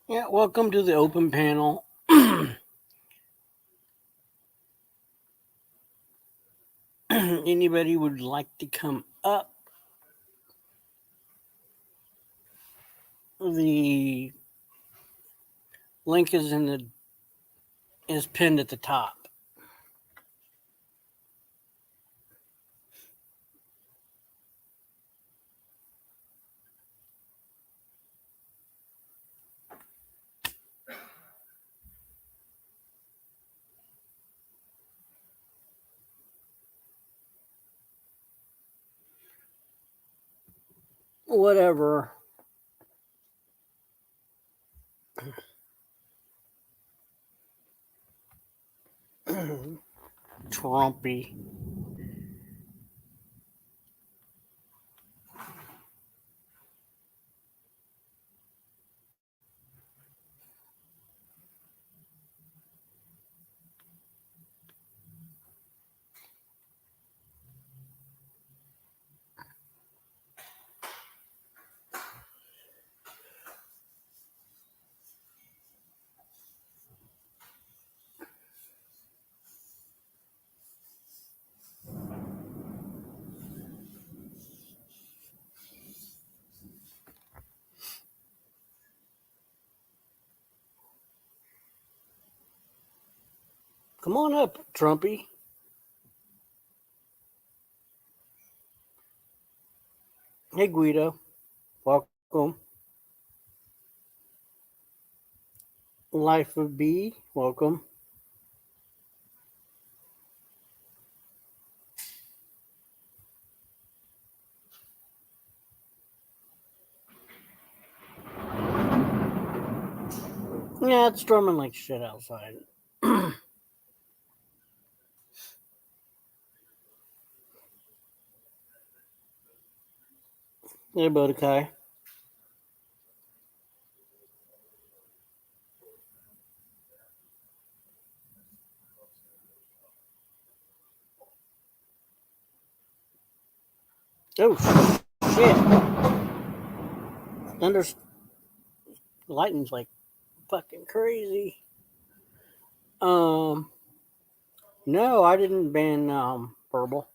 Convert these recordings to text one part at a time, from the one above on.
Yeah, welcome to the open panel. Anybody would like to come up? The link is pinned at the top. Whatever. Trumpy. Come on up, Trumpy. Hey, Guido. Welcome. Life of B. Welcome. Yeah, it's storming like shit outside. Hey, Bodakai. Oh, shit. Thunder lightning's like fucking crazy. Um, no, I didn't ban Purple.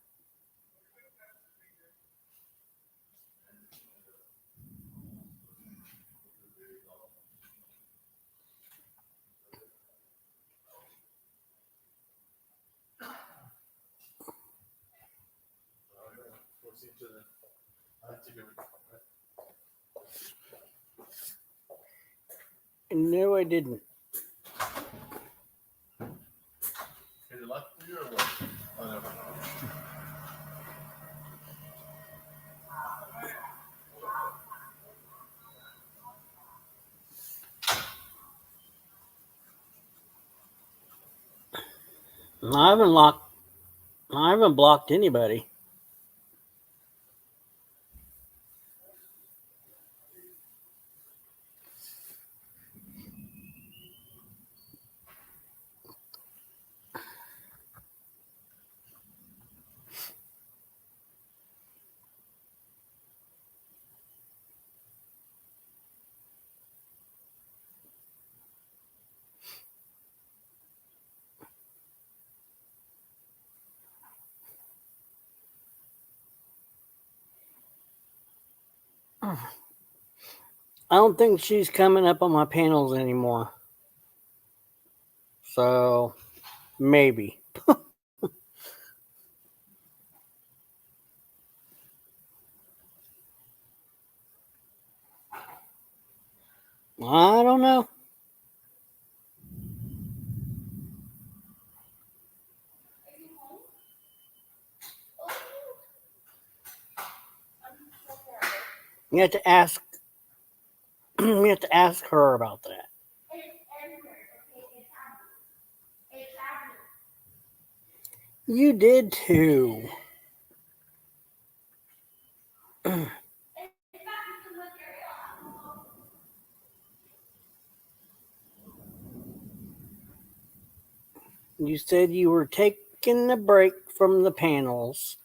No, I didn't. I haven't locked. I haven't blocked anybody. I don't think she's coming up on my panels anymore. So maybe. I don't know. You have to ask. You have to ask her about that. You did too. You said you were taking a break from the panels.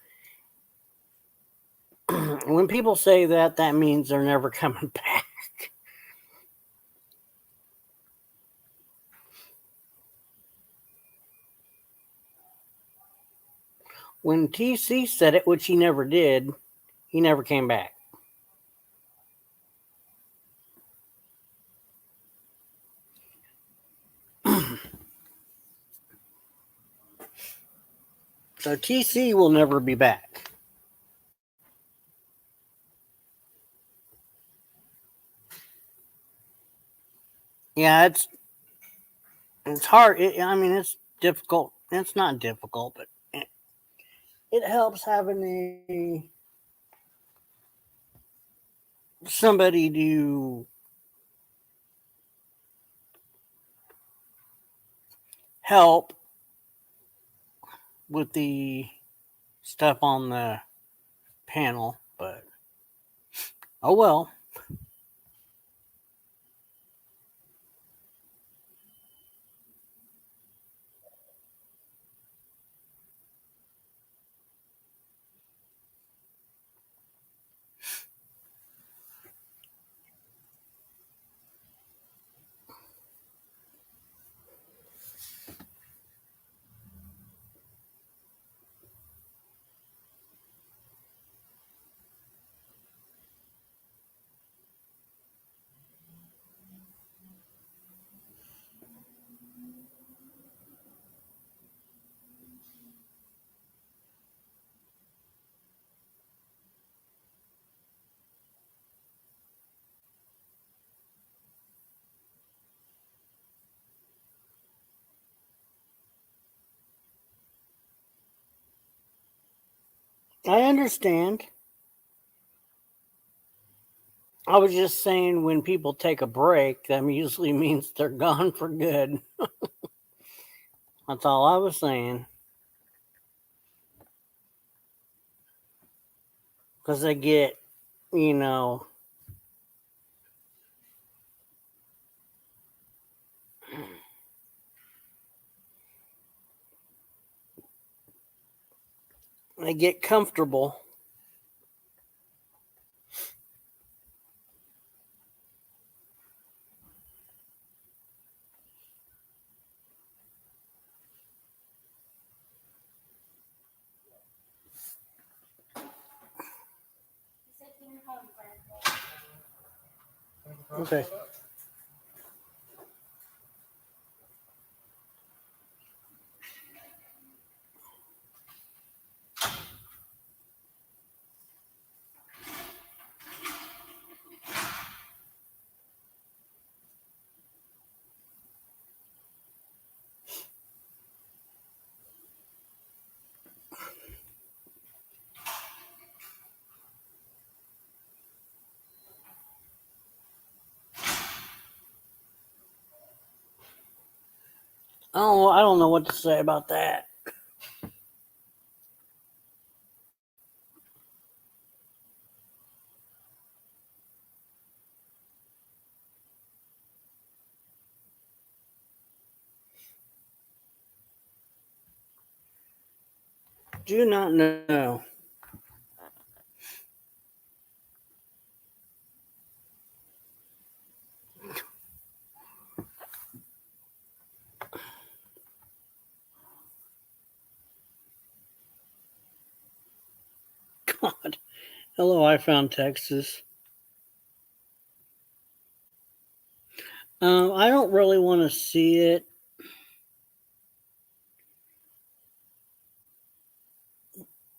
When people say that, that means they're never coming back. When TC said it, which he never did, he never came back. So TC will never be back. Yeah, it's hard. I mean, it's difficult. It's not difficult, but it helps having somebody to help with the stuff on the panel. But oh well. I understand. I was just saying when people take a break, that usually means they're gone for good. That's all I was saying. Because they get, you know, they get comfortable. Okay. Oh, I don't know what to say about that. Do not know. God. Hello, I found Texas. I don't really want to see it.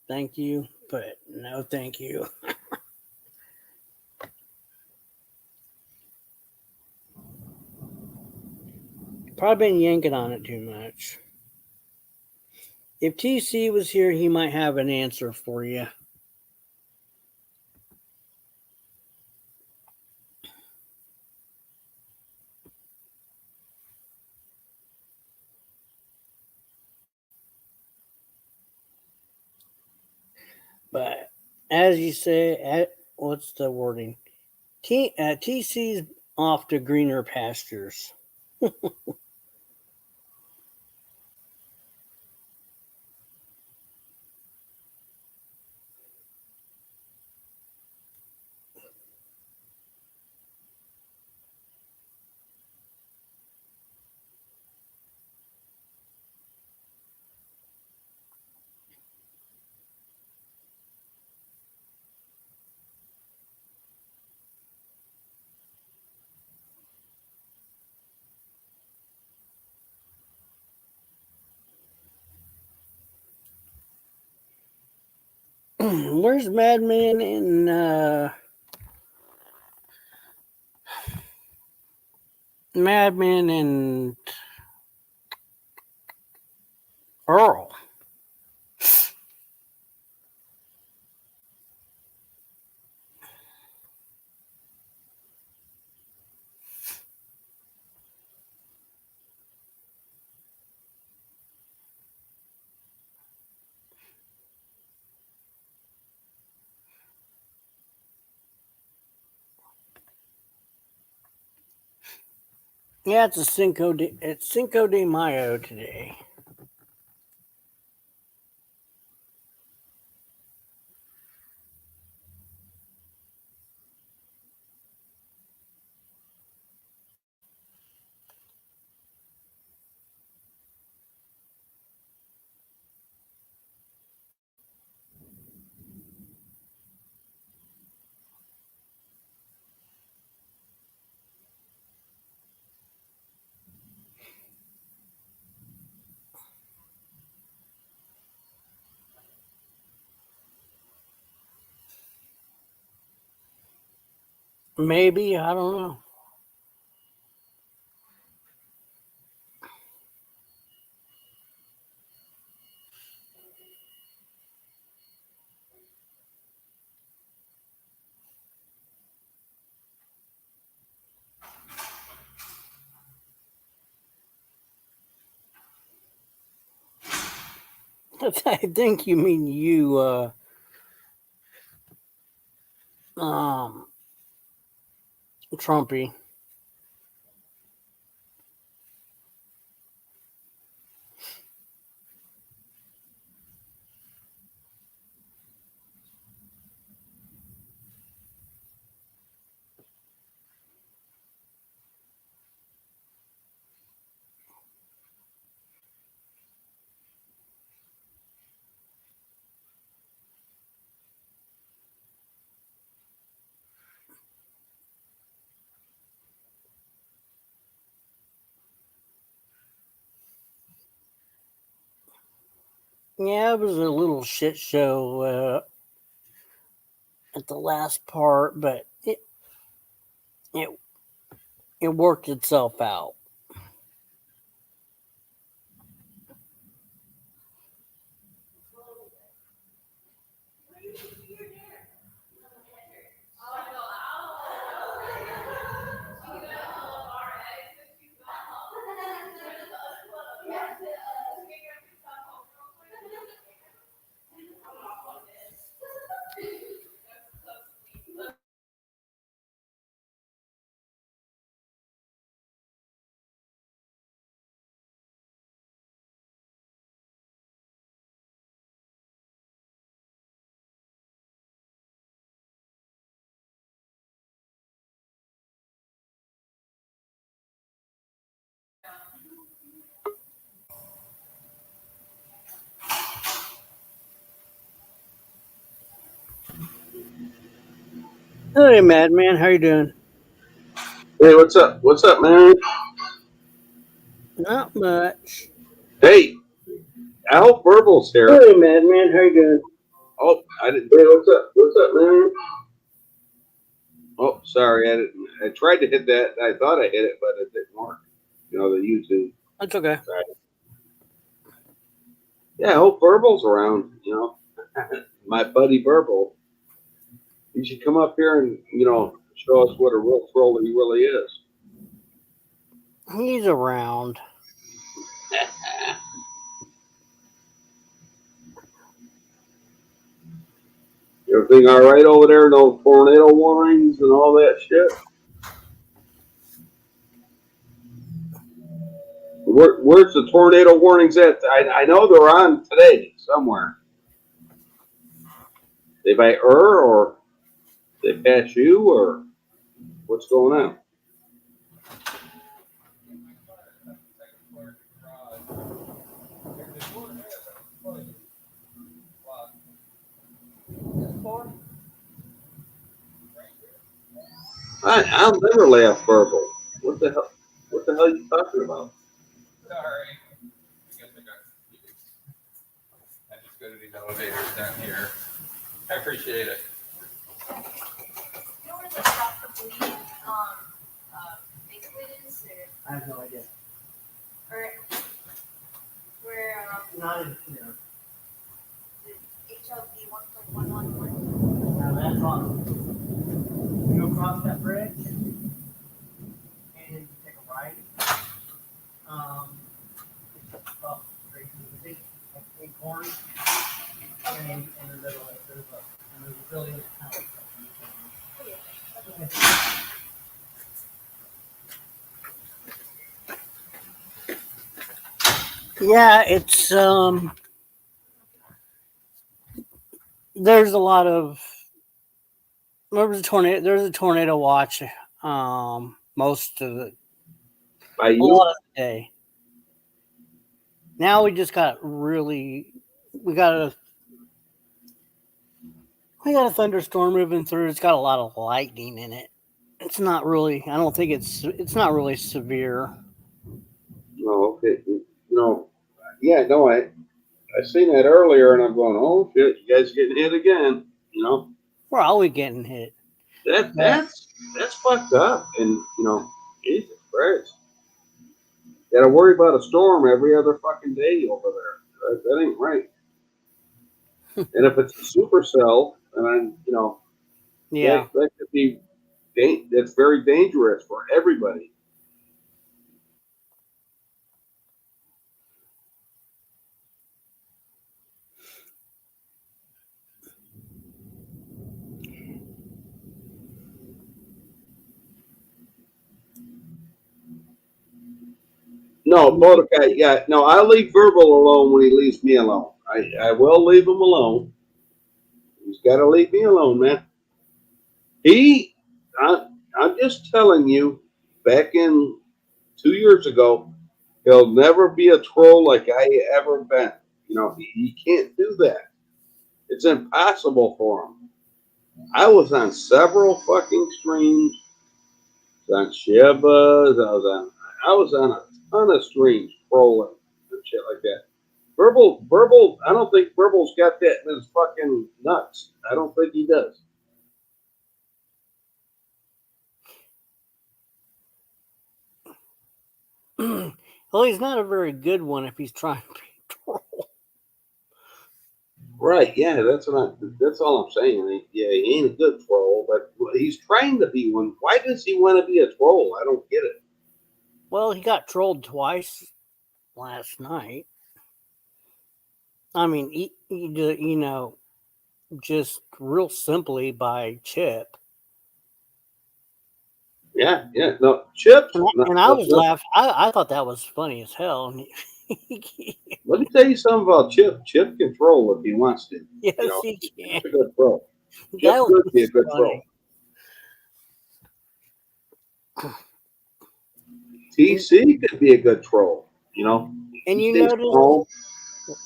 Thank you, but no, thank you. Probably been yanking on it too much. If TC was here, he might have an answer for you. But as you say, what's the wording? TC's off to greener pastures. Where's Madman and Madman and Earl? Yeah, it's Cinco de Mayo today. Maybe, I don't know. I think you mean you, um, Trumpy. Yeah, it was a little shit show at the last part, but it it worked itself out. Hey, Madman, how you doing? Hey, what's up? What's up, man? Not much. Hey, Al Burbal's here. Hey, Madman, how you doing? Oh, I didn't. Hey, what's up? What's up, man? Oh, sorry, I didn't. I tried to hit that. I thought I hit it, but it didn't work. You know, the YouTube. That's okay. Right. Yeah, I hope Burbal's around. You know, my buddy Burble. He should come up here and show us what a real troll he really is. He's around. Everything all right over there? No tornado warnings and all that shit. Where's the tornado warnings at? I know they're on today somewhere. They by or they pass you or what's going on? I'll never laugh verbal. What the hell? What the hell are you talking about? Sorry. I guess I got confused. I just go to these elevators down here. I appreciate it. You know where the stop the bleed basically is, I have no idea. or where Not in here. the HLB 1.111. Now that's on. You go across that bridge, and then you take a right. It's across the street. You see, like big corn, and in the middle of it, there's a building that kind of. Yeah, it's there's a lot of there's a tornado watch most of the By a you? lot of the day. Now we just got we got a thunderstorm moving through. It's got a lot of lightning in it. It's not really I don't think it's not really severe. No, okay. No. Yeah, no, I seen that earlier and I'm going, oh shit, you guys getting hit again. You know? We're always getting hit. That's fucked up. And Jesus Christ. Gotta worry about a storm every other fucking day over there. That ain't right. And if it's a supercell, and Yeah. that could be that's very dangerous for everybody. No, Mordecai, yeah, no, I leave Verbal alone when he leaves me alone. I will leave him alone. He's got to leave me alone, man. I'm just telling you, back in 2 years ago, he'll never be a troll like I ever been. He can't do that. It's impossible for him. I was on several fucking streams. I was on Shiba's. I was on a ton of streams trolling and shit like that. Verbal. I don't think Verbal's got that in his fucking nuts. I don't think he does. Well, he's not a very good one if he's trying to be a troll. Right? Yeah, that's all I'm saying. He ain't a good troll, but he's trying to be one. Why does he want to be a troll? I don't get it. Well, he got trolled twice last night. I mean, just real simply by Chip. Yeah. No, Chips. And I was laughing. I thought that was funny as hell. Let me tell you something about Chip. Chip can troll if he wants to. Yes, he can. He's a good troll. Chip That could be a was good funny. troll. TC could be a good troll. And you Stays notice, calm.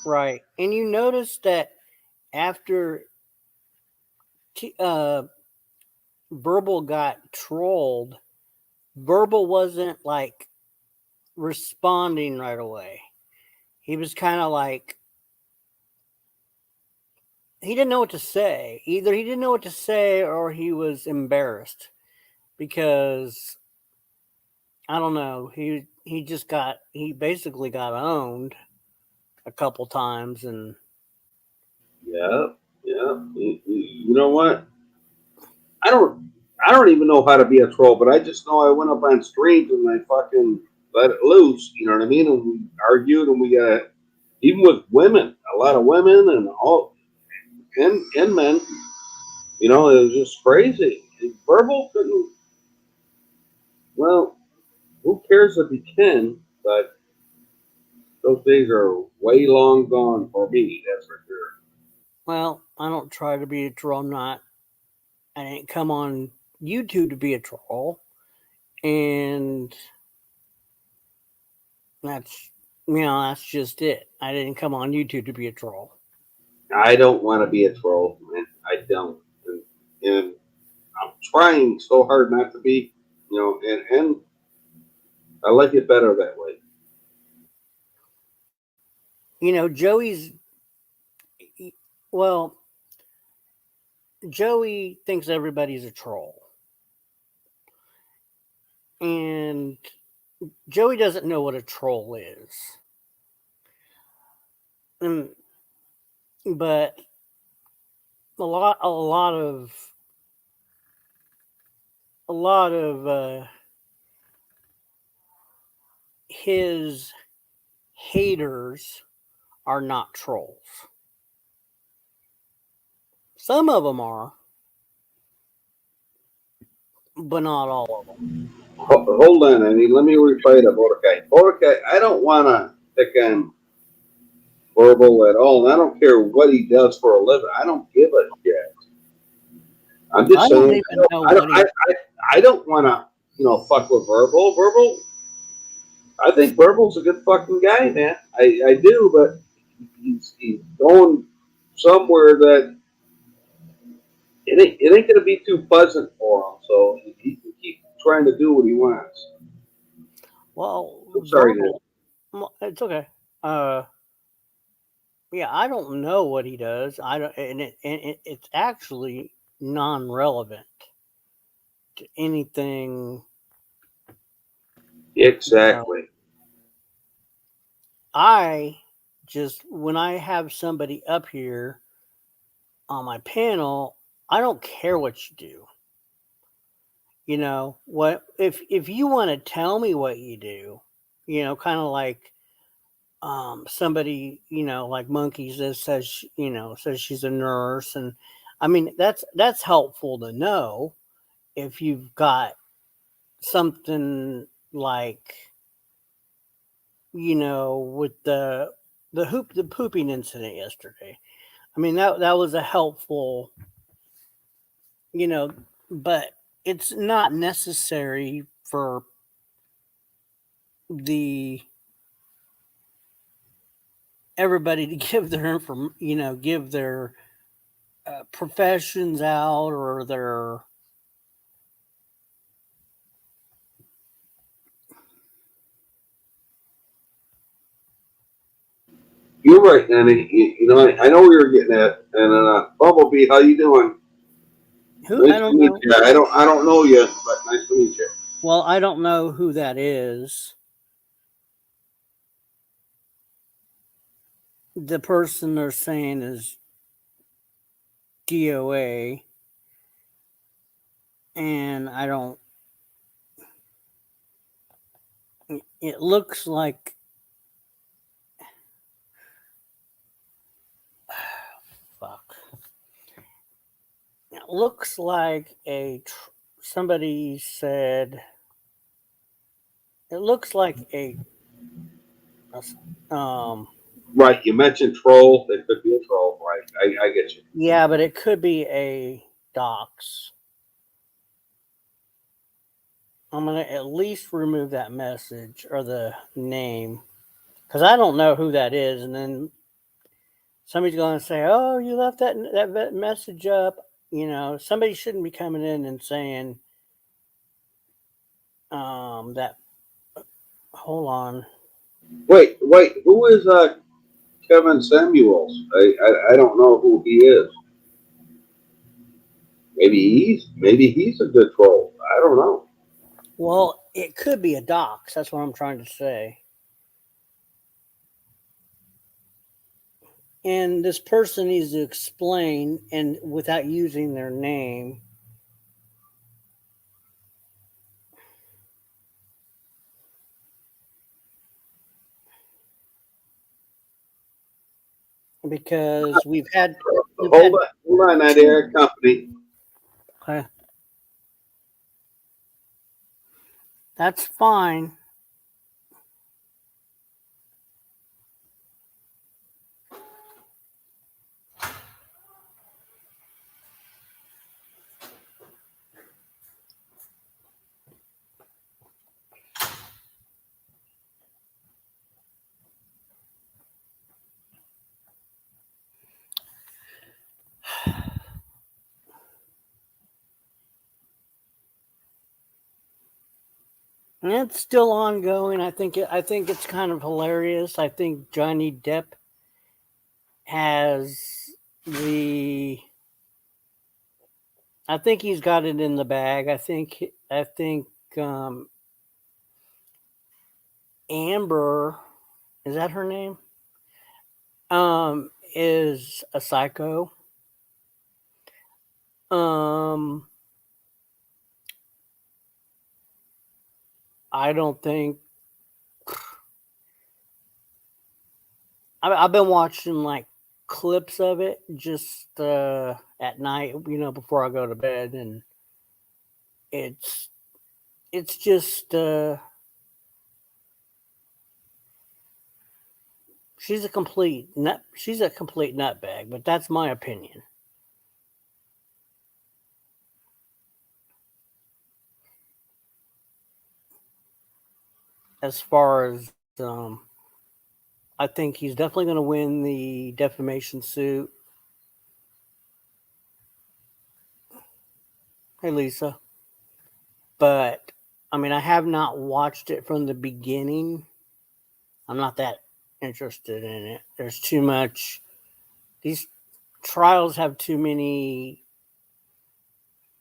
right? And you notice that after Verbal got trolled, Verbal wasn't like responding right away. He was kind of like he didn't know what to say. Either he didn't know what to say or he was embarrassed because I don't know. He basically got owned a couple times and Yeah. You know what? I don't even know how to be a troll, but I just know I went up on streams and I fucking let it loose. You know what I mean? And we argued, and we got even with women, a lot of women and all and men. It was just crazy. Verbal couldn't. Well, who cares if he can? But those days are way long gone for me. That's for sure. well, I don't try to be a troll. I didn't come on YouTube to be a troll. And that's just it. I didn't come on YouTube to be a troll. I don't want to be a troll, man. I don't, and I'm trying so hard not to be. And I like it better that way. Joey's well, Joey thinks everybody's a troll. And Joey doesn't know what a troll is. But a lot of his haters are not trolls. Some of them are, but not all of them. Hold on, Annie. Let me reply to Mordecai. Mordecai, I don't want to pick on Verbal at all, and I don't care what he does for a living. I don't give a shit. I'm just I don't saying, even know what he. I don't want to, fuck with Verbal. Verbal, I think Verbal's a good fucking guy, man. I do, but he's going somewhere that it ain't going to be too pleasant for him. So he can keep trying to do what he wants. Well, I'm sorry, Verbal, it's okay. Yeah, I don't know what he does. I don't, and it's actually non-relevant to anything. Exactly. I just, when I have somebody up here on my panel, I don't care what you do. What if you want to tell me what you do, kind of like somebody, like Monkeys that says she's a nurse, and I mean that's helpful to know if you've got something like, with the pooping incident yesterday. I mean that was a helpful, but it's not necessary for the everybody to give their give their professions out, or their. You're right, Nanny. I know where you're getting at. And Bumblebee, how you doing? Who? Nice I to don't meet know. you. I don't know you, but nice to meet you. Well, I don't know who that is. The person they're saying is DOA, and I don't. It looks like. Fuck. It looks like somebody said. It looks like um. Right, you mentioned troll. It could be a troll. Right, I get you. Yeah, but it could be a dox. I'm going to at least remove that message or the name, because I don't know who that is. And then somebody's going to say, "Oh, you left that message up." Somebody shouldn't be coming in and saying that. Hold on. Wait. Who is Kevin Samuels? I don't know who he is. Maybe he's a good troll. I don't know. Well, it could be a dox. That's what I'm trying to say. And this person needs to explain, and without using their name. Because Hold on, that air company. Okay. That's fine. And it's still ongoing. I think it's kind of hilarious. I think Johnny Depp has the I think he's got it in the bag. I think um, Amber, is that her name? Is a psycho. Um, I don't think I've been watching like clips of it just at night, before I go to bed, and it's it's just she's a complete nutbag, but that's my opinion. As far as I think he's definitely going to win the defamation suit. Hey, Lisa. But I mean, I have not watched it from the beginning. I'm not that interested in it. There's too much. These trials have too many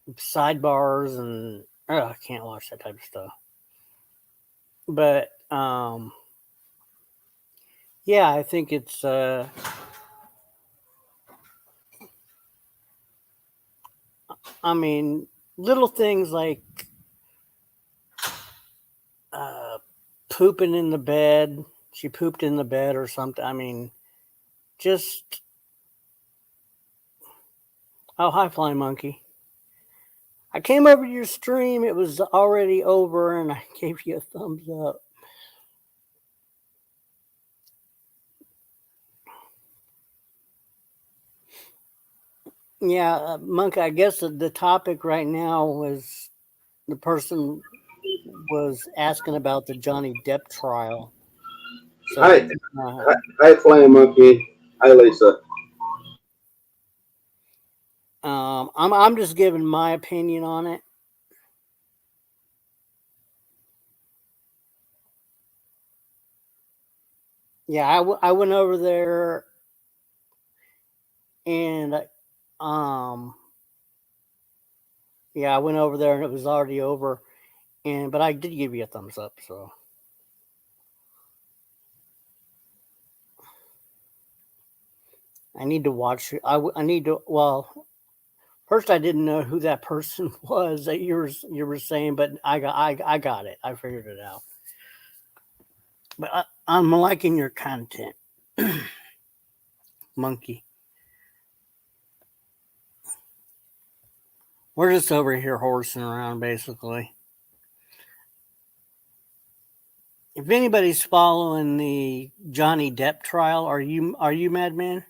sidebars, and I can't watch that type of stuff. But yeah, I think it's. I mean, little things like uh, pooping in the bed. She pooped in the bed or something. I mean, just. Oh, hi, Flying Monkey. I came over to your stream. It was already over, and I gave you a thumbs up. Yeah, Monk, I guess the topic right now was the person was asking about the Johnny Depp trial. So, Hi, hi, Flying Monkey. Hi, Lisa. I'm just giving my opinion on it. Yeah, I went over there and um yeah, I went over there and it was already over, and but I did give you a thumbs up. So I need to watch it. I need to. Well, first, I didn't know who that person was that you were saying, but I got it. I figured it out. But I'm liking your content, Monkey. We're just over here horsing around, basically. If anybody's following the Johnny Depp trial, are you Madman?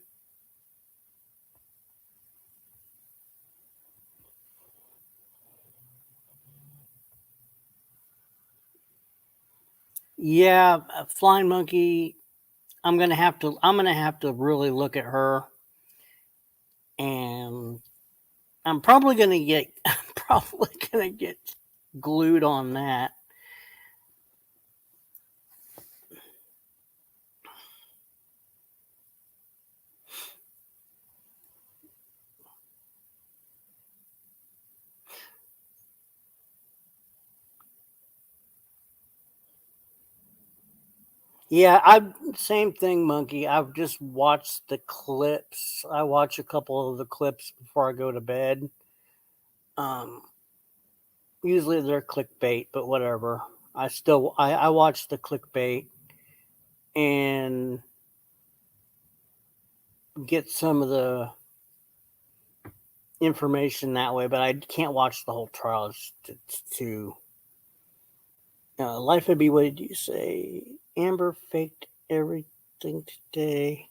Yeah, Flying Monkey. I'm gonna have to really look at her, and I'm probably gonna get I'm probably gonna get glued on that. Yeah, I same thing, Monkey. I've just watched the clips. I watch a couple of the clips before I go to bed. Um, Usually they're clickbait, but whatever. I watch the clickbait and get some of the information that way, but I can't watch the whole trial. It's too. Life would be. What did you say? Amber faked everything today.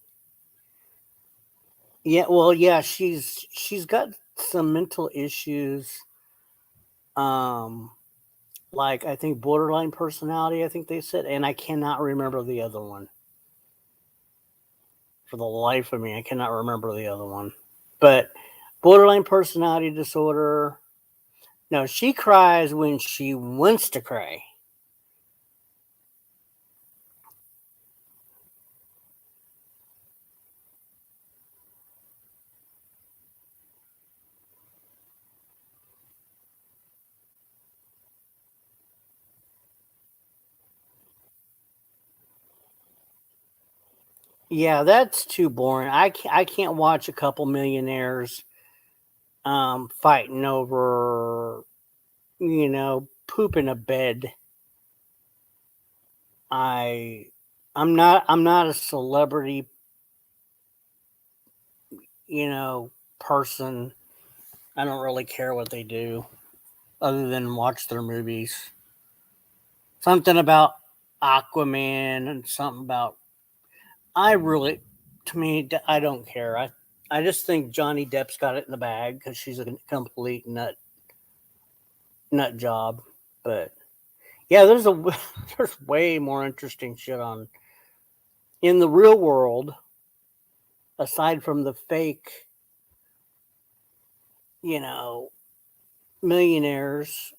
Yeah, well, yeah, she's got some mental issues. Um, like I think borderline personality. I think they said, and I cannot remember the other one for the life of me. I cannot remember the other one, but borderline personality disorder. No, she cries when she wants to cry. Yeah, that's too boring. I can't watch a couple millionaires fighting over, poop in a bed. I I'm not a celebrity, person. I don't really care what they do other than watch their movies. Something about Aquaman and something about I really to me I don't care. I just think Johnny Depp's got it in the bag because she's a complete nut job. But yeah, there's way more interesting shit on in the real world aside from the fake, you know, millionaires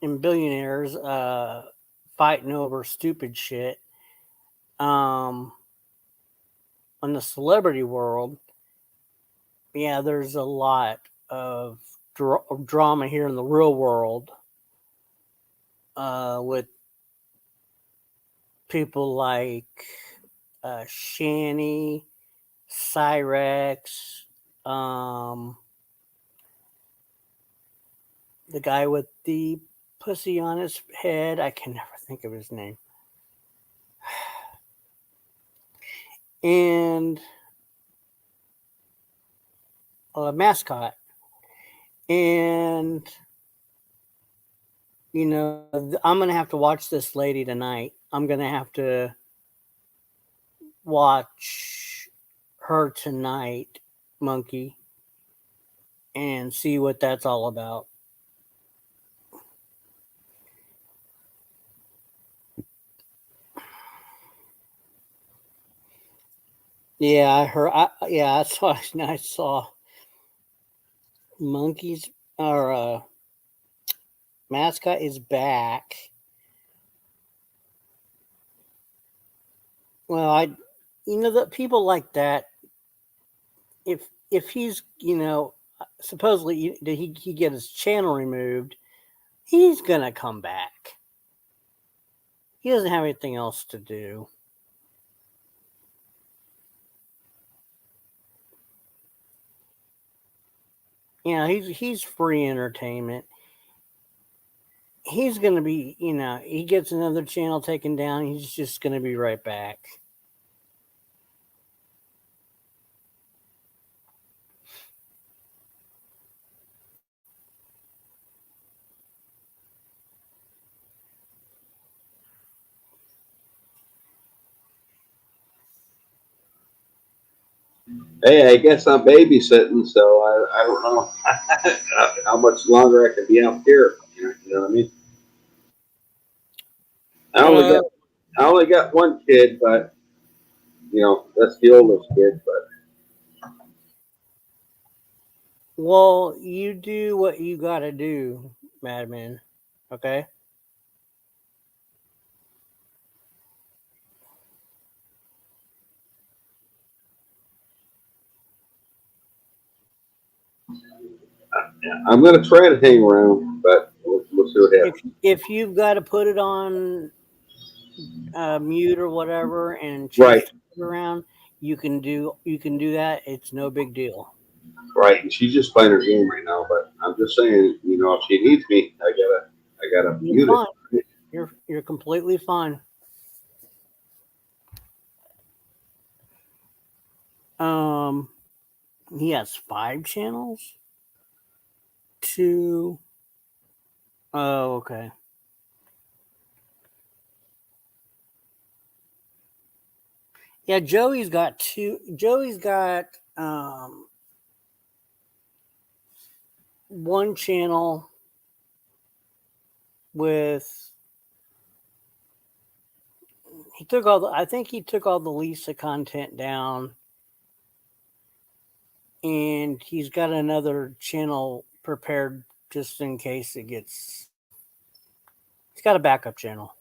and billionaires fighting over stupid shit. Um, in the celebrity world, yeah, there's a lot of drama here in the real world with people like Shani, Cyrex, um, the guy with the pussy on his head. I can never think of his name. And a mascot. And, I'm going to have to watch this lady tonight. I'm going to have to watch her tonight, Monkey, and see what that's all about. Yeah, I heard. Yeah, I saw. I saw monkeys or mascot is back. Well, the people like that. If he's supposedly did he get his channel removed, he's gonna come back. He doesn't have anything else to do. He's free entertainment. He's gonna be, he gets another channel taken down. He's just gonna be right back. Hey, I guess I'm babysitting, so I don't know how much longer I can be out here. You know what I mean? I only Uh, got I only got one kid, but that's the oldest kid. But well, you do what you gotta do, Madman. Okay. I'm gonna try to hang around, but we'll see what If happens. if you've got to put it on mute or whatever and Right, change it around, you can do that. It's no big deal. right. And she's just playing her game right now. But I'm just saying, if she needs me, I gotta You're mute fine. it. You're completely fine. Um, he has 5 channels. Two. Oh, okay. Yeah, Joey's got two. Joey's got one channel with he took all the I think he took all the Lisa content down, and he's got another channel prepared just in case it gets. He's got a backup channel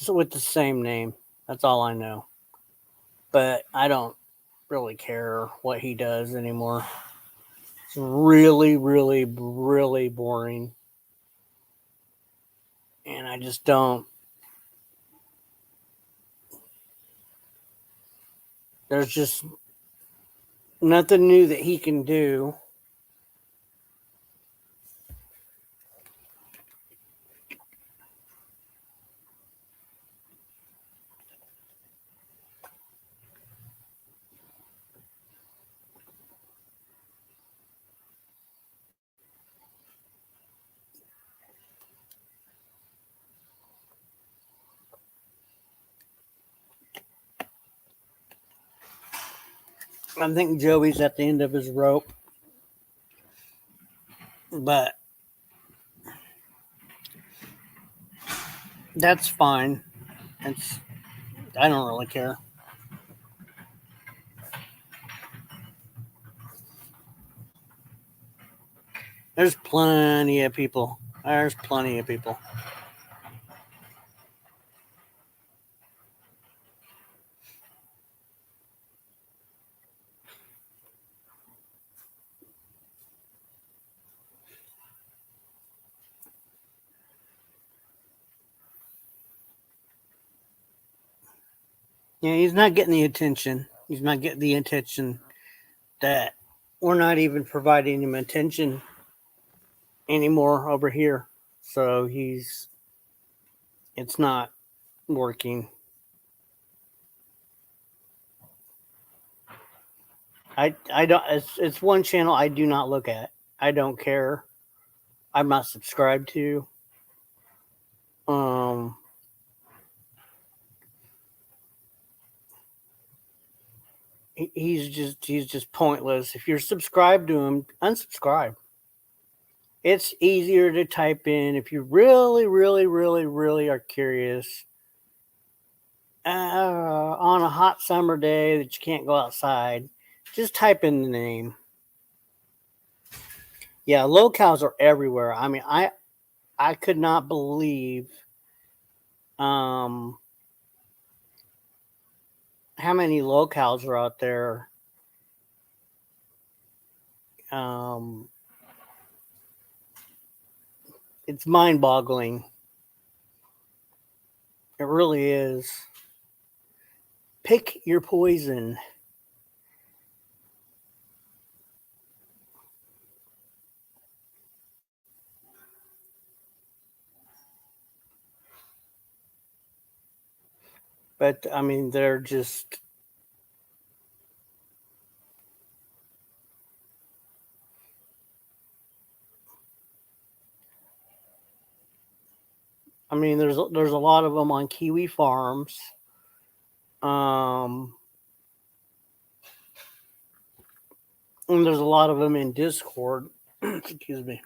with the same name. That's all I know. But I don't really care what he does anymore. It's really, really, really boring. And I just don't. There's just nothing new that he can do. I think Joey's at the end of his rope, but that's fine. I don't really care. There's plenty of people. There's plenty of people. Yeah, he's not getting the attention. He's not getting the attention that we're not even providing him attention anymore over here. So it's not working. I don't, it's one channel I do not look at. I don't care. I'm not subscribed to. He's just pointless. If you're subscribed to him, unsubscribe. It's easier to type in if you really, really, really, really are curious. On a hot summer day that you can't go outside, just type in the name. Yeah, locales are everywhere. I mean, I could not believe how many locales are out there. It's mind-boggling. It really is. Pick your poison. But I mean, they're just. I mean, there's a lot of them on Kiwi Farms. And there's a lot of them in Discord. Excuse me.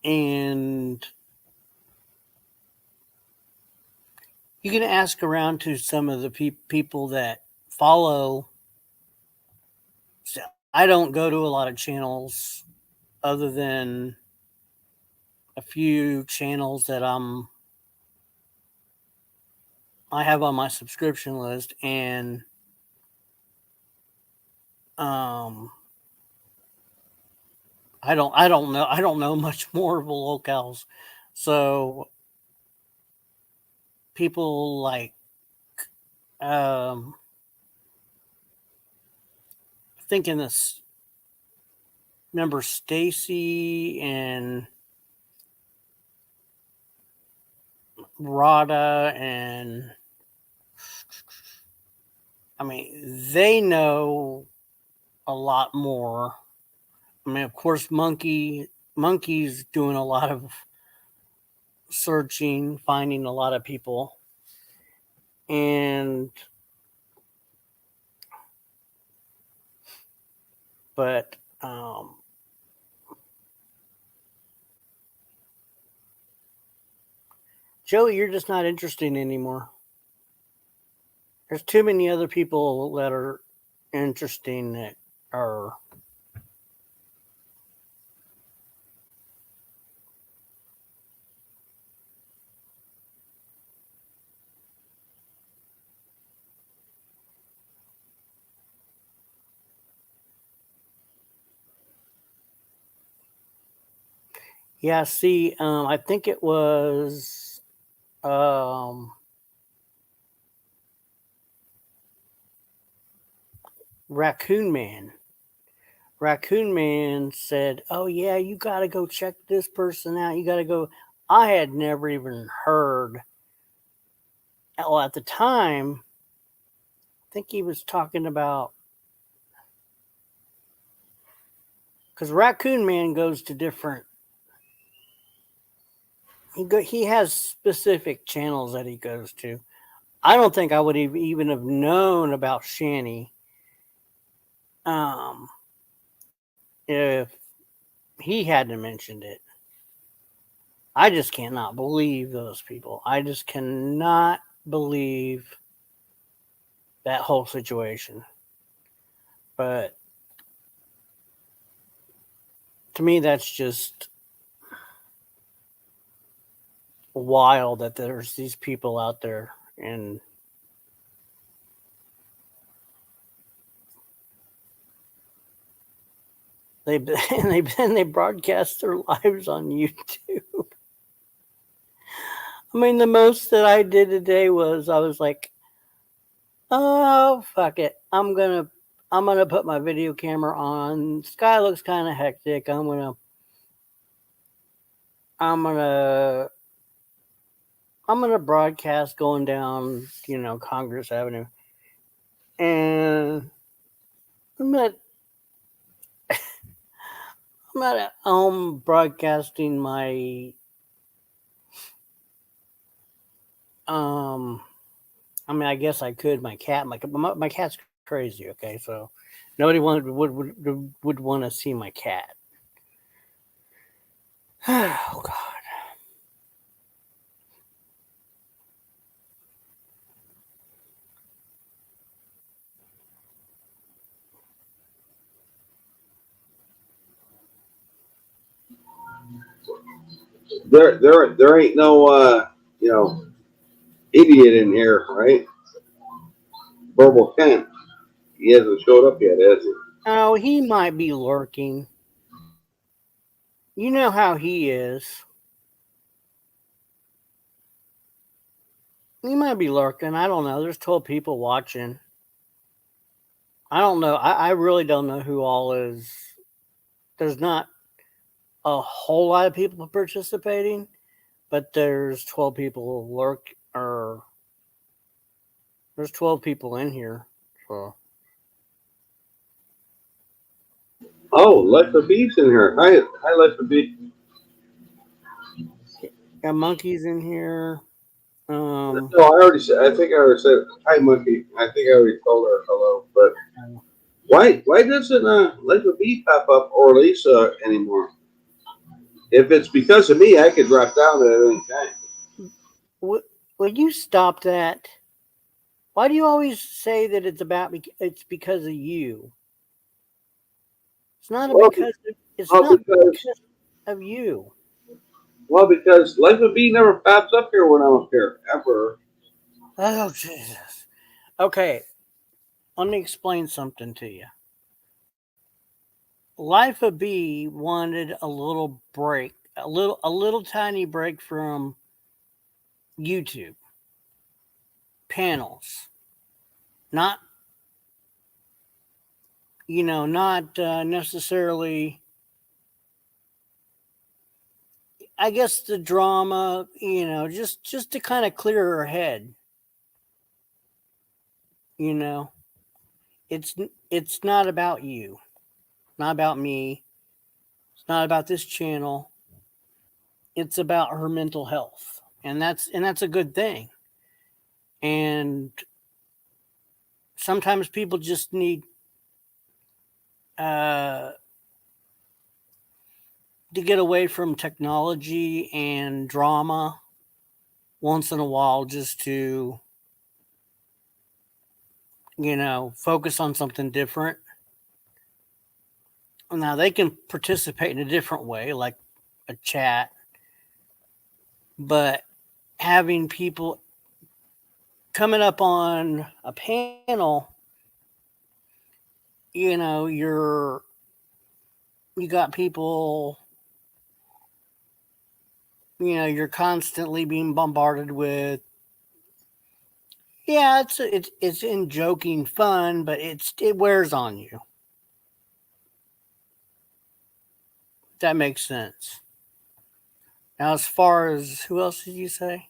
And you can ask around to some of the people that follow. So I don't go to a lot of channels other than a few channels that I have on my subscription list, and I don't know much more of the locales. So people like thinking this, remember Stacy and Rada, and I mean, they know a lot more. I mean, of course, Monkey's doing a lot of searching, finding a lot of people, but Joey, you're just not interesting anymore. There's too many other people that are interesting that are. Yeah, see, I think it was Raccoon Man. Raccoon Man said, "Oh yeah, you got to go check this person out. You got to go." I had never even heard. Well, at the time, I think he was talking about because Raccoon Man goes to different. He has specific channels that he goes to. I don't think I would even have known about Shanny um, if he hadn't mentioned it. I just cannot believe those people. I just cannot believe that whole situation. But to me, that's just wild that there's these people out there and they broadcast their lives on YouTube. I mean, the most that I did today was I was like, "Oh fuck it, I'm gonna put my video camera on. Sky looks kind of hectic. I'm gonna broadcast going down, Congress Avenue, and I'm at home broadcasting my I guess I could. My cat, my cat's crazy. Okay, so nobody would want to see my cat. Oh God. There ain't no idiot in here, right? Verbal Kent. He hasn't showed up yet, has he? Oh, he might be lurking. You know how he is. He might be lurking. I don't know. There's 12 people watching. I don't know. I really don't know who all is. There's not a whole lot of people participating, but there's 12 people there's 12 people in here. So Oh, Life of Beef's in here. Hi, Life of Beef. got monkeys in here. No, I think I already said hi, Monkey. I think I already told her hello. But why doesn't Life of Beef pop up or Lisa anymore? If it's because of me, I could drop down at any time. Would you stop that? Why do you always say that it's because of you? It's not Well, because of you. because Life of Beef never pops up here when I'm up here ever. Oh Jesus. Okay, let me explain something to you. Life of B wanted a little break, a little tiny break from YouTube panels. Not not necessarily. I guess the drama, just to kind of clear her head. You know, it's it's not about you, not about me. It's not about this channel. It's about her mental health, and that's a good thing. And sometimes people just need uh, to get away from technology and drama once in a while, just to focus on something different. Now they can participate in a different way, like a chat, but having people coming up on a panel, you got people, you're constantly being bombarded with Yeah, it's in joking fun, but it wears on you. That makes sense. Now, as far as who else did you say?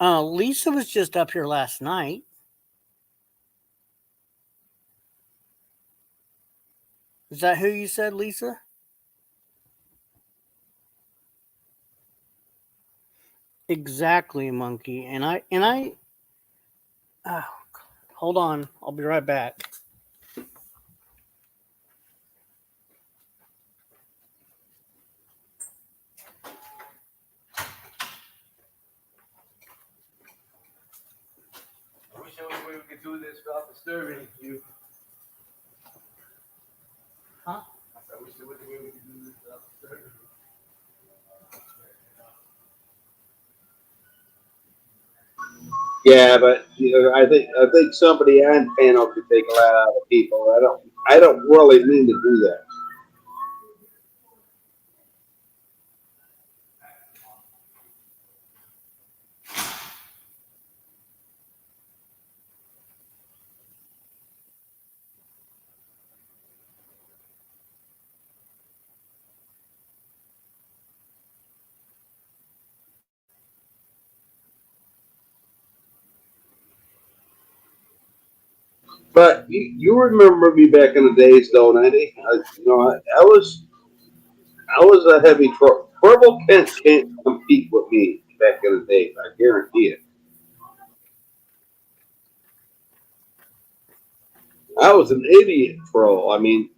Lisa was just up here last night. Is that who you said, Lisa? Exactly, monkey. And I. Oh, hold on, I'll be right back. I wish there was a way we could do this without disturbing you. Huh? I wish there was a way we could do this without disturbing you. Yeah, but I think somebody on panel could take a lot out of people. I don't really mean to do that. But you remember me back in the days, though, Eddie? I was a heavy trouble. Trouble can't compete with me back in the day. I guarantee it. I was an idiot troll. I mean,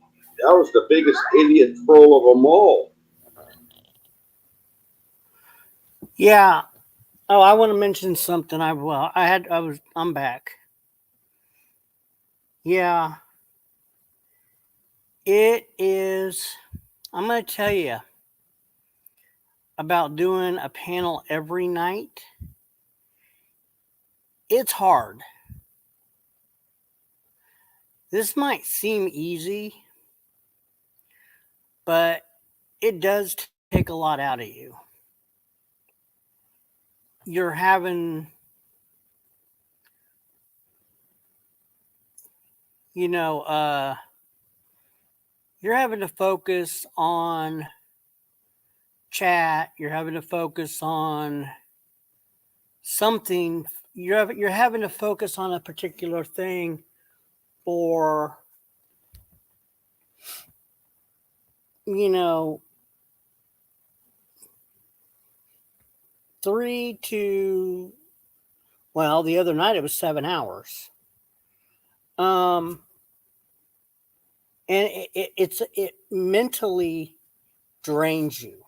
I was the biggest idiot troll of them all. Yeah. Oh, I want to mention something. I'm back. Yeah, it is. I'm going to tell you about doing a panel every night. It's hard. This might seem easy, but it does take a lot out of you. You're having, you know, you're having to focus on chat. You're having to focus on something. You're having to focus on a particular thing for, you know, the other night it was 7 hours. Um, and it mentally drains you.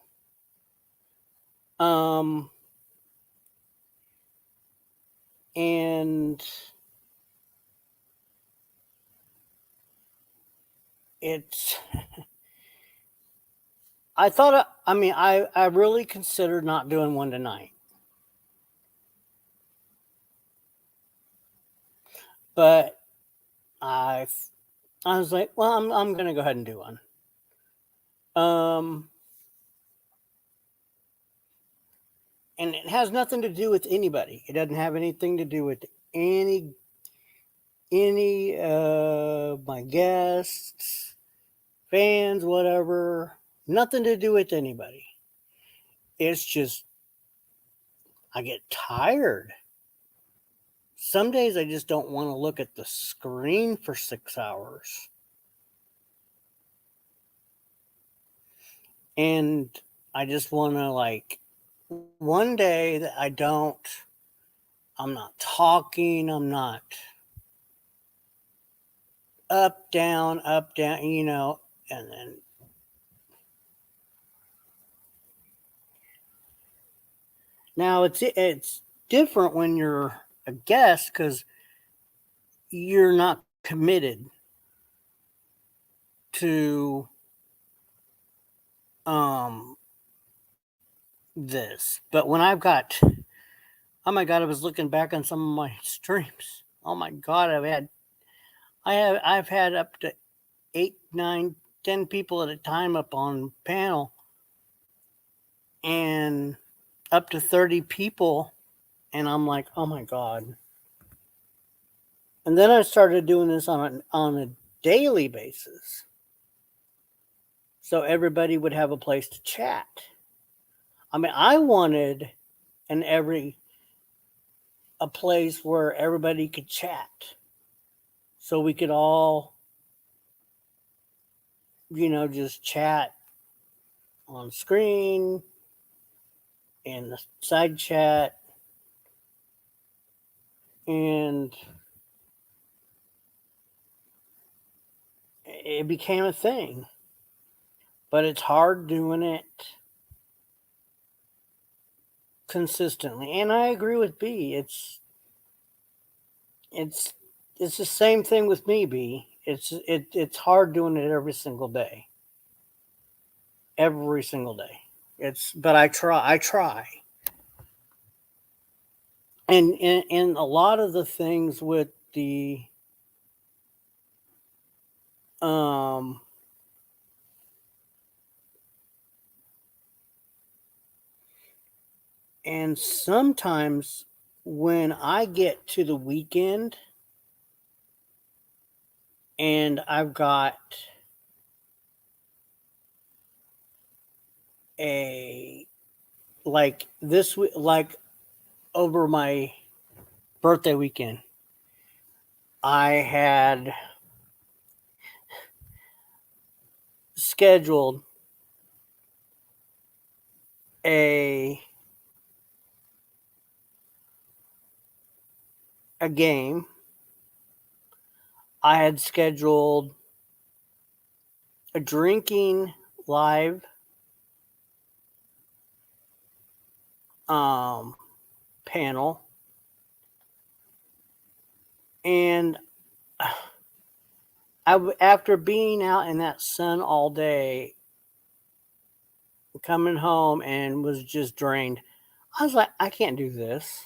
Um, and it's, I really considered not doing one tonight, but I, I was like, well, I'm going to go ahead and do one. Um, and it has nothing to do with anybody. It doesn't have anything to do with any my guests, fans, whatever. Nothing to do with anybody. It's just I get tired. Some days I just don't want to look at the screen for 6 hours. And I just want to, like, one day that I'm not talking, I'm not up, down, and then now it's different when you're a guest because you're not committed to um this. But when oh my god, I was looking back on some of my streams. Oh my god, I've had up to 8, 9, 10 people at a time up on panel, and up to 30 people, and I'm like, oh my god. And then I started doing this on a daily basis. So everybody would have a place to chat. I mean, I wanted a place where everybody could chat. So we could all, just chat on screen, in the side chat, and it became a thing. But it's hard doing it consistently. And I agree with B. It's the same thing with me, B. It's hard doing it every single day. Every single day. But I try. And a lot of the things with the and sometimes when I get to the weekend and I've got like over my birthday weekend, I had scheduled a game. I had scheduled a drinking live panel, and after being out in that sun all day, coming home and was just drained, I was like, I can't do this.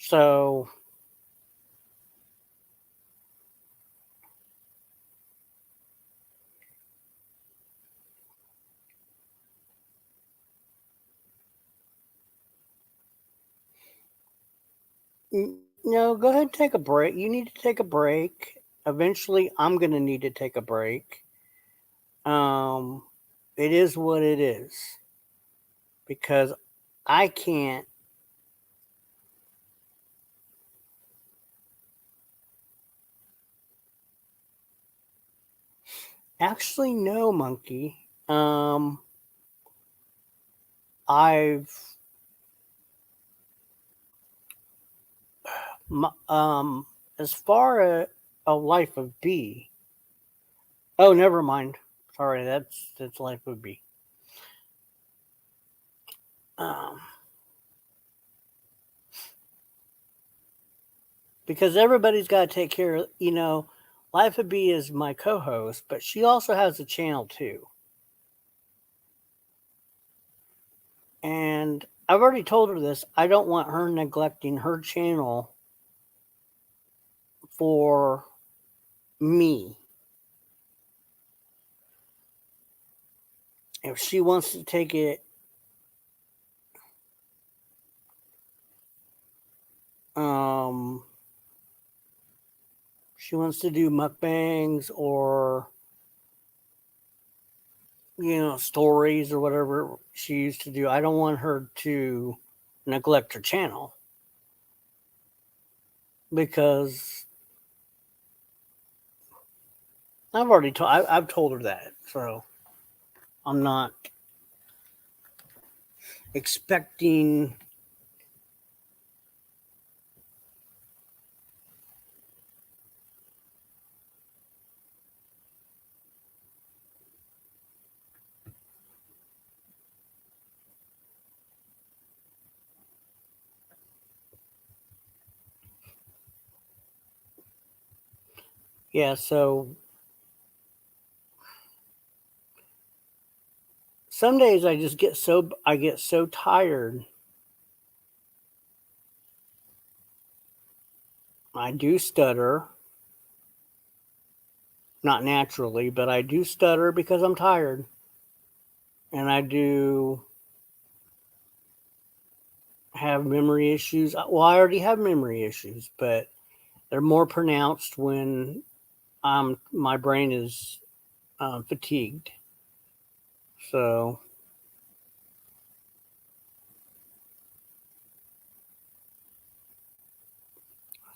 So no, go ahead and take a break. You need to take a break. Eventually, I'm going to need to take a break. It is what it is, because I can't. Actually, no, Monkey. I've as far as a life of B. Oh, never mind. Sorry, that's life of B. Because everybody's got to take care of, Life of B is my co-host, but she also has a channel too. And I've already told her this. I don't want her neglecting her channel for me. If she wants to take it she wants to do mukbangs or stories or whatever she used to do, I don't want her to neglect her channel, because I've told her that. So I'm not expecting so some days I get so tired. I do stutter. Not naturally, but I do stutter because I'm tired. And I do have memory issues. Well, I already have memory issues, but they're more pronounced when my brain is fatigued. So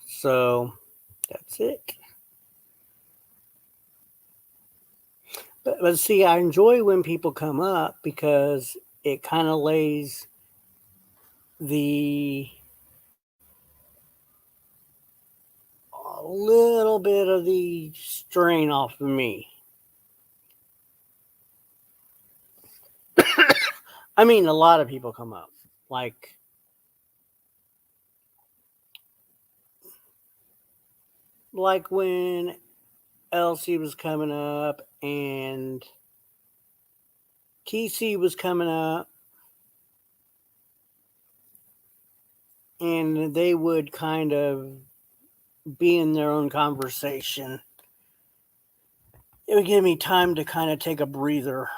so that's it. But see, I enjoy when people come up because it kind of lays the a little bit of the strain off of me. I mean, a lot of people come up, like when Elsie was coming up and TC was coming up, and they would kind of be in their own conversation. It would give me time to kind of take a breather.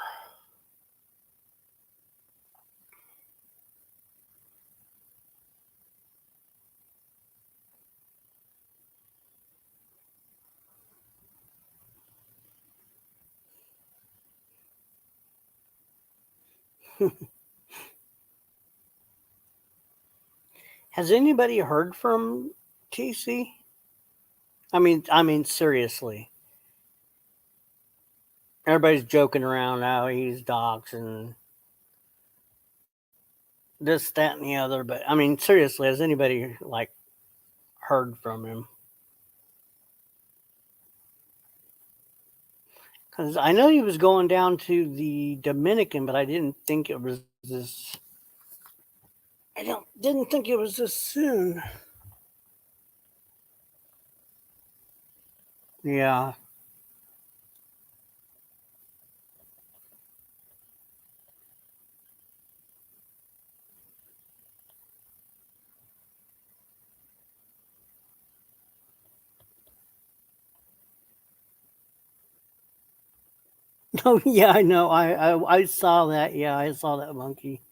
Has anybody heard from TC? I mean, seriously. Everybody's joking around how he's docs and this, that, and the other. But I mean, seriously, has anybody like heard from him? Because I know he was going down to the Dominican, but I didn't think it was this. Didn't think it was this soon. Yeah. Oh yeah, I know. I saw that. Yeah, I saw that monkey.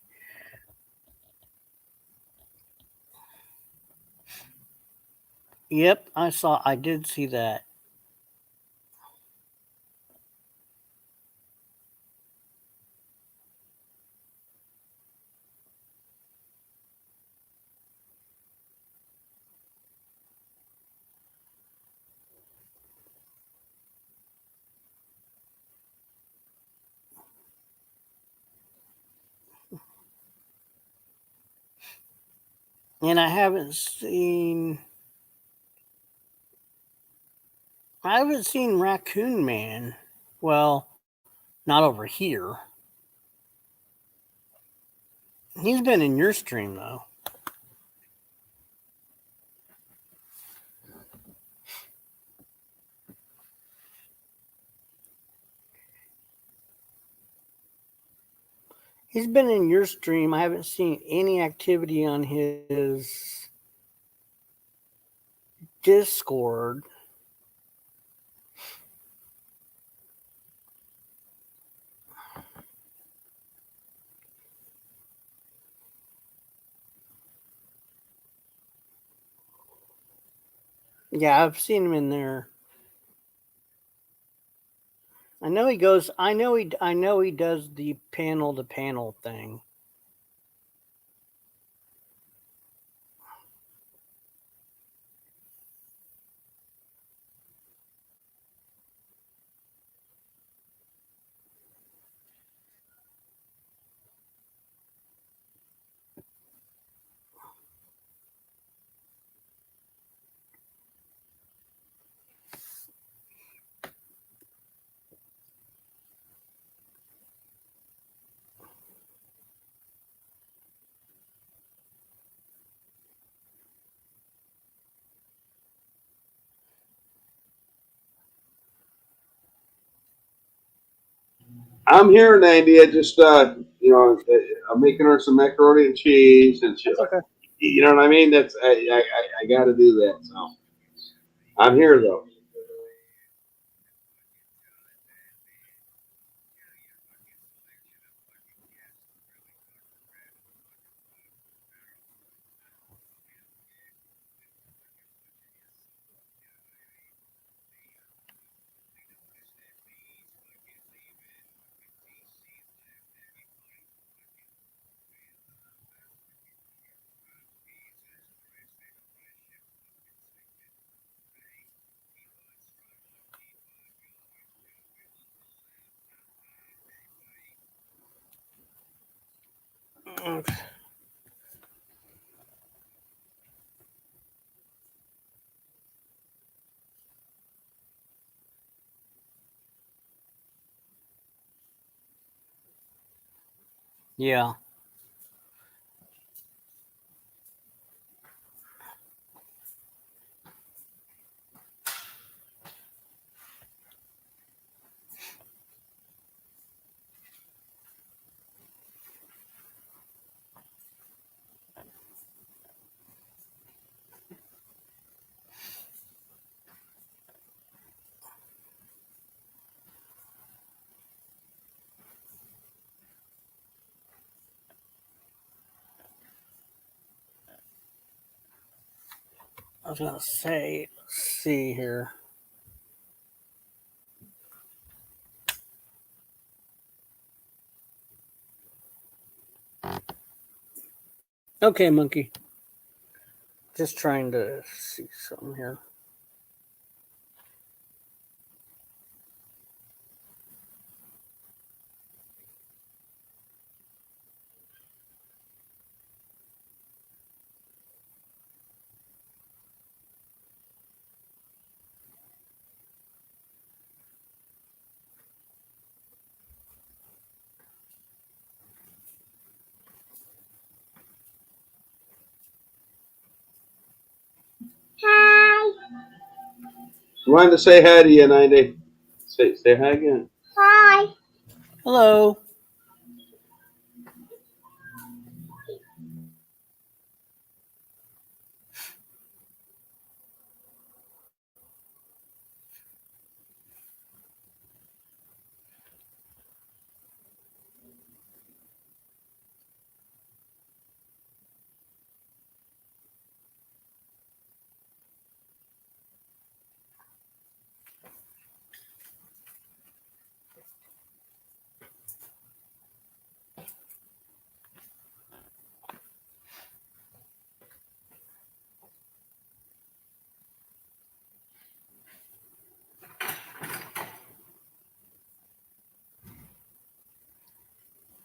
Yep, I saw. I did see that. And I haven't seen. I haven't seen Raccoon Man. Well, not over here. He's been in your stream though. He's been in your stream. I haven't seen any activity on his Discord. Yeah, I've seen him in there. I know he goes. I know he does the panel to panel thing. I'm here, Andy. I just, I'm making her some macaroni and cheese and shit. That's okay. You know what I mean? That's I got to do that. So I'm here though. Okay. Yeah. I was gonna say, let's see here. Okay, monkey. Just trying to see something here. Hi. She wanted to say hi to you, 90. Say hi again. Hi. Hello.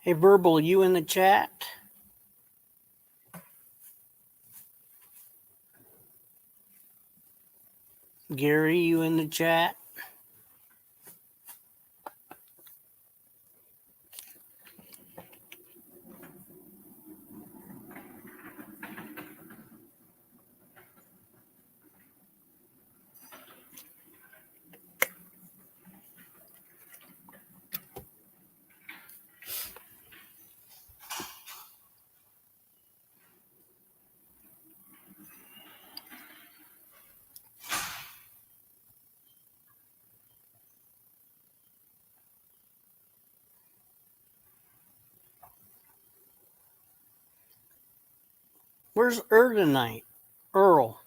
Hey, Verbal, you in the chat? Gary, you in the chat? Where's tonight? Earl.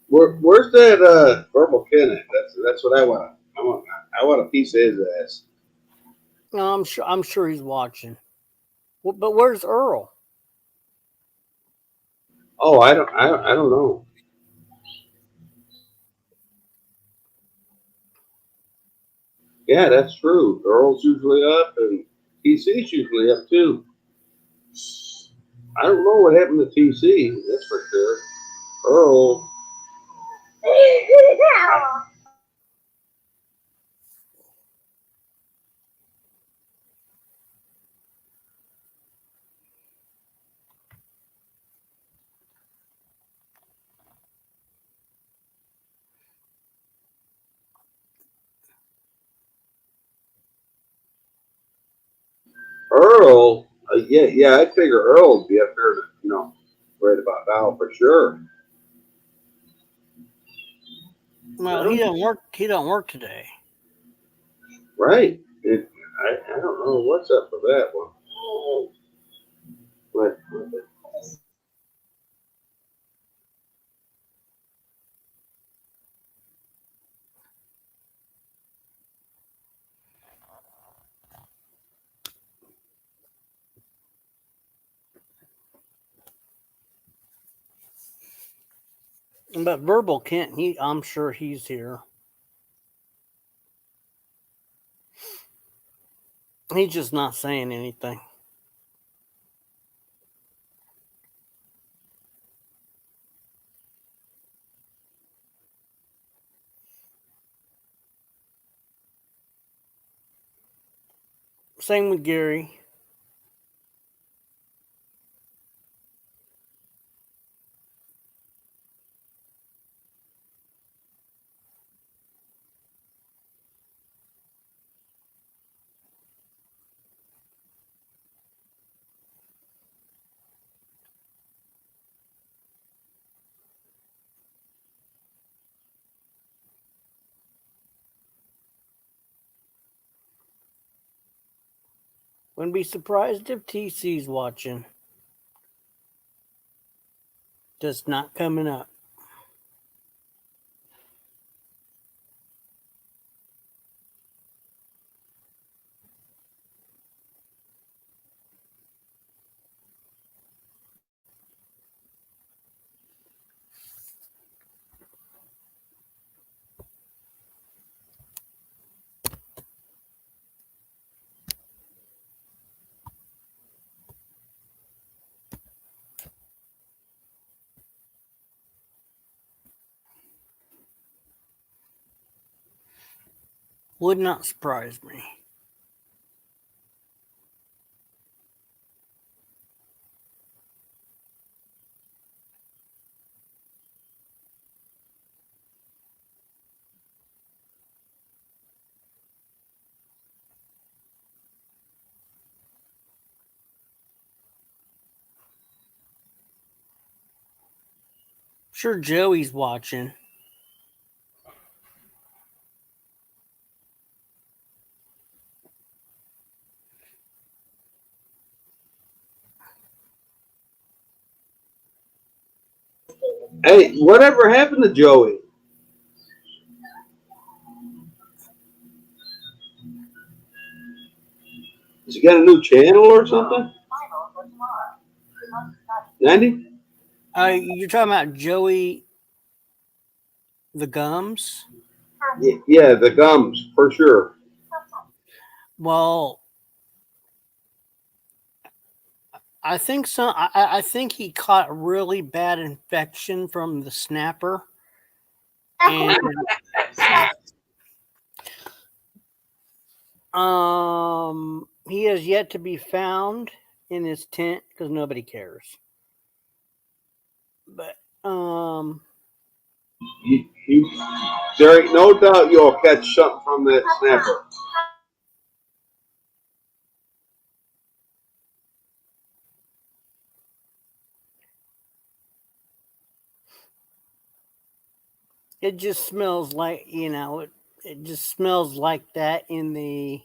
Where's that Verbal Ken at? That's what I want. I want a piece of his ass. No, I'm sure he's watching. But where's Earl? Oh, I don't know. Yeah, that's true. Earl's usually up and TC's usually up too. I don't know what happened to TC, that's for sure. Earl, Earl, yeah, I figure Earl would be up here, right about now for sure. Well, he don't work. He don't work today. Right. I don't know what's up with that one. But, But Verbal Kent, I'm sure he's here. He's just not saying anything. Same with Gary. Wouldn't be surprised if TC's watching. Just not coming up. Would not surprise me. Sure, Joey's watching. hey, whatever happened to Joey? Has he got a new channel or something? 90? You're talking about Joey the Gums? Yeah, the gums, for sure. Well, I think so. I think he caught a really bad infection from the snapper, and he has yet to be found in his tent because nobody cares. But There ain't no doubt you'll catch something from that snapper. it just smells like it just smells like that in the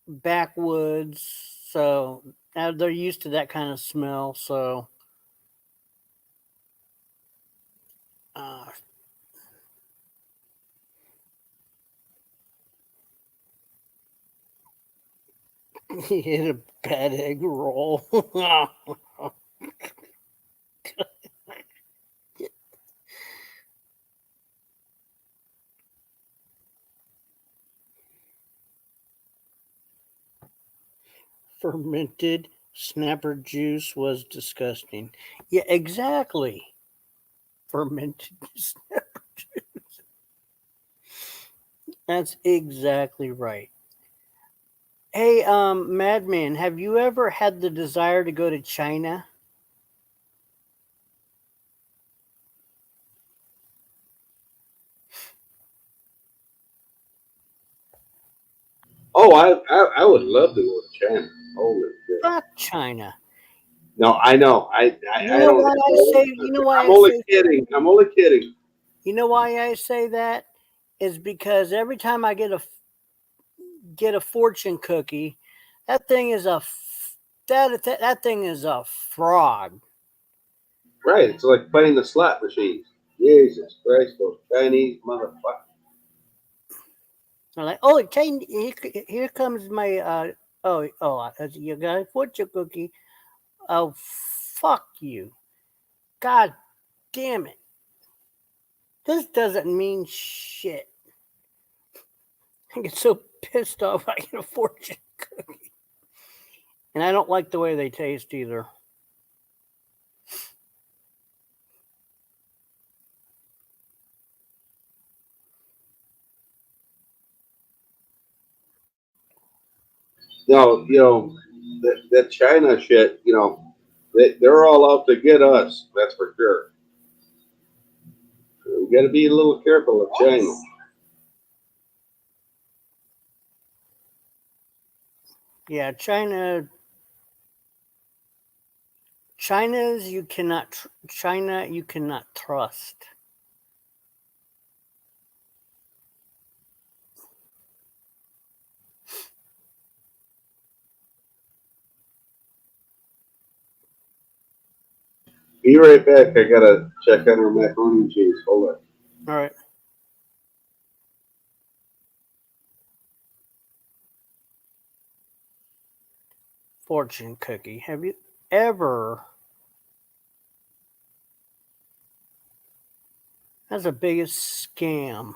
backwoods. So they're used to that kind of smell. So uh, he hit a bad egg roll. Fermented snapper juice was disgusting. Yeah, exactly. Fermented snapper juice. That's exactly right. Hey, Madman, have you ever had the desire to go to China? Oh, I would love to go to China. Holy shit! Not China. No, I know. You I know don't. why I say? You know why I'm I only say? kidding. I'm only kidding. You know why I say that? Is because every time I get a fortune cookie, that thing is that thing is a fraud. Right. It's like playing the slot machines. Jesus Christ, those Chinese motherfuckers. I'm like, oh, here comes my you got a fortune cookie. Oh, fuck you! God damn it! This doesn't mean shit. I get so pissed off I get a fortune cookie, and I don't like the way they taste either. No, that China shit. They're all out to get us. That's for sure. We got to be a little careful of China. Yeah, China you cannot trust. Be right back. I gotta check on our macaroni and cheese. Hold on. All right. Fortune cookie. Have you ever? That's the biggest scam.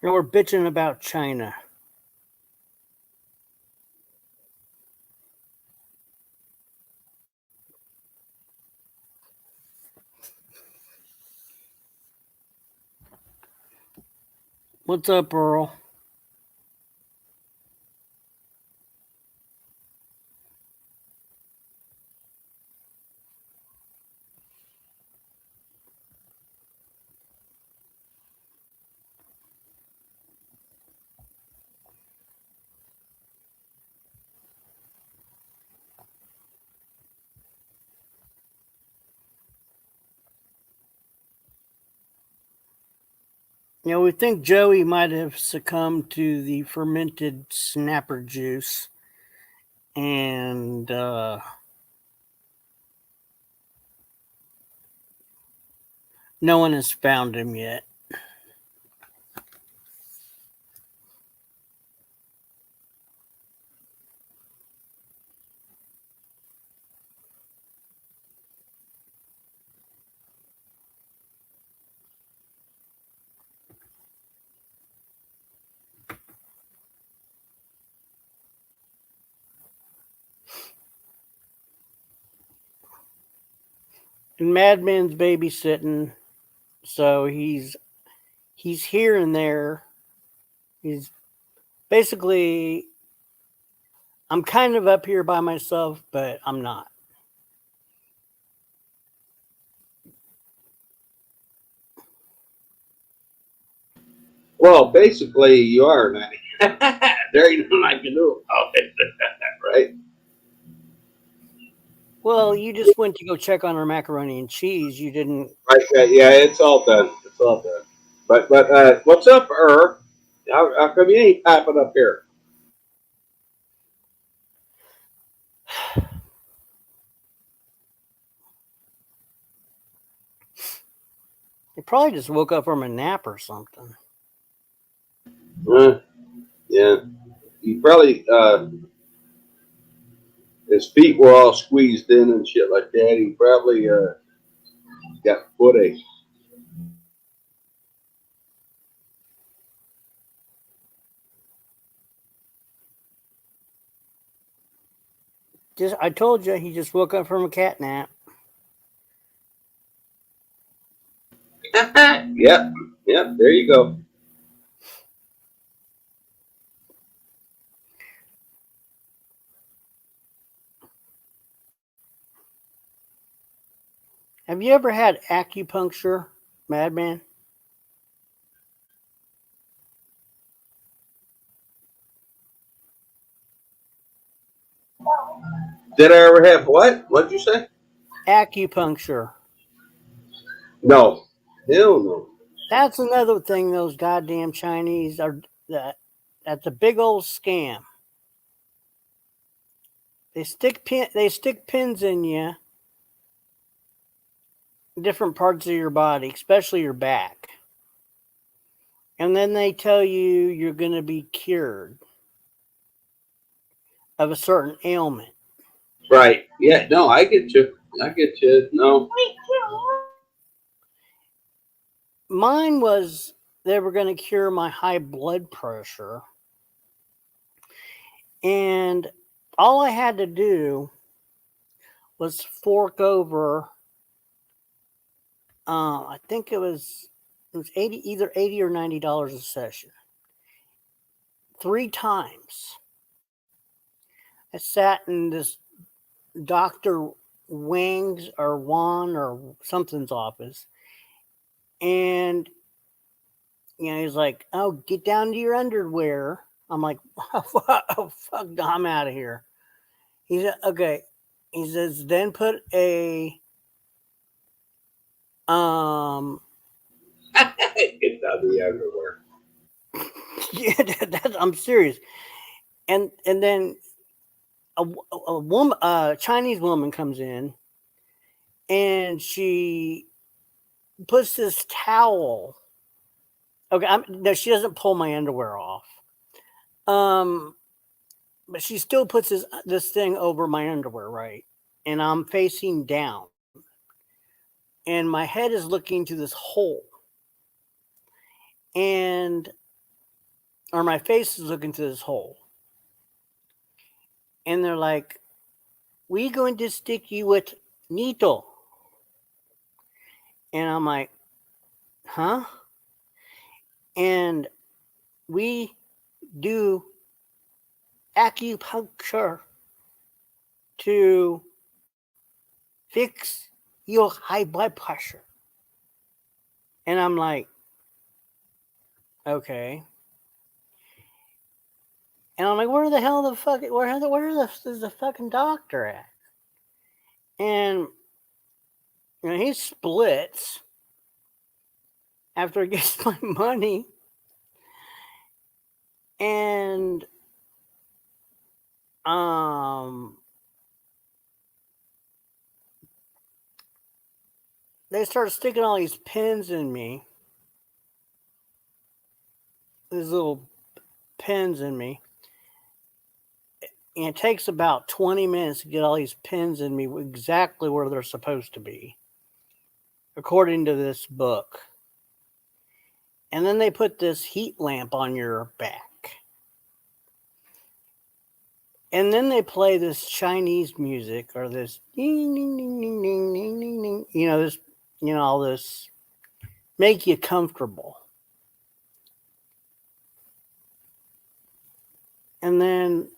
And we're bitching about China. What's up, Earl? We think Joey might have succumbed to the fermented snapper juice, and no one has found him yet. And Madman's babysitting, so he's here and there. He's basically, I'm kind of up here by myself, but I'm not. Well, basically, you are 90. There ain't nothing I can do about it, right? Well, you just went to go check on our macaroni and cheese. You didn't. Right. Yeah, it's all done. It's all done. But what's up, How come you ain't popping up here? He probably just woke up from a nap or something. Yeah. He probably his feet were all squeezed in and shit like that. He probably got footache. I told you he just woke up from a cat nap. Yep. There you go. Have you ever had acupuncture, Madman? Did I ever have what? What'd you say? Acupuncture. No. Hell no. That's another thing those goddamn Chinese are. That's a big old scam. They stick pins in you, different parts of your body, especially your back. And then they tell you you're going to be cured of a certain ailment. Right. Yeah. No, I get you. No. Mine was they were going to cure my high blood pressure. And all I had to do was fork over, I think it was 80, either $80 or $90 a session. 3 times. I sat in this Dr. Wang's or Juan or something's office. And, he's like, oh, get down to your underwear. I'm like, oh, fuck, I'm out of here. He said, okay. He says, then put a, Get down the underwear. yeah, I'm serious. And then a woman, a Chinese woman comes in and she puts this towel. Okay, no, she doesn't pull my underwear off. But she still puts this thing over my underwear, right? And I'm facing down. And my head is looking to this hole. Or my face is looking to this hole. And they're like, we're going to stick you with needle. And I'm like, huh? And we do acupuncture to fix your high blood pressure. And I'm like, okay. And I'm like, where the hell is the fucking doctor at? And he splits after he gets my money. And they start sticking all these pins in me. These little pins in me. And it takes about 20 minutes to get all these pins in me exactly where they're supposed to be, according to this book. And then they put this heat lamp on your back. And then they play this Chinese music or this ding, ding, ding, ding, ding, ding, ding, ding. All this make you comfortable. And then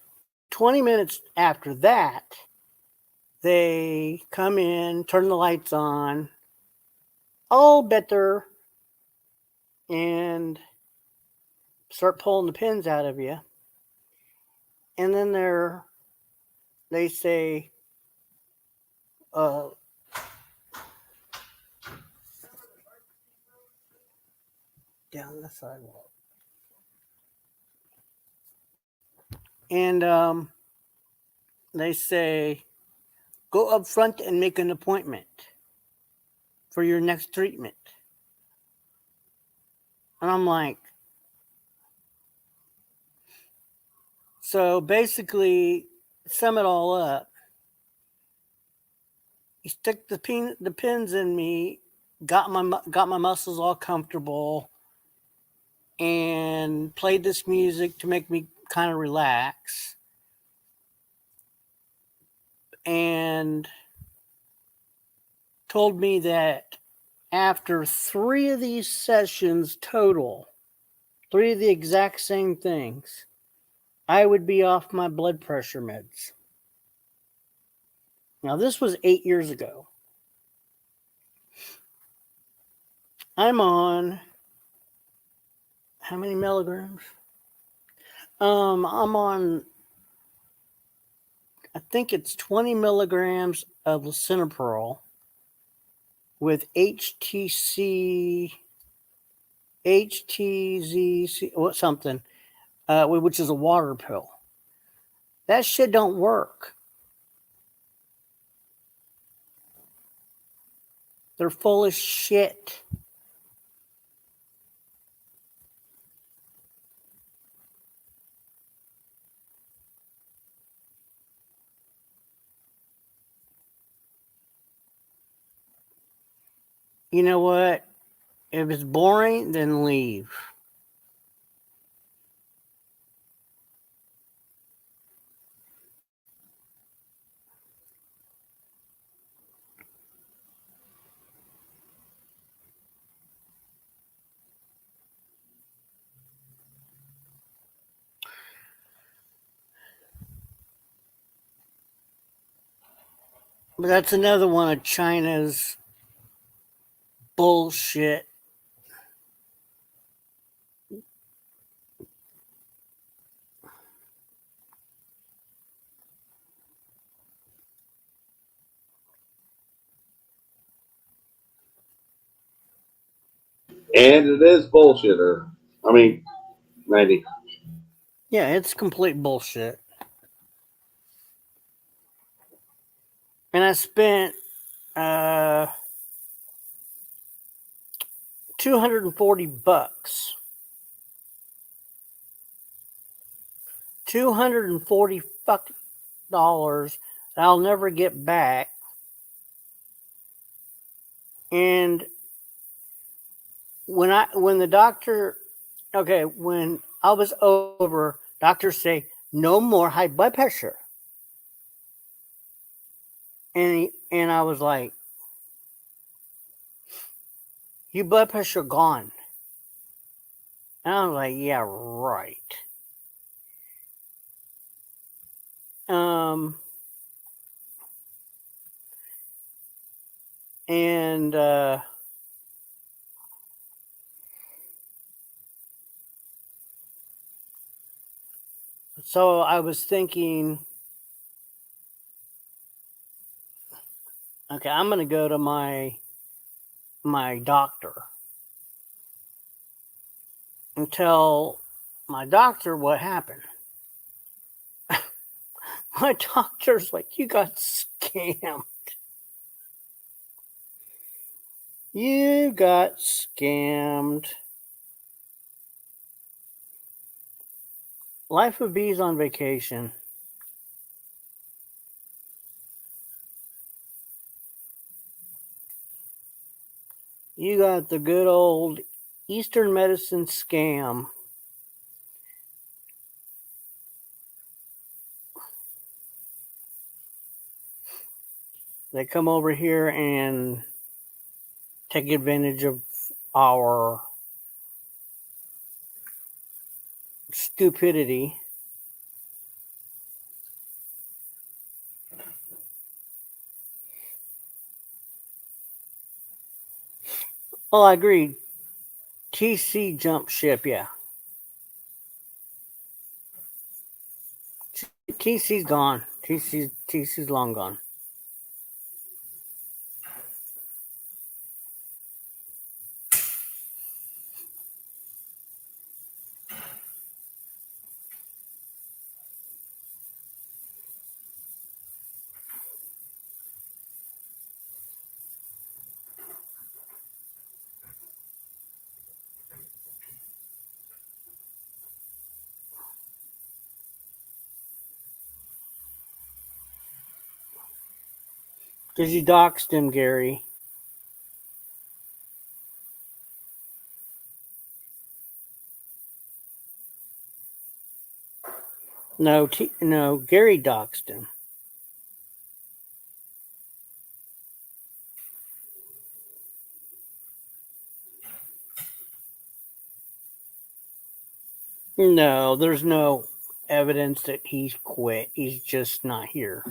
20 minutes after that, they come in, turn the lights on, all better, and start pulling the pins out of you. And then they say, down the sidewalk. And they say, go up front and make an appointment for your next treatment. And I'm like, so basically, sum it all up. He stuck the pins in me, got my muscles all comfortable, and played this music to make me kind of relax. And told me that after 3 of these sessions total, 3 of the exact same things, I would be off my blood pressure meds. Now, this was 8 years ago. I'm on how many milligrams? I'm on, I think it's 20 milligrams of lisinopril with HTZC, what something, which is a water pill. That shit don't work. They're full of shit. You know what? If it's boring, then leave. But that's another one of China's bullshit. And it is bullshitter. I mean, 90. Yeah, it's complete bullshit. And I spent $240. $240 fucking dollars that I'll never get back. And when the doctor, okay, when I was over, doctors say no more high blood pressure. And I was like, your blood pressure gone. And I was like, yeah, right. And so I was thinking, okay, I'm gonna go to my doctor and tell my doctor what happened. My doctor's like, you got scammed. You got scammed. Life of Bees on vacation. You got the good old Eastern medicine scam. They come over here and take advantage of our stupidity. Oh, I agree. TC jumped ship, yeah. TC's gone. TC's long gone. Because you doxed him, Gary. No, Gary doxed him. No, there's no evidence that he's quit. He's just not here.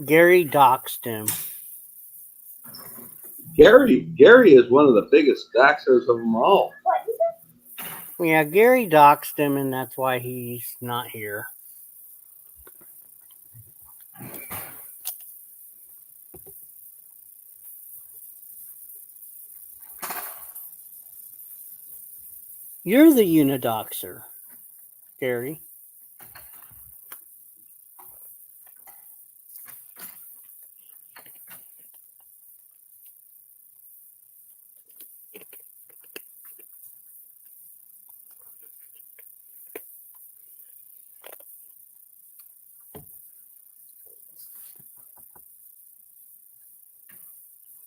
Gary doxed him. Gary is one of the biggest doxers of them all. Yeah, Gary doxed him, and that's why he's not here. You're the unidoxer, Gary.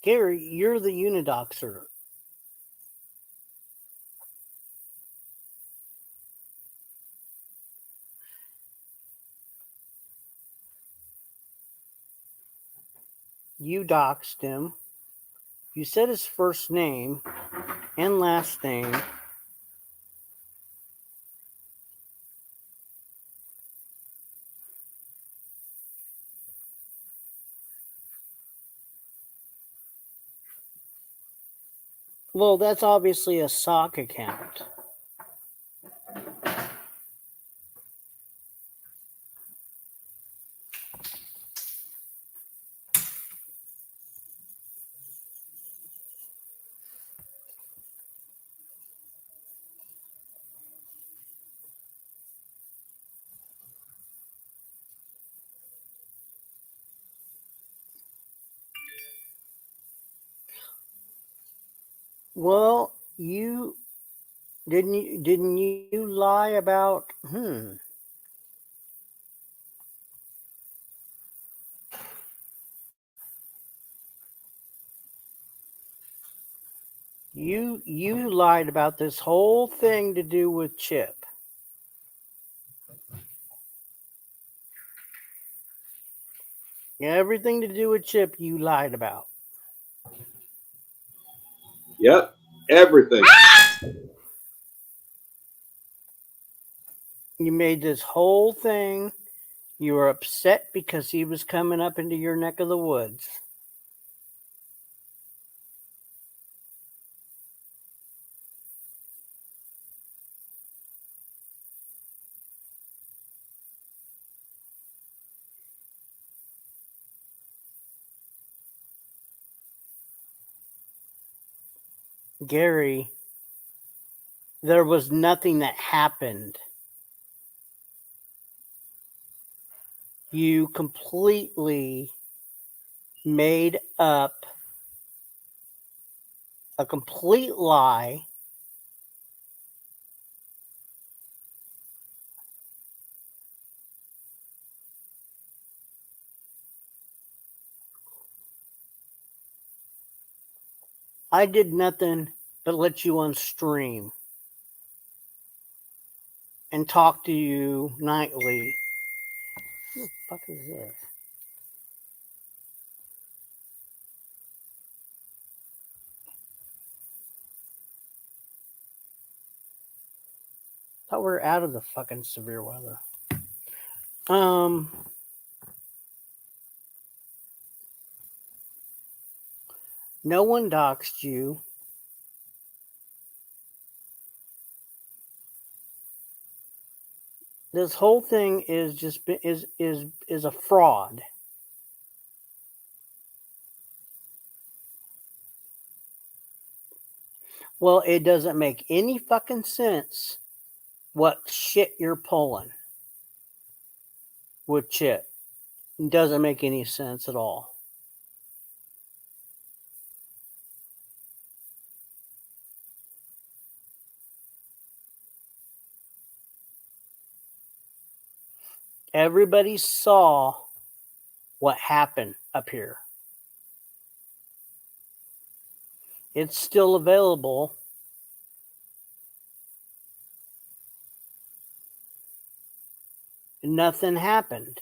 Gary, you're the unidoxer. You doxed him. You said his first name and last name. Well, that's obviously a sock account. Well, you didn't you lie about you lied about this whole thing to do with Chip. Everything to do with Chip you lied about. Yep, everything. You made this whole thing. You were upset because he was coming up into your neck of the woods. Gary, there was nothing that happened. You completely made up a complete lie. I did nothing but let you on stream and talk to you nightly. What the fuck is this? Thought we were out of the fucking severe weather. No one doxed you. This whole thing is just is a fraud. Well, it doesn't make any fucking sense what shit you're pulling with Chip. It doesn't make any sense at all. Everybody saw what happened up here. It's still available. Nothing happened.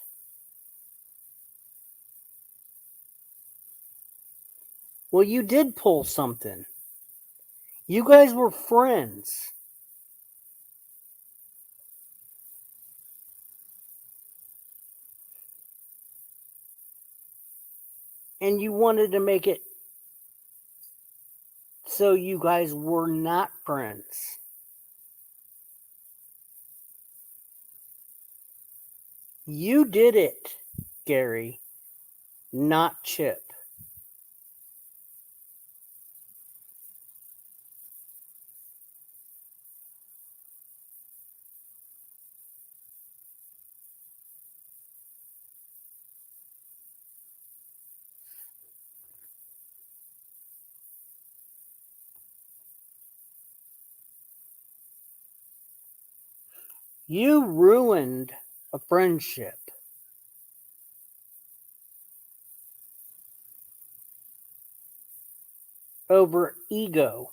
Well, you did pull something. You guys were friends. And you wanted to make it so you guys were not friends. You did it, Gary, not Chip. You ruined a friendship over ego.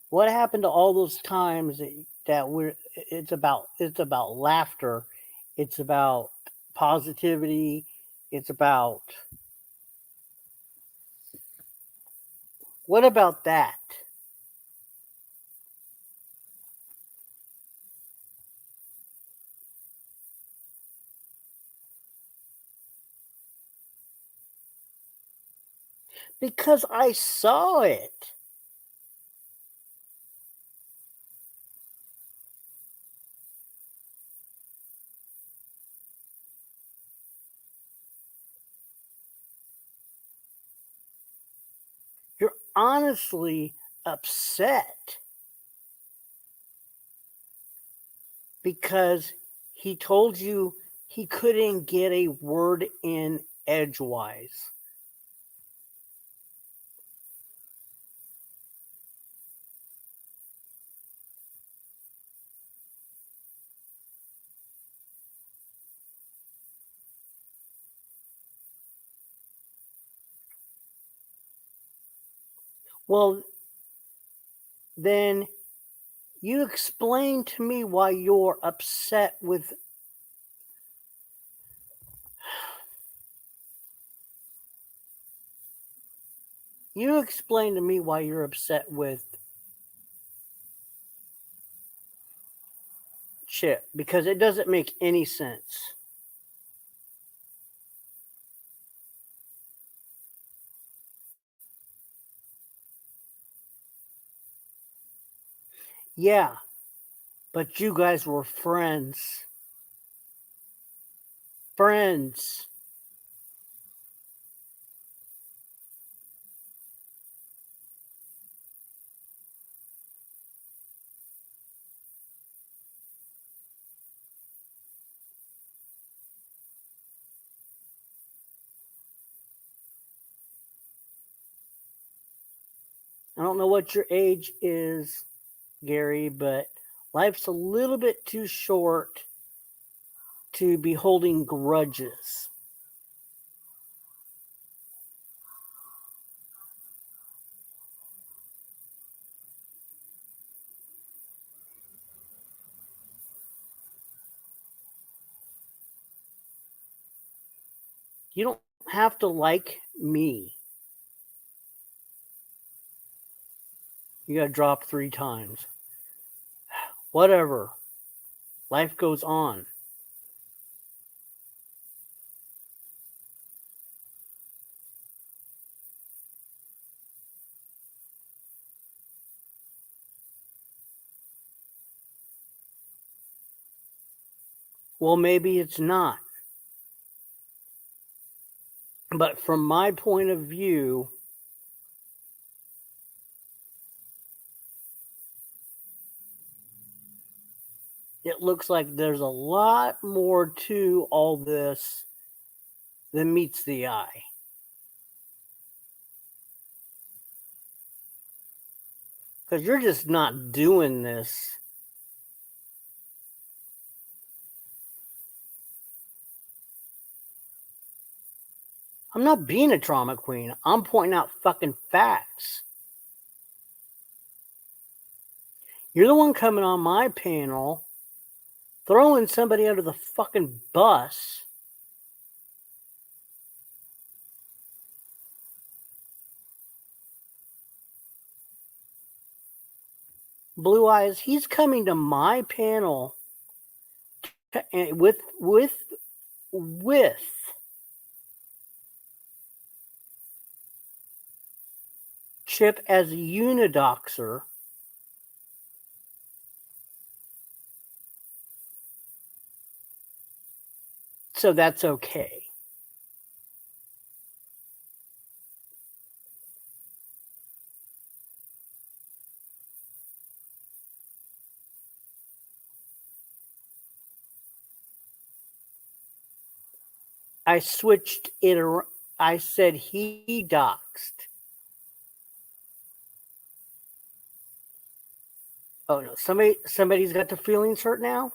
What happened to all those times that we're it's about laughter, it's about positivity, it's about what about that? Because I saw it. You're honestly upset because he told you he couldn't get a word in edgewise. Well, then you explain to me why you're upset with. You explain to me why you're upset with Chip because it doesn't make any sense. Yeah, but you guys were friends. Friends. I don't know what your age is, Gary, but life's a little bit too short to be holding grudges. You don't have to like me. You got to drop 3 times. Whatever. Life goes on. Well, maybe it's not. But from my point of view, it looks like there's a lot more to all this than meets the eye. Because you're just not doing this. I'm not being a trauma queen. I'm pointing out fucking facts. You're the one coming on my panel, throwing somebody under the fucking bus. Blue Eyes, he's coming to my panel with Chip as a unidoxer. So that's okay. I switched it around. I said he doxed. Oh no, somebody's got the feelings hurt now.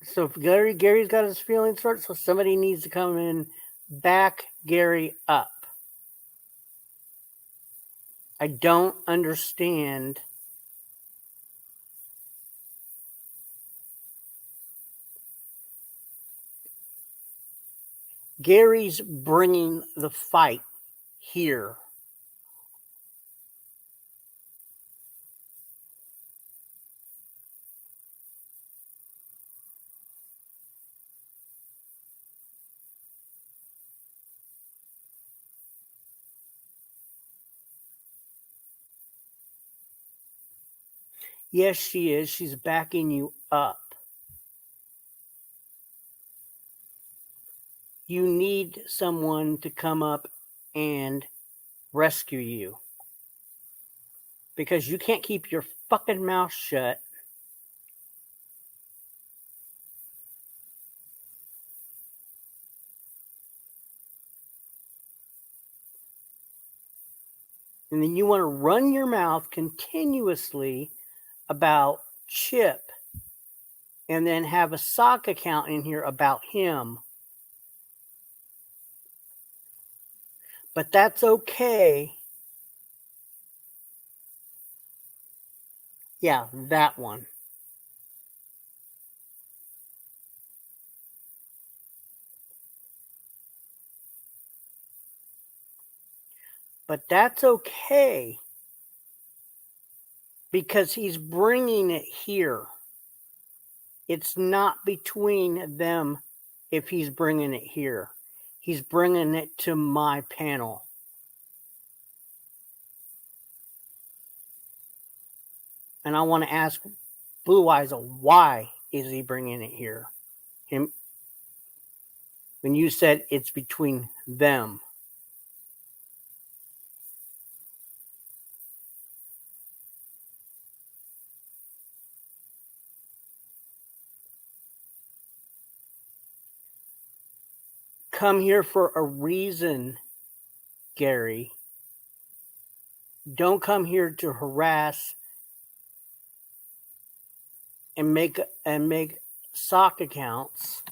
So if Gary's got his feelings hurt, so somebody needs to come in, back Gary up. I don't understand. Gary's bringing the fight here. Yes, she is. She's backing you up. You need someone to come up and rescue you. Because you can't keep your fucking mouth shut. And then you want to run your mouth continuously about Chip and then have a sock account in here about him. But that's okay. Yeah, that one. But that's okay because he's bringing it here. It's not between them if he's bringing it here. He's bringing it to my panel. And I want to ask Blue Eyes, why is he bringing it here? Him, when you said it's between them. Come here for a reason, Gary. Don't come here to harass and make sock accounts.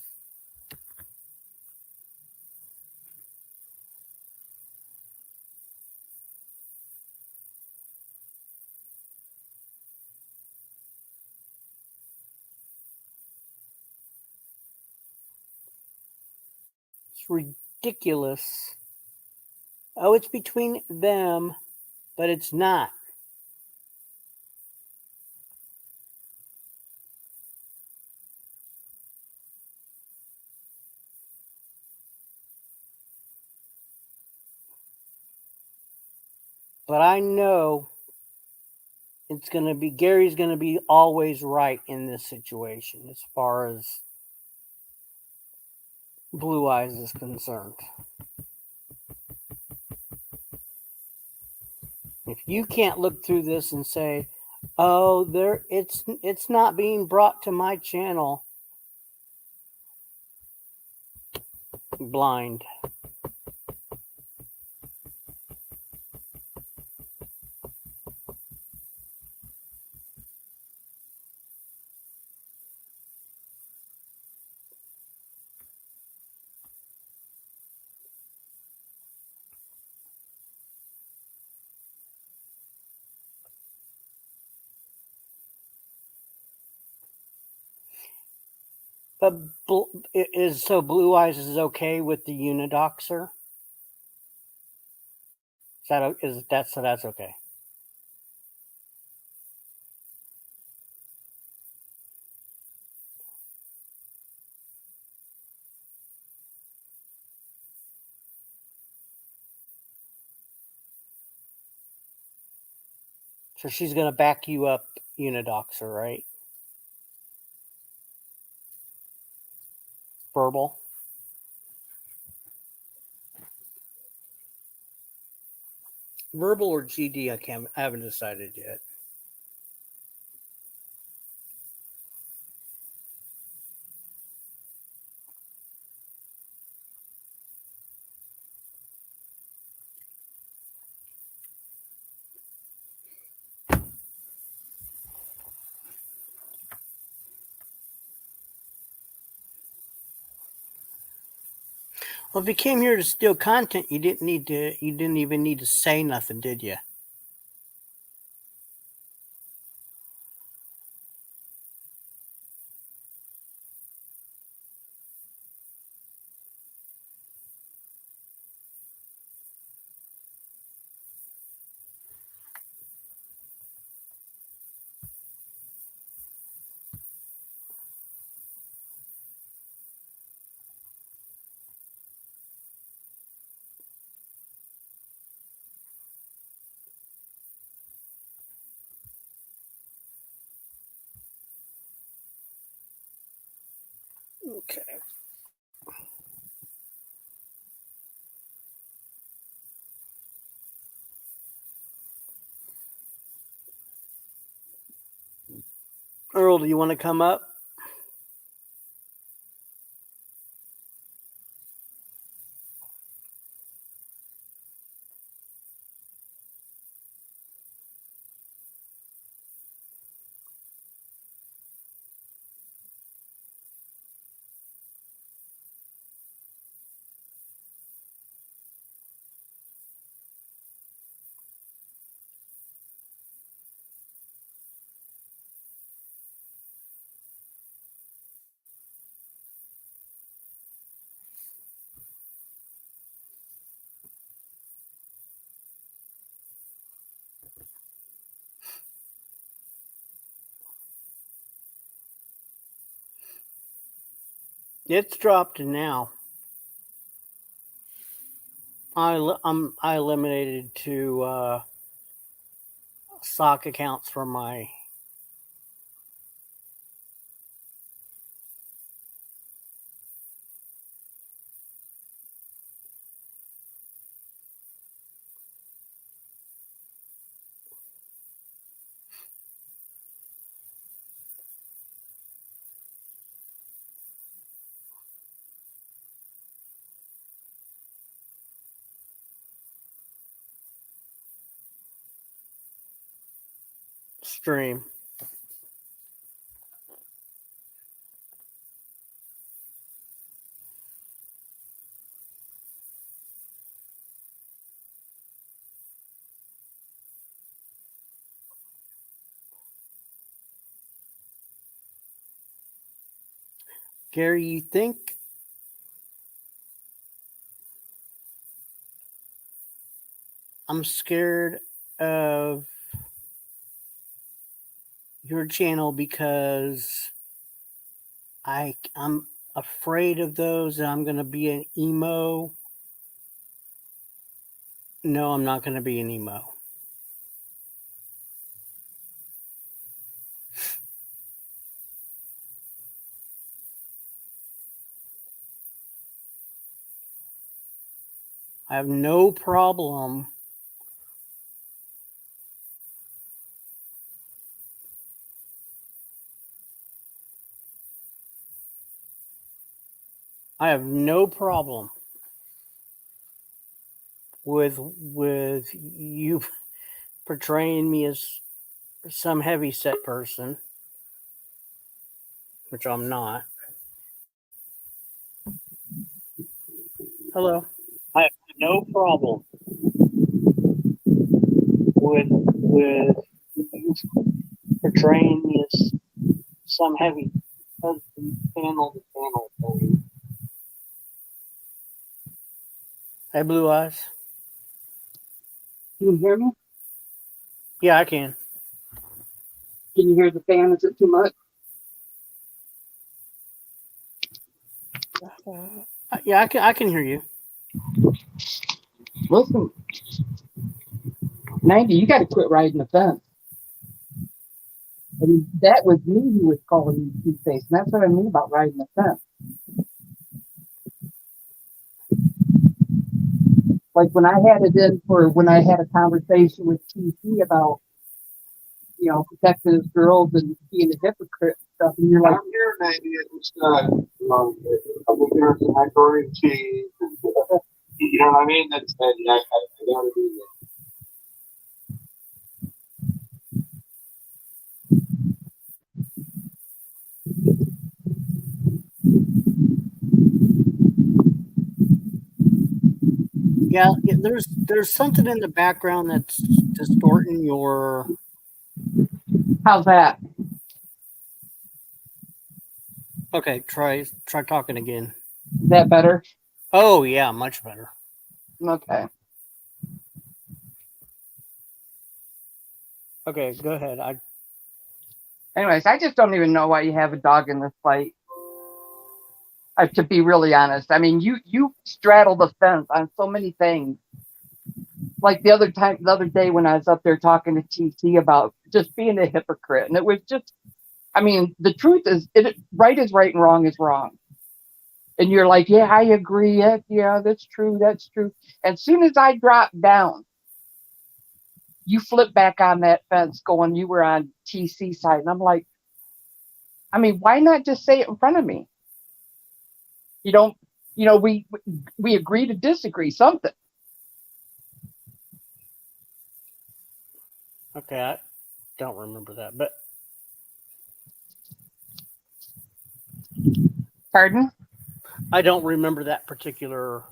It's ridiculous. Oh, it's between them, but it's not. But I know it's going to be, Gary's going to be always right in this situation as far as Blue Eyes is concerned. If you can't look through this and say, Oh, there it's not being brought to my channel. Blind. But is so Blue Eyes is okay with the Unidoxer? Is that so? That's okay. So she's gonna back you up, Unidoxer, right? Verbal. Verbal or GD? I haven't decided yet. Well, if you came here to steal content, you didn't need to. You didn't even need to say nothing, did you? Okay. Earl, do you want to come up? It's dropped now. I eliminated two sock accounts from my stream. Gary, you think I'm scared of your channel because I'm afraid of those and I'm gonna be an emo? No, I'm not gonna be an emo. I have no problem I have no problem with you portraying me as some heavy set person, which I'm not. Hello. I have no problem with you portraying me as some heavy panel to panel thing. Hey, Blue Eyes. Can you hear me? Yeah, I can. Can you hear the fan? Is it too much? Yeah, I can hear you. Listen, 90, you got to quit riding the fence. And that was me who was calling you two-faced. And that's what I mean about riding the fence. Like when I had it in for when I had a conversation with TC about, protecting his girls and being a hypocrite and stuff, and you're like, I'm here, maybe it's not, a couple of years and I've already changed. And, you know what I mean? That's, and I gotta do that. Yeah, there's something in the background that's distorting your. how's that? Okay, try talking again. Is that better? Oh yeah, much better. Okay. Okay, go ahead. Anyways, I just don't even know why you have a dog in this fight. To be really honest, I mean, you straddle the fence on so many things. Like the other day when I was up there talking to TC about just being a hypocrite, and it was just, I mean, the truth is, right is right and wrong is wrong. And you're like, yeah, I agree. Yeah, that's true. That's true. And as soon as I drop down, you flip back on that fence going, you were on TC side. And I'm like, I mean, why not just say it in front of me? You don't, we agree to disagree, something. Okay, I don't remember that, but Pardon? I don't remember that particular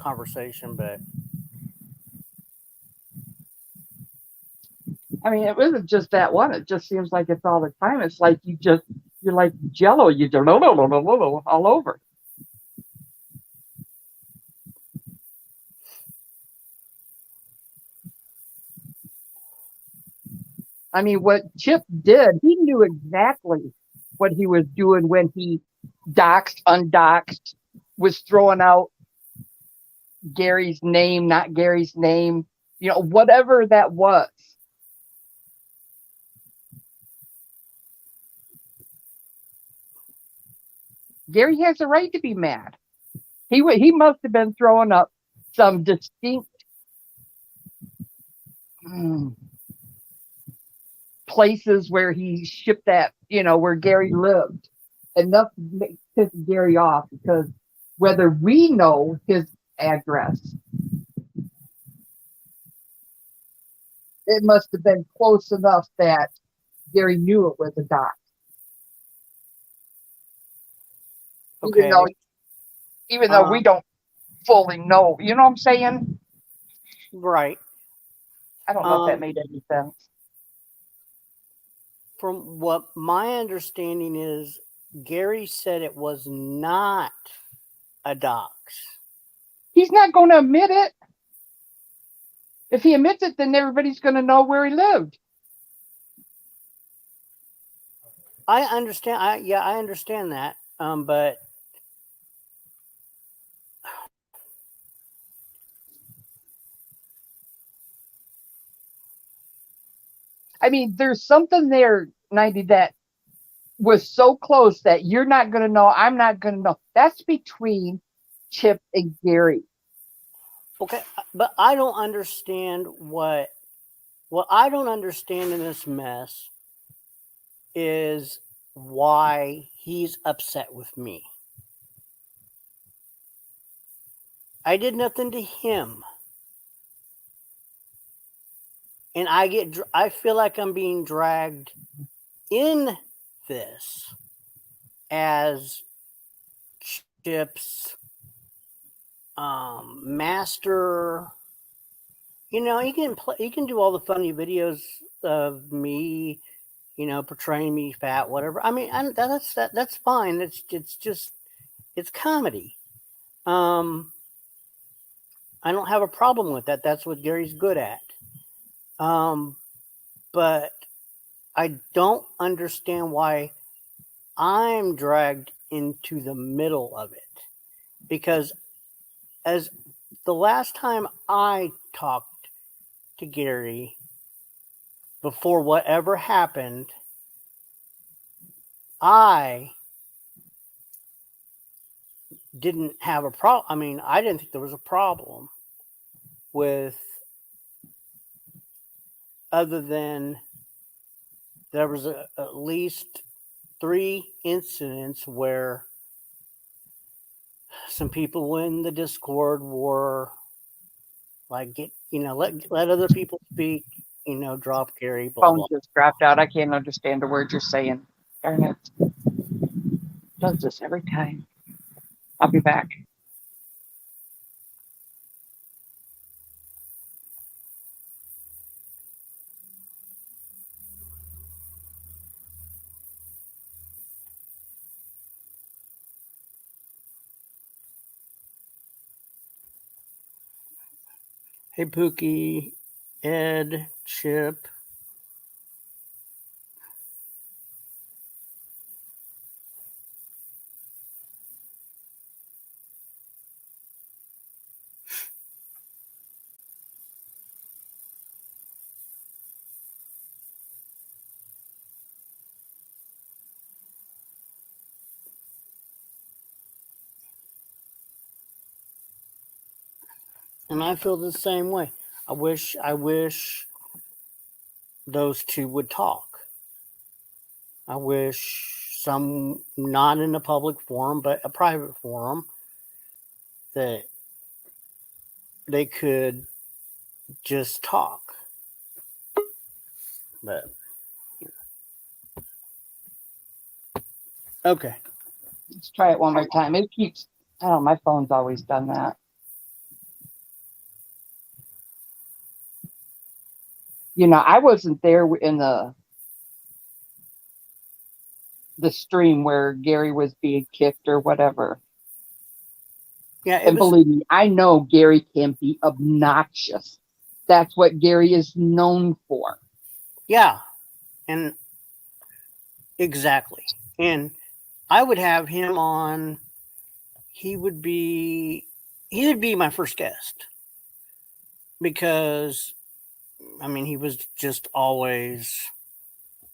conversation, but I mean, it wasn't just that one. It just seems like it's all the time. It's like you're like Jello. You just all over. I mean, what Chip did, he knew exactly what he was doing when he doxed, undoxed, was throwing out Gary's name, not Gary's name, whatever that was. Gary has a right to be mad. He must have been throwing up some distinct places where he shipped that, where Gary lived, enough to piss Gary off, because whether we know his address, it must have been close enough that Gary knew it was a dock. okay. Even though we don't fully know, you know what I'm saying? Right. I don't know if that made any sense. From what my understanding is, Gary said it was not a dox. He's not going to admit it. If he admits it, then everybody's going to know where he lived. I understand. I understand that. But I mean, there's something there, 90, that was so close that you're not going to know. I'm not going to know. That's between Chip and Gary. okay, but I don't understand what I don't understand in this mess is why he's upset with me. I did nothing to him. And I feel like I'm being dragged in this as Chip's master. You know, he can do all the funny videos of me, you know, portraying me fat, whatever. I mean, that's fine. It's comedy. I don't have a problem with that. That's what Gary's good at. But I don't understand why I'm dragged into the middle of it, because as the last time I talked to Gary before whatever happened, I didn't have a problem. I mean, I didn't think there was a problem with, other than there was at least 3 incidents where some people in the Discord were like, let other people speak, drop Gary, blah, Phone blah. just dropped out. I can't understand a word you're saying. Darn it. Does this every time. I'll be back. Hey, Pookie, Ed, Chip. And I feel the same way. I wish those two would talk. I wish some, not in a public forum, but a private forum, that they could just talk. But okay. Let's try it one more time. It keeps, oh, my phone's always done that. You know, I wasn't there in the stream where Gary was being kicked or whatever. Yeah, And believe me, I know Gary can be obnoxious. That's what Gary is known for. Yeah, and exactly. And I would have him on. He would be my first guest, because I mean, he was just always.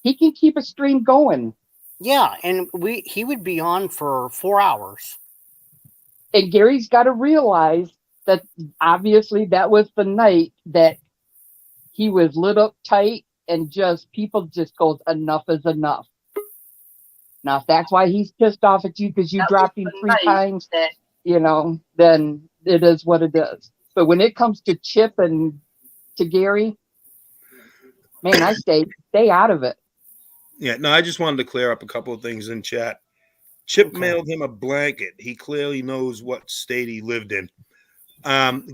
He can keep a stream going. Yeah, and he would be on for 4 hours. And Gary's got to realize that obviously that was the night that he was lit up tight and just people just goes, enough is enough. Now, if that's why he's pissed off at you because you dropped him 3 times, then it is what it is. But when it comes to Chip and to Gary, man, I stay out of it. Yeah, no, I just wanted to clear up a couple of things in chat. Chip mailed him a blanket. He clearly knows what state he lived in.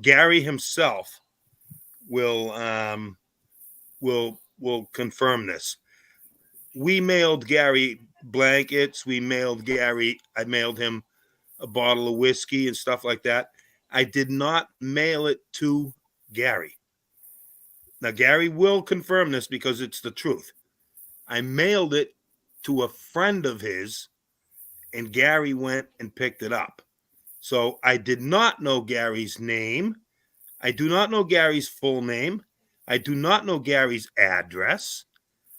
Gary himself will confirm this. We mailed Gary blankets. I mailed him a bottle of whiskey and stuff like that. I did not mail it to Gary. Now, Gary will confirm this because it's the truth. I mailed it to a friend of his, and Gary went and picked it up. So I did not know Gary's name. I do not know Gary's full name. I do not know Gary's address.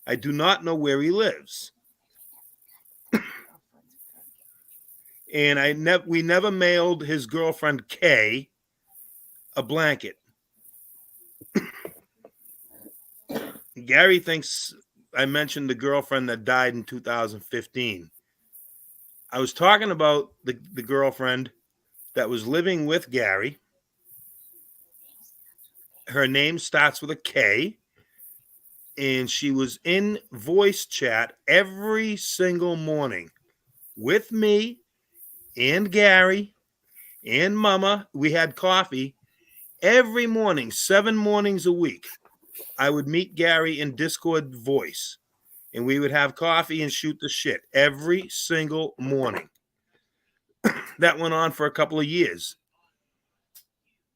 I do not know where he lives. And we never mailed his girlfriend Kay a blanket. Gary thinks I mentioned the girlfriend that died in 2015. I was talking about the girlfriend that was living with Gary her name starts with a K, and she was in voice chat every single morning with me and Gary and Mama. We had coffee every morning, 7 mornings a week. I would meet Gary in Discord voice, and we would have coffee and shoot the shit every single morning. That went on for a couple of years.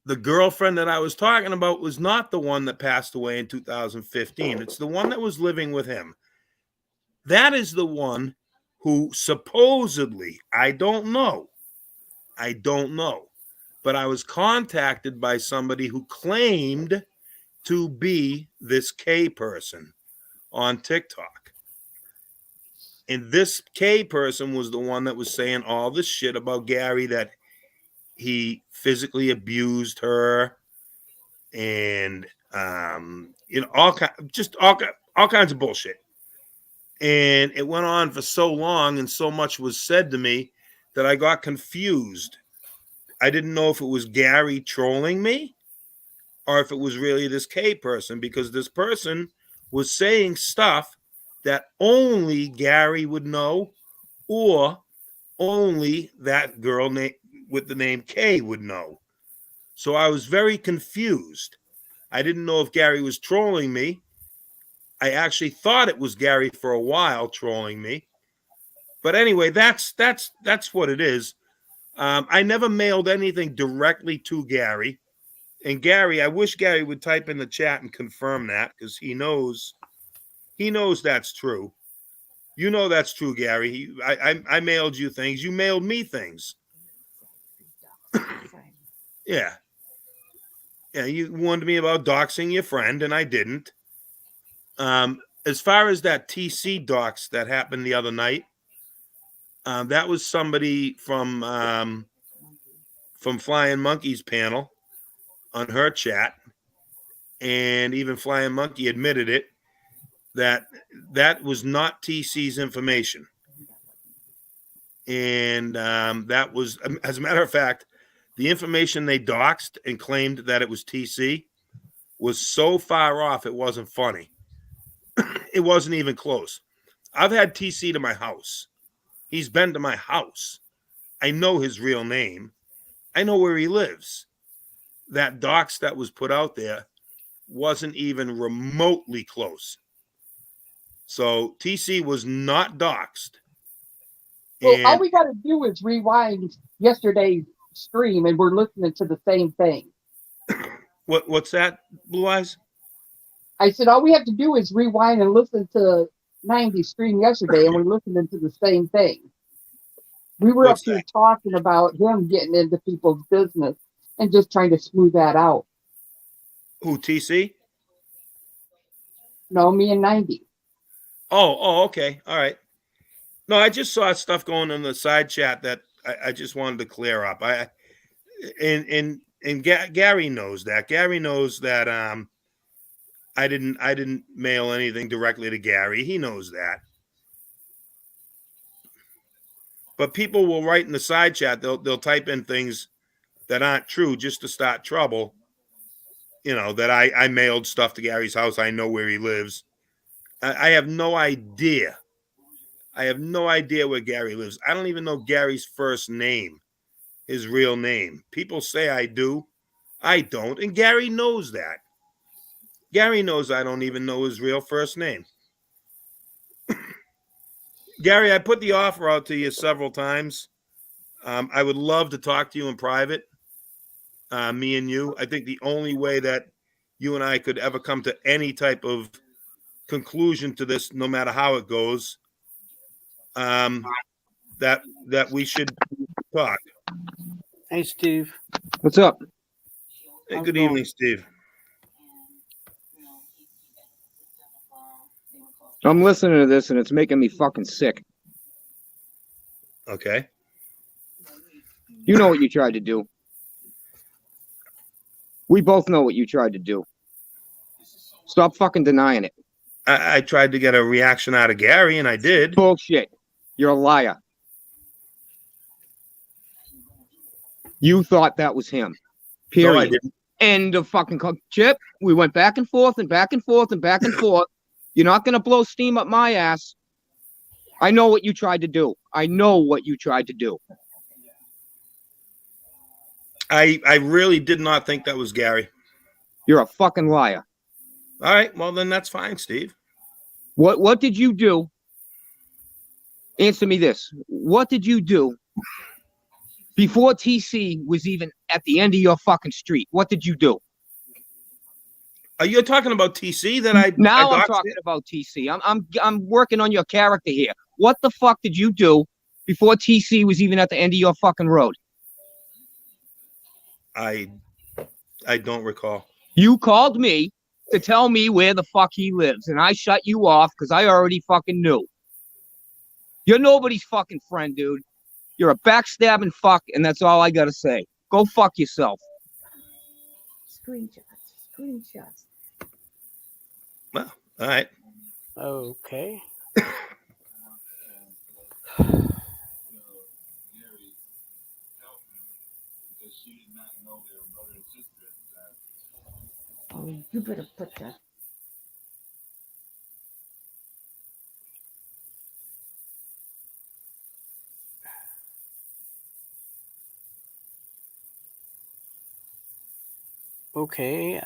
The girlfriend that I was talking about was not the one that passed away in 2015. It's the one that was living with him. That is the one who supposedly, I don't know, but I was contacted by somebody who claimed to be this K person on TikTok. And this K person was the one that was saying all this shit about Gary, that he physically abused her, and all kinds of bullshit. And it went on for so long, and so much was said to me that I got confused. I didn't know if it was Gary trolling me or if it was really this K person, because this person was saying stuff that only Gary would know, or only that girl with the name K would know. So I was very confused. I didn't know if Gary was trolling me. I actually thought it was Gary for a while trolling me. But anyway, that's what it is. I never mailed anything directly to Gary. And Gary, I wish Gary would type in the chat and confirm that, because he knows that's true. You know that's true, Gary. I mailed you things. You mailed me things. Yeah. Yeah, you warned me about doxing your friend, and I didn't. As far as that TC dox that happened the other night, that was somebody from Flying Monkey's panel on her chat, and even Flying Monkey admitted it, that was not TC's information. And that was, as a matter of fact, the information they doxed and claimed that it was TC was so far off, it wasn't funny. It wasn't even close. I've had TC to my house. He's been to my house. I know his real name. I know where he lives. That dox that was put out there wasn't even remotely close. So TC was not doxed. Well, all we got to do is rewind yesterday's stream, and we're listening to the same thing. What's that, Blue Eyes? I said all we have to do is rewind and listen to 90 stream yesterday, and we're listening to the same thing. We were What's up here that? talking about him getting into people's business and just trying to smooth that out. Who, TC? No, me and 90. Oh, okay. All right. No, I just saw stuff going in the side chat that I just wanted to clear up. And Gary knows that. Gary knows that I didn't mail anything directly to Gary. He knows that. But people will write in the side chat, they'll type in things that aren't true just to start trouble. You know, that I mailed stuff to Gary's house. I know where he lives. I have no idea. I have no idea where Gary lives. I don't even know Gary's first name, his real name. People say I do. I don't. And Gary knows that. Gary knows I don't even know his real first name. Gary, I put the offer out to you several times. I would love to talk to you in private, me and you. I think the only way that you and I could ever come to any type of conclusion to this, no matter how it goes, that we should talk. Hey, Steve. What's up? Hey, How's good it going? evening, Steve. I'm listening to this and it's making me fucking sick. Okay. You know what you tried to do. We both know what you tried to do. Stop fucking denying it. I tried to get a reaction out of Gary, and I did. Bullshit. You're a liar. You thought that was him. Period. No, I didn't. End of fucking Chip. We went back and forth and back and forth and back and forth. You're not gonna blow steam up my ass. I know what you tried to do. I know what you tried to do. I really did not think that was Gary. You're a fucking liar. All right, well then that's fine, Steve. What did you do? Answer me this. What did you do before TC was even at the end of your fucking street? What did you do? Are you talking about TC that I Now I I'm talking about TC. I'm working on your character here. What the fuck did you do before TC was even at the end of your fucking road? I don't recall. You called me to tell me where the fuck he lives, and I shut you off because I already fucking knew. You're nobody's fucking friend, dude. You're a backstabbing fuck, and that's all I gotta say. Go fuck yourself. Screenshots. Well, all right. Okay. Oh, you better put that. Okay.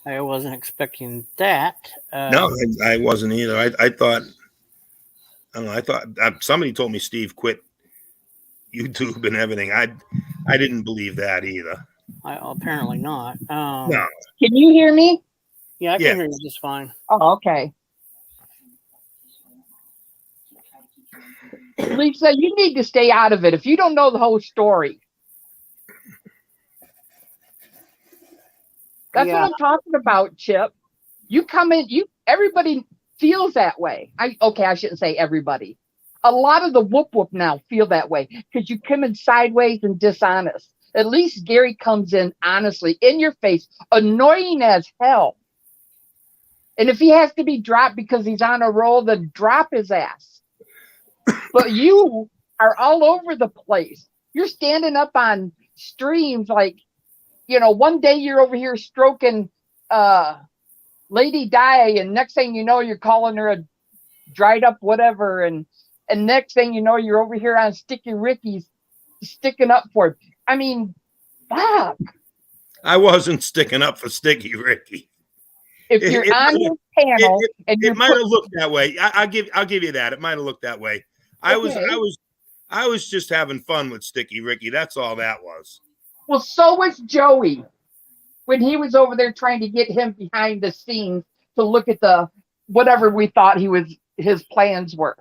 I wasn't expecting that. No, I wasn't either. I thought, I don't know. I thought somebody told me Steve quit YouTube and everything. I didn't believe that either. Apparently not. No. Can you hear me? Yeah, I can Yeah. hear you just fine. Oh, okay. Lisa, you need to stay out of it if you don't know the whole story. That's Yeah. what I'm talking about, Chip. You come in, everybody feels that way. I shouldn't say everybody. A lot of the whoop now feel that way because you come in sideways and dishonest. At least Gary comes in honestly, in your face, annoying as hell. And if he has to be dropped because he's on a roll, then drop his ass. But you are all over the place. You're standing up on streams like, one day you're over here stroking Lady Di, and next thing you know, you're calling her a dried up whatever, and next thing you know, you're over here on Sticky Ricky's sticking up for it. I mean, fuck. I wasn't sticking up for Sticky Ricky. If you're on this panel and it might have looked that way. I'll give you that. It might have looked that way. I was just having fun with Sticky Ricky. That's all that was. Well, so was Joey when he was over there trying to get him behind the scenes to look at the whatever we thought his plans were.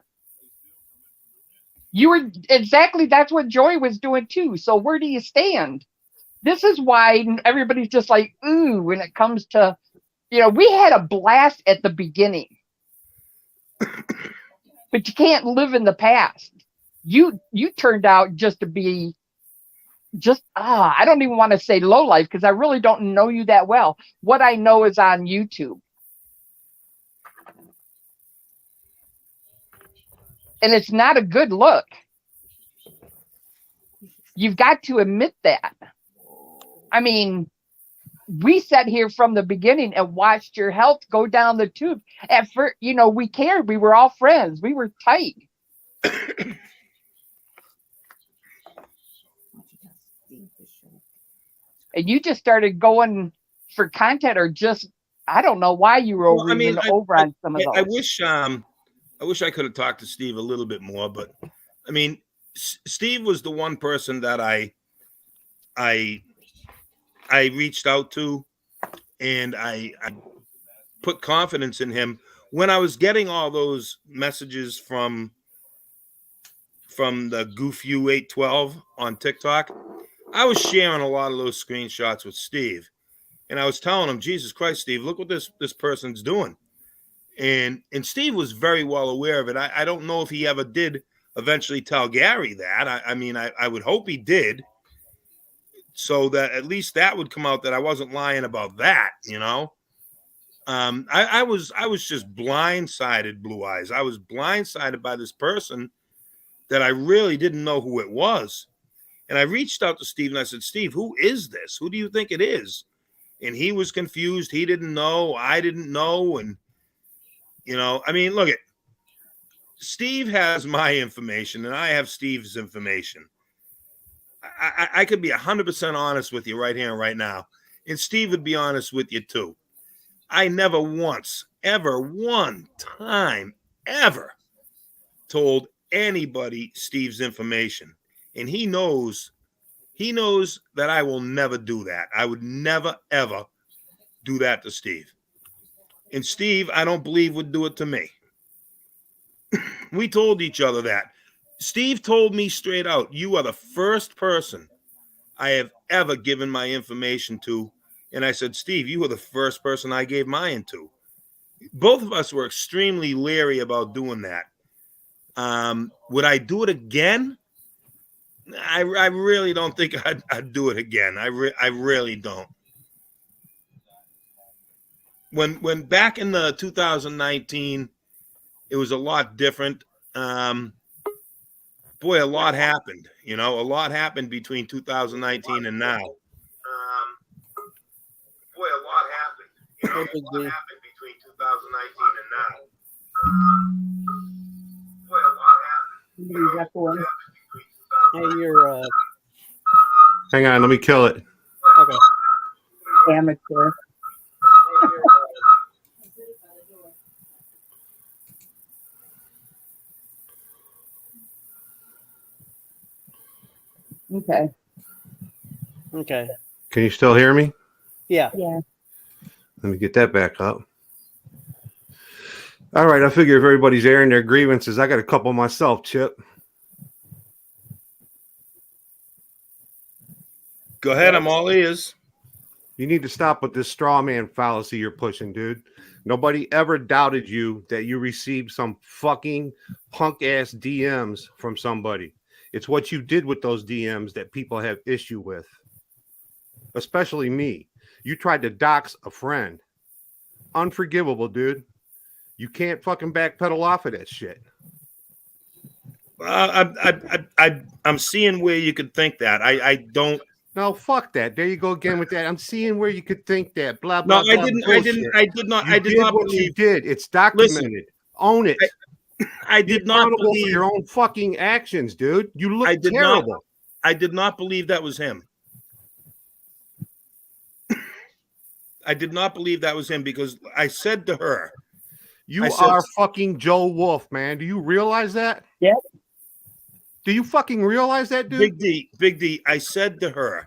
You were exactly, that's what Joey was doing too. So where do you stand? This is why everybody's just like, ooh, when it comes to, we had a blast at the beginning, but you can't live in the past. You turned out just to be I don't even want to say low life because I really don't know you that well. What I know is on YouTube. And it's not a good look. You've got to admit that. I mean, we sat here from the beginning and watched your health go down the tube. At first, we cared. We were all friends. We were tight. And you just started going for content, or just, I don't know why you were over on some of those. I wish I could have talked to Steve a little bit more, but I mean, Steve was the one person that I reached out to, and I put confidence in him when I was getting all those messages from the GoofU 812 on TikTok. I was sharing a lot of those screenshots with Steve, and I was telling him, Jesus Christ, Steve, look what this person's doing. And Steve was very well aware of it. I don't know if he ever did eventually tell Gary that. I would hope he did, so that at least that would come out that I wasn't lying about that, I was just blindsided, Blue Eyes. I was blindsided by this person that I really didn't know who it was. And I reached out to Steve and I said, Steve, who is this? Who do you think it is? And he was confused. He didn't know. I didn't know. And, I mean, look at Steve has my information and I have Steve's information. I could be 100% honest with you right here and right now. And Steve would be honest with you too. I never once, ever, one time, ever told anybody Steve's information. And he knows that I will never do that. I would never, ever do that to Steve. And Steve, I don't believe would do it to me. We told each other that. Steve told me straight out, you are the first person I have ever given my information to. And I said, Steve, you were the first person I gave mine to. Both of us were extremely leery about doing that. Would I do it again? I really don't think I'd do it again. I really don't. When back in the 2019, it was a lot different. Boy, a lot happened. A lot happened between 2019 and now. Boy, a lot happened. A lot happened between 2019 and now. Boy, a lot happened. Hey, you're Hang on, let me kill it. okay. Amateur. Okay. Okay. Can you still hear me? Yeah. Yeah. Let me get that back up. All right, I figure if everybody's airing their grievances, I got a couple myself, Chip. Go ahead, I'm all ears. You need to stop with this straw man fallacy you're pushing, dude. Nobody ever doubted you that you received some fucking punk ass DMs from somebody. It's what you did with those DMs that people have issue with, especially me. You tried to dox a friend. Unforgivable, dude. You can't fucking backpedal off of that shit. I'm seeing where you could think that. I don't. No, fuck that. There you go again with that. I'm seeing where you could think that. Blah blah. No, blah, I did not You did what believe. you did. It's documented. Listen, Own it. I Be did not accountable believe for your own fucking actions, dude. You look I did terrible. I did not believe that was him. I did not believe that was him because I said to her, You I said- are fucking Joe Wolf, man. Do you realize that? Yep. Do you fucking realize that, dude? Big D, I said to her, I'm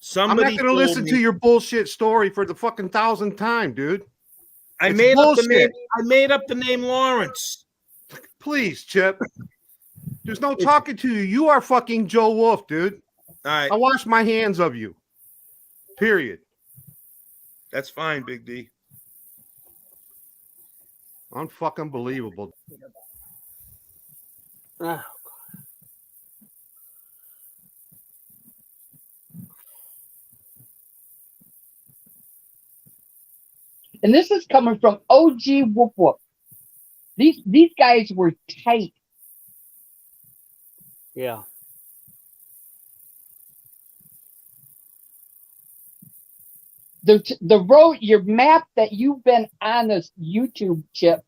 somebody not going to told listen me- to your bullshit story for the fucking 1,000th time, dude. I It's made up the bullshit. name. I made up the name Lawrence. Please, Chip. There's no talking to you. You are fucking Joe Wolf, dude. All right, I wash my hands of you. Period. that's fine, Big D. Unfucking believable. Ah, And this is coming from OG Whoop Whoop. These guys were tight. yeah. The road, your map that you've been on this YouTube, Chip,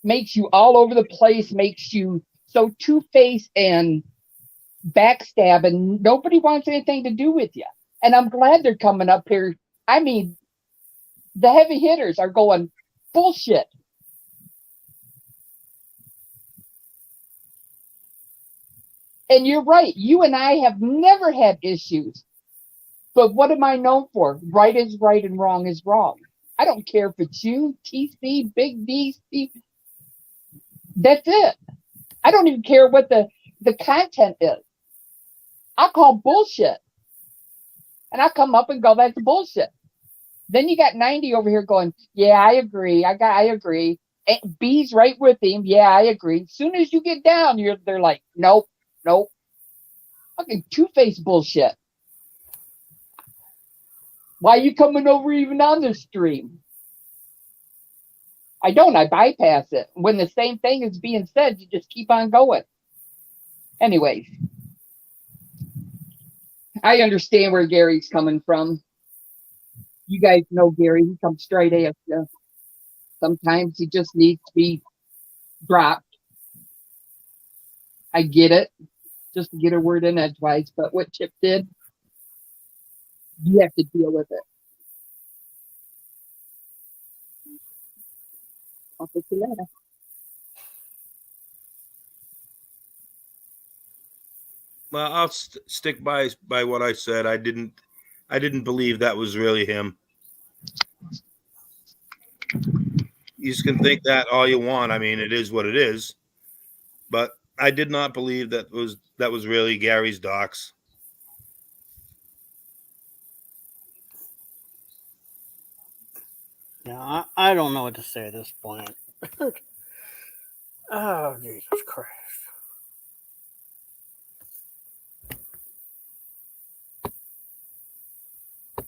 makes you all over the place, makes you so two-faced and backstab, and nobody wants anything to do with you. And I'm glad they're coming up here. I mean, the heavy hitters are going, bullshit. And you're right. You and I have never had issues. But what am I known for? Right is right and wrong is wrong. I don't care if it's you, TC, Big D, Steve. That's it. I don't even care what the content is. I call bullshit. And I come up and go, that's bullshit. Then you got 90 over here going, yeah, I agree. I agree. And B's right with him. Yeah, I agree. As soon as you get down, they're like, nope. Fucking two-faced bullshit. Why are you coming over even on the stream? I don't. I bypass it. When the same thing is being said, you just keep on going. Anyways. I understand where Gary's coming from. You guys know Gary. He comes straight at you. Sometimes he just needs to be dropped. I get it. Just to get a word in edgewise. But what Chip did, you have to deal with it. I'll take you later. Well, I'll stick by what I said. I didn't believe that was really him. You can think that all you want. I mean, it is what it is. But I did not believe that was really Gary's docs. Yeah, I don't know what to say at this point. Oh, Jesus Christ.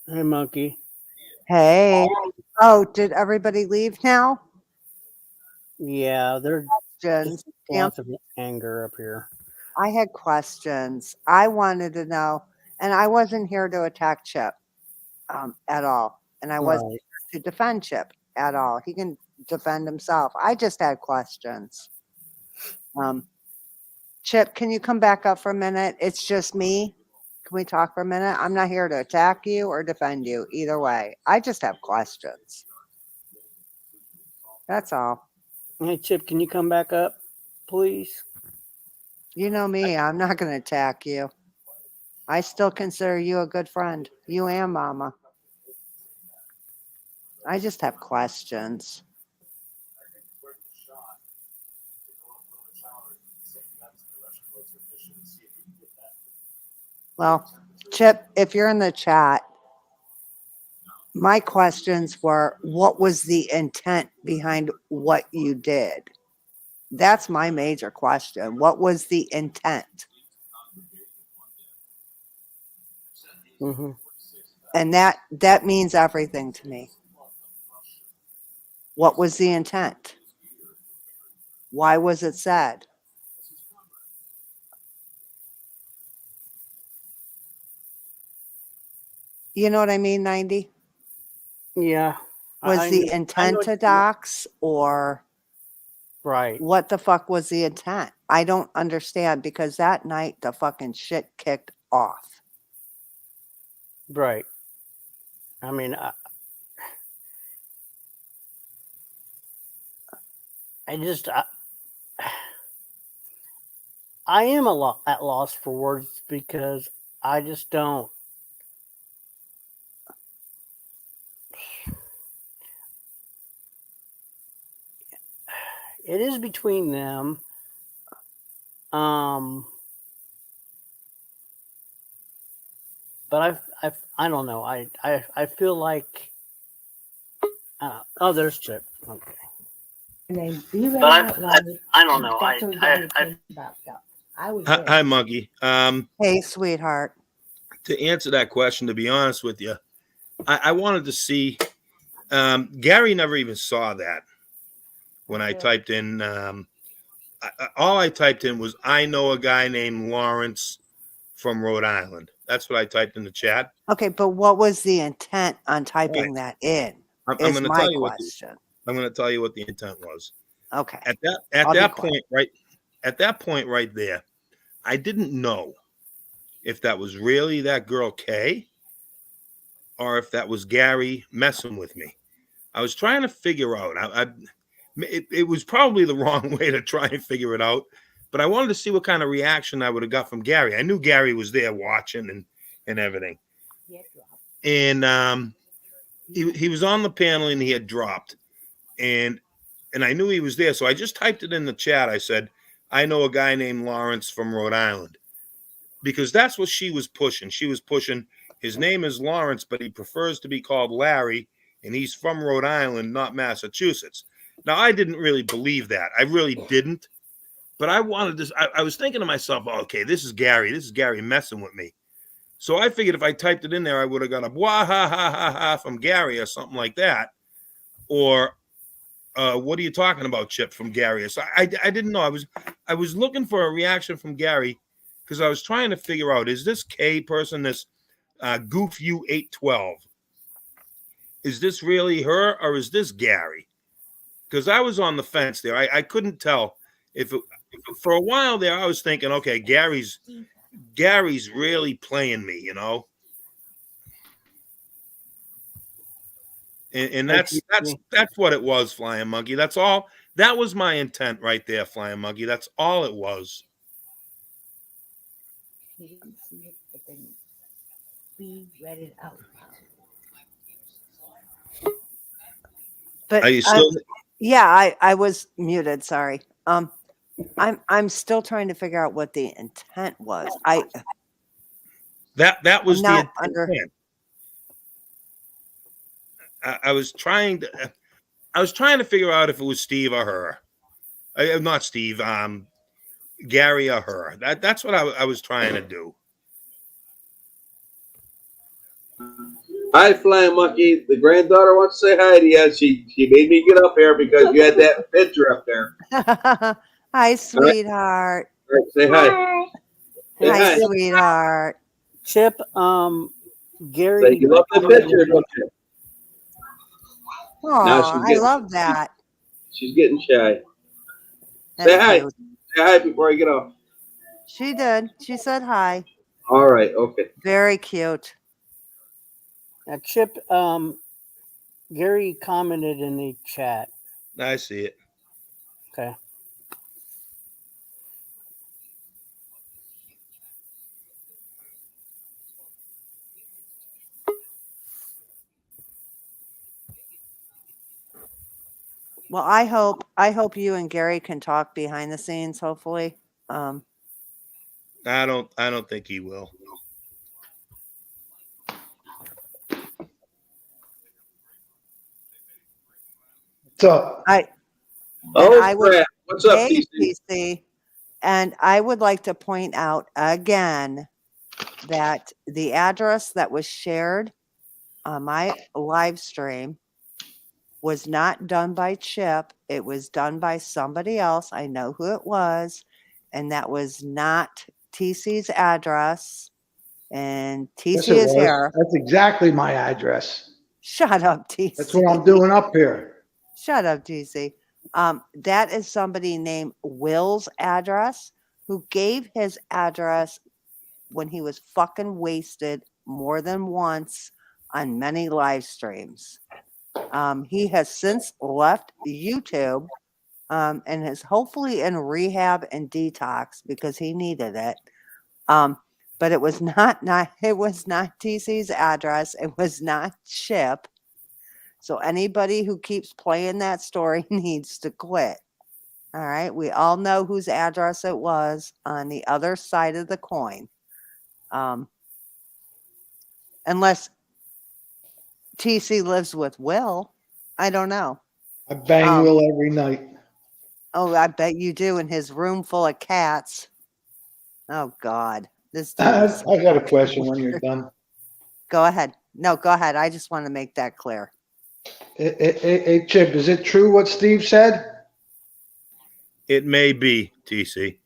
Hey, Monkey. Hey. Oh, did everybody leave now? Yeah, there's Just lots of anger up here. I had questions. I wanted to know, and I wasn't here to attack Chip at all. And I wasn't Right. here to defend Chip at all. He can defend himself. I just had questions. Chip, can you come back up for a minute? It's just me. Can we talk for a minute? I'm not here to attack you or defend you. Either way. I just have questions. That's all. Hey, Chip, can you come back up, please? You know me. I'm not going to attack you. I still consider you a good friend. You and Mama. I just have questions. Well, Chip, if you're in the chat, my questions were, what was the intent behind what you did? That's my major question. What was the intent? Mm-hmm. And that means everything to me. What was the intent? Why was it said? You know what I mean, 90? Yeah. Was I the know intent what to you- dox, or Right. what the fuck was the intent? I don't understand, because that night the fucking shit kicked off. Right. I mean, I am at loss for words because I just don't. It is between them. But I don't know. I feel like. Oh, there's Chip. Okay. And then be right But out loud. I don't know. That's where Gary came back up. I was there. Hi, Monkey. Hey, sweetheart. To answer that question, to be honest with you, I wanted to see. Gary never even saw that when I typed in. All I typed in was, I know a guy named Lawrence from Rhode Island. That's what I typed in the chat. Okay, but what was the intent on typing that in? I'm Is going to my tell you question. I'm going to tell you what the intent was. Okay. At I'll be that quiet. point, right at that point right there, I didn't know if that was really that girl Kay, or if that was Gary messing with me. I was trying to figure out. It was probably the wrong way to try and figure it out, but I wanted to see what kind of reaction I would have got from Gary. I knew Gary was there watching and everything. And he was on the panel and he had dropped, and I knew he was there, so I just typed it in the chat. I said, I know a guy named Lawrence from Rhode Island, because that's what she was pushing. She was pushing, his name is Lawrence, but he prefers to be called Larry, and he's from Rhode Island, not Massachusetts. Now, I didn't really believe that. I really didn't. But I wanted this. I was thinking to myself, oh, okay, this is Gary. This is Gary messing with me. So I figured if I typed it in there, I would have got a wah ha ha ha ha from Gary or something like that. Or what are you talking about, Chip, from Gary? So I didn't know. I was looking for a reaction from Gary because I was trying to figure out, is this K person, this Goof U812, is this really her or is this Gary? Because I was on the fence there. I couldn't tell if for a while there I was thinking, okay, Gary's really playing me, you know. And that's what it was, Flying Monkey. That's all. That was my intent right there, Flying Monkey. That's all it was. He didn't see it, but then we read it out loud. But Are you still? yeah, I was muted. Sorry. I'm still trying to figure out what the intent was. That was the not intent. I was trying to figure out if it was Steve or her. Not Steve. Gary or her. That's what I was trying to do. Hi, Flying Monkey. The granddaughter wants to say hi to you. She made me get up here because you had that picture up there. Hi, sweetheart. All right, say hi. Say Hi, hi. sweetheart. Chip, Gary. Say you love the picture, don't you? Oh, Now she's I getting- love that. She's getting shy. That's Say hi. cute. Say hi before I get off. She did. She said hi. All right. Okay. Very cute. Now, Chip, Gary commented in the chat. I see it. Okay. Well, I hope you and Gary can talk behind the scenes, hopefully. I don't think he will. So Oh, I would- crap. What's up, Hey, TC? TC. And I would like to point out again that the address that was shared on my live stream was not done by Chip. It was done by somebody else. I know who it was. And that was not TC's address. And yes, TC it is was. here. That's exactly my address. Shut up, TC. That's what I'm doing up here. Shut up, TC. That is somebody named Will's address who gave his address when he was fucking wasted more than once on many live streams. He has since left YouTube and is hopefully in rehab and detox because he needed it. But it was not TC's address. It was not Chip. So anybody who keeps playing that story needs to quit. All right. We all know whose address it was on the other side of the coin. Unless TC lives with Will. I don't know. I bang Will every night. Oh, I bet you do in his room full of cats. Oh, God. This dude I is- got a question when you're done. Go ahead. No, go ahead. I just want to make that clear. Hey, Chip, is it true what Steve said? It may be, TC.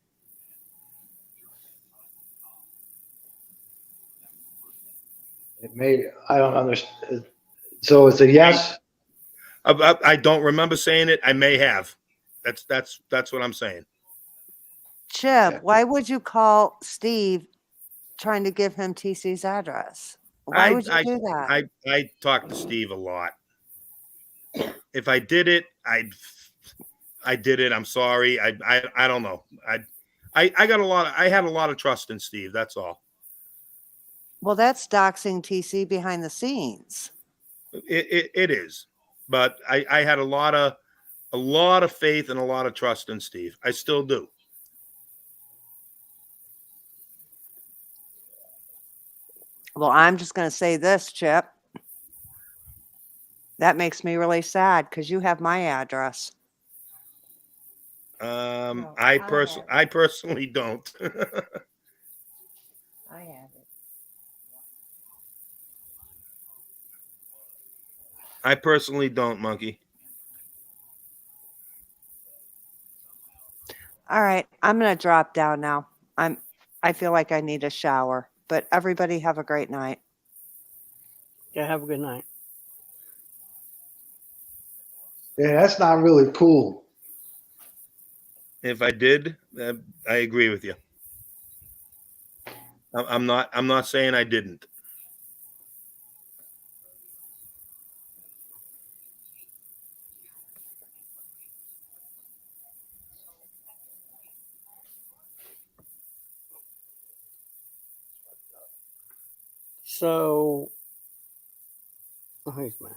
It may. I don't understand. So it's a yes. I don't remember saying it. I may have. That's what I'm saying. Chip, why would you call Steve trying to give him TC's address? Why would you do that? I talk to Steve a lot. If I did it, I did it. I'm sorry. I don't know. I got a lot. I had a lot of trust in Steve. That's all. Well, that's doxing TC behind the scenes. It is, but I had a lot of faith and a lot of trust in Steve. I still do. Well, I'm just going to say this, Chip. That makes me really sad because you have my address. No, I I personally don't. I have it. I personally don't, Monkey. All right, I'm going to drop down now. I feel like I need a shower, but everybody have a great night. Yeah, have a good night. Yeah, that's not really cool. If I did, I agree with you. I'm not saying I didn't. So, oh, he's mad.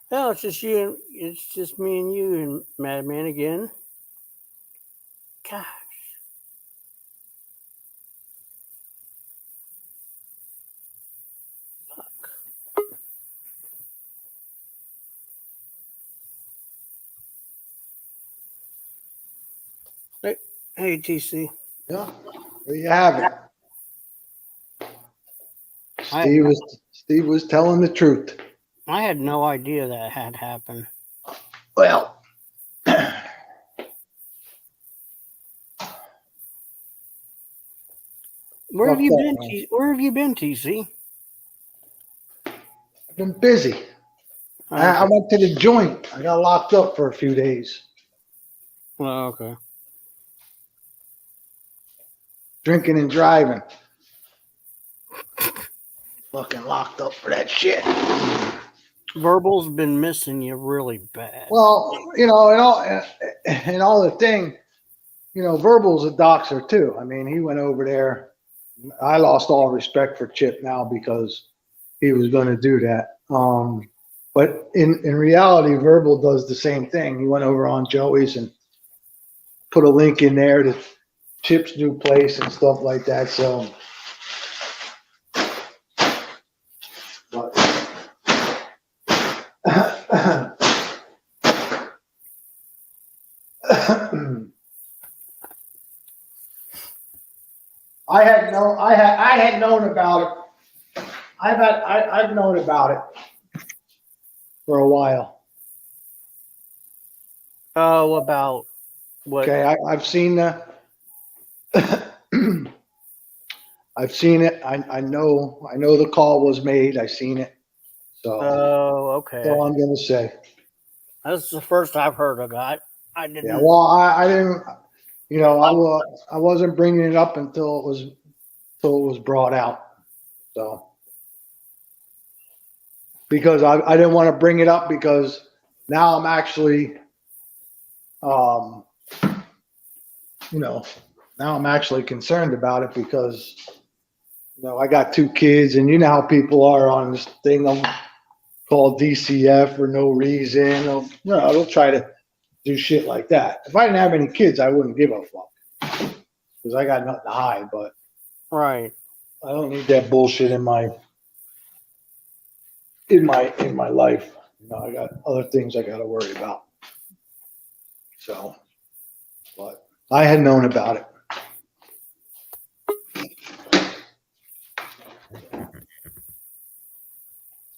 Oh, it's just you. It's just me and you and Madman again. Gosh. Fuck. Hey, TC. Yeah, there you have it. I- Steve was telling the truth. I had no idea that had happened. Well, Where have Fuck you that, been? man. Where have you been, TC? I've been busy. I went to the joint. I got locked up for a few days, Oh, okay. drinking and driving. Fucking locked up for that shit. Verbal's been missing you really bad. Well, and all the thing, Verbal's a doxer too. I mean, he went over there. I lost all respect for Chip now because he was going to do that. But in reality, Verbal does the same thing. He went over on Joey's and put a link in there to Chip's new place and stuff like that. So, but, I had known about it. I've known about it for a while. Oh, about what? Okay, I've seen the. I've seen it. I know the call was made. I seen it. So Oh, okay. that's all I'm gonna say. That's the first I've heard of that. I didn't. Yeah. Well, I didn't. I wasn't bringing it up until it was brought out. So because I didn't want to bring it up because now I'm actually, now I'm actually concerned about it because, I got 2 kids and you know how people are on this thing called DCF for no reason. They'll try to do shit like that. If I didn't have any kids, I wouldn't give a fuck because I got nothing to hide, but Right. I don't need that bullshit in my life. I got other things I got to worry about. So, but I had known about it.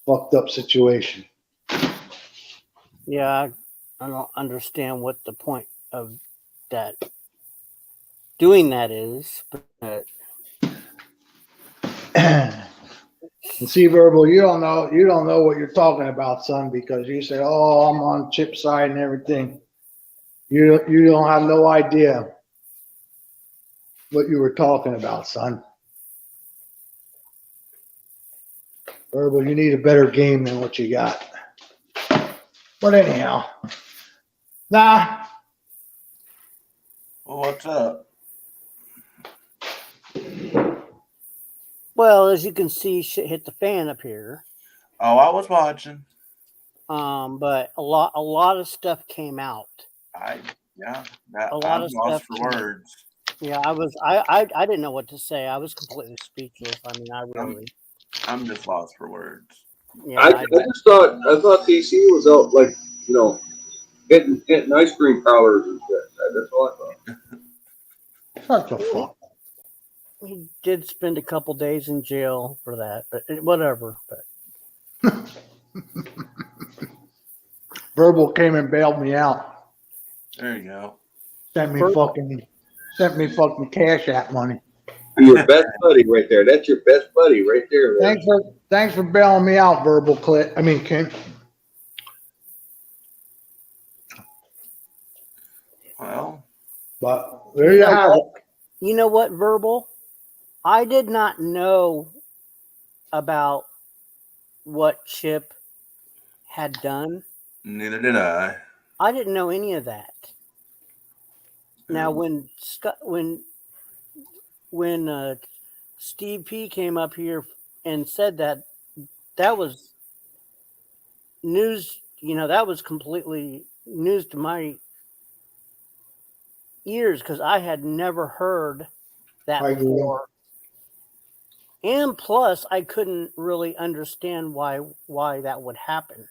Fucked up situation. Yeah, I don't understand what the point of that doing that is, but And see, Verbal, you don't know what you're talking about, son, because you said, "Oh, I'm on Chip's side and everything." You don't have no idea what you were talking about, son. Verbal, you need a better game than what you got. But anyhow, nah. Well, what's up? well, as you can see, shit hit the fan up here. Oh, I was watching. But a lot of stuff came out. A lot lot I'm of lost stuff for came- words. Yeah, I didn't know what to say. I was completely speechless. I mean, I really. I'm just lost for words. Yeah, I just thought TC was out hitting ice cream parlors and shit. That's all I thought. What the fuck? did spend a couple days in jail for that, but whatever. But Verbal came and bailed me out. There you go. Sent me Verbal. fucking Cash App money. Your best buddy right there. That's your best buddy right there. man. Thanks for bailing me out, Verbal Clit. I mean, Ken. Well, But there you have it. you know what, Verbal? I did not know about what Chip had done. neither did I. I didn't know any of that. Now, when Steve P came up here and said that, that was news. You know, that was completely news to my ears because I had never heard that I agree. before. And plus, I couldn't really understand why that would happen.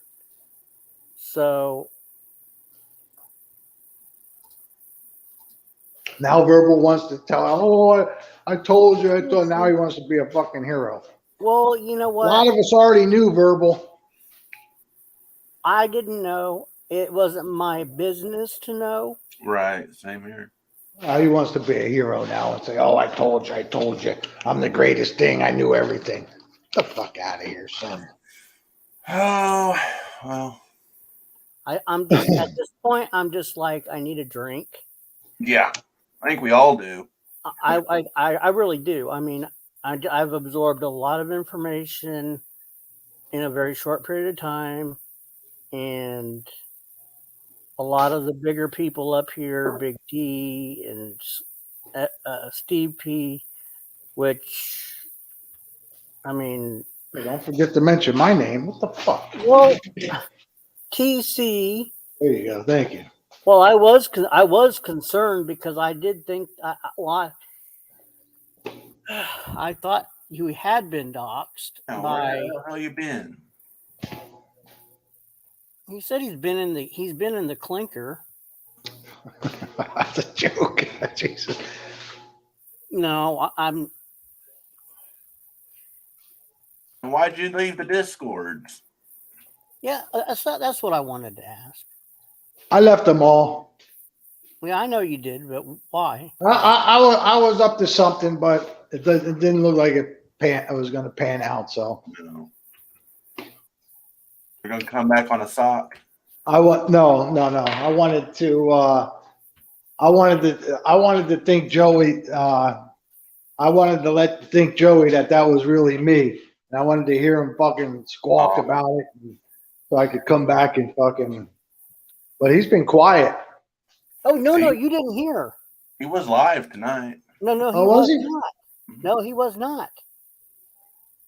So Now Verbal wants to tell, oh, I told you, I thought now he wants to be a fucking hero. well, you know A what? lot of us already knew Verbal. I didn't know. It wasn't my business to know. Right. Same here. He wants to be a hero now and say, oh, I told you. I'm the greatest thing. I knew everything. Get the fuck out of here, son. Oh, well, I'm just at this point. I'm just like I need a drink. yeah. I think we all do. I really do. I mean, I've absorbed a lot of information in a very short period of time, and a lot of the bigger people up here, Big D and Steve P, which, I mean, Hey, don't forget to mention my name. What the fuck? well, TC. There you go. Thank you. Well, I was concerned because I did think I thought you had been doxxed Now, by. where the hell you been? He said he's been in the clinker. That's a joke. Jesus. No, I'm. Why'd you leave the Discords? Yeah, that's what I wanted to ask. I left them all. Yeah, I know you did, but why? I was up to something, but it didn't look like it was going to pan out. So No. You're gonna come back on a sock. no. I wanted to think Joey. I wanted to think Joey that was really me, and I wanted to hear him fucking squawk about it, so I could come back and fucking. But he's been quiet. Oh no, you didn't hear. He was live tonight. No, he Oh, was was he? not. No, he was not.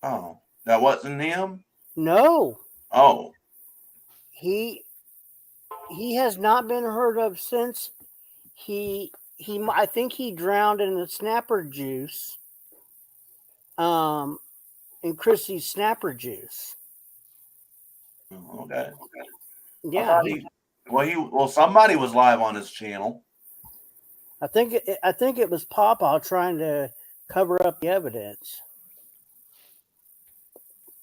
Oh, that wasn't him? No, Oh, he has not been heard of since I think he drowned in the snapper juice. In Chrissy's snapper juice. okay. Yeah, Well, somebody was live on his channel. I think it was Papa trying to cover up the evidence.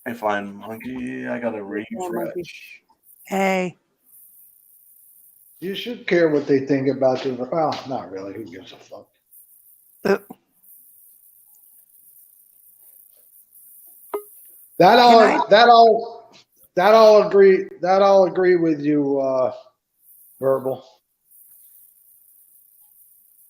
Hey, Flying Monkey, I gotta refresh. Hey, You should care what they think about you. Well, not really. Who gives a fuck? That all agree with you, Verbal.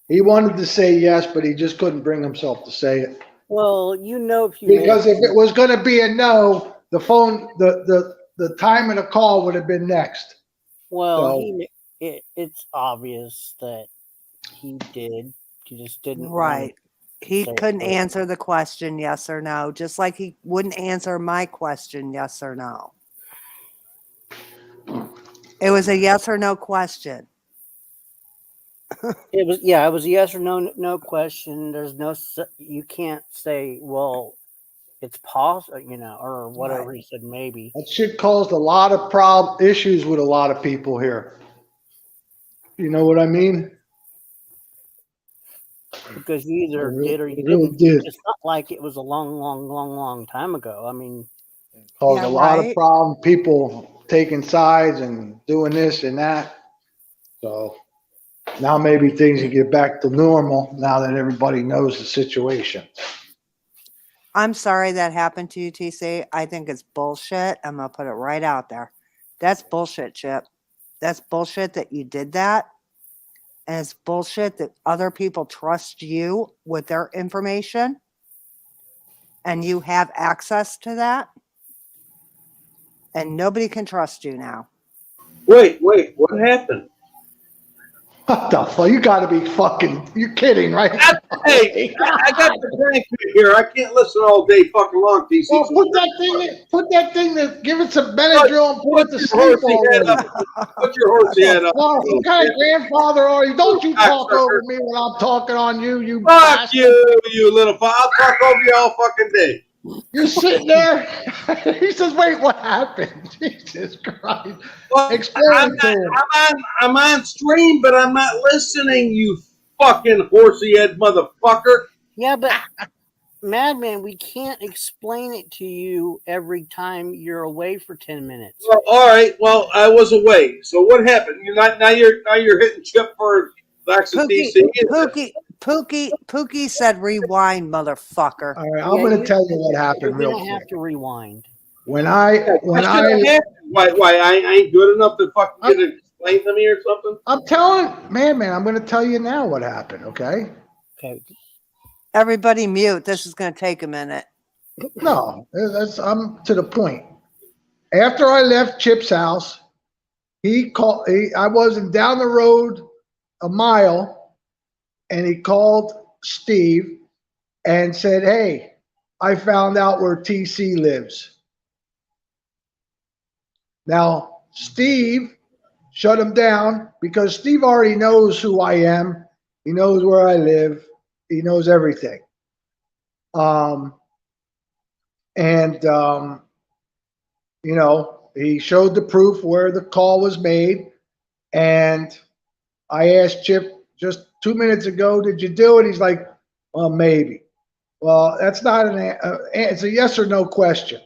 He wanted to say yes, but he just couldn't bring himself to say it. Well, you know, if you Because if it was going to be a no, the phone, the time of the call would have been next. well, So- it's obvious that he did. He just didn't. right. He say couldn't it. answer the question yes or no, just like he wouldn't answer my question yes or no. It was a yes or no question. It was a yes or no question. There's you can't say, well, it's possible, or whatever he said, maybe. That shit caused a lot of issues with a lot of people here. You know what I mean? because you either did or you really didn't. did. It's not like it was a long time ago. I mean, Caused Yeah, a lot of right. problems, people taking sides and doing this and that. So now maybe things will get back to normal now that everybody knows the situation. I'm sorry that happened to you, TC. I think it's bullshit. I'm gonna put it right out there. That's bullshit, Chip. That's bullshit that you did that. And it's bullshit that other people trust you with their information and you have access to that. And nobody can trust you now. Wait, what happened? What the fuck? You gotta be fucking, you're kidding, right? Hey, I got the tank here. I can't listen all day fucking long, TC. Well, put that thing to give it some Benadryl and put it to sleep already. Put your horsey head up. Well, what kind of grandfather are you? Don't you talk over me when I'm talking on you, you Fuck bastard. you little fuck. I'll talk over you all fucking day. You're sitting there. He says, wait, what happened? Jesus Christ. Well, Explain it to him. I'm on stream, but I'm not listening, you fucking horsey head motherfucker. yeah, but Madman, we can't explain it to you every time you're away for 10 minutes. Well, all right. Well, I was away. So what happened? You're not now. You're hitting Chip for Jackson DC. Pookie said rewind, motherfucker. All right, I'm going to tell you what happened We real don't have quick. to rewind. When Why I ain't good enough to fucking get it explained to me or something? I'm telling, man, I'm going to tell you now what happened, okay? Okay. Everybody mute. This is going to take a minute. No, I'm to the point. After I left Chip's house, I wasn't down the road a mile, and he called Steve and said, hey, I found out where TC lives. Now, Steve shut him down because Steve already knows who I am. He knows where I live. He knows everything. You know, he showed the proof where the call was made. And I asked Chip just 2 minutes ago, did you do it? He's like, well, maybe. Well, that's not it's a yes or no question.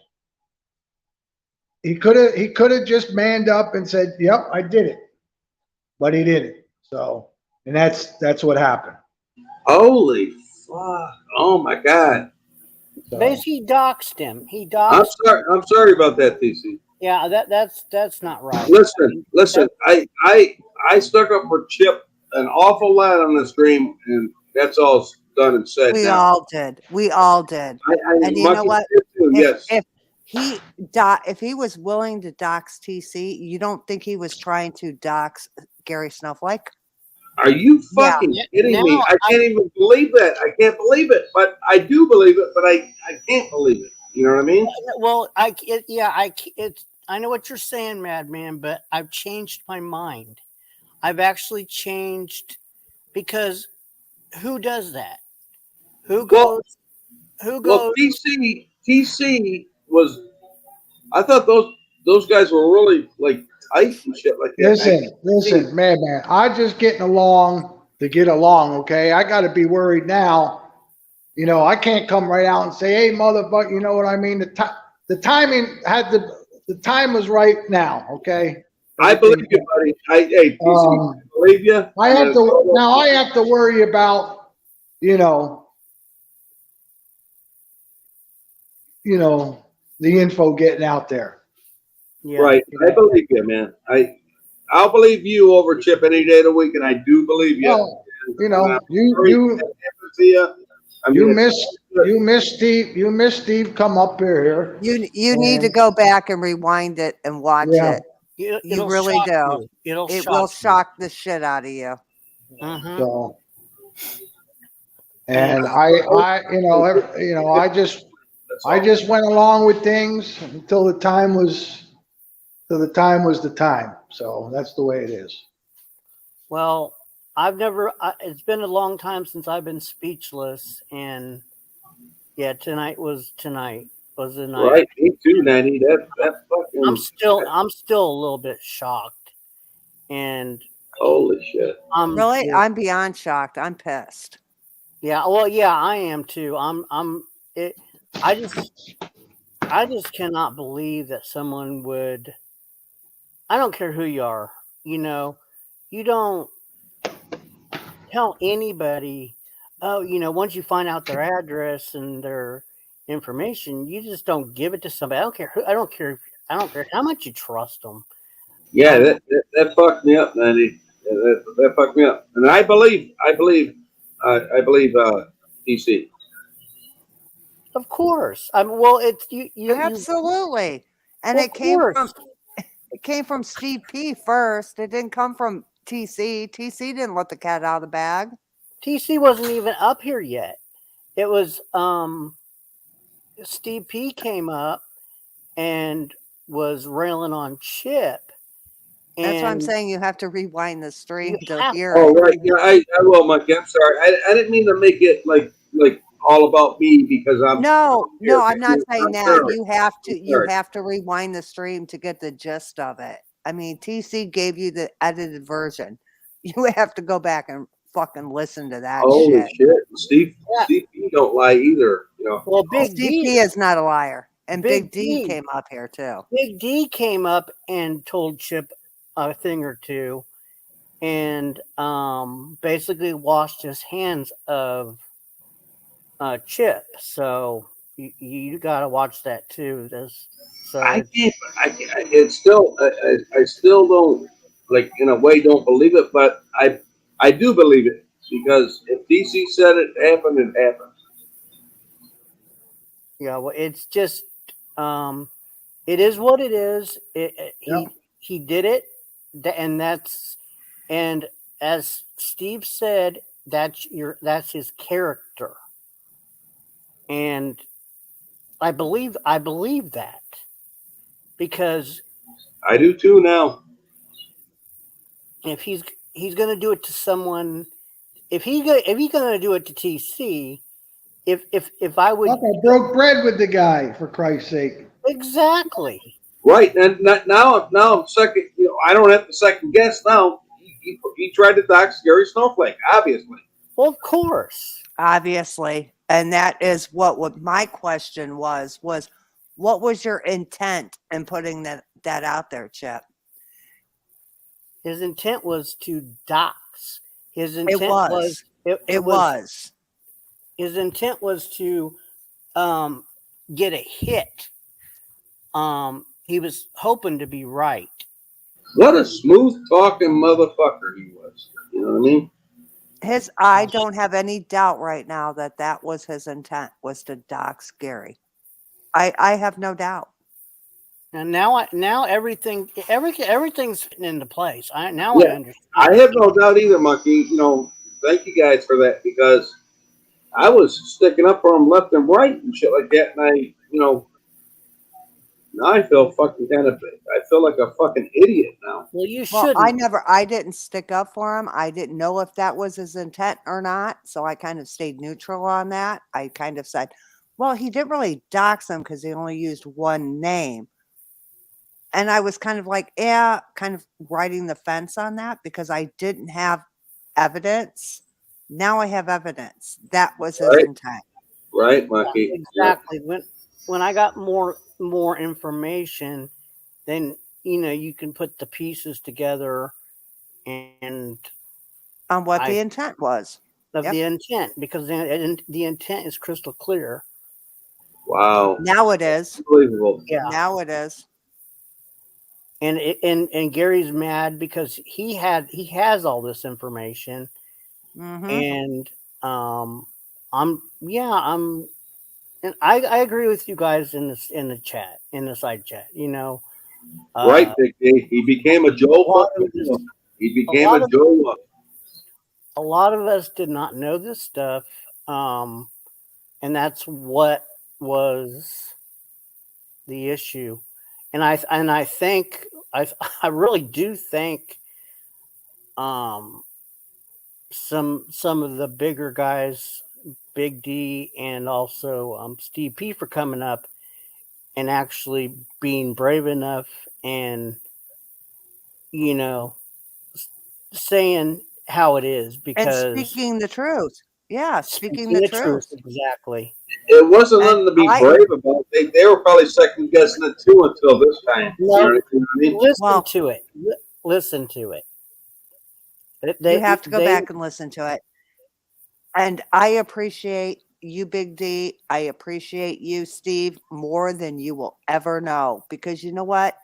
He could have just manned up and said, yep, I did it. But he didn't. So, and that's what happened. Holy fuck. Oh my God. So, Basically, he doxed him. I'm sorry about that, TC. Yeah, that's not right. Listen. I stuck up for Chip an awful lot on the stream, and that's all done and said. We now. all did. We all did. And you know what? Yes. If he was willing to dox TC, you don't think he was trying to dox Gary Snowflake? Are you fucking kidding me? I can't even believe that. I can't believe it, but I do believe it, but I can't believe it. You know what I mean? Well, I know what you're saying, Madman, but I've changed my mind. I've actually changed because who does that? Who goes? Well, TC was. I thought those guys were really like tight and shit like that. Listen, man. I'm just getting along to get along. Okay, I got to be worried now. You know, I can't come right out and say, "Hey, motherfucker," you know what I mean? The timing the time was right now. Okay. I believe you, buddy. TC, I believe you. I have to worry about, you know, the info getting out there. Yeah. Right. I believe you, man. I'll believe you over Chip any day of the week, and I do believe you. Well, you know, you miss Steve come up here. You need to go back and rewind it and watch it. You really do. It will shock the shit out of you. Mm-hmm. So, and I just went along with things until the time was the time. So that's the way it is. Well, it's been a long time since I've been speechless, and yeah, tonight was the night. Right, me too, Nanny. That fucking. I'm still a little bit shocked, and holy shit! I'm beyond shocked. I'm pissed. Yeah, well, yeah, I am too. It. I just cannot believe that someone would. I don't care who you are. You know, you don't tell anybody. Oh, once you find out their address and their information, you just don't give it to somebody. I don't care who. I don't care. I don't care how much you trust them. Yeah, that fucked me up, Manny. That fucked me up. And I believe, DC. Of course. Well, it's you. Absolutely. And Well, of course. it came from Steve P first. It didn't come from TC. TC didn't let the cat out of the bag. TC wasn't even up here yet. It was Steve P came up and was railing on Chip. That's what I'm And saying. You have to rewind the stream you to have hear Oh, it. right. Yeah, I will, Mikey. I'm sorry. I didn't mean to make it like all about me because I'm No, here. I'm not saying I'm that. sorry. You sorry. have to rewind the stream to get the gist of it. I mean, TC gave you the edited version. You have to go back and fucking listen to that Holy shit. shit, Steve. Yeah. Steve, you don't lie either. You know. Well, Big Steve D P is not a liar. And Big Big D D. came up here too. Big D came up and told Chip a thing or two, and basically washed his hands of Chip. So you got to watch that too. I can't. It's still. I still don't like in a way don't believe it, but I do believe it because if DC said it happened, it happened. Yeah, well, it's just it is what it is. He did it, and as Steve said, that's his character, and I believe that because I do too now. if he's going to do it to someone, if he's going to do it to TC, if I would Look, I broke bread with the guy, for Christ's sake. exactly. Right, and now I'm second. You know, I don't have to second guess now. He tried to dox Gary Snowflake, obviously. Well, of course. Obviously. And that is what my question was what was your intent in putting that out there, Chip? His intent was to dox. His intent was. It was. His intent was to get a hit. He was hoping to be right. What a smooth talking motherfucker he was. You know what I mean? I don't have any doubt right now that was his intent, was to dox Gary. I have no doubt. And now everything's fitting into place. I understand. I have no doubt either, Monkey. You know, thank you guys for that because I was sticking up for him left and right and shit like that, and now I feel fucking I feel like a fucking idiot now. Well, you shouldn't. I didn't stick up for him. I didn't know if that was his intent or not. So I kind of stayed neutral on that. I kind of said, well, he didn't really dox him because he only used one name. And I was kind of like, kind of riding the fence on that because I didn't have evidence. Now I have evidence. That was his intent. Right, Monkey. Exactly. Yeah. When I got more information, then you can put the pieces together and on what the intent was. The intent, because the intent is crystal clear. Wow. Now it is. Unbelievable. Yeah. Now it is. And Gary's mad because he has all this information. Mm-hmm. And and I agree with you guys in the chat, in the side chat, right, Big D. He became a Joe. He became a Joe. A lot of us did not know this stuff. And that's what was the issue. And I think I really do think some of the bigger guys, Big D and also Steve P, for coming up and actually being brave enough and saying how it is, because and speaking the truth. Yeah, speaking the truth. Exactly. It wasn't And nothing to be I- brave about. They were probably second guessing it too until this time. You know what I mean? Listen Well- to it. Listen to it. You have to go back and listen to it. And I appreciate you, Big D. I appreciate you, Steve, more than you will ever know. Because you know what?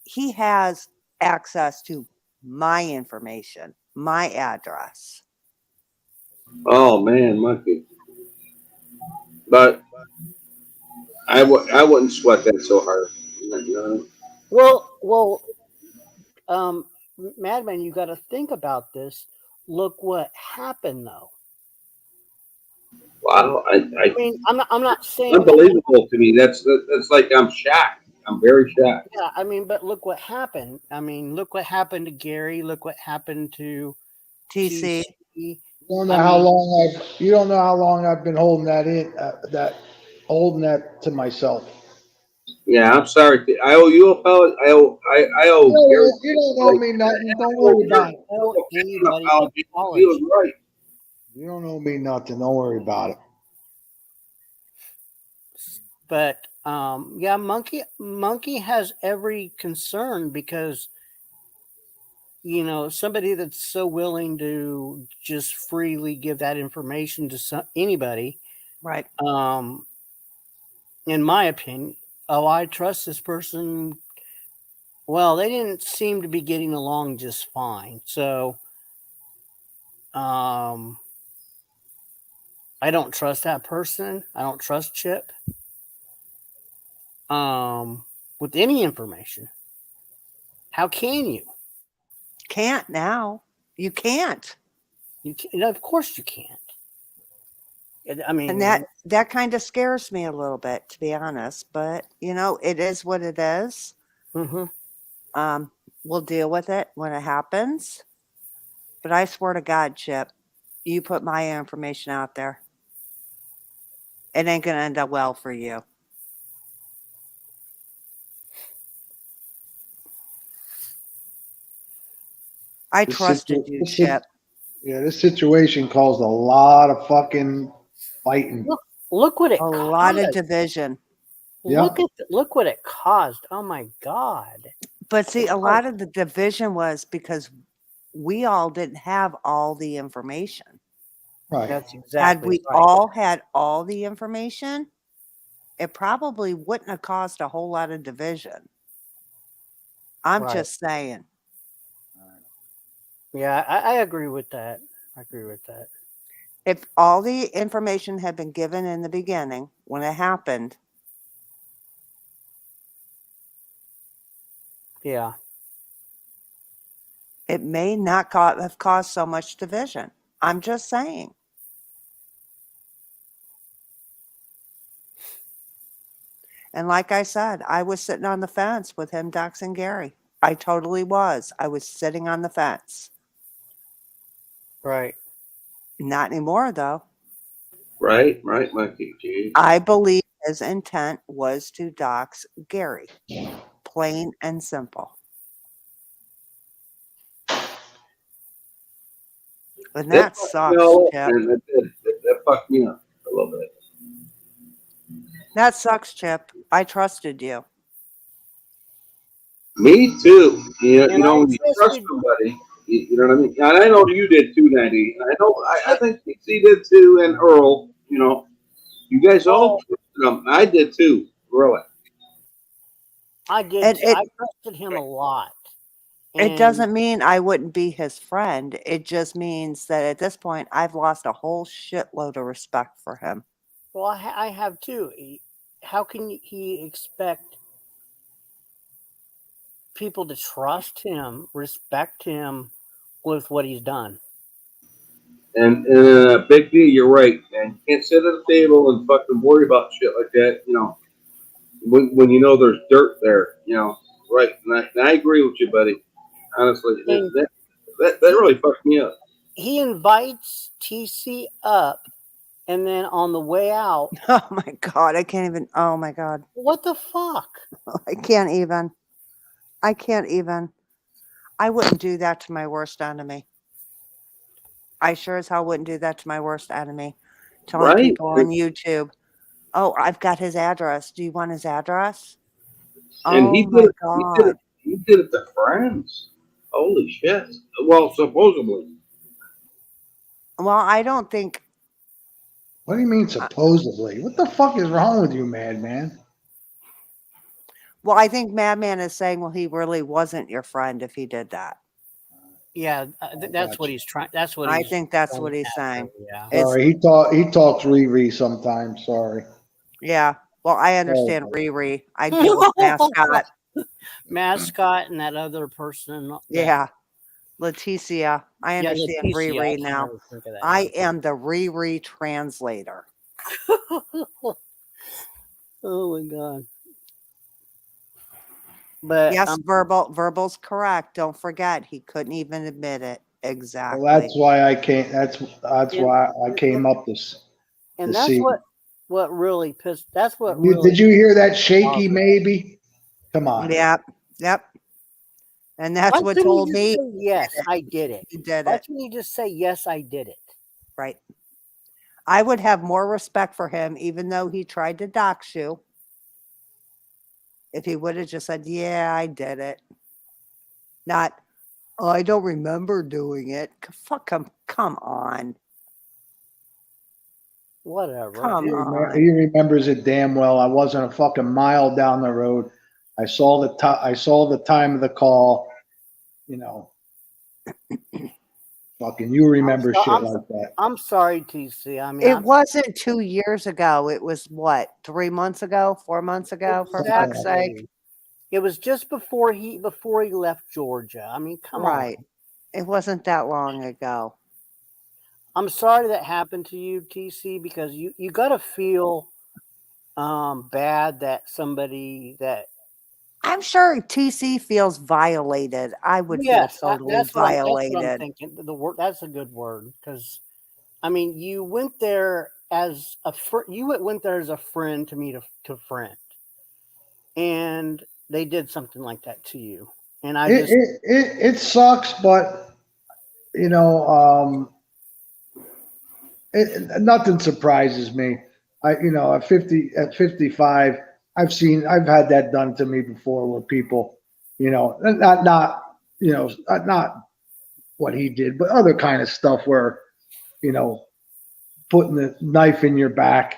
He has access to my information, my address. Oh man, monkey. But I wouldn't sweat that so hard. You know? Well, Madman, you got to think about this. Look what happened, though. Wow, I mean, I'm not saying that- unbelievable to me. That's like I'm shocked. I'm very shocked. Yeah, I mean, but look what happened. I mean, look what happened to Gary. Look what happened to TC. You don't know how long I've been holding that in, holding that to myself. Yeah, I'm sorry. I owe you a apology. I owe Gary. You don't owe me nothing. Don't worry about it. An apology. He was right. You don't owe me nothing. Don't worry about it. But yeah, Monkey has every concern because somebody that's so willing to just freely give that information to anybody. Right. In my opinion, I trust this person. Well, they didn't seem to be getting along just fine. So, I don't trust that person. I don't trust Chip. With any information. How can you? Can't now. You can't. You can, of course you can't. I mean, And that kind of scares me a little bit, to be honest. But it is what it is. Mm-hmm. We'll deal with it when it happens. But I swear to God, Chip, you put my information out there, it ain't gonna end up well for you. I trusted you, Chip. Yeah, this situation caused a lot of fucking fighting. Look what it A caused. lot of division. Yeah. Look what it caused. Oh my God. But see, a lot of the division was because we all didn't have all the information. Right. That's exactly Had we right. all had all the information, it probably wouldn't have caused a whole lot of division. I'm Right. just saying. Yeah, I agree with that. I agree with that. If all the information had been given in the beginning when it happened, Yeah. it may not have caused so much division. I'm just saying. And like I said, I was sitting on the fence with him doxing Gary. I totally was. I was sitting on the fence. Right. Not anymore, though. Right, monkey. Gee. I believe his intent was to dox Gary. Plain and simple. And that sucks, Chip. That fucked me up a little bit. That sucks, Chip. I trusted you. Me too. You And know, I when you trust trusted- somebody, you know what I mean. And I know you did too, Natty. And I think PC did too, and Earl. You guys all trusted him. I did too. Really. I did. And I trusted him a lot. It And- doesn't mean I wouldn't be his friend. It just means that at this point, I've lost a whole shitload of respect for him. Well, I have too. How can he expect people to trust him, respect him with what he's done? And Big D, you're right, man. You can't sit at a table and fucking worry about shit like that. When you know there's dirt there. Right. And I agree with you, buddy. Honestly, that really fucked me up. He invites TC up, and then on the way out, Oh my God. I can't even. Oh my God. what the fuck? I can't even. I can't even. I wouldn't do that to my worst enemy. I sure as hell wouldn't do that to my worst enemy. Telling Right. people on YouTube, oh, I've got his address. Do you want his address? And Oh he my did it. God. He did it to friends. Holy shit! Well, supposedly. Well, I don't think, What do you mean supposedly? What the fuck is wrong with you, madman? well, I think Madman is saying, well, he really wasn't your friend if he did that. Yeah, that's what he's trying. That's what I he's think that's going what he's after, saying. Yeah. It's, Sorry, he talks Riri sometimes. Sorry. yeah. Well, I understand Riri. I get with Mascot. Mascot and that other person. that- Yeah. Leticia. I Yeah, understand Leticia, I Riri can now. never think of that I name. am the Riri translator. Oh my god. But Yes, verbal's correct. Don't forget, he couldn't even admit it. Exactly. Well, that's why I came. That's why I came up this. and to that's see. what really pissed. That's what You- really. Did you hear that shaky bothered me. maybe? Come on. Yep. Yep. And that's Why what couldn't you told just me say, yes, I did it. he did Why it. can't you just say yes, I did it? Right. I would have more respect for him, even though he tried to dox you. If he would have just said, yeah, I did it. Not, oh, I don't remember doing it. Fuck him. Come on. Whatever. Come on. He remembers it damn well. I wasn't a fucking mile down the road. I saw the time of the call. You know, fucking you remember shit like that. I'm sorry, TC. I mean, It wasn't 2 years ago. It was what, 3 months ago, 4 months ago, for fuck's sake. It was just before he left Georgia. I mean, come Right. on. It wasn't that long ago. I'm sorry that happened to you, TC, because you got to feel bad that somebody that. I'm sure TC feels violated. I would Yes, feel totally that's what I'm violated. thinking. The word, that's a good word, because I mean, you went there as a went there as a friend to meet a friend, and they did something like that to you. And I just It sucks, but you know, nothing surprises me. At 55, I've had that done to me before, where people, not what he did, but other kind of stuff where, putting the knife in your back,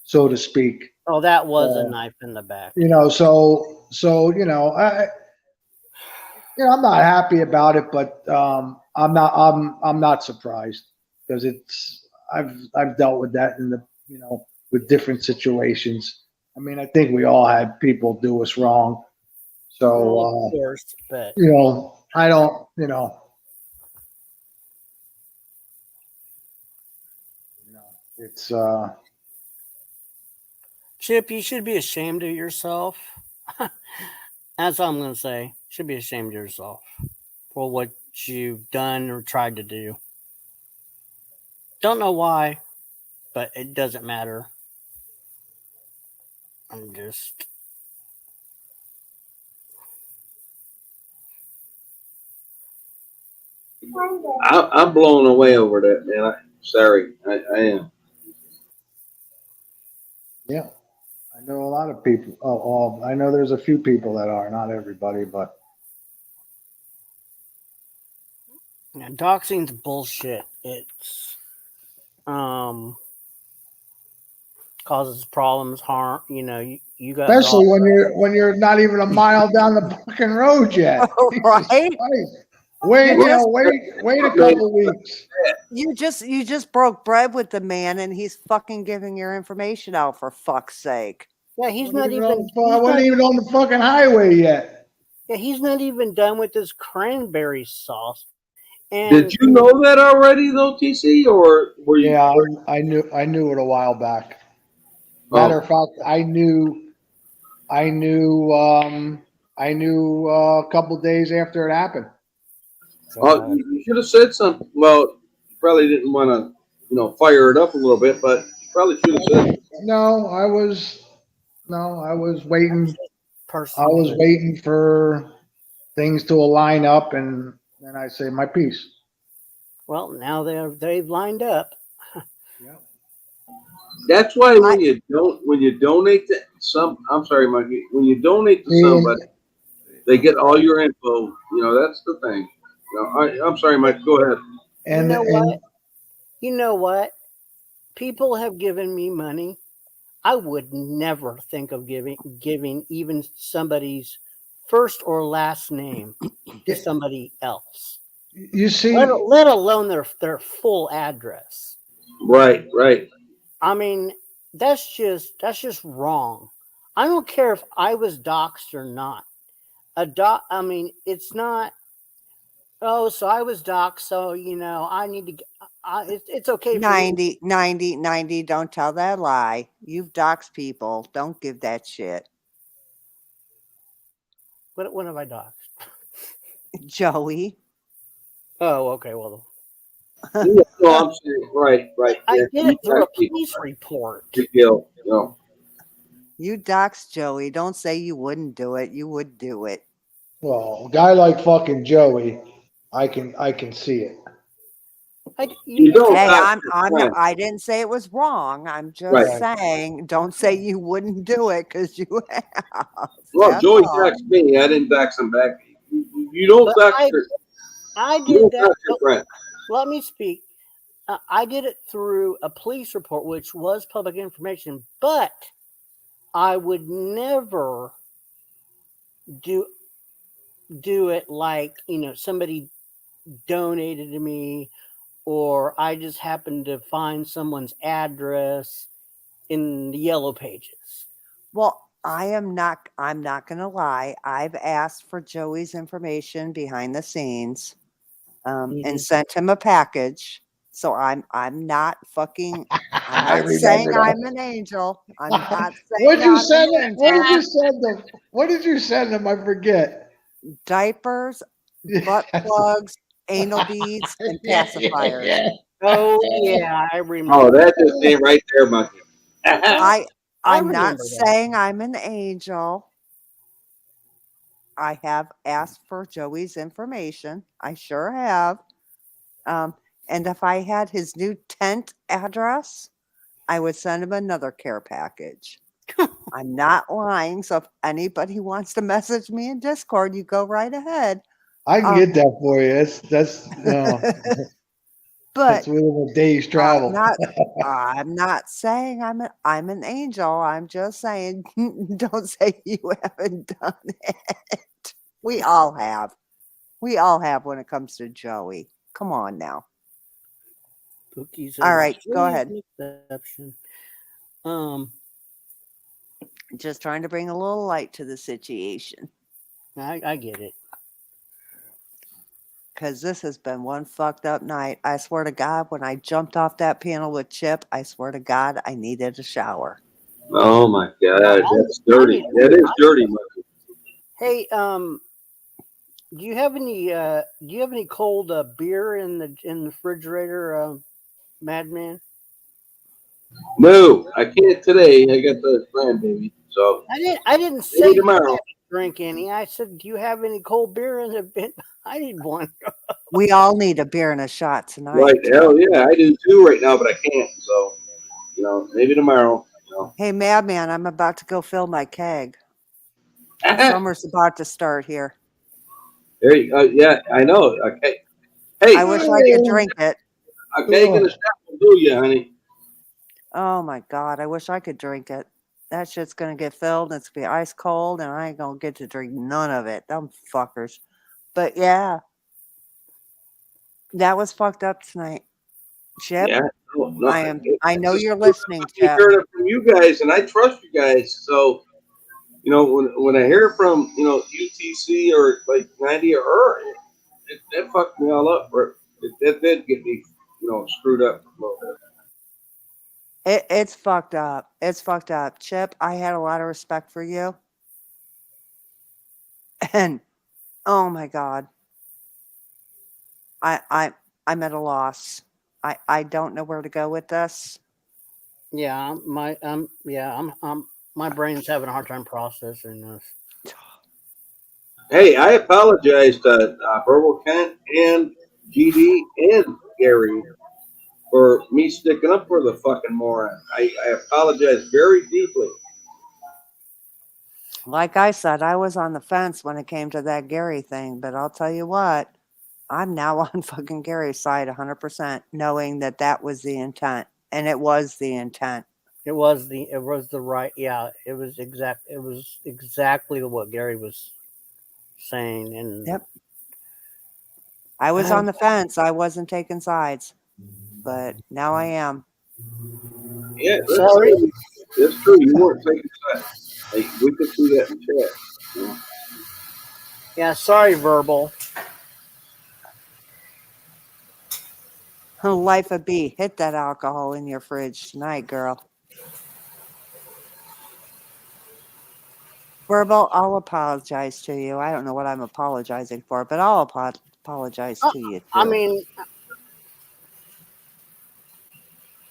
so to speak. oh, that was a knife in the back. I'm not happy about it, but I'm not surprised, because I've dealt with that with different situations. I mean, I think we all had people do us wrong. So, Well, of course, but I don't, it's, Chip, you should be ashamed of yourself. That's all I'm going to say. You should be ashamed of yourself for what you've done or tried to do. Don't know why, but it doesn't matter. I'm blown away over that, man. Sorry, I am. yeah, I know a lot of people. I know there's a few people that are, not everybody, but Yeah, doxing's bullshit. It's causes problems, harm. You got especially when you're not even a mile down the fucking road yet. Right? Wait a couple weeks. You just broke bread with the man, and he's fucking giving your information out, for fuck's sake. Yeah, he's I not even. wasn't even on the fucking highway yet. Yeah, he's not even done with his cranberry sauce. And Did you know that already, though, TC, or were you? Yeah, I knew it a while back. Matter of fact, I knew a couple days after it happened. Oh, you should have said something. Well, you probably didn't want to, fire it up a little bit, but you probably should have said. No, I was waiting. I was waiting for things to align up, and then I say my piece. Well, now they've lined up. That's why when you donate to I'm sorry, Mikey, when you donate to somebody, they get all your info. You know, that's the thing. You know, I'm sorry, Mike, go ahead. And, you know and what? You know what? People have given me money. I would never think of giving even somebody's first or last name to somebody else. you see, Let alone their full address. Right, right. I mean, that's just wrong. I don't care if I was doxxed or not. I mean, it's not. Oh, so I was doxxed, so you know I need to. It's okay for me. 90. Don't tell that lie. You've doxed people. Don't give that shit. What have I doxxed? Joey. Oh, okay. Well, No, I'm saying, right. I Yeah, did you it through a got people. police report. Big deal. You know. You doxed Joey. Don't say you wouldn't do it. You would do it. well, a guy like fucking Joey, I can see it. You don't Hey, dox your friend. I didn't say it was wrong. I'm just Right. saying, don't say you wouldn't do it because you have. Well, That's Joey all. doxed me. I didn't dox him back. You don't But dox your. I You did don't that. dox your friend. Let me speak. I did it through a police report, which was public information, but I would never do it like, you know, somebody donated to me or I just happened to find someone's address in the yellow pages. Well, I'm not going to lie. I've asked for Joey's information behind the scenes and sent him a package. So I'm not fucking, I'm not saying I'm an angel. I'm not saying What did you I'm send an him? angel. What did you send them? What did you send them? I forget. Diapers, butt plugs, anal beads, and pacifiers. Oh yeah, I remember. Oh, that just ain't right there, monkey. I'm not remember that. saying I'm an angel. I have asked for Joey's information. I sure have. And if I had his new tent address, I would send him another care package. I'm not lying. So if anybody wants to message me in Discord, you go right ahead. I can get that for you. That's no. But That's within a day's travel. I'm not saying I'm an angel. I'm just saying don't say you haven't done it. We all have. We all have when it comes to Joey. Come on now. Cookies All right, go ahead. Exception. Just trying to bring a little light to the situation. I get it. Because this has been one fucked up night. I swear to God, when I jumped off that panel with Chip, I swear to God, I needed a shower. Oh my God, that's dirty. That is dirty, monkey. Hey, do you have any cold beer in the refrigerator, Madman? No, I can't today. I got the grandbaby, so I didn't say maybe you tomorrow. had to drink any. I said, do you have any cold beer in the bin? I need one. We all need a beer and a shot tonight. Right? Hell yeah, I do too right now, but I can't. So, you know, maybe tomorrow. You know. Hey, Madman, I'm about to go fill my keg. Summer's about to start here. There you go. Yeah, I know. Okay. Hey, I wish I could drink it. a cake and a shot will do you, honey. Oh my God, I wish I could drink it. That shit's gonna get filled and it's gonna be ice cold and I ain't gonna get to drink none of it. Them fuckers. But yeah. That was fucked up tonight. Chip, Yeah. No, I know it's you're just- listening, I Chip. heard it from you guys, and I trust you guys. So, you know, when I hear from UTC or like 90 or her, that fucked me all up. That did get me screwed up a little bit. It's fucked up. It's fucked up. Chip, I had a lot of respect for you. And oh my God. I'm at a loss. I don't know where to go with this. Yeah, my brain's having a hard time processing this. Hey, I apologize to Verbal Kent and GD and Gary for me sticking up for the fucking moron. I apologize very deeply. Like I said, I was on the fence when it came to that Gary thing, but I'll tell you what, I'm now on fucking Gary's side 100%, knowing that that was the intent, and it was the intent. It was the right, yeah. It was exactly what Gary was saying, and Yep. I was on the fence. I wasn't taking sides, but now I am. Yeah, that's Sorry. true. That's true. You weren't taking sides. Like, we could see that in chat. You know? yeah. Sorry, Verbal. Life of B, hit that alcohol in your fridge tonight, girl. Verbal, I'll apologize to you. I don't know what I'm apologizing for, but I'll apologize to you too. I mean,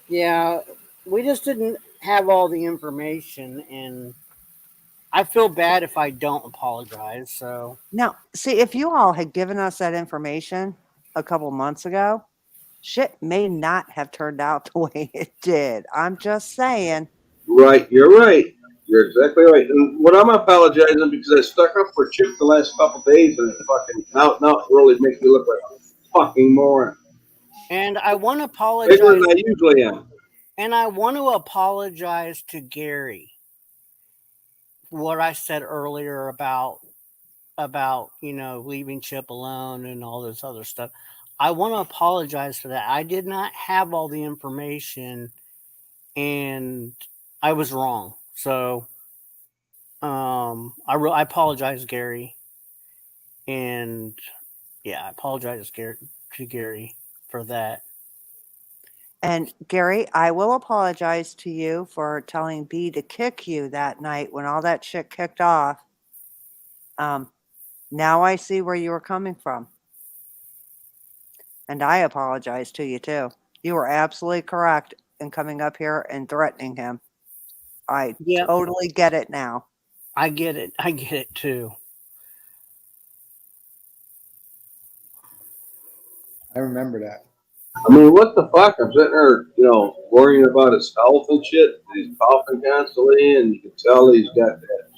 yeah, we just didn't have all the information, and I feel bad if I don't apologize. So No, see, if you all had given us that information a couple months ago, shit may not have turned out the way it did. I'm just saying. Right, you're right. You're exactly right. And what I'm apologizing because I stuck up for Chip the last couple days, and it fucking now it really makes me look like a fucking moron. and I want to Bigger apologize, than I usually am. and I want to apologize to Gary for what I said earlier about leaving Chip alone and all this other stuff. I want to apologize for that. I did not have all the information, and I was wrong. So I apologize, Gary, and yeah, I apologize to Gary for that. And Gary, I will apologize to you for telling B to kick you that night when all that shit kicked off. Now I see where you were coming from. And I apologize to you too. You were absolutely correct in coming up here and threatening him. I Yep. totally get it now. I get it. I get it too. I remember that. I mean, what the fuck? I'm sitting there, worrying about his health and shit. He's coughing constantly, and you can tell he's got that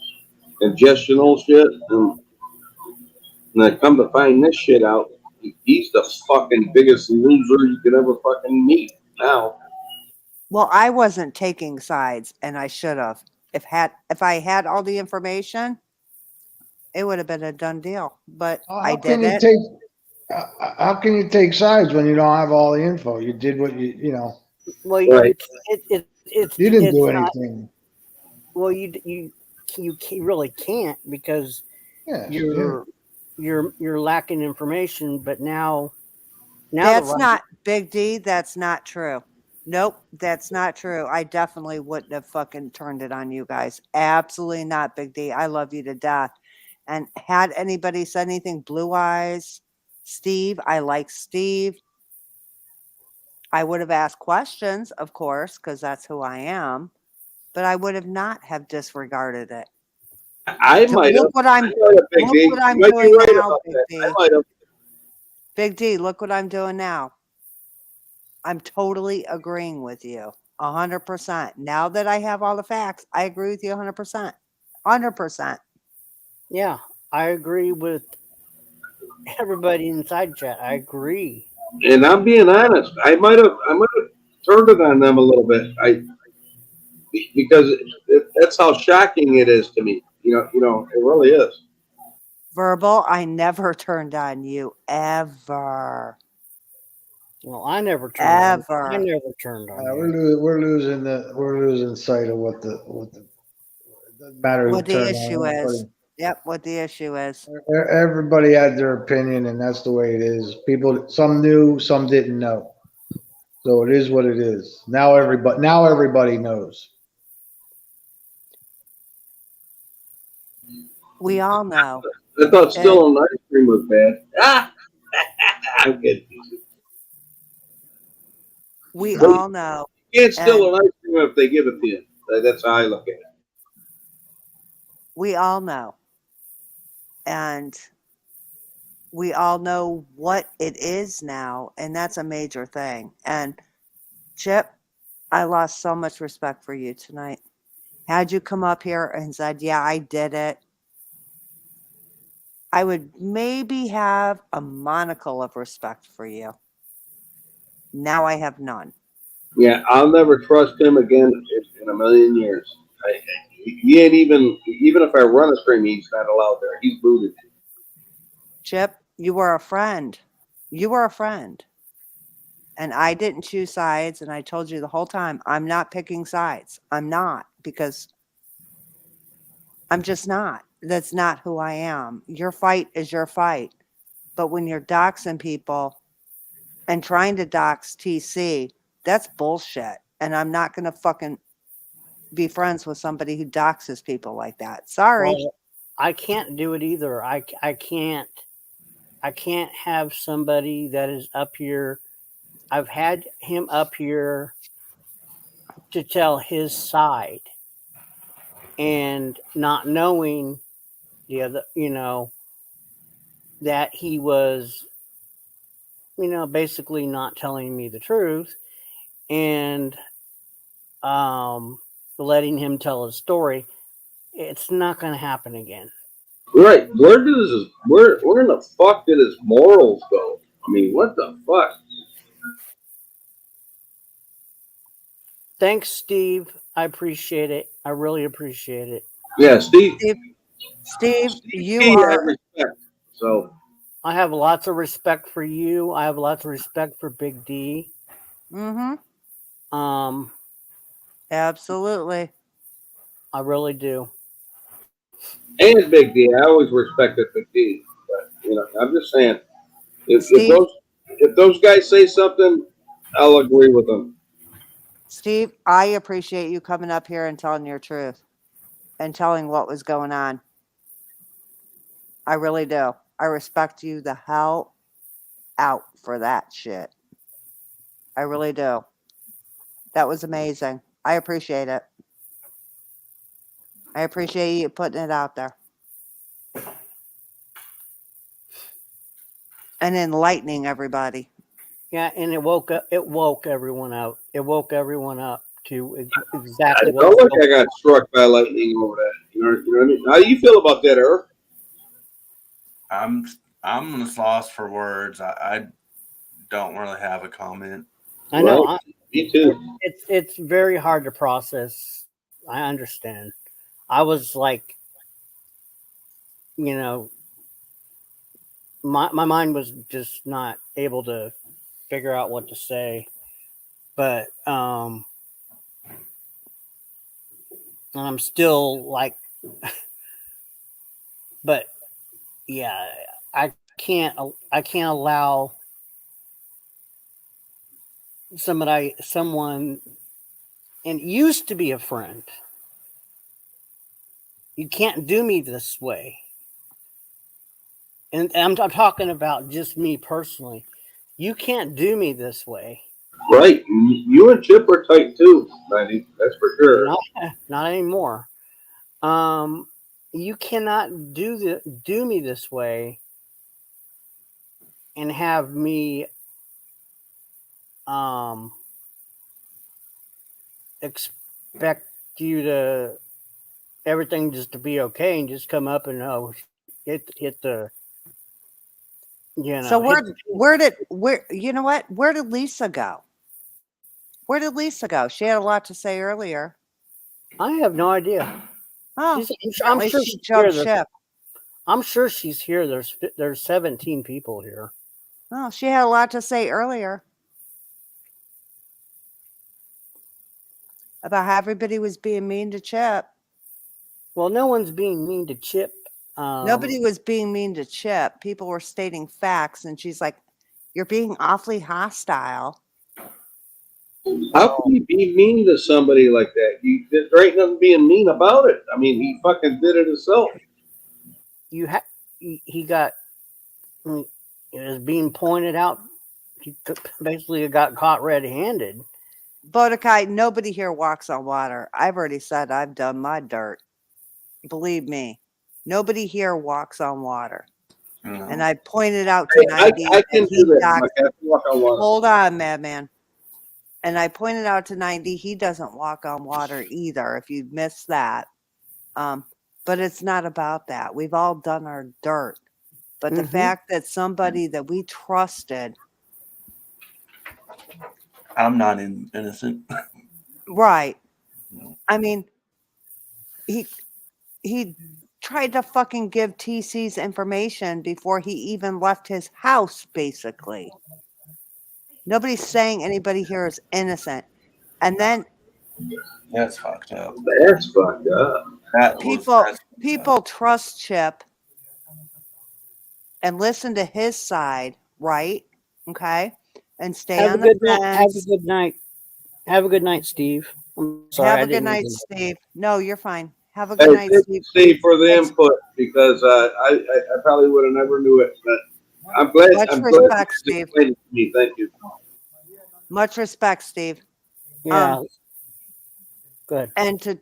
congestional shit. And I come to find this shit out, he's the fucking biggest loser you could ever fucking meet now. Well, I wasn't taking sides, and I should have. If I had all the information, it would have been a done deal. But I didn't. How can you take sides when you don't have all the info? You did what you know. Well, Right. You didn't do anything. Well, you really can't because Yeah, you're lacking information. But now That's not Big D. That's not true. Nope, that's not true. I definitely wouldn't have fucking turned it on you guys. Absolutely not, Big D. I love you to death. And had anybody said anything, Blue Eyes, Steve, I like Steve. I would have asked questions, of course, because that's who I am. But I would have not have disregarded it. I might have. Look what I'm doing now, Big D. I might have. Big D, look what I'm doing now. I'm totally agreeing with you 100%. Now that I have all the facts, I agree with you 100%. 100%. Yeah, I agree with everybody inside chat. I agree. And I'm being honest. I might have turned it on them a little bit. Because that's how shocking it is to me. It really is. Verbal, I never turned on you ever. Well, I never turned Ever. I never turned on you. we're losing sight of what the it doesn't matter who What the turned issue on. is. Yep, what the issue is. Everybody had their opinion, and that's the way it is. People, some knew, some didn't know. So it is what it is. Now everybody knows. We all know. I thought still an ice cream was bad. I'm kidding. We all know. You can't steal an ice cream if they give it to you. That's how I look at it. We all know. And we all know what it is now, and that's a major thing. And Chip, I lost so much respect for you tonight. Had you come up here and said, yeah, I did it, I would maybe have a monocle of respect for you. Now I have none. Yeah, I'll never trust him again in a million years. He ain't even if I run a stream, he's not allowed there. He's booted. Chip, you were a friend. You were a friend. And I didn't choose sides. And I told you the whole time, I'm not picking sides. I'm not, because I'm just not. That's not who I am. Your fight is your fight. But when you're doxing people and trying to dox TC, that's bullshit. And I'm not going to fucking be friends with somebody who doxes people like that. Sorry. Well, I can't do it either. I can't have somebody that is up here. I've had him up here to tell his side, and not knowing the other, that he was, basically not telling me the truth, and letting him tell his story. It's not going to happen again. Right. Where in the fuck did his morals go? I mean, what the fuck? Thanks, Steve. I appreciate it. I really appreciate it. Yeah, Steve, you he are. had respect. So I have lots of respect for you. I have lots of respect for Big D. Mm-hmm. Absolutely. I really do. and Big D, I always respected Big D. But I'm just saying, if those guys say something, I'll agree with them. Steve, I appreciate you coming up here and telling your truth and telling what was going on. I really do. I respect you the hell out for that shit. I really do. That was amazing. I appreciate it. I appreciate you putting it out there and enlightening everybody. Yeah, and it woke everyone up. It woke everyone up to I exactly don't what. like I got struck by lightning over that. You know what I mean? How do you feel about that, Earth? I'm just lost for words. I don't really have a comment. I know. Right. Me too. It's very hard to process. I understand. I was like, my mind was just not able to figure out what to say. But and I'm still like, but yeah, I can't allow someone, and used to be a friend. You can't do me this way. And I'm talking about just me personally. You can't do me this way. Right. You and Chip are tight too, Mandy. That's for sure. Not anymore. You cannot do me this way and have me expect you to everything just to be okay and just come up and hit the So where did Lisa go? Where did Lisa go? She had a lot to say earlier. I have no idea. Oh, I'm at sure least she she's jumped here. ship. I'm sure she's here. There's 17 people here. Oh, she had a lot to say earlier about how everybody was being mean to Chip. Well, no one's being mean to Chip. Nobody was being mean to Chip. People were stating facts, and she's like, "You're being awfully hostile." How can you be mean to somebody like that? There ain't nothing being mean about it. I mean, he fucking did it himself. He got, it was being pointed out. He basically got caught red-handed. Bodakai, nobody here walks on water. I've already said I've done my dirt. Believe me, nobody here walks on water. And I pointed out to I 90 can that do he that. doxed. Mike. I have to walk on water. Hold on, madman. And I pointed out to 90 he doesn't walk on water either, if you missed that. But it's not about that. We've all done our dirt. But the fact that somebody that we trusted, I'm not innocent. right? I mean, he tried to fucking give TC's information before he even left his house, basically. Nobody's saying anybody here is innocent. And then That's fucked up. That's fucked up. people trust Chip and listen to his side, right? Okay. And stay Have a on the good night. Have a fence. good night. Have a good night, Steve. I'm sorry. Have I a good didn't night, mean to- Steve. No, you're fine. Have a Hey, good night, thank Steve. you, Steve, for the Thanks. input because I probably would have never knew it, but I'm glad. Much I'm glad respect, you Steve. explained it to me. Thank you. Much respect, Steve. Yeah. Good. And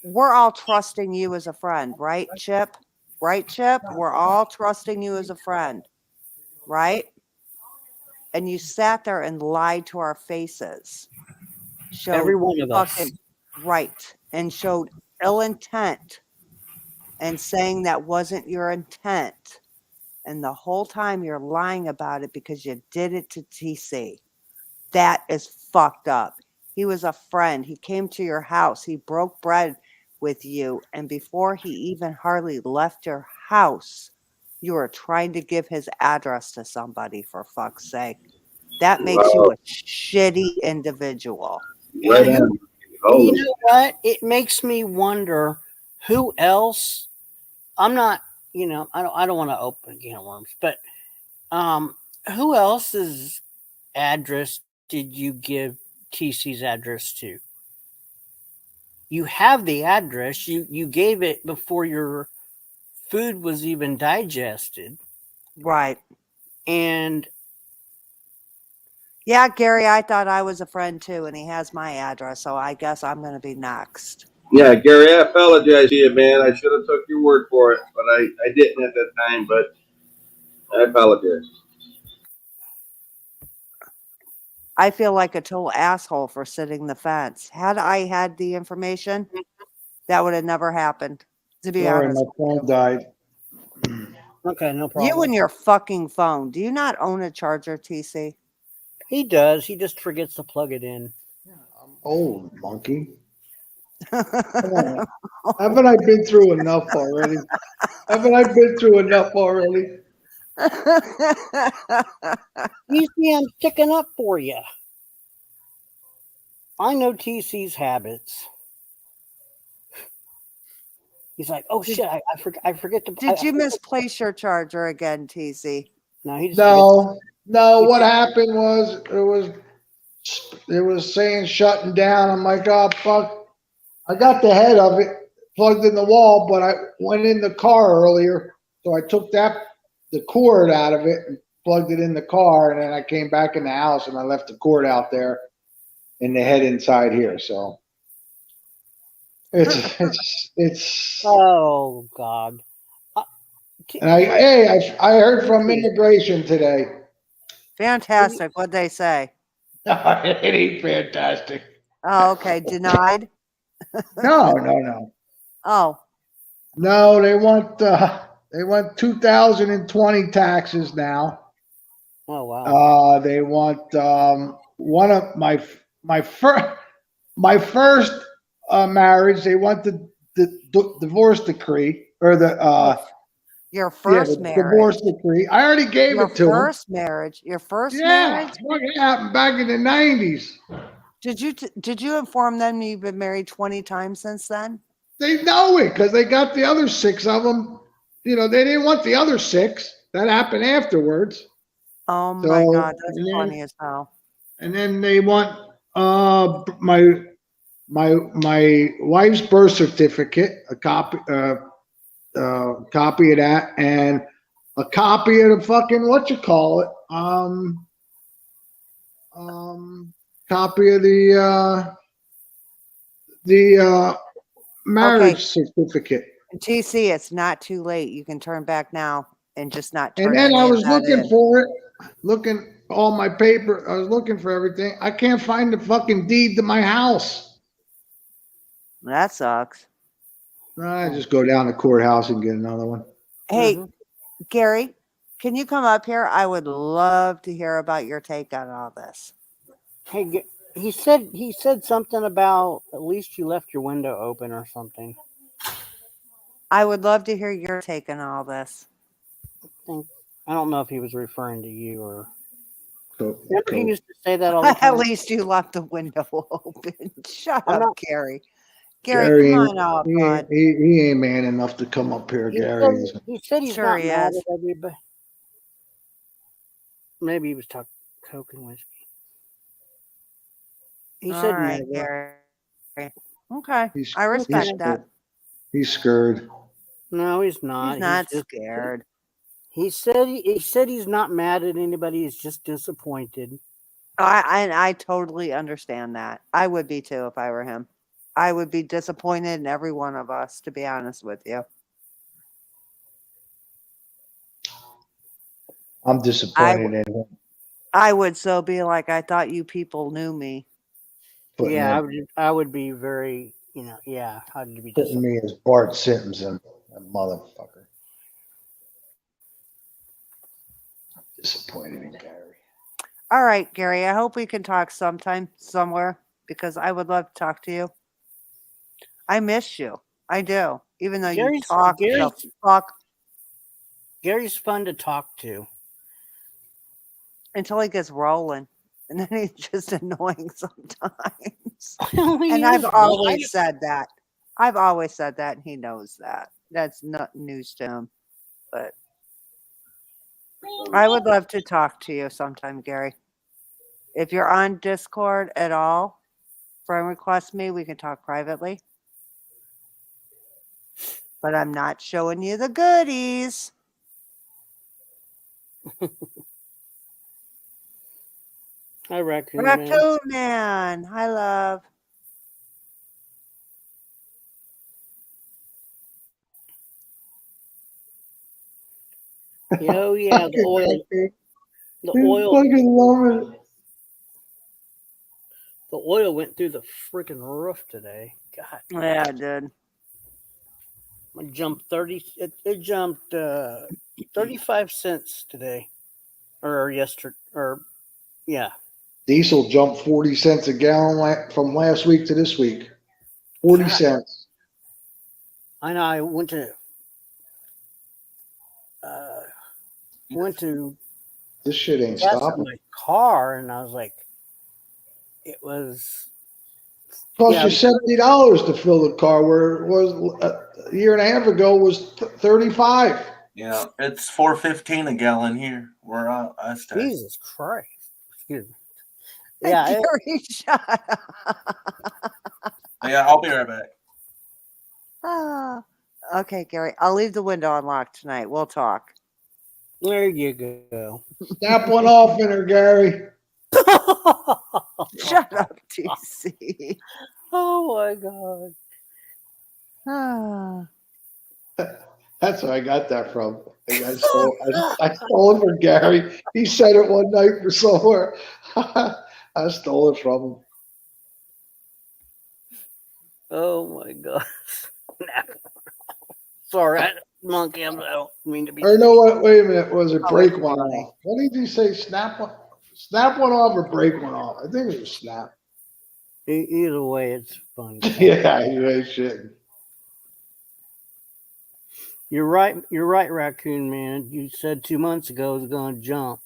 we're all trusting you as a friend, right, Chip? Right, Chip? We're all trusting you as a friend, right? And you sat there and lied to our faces. Showed Every one of us. fucking right, and showed ill intent and saying that wasn't your intent. And the whole time you're lying about it because you did it to TC. That is fucked up. He was a friend. He came to your house. He broke bread with you. And before he even hardly left your house, you were trying to give his address to somebody, for fuck's sake. That makes you a shitty individual. Right And on. you know what? It makes me wonder who else. I'm not, I don't want to open a can of worms, but who else's address did you give TC's address to? You have the address. You gave it before your food was even digested. Right. And yeah, Gary, I thought I was a friend too, and he has my address, so I guess I'm going to be next. Yeah, Gary, I apologize to you, man. I should have took your word for it, but I didn't at that time. But I apologize. I feel like a total asshole for sitting the fence. Had I had the information, that would have never happened. To be Sorry, honest, my phone died. okay, no problem. you and your fucking phone. Do you not own a charger, TC? He does. He just forgets to plug it in. Old monkey. Come on. Haven't I been through enough already? Haven't I been through enough already? You see, I'm sticking up for you. I know TC's habits. He's like, oh shit, I forget to. Did you misplace your charger again, TC? No, he just No. What happened was it was saying shutting down. I'm like, oh fuck! I got the head of it plugged in the wall, but I went in the car earlier, so I took the cord out of it and plugged it in the car, and then I came back in the house and I left the cord out there and the head inside here. So it's. Oh God. And I heard from immigration today. Fantastic. What'd they say? It ain't fantastic. Oh, okay. Denied? No. Oh, No, they want 2020 taxes now. Oh wow. They want one of my first marriage. They want the divorce decree or your first the marriage. divorce decree. I already gave Your it to him. first marriage. Your first Yeah, marriage. what happened back in the 90s? Did you inform them you've been married 20 times since then? They know it because they got the other 6 of them. They didn't want the other 6. That happened afterwards. Oh my So, God, that's and then- funny as hell. And then they want my wife's birth certificate, a copy of that, and a copy of the fucking copy of the marriage certificate. TC, it's not too late. You can turn back now. and just not And turn then I any of was that looking in. for it, looking all my paper. I was looking for everything. I can't find the fucking deed to my house. That sucks. I just go down to courthouse and get another one. Hey, Mhm. Gary, can you come up here? I would love to hear about your take on all this. Hey, he said something about at least you left your window open or something. I would love to hear your take on all this. I don't know if he was referring to you or. So, Remember, he used to say that all the At time. least you left the window open. Shut I'm up, not- Gary. Gary, Gary come ain't, on up, he, bud. he ain't man enough to come up here, He Gary. said, Isn't. he said he's Sure not he mad is. at everybody. Maybe he was talking Coke and whiskey. He All said right, never. Gary. Okay, He's, I respect he's, that. he's scared. No, he's not. He's not just scared. He said he's not mad at anybody. He's just disappointed. I totally understand that. I would be too if I were him. I would be disappointed in every one of us, to be honest with you. I'm disappointed in him. I would so be like, I thought you people knew me. Putting, Yeah, him, I would be very, yeah, I'd be putting disappointed. me as Bart Simpson, that motherfucker. I'm disappointed in Gary. All right, Gary, I hope we can talk sometime, somewhere, because I would love to talk to you. I miss you. I do. Even though you Gary's- talk the Gary's- fuck Gary's fun to talk to. until he gets rolling. And then he's just annoying sometimes. He And I've is always really- said that. I've always said that, and he knows that. That's not news to him. But I would love to talk to you sometime, Gary. If you're on Discord at all, friend request me, we can talk privately. But I'm not showing you the goodies. Hi, Raccoon Man. Raccoon Man. Hi, love. Oh yeah, the oil. The oil. fucking love it. The oil went through the freaking roof today. God, Yeah, I did. it jumped 30. It jumped 35 cents today, or yesterday, or yeah. Diesel jumped 40 cents a gallon from last week to this week. 40 God. cents. I know. I went to This shit ain't gas in stopping. my car, and I was like, it was. Cost Yeah. you $70 to fill the car, where it was a year and a half ago was 35. Yeah, it's $4.15 a gallon here where I stay. Jesus Christ! Excuse me. Yeah, Gary, shut up. Yeah, I'll be right back. Ah. Okay, Gary, I'll leave the window unlocked tonight. We'll talk. there you go. Snap one off in her, Gary. Shut up, TC. Oh my God. Ah. That's where I got that from. I stole it from Gary. He said it one night for somewhere. I stole it from him. Oh my God. Sorry, monkey. I don't mean to be. Or no, wait a minute. Was it break one off? What did he say? Snap one off or break one off? I think it was snap. Either way, it's fun. Yeah, you ain't shitting. You're right, Raccoon Man. You said 2 months ago it was going to jump.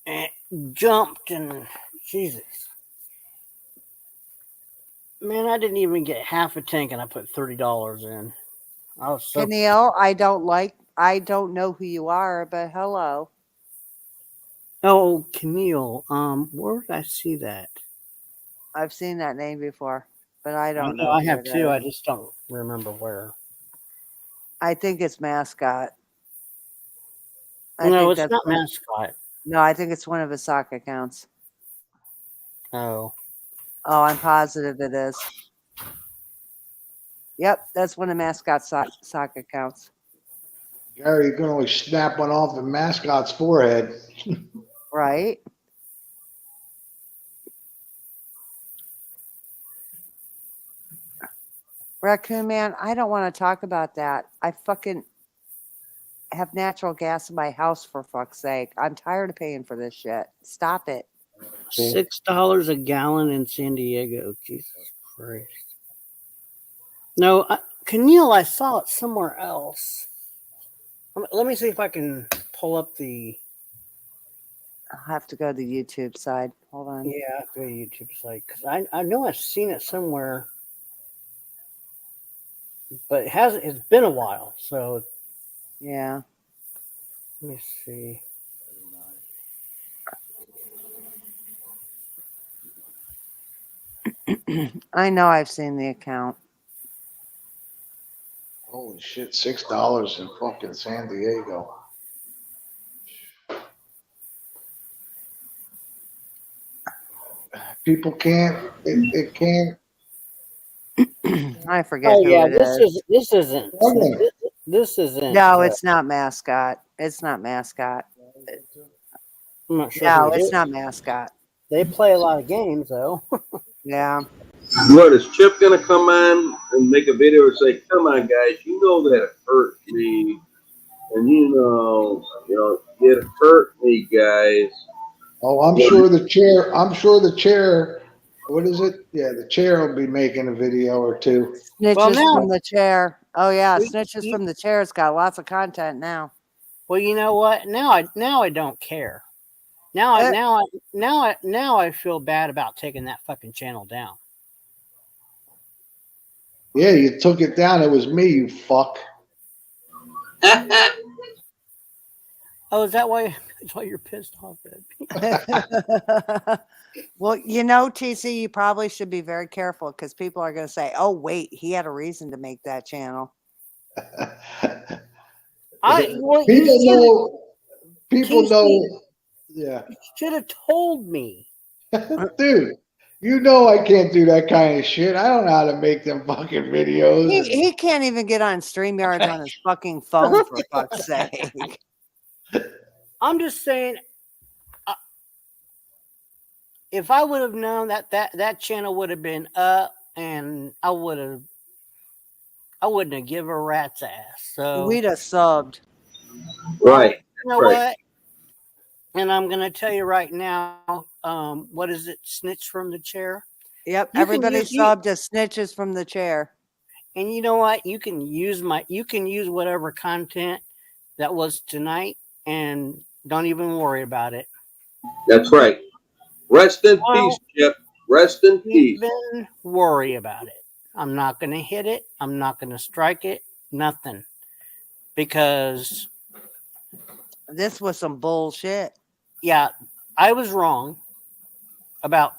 And jumped, and Jesus. Man, I didn't even get half a tank, and I put $30 in. I was so. Keneal, I don't know who you are, but hello. Oh, Keneal. Where did I see that? I've seen that name before, but I don't know. I who have it too. is. I just don't remember where. I think it's Mascot. No, it's that's not one- Mascot. No, I think it's one of his sock accounts. Oh. Oh, I'm positive it is. Yep, that's one of Mascot's sock accounts. Gary can only snap one off the mascot's forehead. Right? Raccoon Man, I don't want to talk about that. I fucking have natural gas in my house, for fuck's sake. I'm tired of paying for this shit. Stop it. $6 a gallon in San Diego. Jesus Christ. No, Keneal, I saw it somewhere else. Let me see if I can pull up the. I'll have to go to the YouTube side. Hold on. Yeah, the YouTube site because I know I've seen it somewhere, but it hasn't. It's been a while, so Yeah. let me see. I know I've seen the account. Holy shit, $6 in fucking San Diego. People can't, it can't. I forget Oh who yeah, it is. this isn't. Okay. This isn't. No, it's not mascot. It's not mascot. I'm not sure. No, who it it's is. not mascot. They play a lot of games though. Yeah. What is Chip gonna come on and make a video and say, "Come on, guys, you know that it hurt me, and you know, it hurt me, guys." Oh, I'm sure the chair, what is it? Yeah, the chair will be making a video or two. Snitches Well, now- from the chair. Oh yeah, We- snitches you- from the chair's got lots of content now. Well, you know what? Now I don't care. Now I feel bad about taking that fucking channel down. Yeah, you took it down. It was me, you fuck. Oh, is that why? That's why you're pissed off at me? Well, you know, TC, you probably should be very careful because people are going to say, "Oh, wait, he had a reason to make that channel." Well, People know, yeah. should have told me. Dude, you know I can't do that kind of shit. I don't know how to make them fucking videos. He can't even get on StreamYards on his fucking phone, for fuck's sake. I'm just saying, if I would have known that channel would have been up, and I wouldn't have given a rat's ass. So We'd have subbed. Right. you know right. what? And I'm gonna tell you right now, what is it? Snitch from the chair. Yep, You can everybody use- you- subbed as snitches from the chair. And you know what? You can use whatever content that was tonight, and don't even worry about it. That's right. Rest in Well, peace, Chip. Rest in peace. Even worry about it. I'm not going to hit it. I'm not going to strike it. Nothing. Because, This was some bullshit. yeah, I was wrong about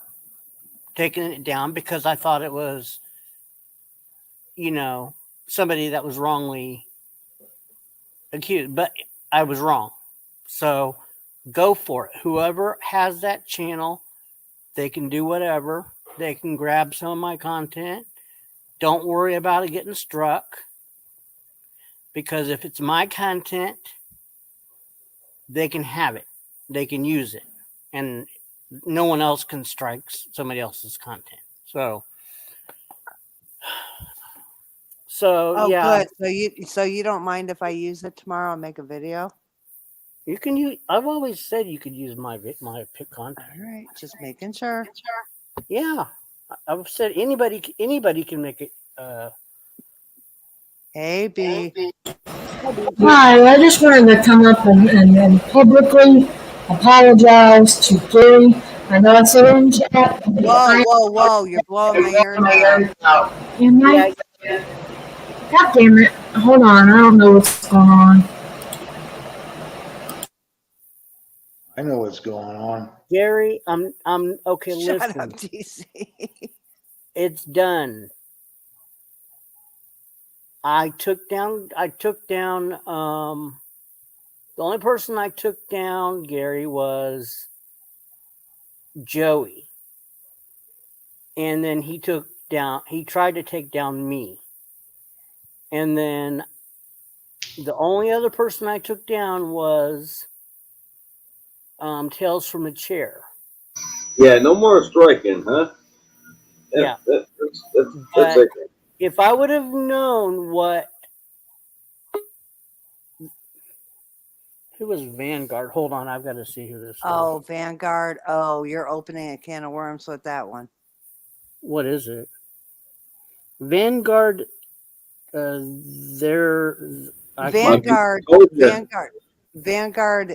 taking it down because I thought it was, somebody that was wrongly accused. But I was wrong. So go for it. Whoever has that channel, they can do whatever. They can grab some of my content. Don't worry about it getting struck. Because if it's my content, they can have it. They can use it. And no one else can strike somebody else's content. So Oh, yeah. good. So you don't mind if I use it tomorrow and make a video? You can use. I've always said you could use my pick content. All right, just making sure. Yeah, I've said anybody can make it. Hey, B. Hi, I just wanted to come up and publicly apologize to Gary. I know I said it in chat. Whoa, you're blowing my ears out. Am I? God damn it. Hold on, I don't know what's going on. I know what's going on. Gary, I'm okay. Shut Listen, up, DC. it's done. I took down the only person I took down, Gary, was Joey. And then he tried to take down me. And then The only other person I took down was Tales from a Chair. Yeah, no more striking, huh? Yeah. That's But it. if I would have known what. Who was Vanguard? Hold on, I've got to see who this is. Oh, Vanguard. Oh, you're opening a can of worms with that one. What is it? Vanguard. Vanguard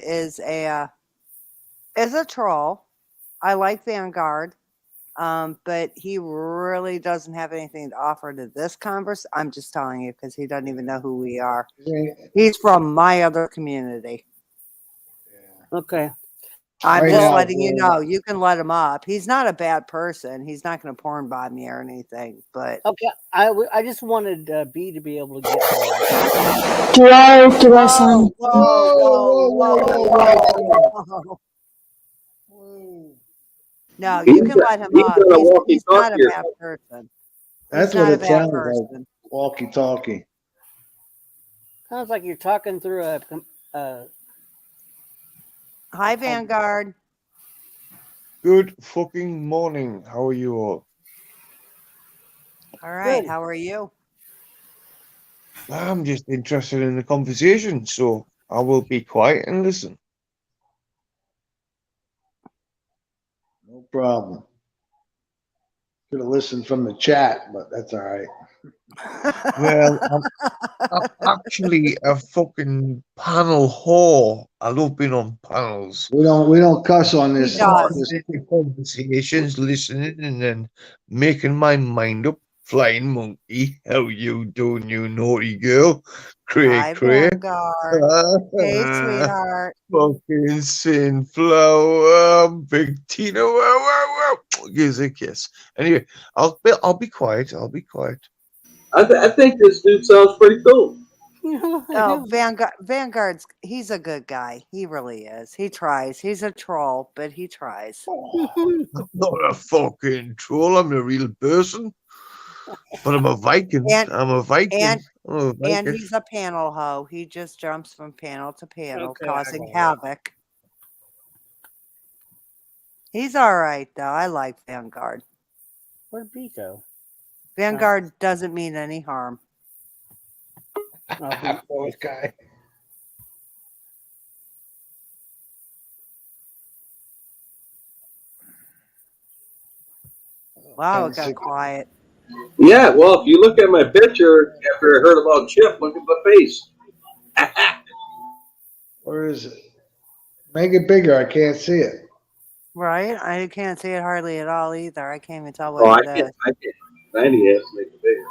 is a troll. I like Vanguard, but he really doesn't have anything to offer to this converse. I'm just telling you because he doesn't even know who we are. He's from my other community. Okay. I'm Right just now, letting you yeah. know. You can let him up. He's not a bad person. He's not going to porn by me or anything. But Okay, I just wanted B to be able to get. Do I sound? whoa. No, you can let him up. He's not a bad person. That's He's not what a it bad sounds person. like. Walkie-talkie. Sounds like you're talking through a. Hi, Vanguard. Good fucking morning. How are you all? All right. Good. How are you? I'm just interested in the conversation, so I will be quiet and listen. No problem. Could have listened from the chat, but that's all right. Well, I'm actually a fucking panel whore. I love being on panels. We don't cuss on He this. does. Conversations, listening, and then making my mind up. Flying monkey, how you doing, you naughty girl? Cray Hi, cray. Vanguard. Hey, sweetheart. Fucking Sinflower, Big Tina. Wow, wow, wow. Gives a kiss. Anyway, I'll be quiet. I'll be quiet. I think this dude sounds pretty cool. Oh, Vanguard's he's a good guy. He really is. He tries. He's a troll, but he tries. I'm not a fucking troll. I'm a real person. But I'm a Viking. I'm a Viking. And he's a panel hoe. He just jumps from panel to panel, Okay, causing havoc. He's all right, though. I like Vanguard. Where'd B go? Vanguard doesn't mean any harm. Poor guy. Wow, it got quiet. Yeah, well, if you look at my picture after I heard about Chip, look at the face. Where is it? Make it bigger. I can't see it. Right? I can't see it hardly at all either. I can't even tell Oh, what I it is. can't. 90 has to make it bigger.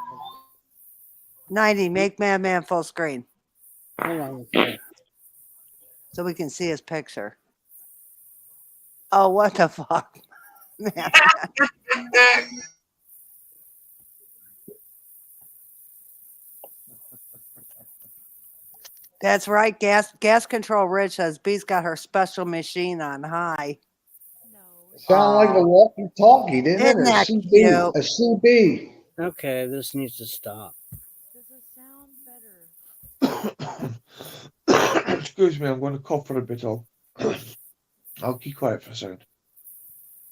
90, make Madman full screen Hold on. Okay. so we can see his picture. Oh, what the fuck? Man. That's right. Gas Control Rich says B's got her special machine on high. Sound like a walkie-talkie, didn't it? Isn't A that CB. cute? A CB. Okay, this needs to stop. Excuse me, I'm going to cough for a bit. I'll keep quiet for a second.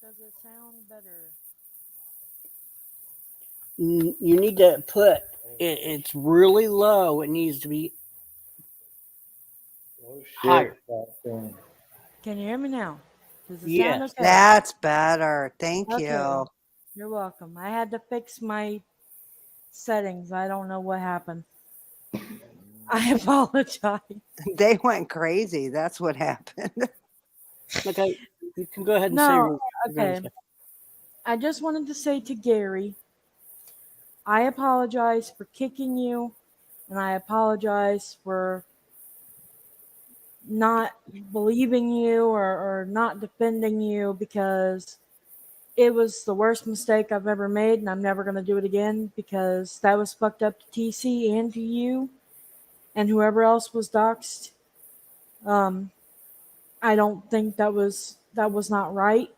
Does it sound better? You need to put it's really low. It needs to be higher. Can you hear me now? Does it Yes. sound okay? That's better. Thank Okay. you. You're welcome. I had to fix my settings. I don't know what happened. I apologize. They went crazy. That's what happened. Okay, you can go ahead and say. No, what you're gonna okay. say. I just wanted to say to Gary, I apologize for kicking you, and I apologize for not believing you or not defending you because it was the worst mistake I've ever made, and I'm never going to do it again because that was fucked up to TC and to you and whoever else was doxxed. I don't think that was not right,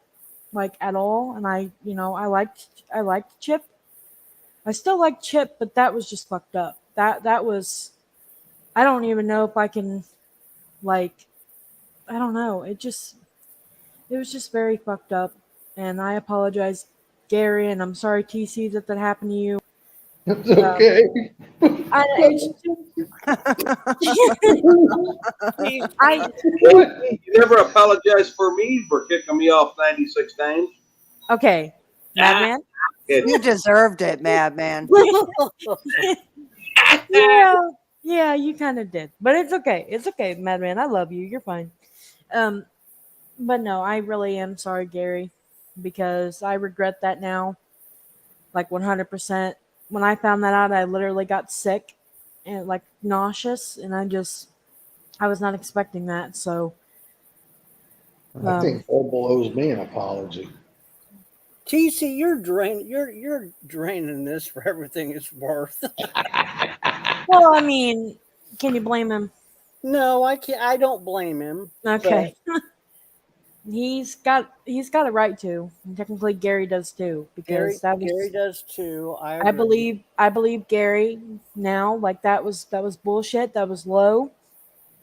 like at all. And I liked Chip. I still like Chip, but that was just fucked up. That was I don't even know if I can, like, I don't know. It was just very fucked up. And I apologize, Gary, and I'm sorry, TC, that happened to you. It's okay. It's I You never apologized for me for kicking me off 96 times. okay, Madman. You deserved it, Madman. Yeah, you kind of did, but it's okay. It's okay, Madman. I love you. You're fine. But no, I really am sorry, Gary, because I regret that now, like 100%. When I found that out, I literally got sick and like nauseous, and I was not expecting that. So I think Verbal owes me an apology. TC, you're draining this for everything it's worth. well, I mean, can you blame him? No, I can't. I don't blame him. Okay. He's got a right to. And technically, Gary does too, because Gary does too. I believe Gary now. Like that was bullshit. That was low.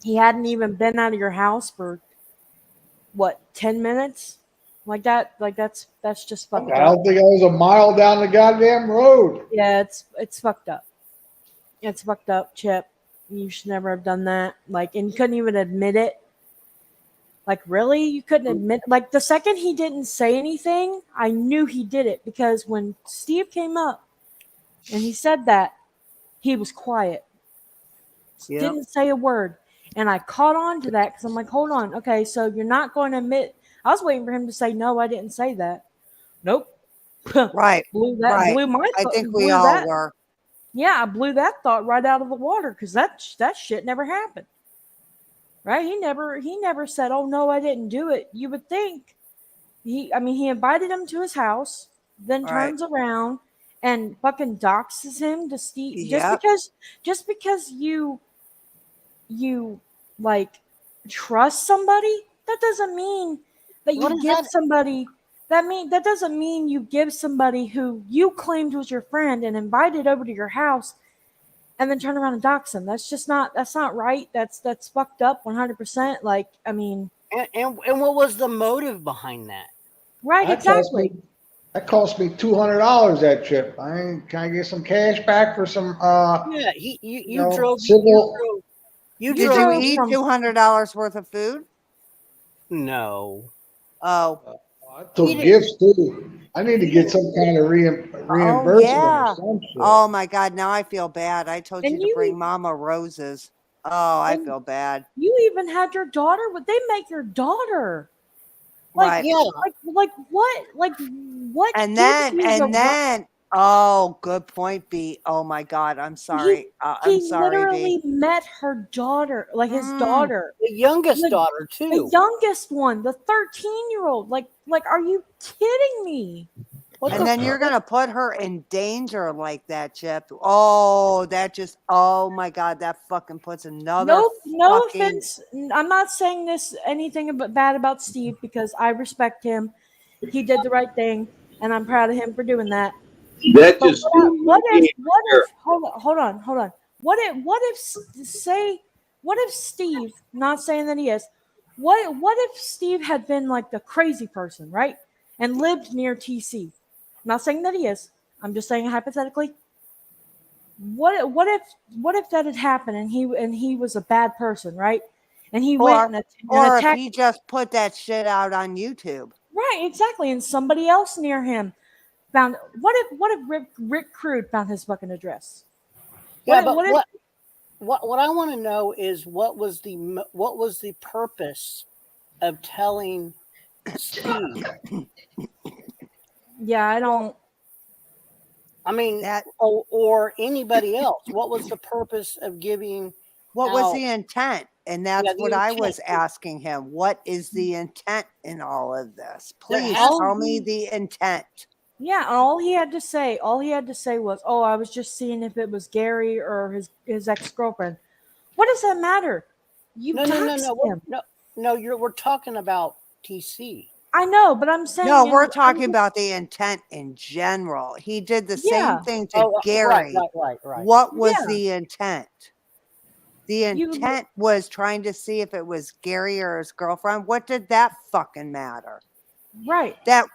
He hadn't even been out of your house for what 10 minutes, like that. Like that's just fucked I up. don't think I was a mile down the goddamn road. Yeah, it's fucked up. It's fucked up, Chip. You should never have done that. Like, and you couldn't even admit it. Like, really? You couldn't admit? Like, the second he didn't say anything, I knew he did it, because when Steve came up and he said that, he was quiet. Yep. Didn't say a word. And I caught on to that because I'm like, hold on. Okay, so you're not going to admit. I was waiting for him to say, no, I didn't say that. Nope. Right. Blew that. Right. Blew my. I think we blew all that. were. Yeah, I blew that thought right out of the water, because that shit never happened. Right? He never said, "Oh no, I didn't do it." You would think he invited him to his house, then Right. turns around and fucking doxes him to Steve Yep. just because you like trust somebody. That doesn't mean that What you is give that? somebody. That doesn't mean you give somebody who you claimed was your friend and invited over to your house, and then turn around and dox them. That's not right. That's fucked up 100%. Like, I mean, And what was the motive behind that? right, exactly. That cost me $200 that trip. Can I get some cash back for some Yeah, you know, drove. civil- You Did drove. you eat $200 worth of food? No. Oh. I took gifts too. I need to get some kind of reimbursement yeah. or some shit. Oh my God, now I feel bad. I told And you to you- bring Mama roses. Oh, I And feel bad. You even had your daughter. Would they make your daughter? Like, Right. Yeah. like what? Like what? And gives you the then, oh, good point, B. Oh my God, I'm sorry. He I'm sorry, literally B. met her daughter, like his daughter, The youngest The- daughter the too. youngest one, the 13-year-old. Like, are you kidding me? What And the then you're gonna put her in danger like that, Chip. Oh, that just, oh my God, that fucking puts another no fucking, offense. I'm not saying anything bad about Steve, because I respect him. He did the right thing, and I'm proud of him for doing that. That But just what if hold on. What if Steve, not saying that he is, what if Steve had been like the crazy person, right? And lived near TC. Not saying that he is. I'm just saying hypothetically. What if that had happened and he was a bad person, right? And he went and or if attacked. he just put that shit out on YouTube. Right, exactly. And somebody else near him found. What if Rick Crude found his fucking address? Yeah, What- but what if- what I want to know is what was the purpose of telling Steve? Yeah, I don't. I mean, or anybody else. What was the purpose of giving? What was out- the intent? And that's Yeah, the what I intent. was asking him. What is the intent in all of this? There Please has tell to me be- the intent. Yeah, all he had to say was, "Oh, I was just seeing if it was Gary or his ex-girlfriend." What does that matter? You No, doxed him. no. We're talking about TC. I know, but I'm saying No, in we're the- talking about the intent in general. He did the Yeah. same thing to Oh, Gary. right. What was Yeah. the intent? The intent was trying to see if it was Gary or his girlfriend. What did that fucking matter? Right. That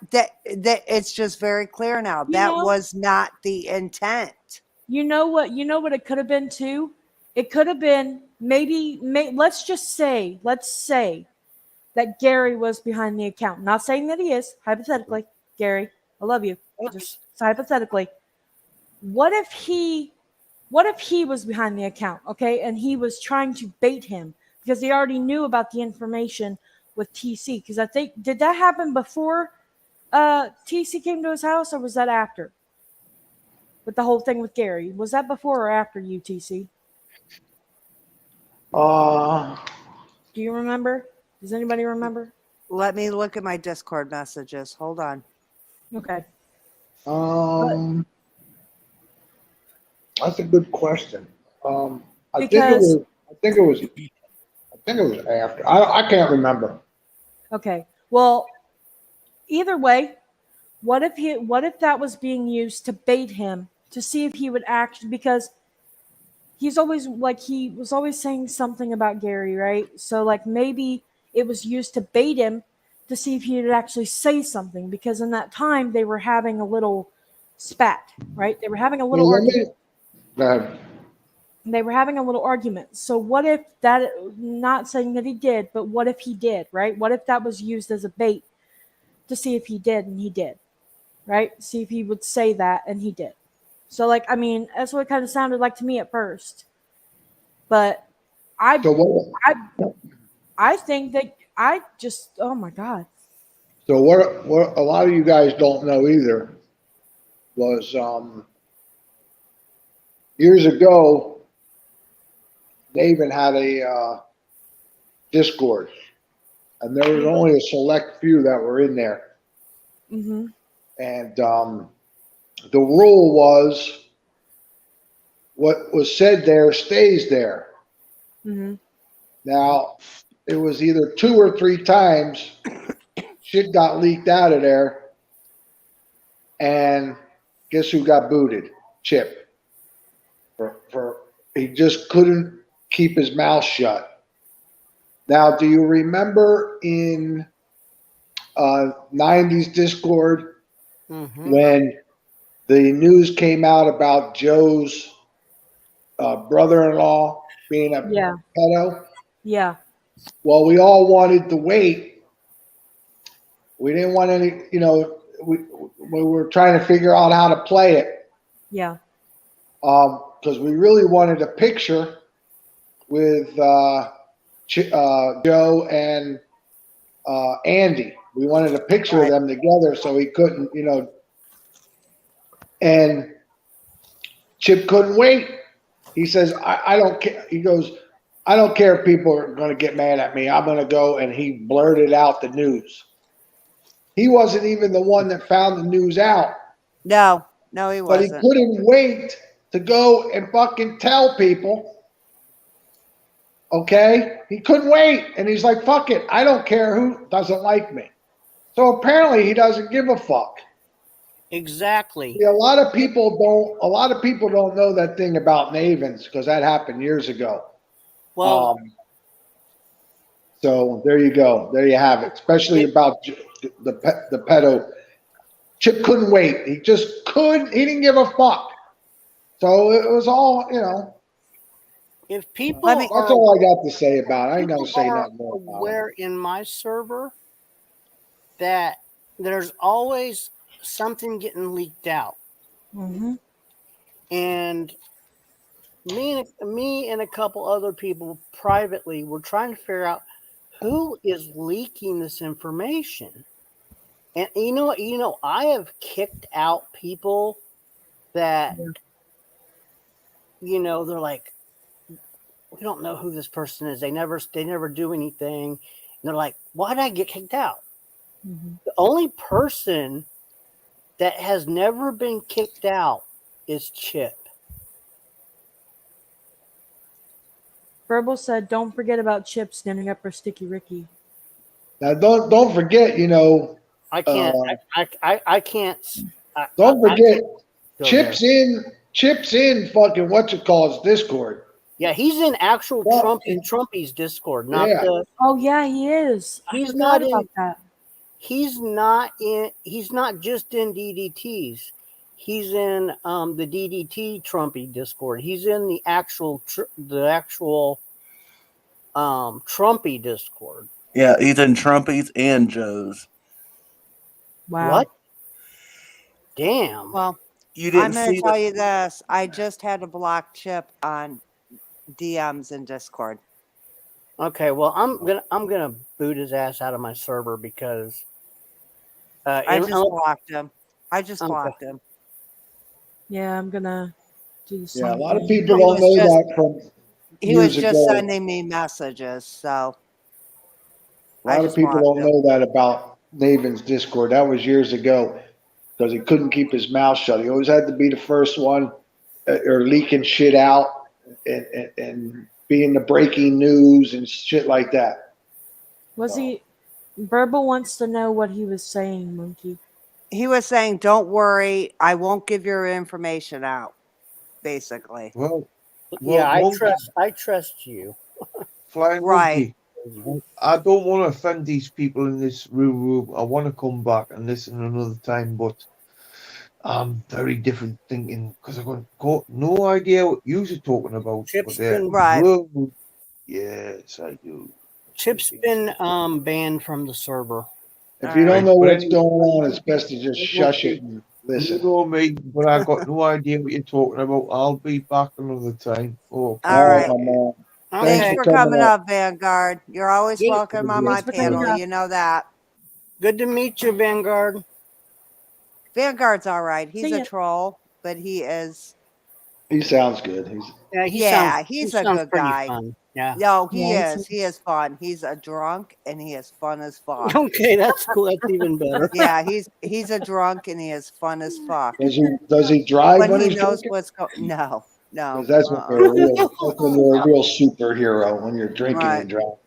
it's just very clear now. You That know- was not the intent. You know what it could have been too? It could have been let's say that Gary was behind the account. Not saying that he is, hypothetically. Gary, I love you. Just hypothetically. What if he was behind the account, okay? And he was trying to bait him because he already knew about the information with TC. Because I think, did that happen before TC came to his house, or was that after? With the whole thing with Gary. Was that before or after you, TC? Do you remember? Does anybody remember? Let me look at my Discord messages. Hold on. Okay. That's a good question. I think Because- it was after. I can't remember. Okay. Well, either way, what if that was being used to bait him to see if he would act, because he was always saying something about Gary, right? So like maybe it was used to bait him to see if he would actually say something, because in that time they were having a little spat, right? They were having a little argument. They were having a little argument. So what if that, not saying that he did, but what if he did, right? What if that was used as a bait to see if he did, and he did, right? See if he would say that, and he did. So like, I mean, that's what it kind of sounded like to me at first. But I think that oh my God. So what a lot of you guys don't know either was years ago, they even had a Discord, and there was only a select few that were in there. Mm-hmm. And the rule was what was said there stays there. Mm-hmm. Now, it was either 2 or 3 times shit got leaked out of there, and guess who got booted? Chip. For he just couldn't keep his mouth shut. Now, do you remember in 90s Discord when the news came out about Joe's brother-in-law being a pedo? Yeah. Well, we all wanted to wait. We didn't want any, we were trying to figure out how to play it. Yeah. Because we really wanted a picture with Joe and Andy. We wanted a picture of them together so he couldn't, and Chip couldn't wait. He says, I don't care. He goes, I don't care if people are going to get mad at me. I'm going to go. And he blurted out the news. He wasn't even the one that found the news out. No, he But he wasn't. couldn't wait to go and fucking tell people. Okay? He couldn't wait. And he's like, fuck it. I don't care who doesn't like me. So apparently he doesn't give a fuck. Exactly. See, a lot of people don't know that thing about Navens because that happened years ago. Well, so there you go. There you have it. Especially about the pedo. Chip couldn't wait. He just couldn't. He didn't give a fuck. So it was all, if people that's all I got to say about it. I ain't gonna say nothing more about it. Where in my server that there's always something getting leaked out. Mm-hmm. And me and a couple other people privately were trying to figure out who is leaking this information. And I have kicked out people that they're like, we don't know who this person is. They never do anything. And they're like, why did I get kicked out? Mm-hmm. The only person that has never been kicked out is Chip. Verbal said, "Don't forget about Chip standing up for Sticky Ricky." Now don't forget, I can't. I can't. Don't forget, go Chip's in fucking Discord. Yeah, he's in actual Well, Trumpy's Discord, not yeah. the. Oh yeah, he is. I He's forgot not in. about that. He's not in. He's not just in DDT's. He's in the DDT Trumpy Discord. He's in the actual Trumpy Discord. Yeah, he's in Trumpy's and Joe's. Wow. What? Damn. Well, You I'm didn't going to see tell the you this. I just had to block Chip on DMs in Discord. Okay, well I'm gonna boot his ass out of my server because I just blocked him. I just Okay. blocked him. Yeah, I'm gonna do the Yeah, same a lot of thing. people He don't was know just- that from He was years just ago. sending me messages, so A lot of people don't know that about Naven's Discord. That was years ago because he couldn't keep his mouth shut. He always had to be the first one or leaking shit out and being the breaking news and shit like that. Was he? Burble wants to know what he was saying, Monkey. he was saying, "Don't worry, I won't give your information out." Basically, Well, Yeah, Monkey, I trust you. Flying Right. Monkey, I don't want to offend these people in this room. I want to come back and listen another time, but I'm very different thinking because I've got no idea what you're talking about. Chip's But, been- Right. well, yes, I do. Chip's been banned from the server. If you don't know But what's anyway- going on, it's best to just shush it and You listen. know me, but I got no idea what you're talking about. I'll be back another time. Oh, All right. my man. Thanks Okay. for coming up, Vanguard. You're always Yeah. welcome on my Thanks for coming panel. up. You know that. Good to meet you, Vanguard. Vanguard's all right. He's See a ya. troll, but he is. He sounds good. He's Yeah, he Yeah, sounds, he's he a sounds good pretty guy. Fun. Yeah. No, he Yeah, is. He is fun. He's a drunk and he is fun as fuck. Okay, that's cool. That's even better. Yeah, he's a drunk and he is fun as fuck. does he drive When when he he's knows drinking? what's going. No, no. 'Cause that's when you're a real, that's when you're a real superhero, when you're drinking Right. and driving.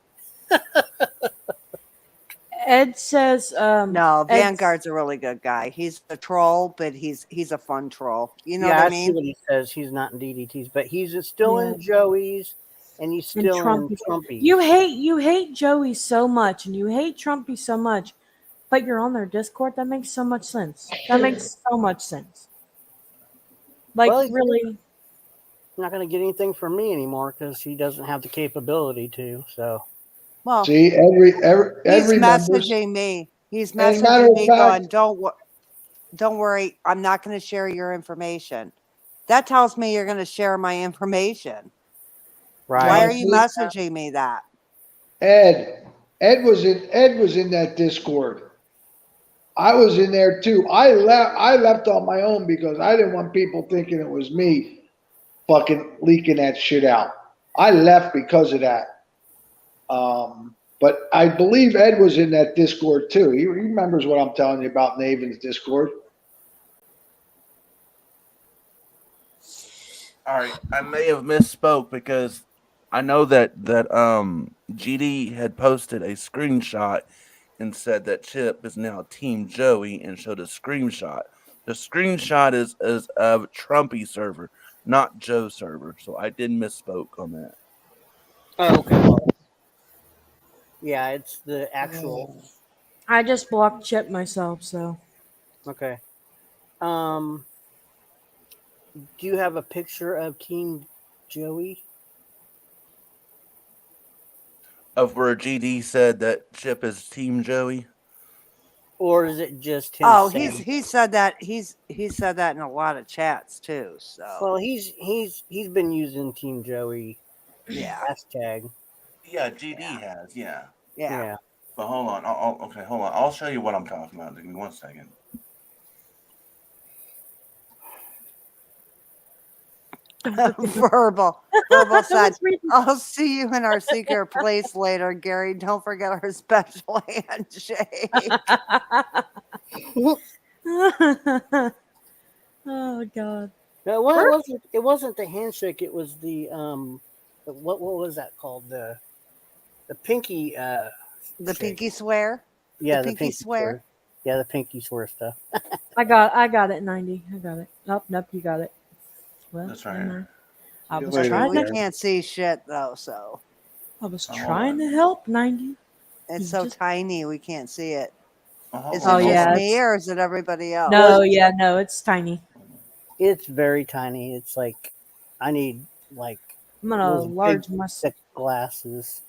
Ed says, No, Ed's- Vanguard's a really good guy. He's a troll, but he's a fun troll. You know yeah, what I I see mean? what he says. He's not in DDT's, but he's still Yeah. in Joey's, and he's and still in Trumpy. Trumpy's. You hate Joey so much, and you hate Trumpy so much, but you're on their Discord. That makes so much sense. That makes so much sense. Like Well, really, not going to get anything from me anymore because he doesn't have the capability to. So Well, See, every he's members, messaging me. He's matter messaging of me fact- going, don't worry, I'm not going to share your information. That tells me you're going to share my information. right. Why are you messaging me that? Ed was in that Discord. I was in there too. I left on my own because I didn't want people thinking it was me fucking leaking that shit out. I left because of that. But I believe Ed was in that Discord too. He remembers what I'm telling you about Naven's Discord. All right, I may have misspoke because I know that GD had posted a screenshot and said that Chip is now Team Joey and showed a screenshot. The screenshot is of Trumpy server, not Joe server. So I did misspoke on that. Oh, okay. Well, yeah, it's the actual. I just blocked Chip myself. So Okay. Do you have a picture of Team Joey? Of where GD said that Chip is Team Joey. Or is it just him? Oh, saying- he said that. He said that in a lot of chats too. So Well, he's been using Team Joey yeah, hashtag. Yeah, GD has. Yeah. yeah. But hold on. Okay, hold on. I'll show you what I'm talking about. Give me 1 second. Verbal said, "I'll see you in our secret place later, Gary. Don't forget our special handshake." oh god. No, well, it wasn't the handshake. It was the what was that called? The pinky. The shake. pinky swear. Yeah, the pinky swear. Yeah, the pinky swear stuff. I got it. 90. I got it. Nope. You got it. Well, That's right never here. mind. I was Wait, trying We to. can't see shit though, so I was Oh, hold trying on. to help 90. it's You so just- tiny we can't see it. Oh, Is hold it Oh, on, just yeah, me it's- or is it everybody else? No, yeah, no, it's tiny. It's very tiny. It's like I need like I'm gonna those big enlarge my. thick glasses.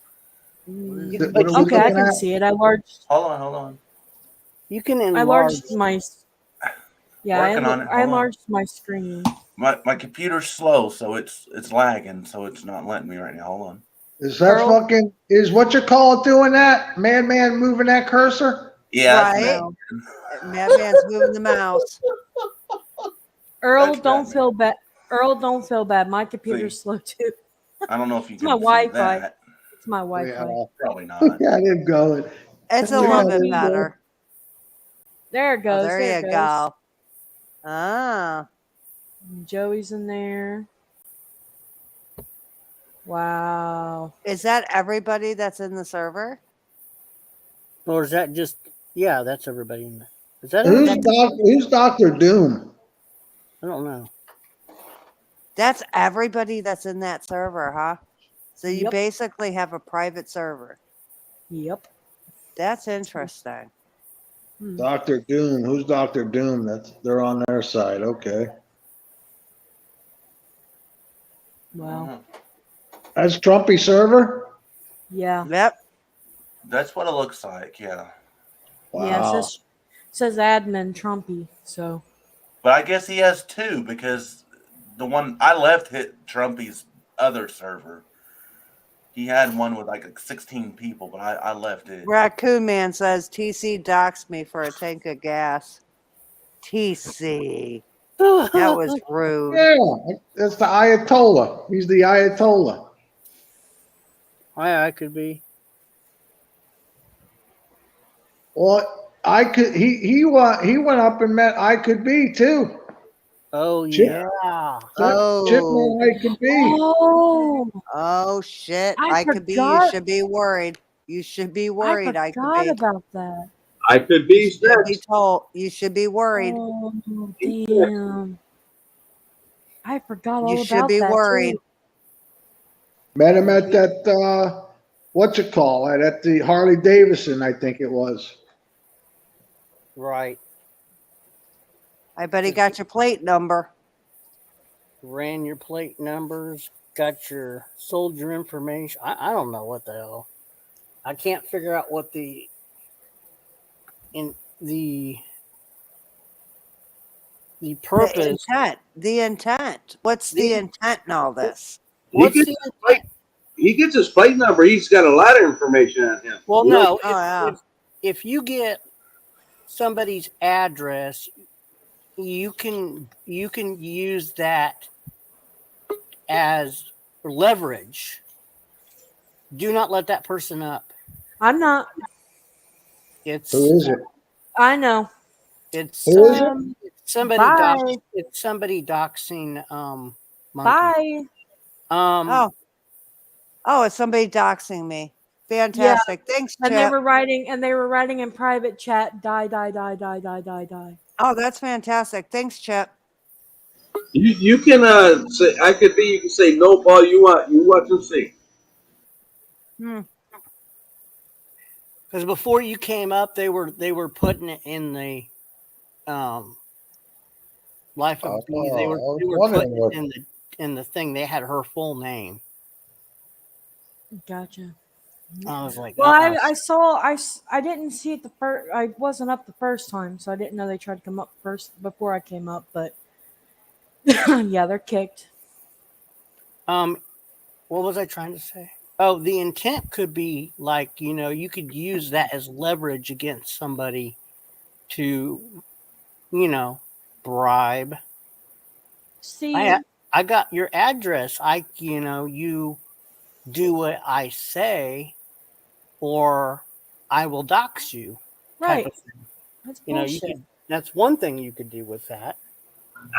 Mm, You, What are we okay, I looking can at? see it. I enlarged. Hold on. you can I enlarge. enlarged my. Yeah, Working on it. I Hold on. enlarged my screen. My computer's slow, so it's lagging, so it's not letting me right now. Hold on. Is that Earl? fucking, is what you call it doing that? Madman moving that cursor? Yeah, that's Right. Madman. Madman's moving the mouse. Earl, That's don't Batman. feel bad. Earl, don't feel bad. My computer's slow too. I don't know if you It's can my see Wi-Fi. that. It's my Wi-Fi. Yeah. Probably not. Yeah, I didn't go it. It's a Yeah, little there bit you go. better. There it Oh, goes. there there you it goes. go. Ah, Joey's in there. Wow. is that everybody that's in the server? Or is that just? Yeah, that's everybody in there. Is that Who's everybody? who's Dr. Doom? I don't know. That's everybody that's in that server, huh? So you Yep. basically have a private server. Yep. That's interesting. Hmm. Dr. Doom. Who's Dr. Doom? They're on their side. Okay. Wow. That's Trumpy server? Yeah. Yep. That's what it looks like, yeah. Wow. Yeah. It says admin Trumpy. So. But I guess he has two because the one I left hit Trumpy's other server. He had one with like 16 people, but I left it. Raccoon Man says TC doxed me for a tank of gas. TC. That was rude. Yeah, that's the Ayatollah. He's the Ayatollah. I could be. Well, he went up and met I Could Be too. Oh Chip. yeah. Chipman I Could Be. Oh. Oh shit. I I could be. You forgot. should be worried. You should be worried. I could forgot be. about that. I could be You should be next. told. You should be worried. Oh damn! I forgot all You about should be that worried. too. Met him at that what you call it, at the Harley Davidson, I think it was. Right. I bet he got your plate number. Ran your plate numbers. Got your soldier information. I don't know what the hell. I can't figure out what the The purpose. intent. The intent. What's the intent in all this? What's He the gets his plate number. He's got a lot of information on him. Well, You know, no. Oh, yeah. If you get somebody's address, you can use that as leverage. Do not let that person up. I'm not. It's Who is it? I know. it's Who is it? it's somebody Bye. it's somebody doxing Monkey. Bye. Oh, it's somebody doxing me. Fantastic. Thanks, And Chip. they were writing in private chat. Die. Die. Oh, that's fantastic. Thanks, Chip. you can say I could be. You can say no, Paul. You watch and see. Because before you came up, they were putting it in the Life of Bee. They were wondering putting it in the thing. They had her full name. Gotcha. I was like, Well, uh-uh. I didn't see it the first. I wasn't up the first time, so I didn't know they tried to come up first before I came up. But yeah, they're kicked. What was I trying to say? Oh, the intent could be like, you could use that as leverage against somebody to, bribe. See, I got your address. You do what I say, or I will dox you. right? Type of thing. That's You bullshit. could. That's one thing you could do with that.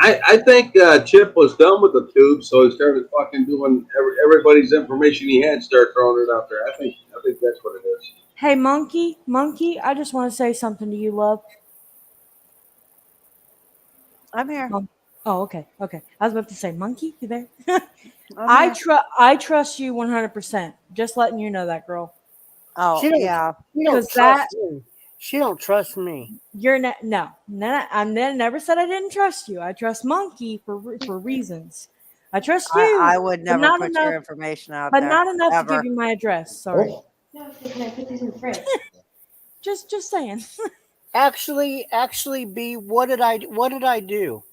I think Chip was done with the tube, so he started fucking doing everybody's information he had, start throwing it out there. I think that's what it is. Hey, monkey, I just want to say something to you, love. I'm here. Oh, okay. I was about to say, monkey, you there? I trust you 100%. Just letting you know that, girl. Oh, She don't, yeah. she don't 'Cause trust me. She don't trust me. You're no. I never said I didn't trust you. I trust Monkey for reasons. I trust you, I would but never not put enough. your information out But there. not enough to Ever. give you my address. Sorry. Oh, No, can I put these in the fridge? Just saying. Actually, B, what did I do?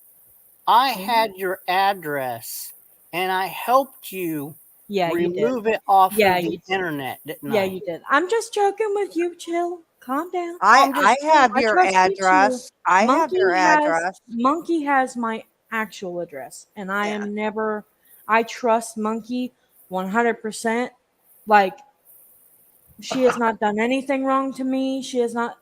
I Mhm. had your address, and I helped you Yeah, you did. remove it off Yeah, of you the did. internet, didn't Yeah, I? you did. I'm just joking with you. Chill. Calm down. I'm I just have I your trust you too. address. I have your address. Monkey has my actual address, and I Yeah. am never. I trust Monkey 100%. Like she has not done anything wrong to me. She has not.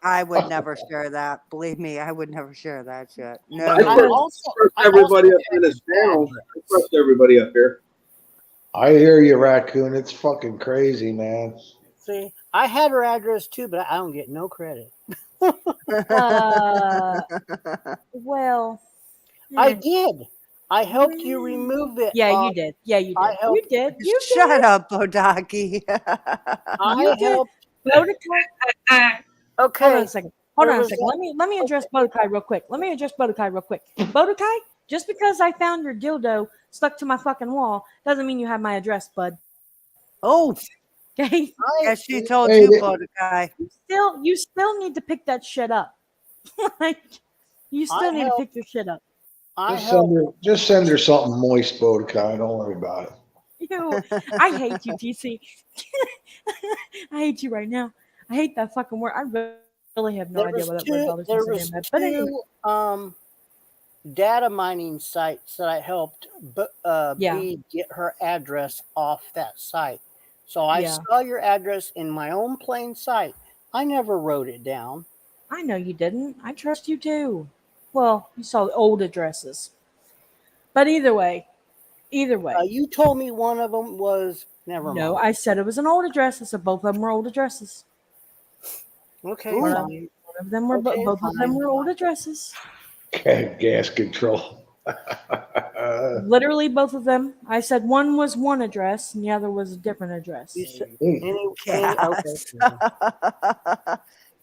I would never share that. Believe me, I would never share that shit. No. I Because trust everybody up in this channel. I trust everybody up here. I hear you, Raccoon. It's fucking crazy, man. See, I had her address too, but I don't get no credit. well, I did. I helped you remove it. Yeah, you did. Yeah, you I did. helped. You did. You Shut did. up, Bodaki. I helped. Bodakai. Okay. Hold on a second. Hold there on a was second. Let me address Bodakai real quick. Bodakai, just because I found your dildo stuck to my fucking wall doesn't mean you have my address, bud. Oh, Okay. yeah, she told Hey, you, th- Bodaki. You still need to pick that shit up. Like, you still need to pick your shit up. I Just send her something moist, Bodakai. Don't worry about it. Ew, I hate you, TC. I hate you right now. I hate that fucking word. I really have no There idea was what that word two. bothers me There so was damn bad. But anyway, two data mining sites that I helped Yeah. B get her address off that site. So I Yeah. saw your address in my own plain sight. I never wrote it down. I know you didn't. I trust you too. Well, you saw the old addresses. But either way. You told me one of them was never No, mind. I said it was an old address. I said both of them were old addresses. Okay, One fine. of them were Okay, both of them fine. were old addresses. Gas control. Literally both of them. I said one was one address and the other was a different address. Gas.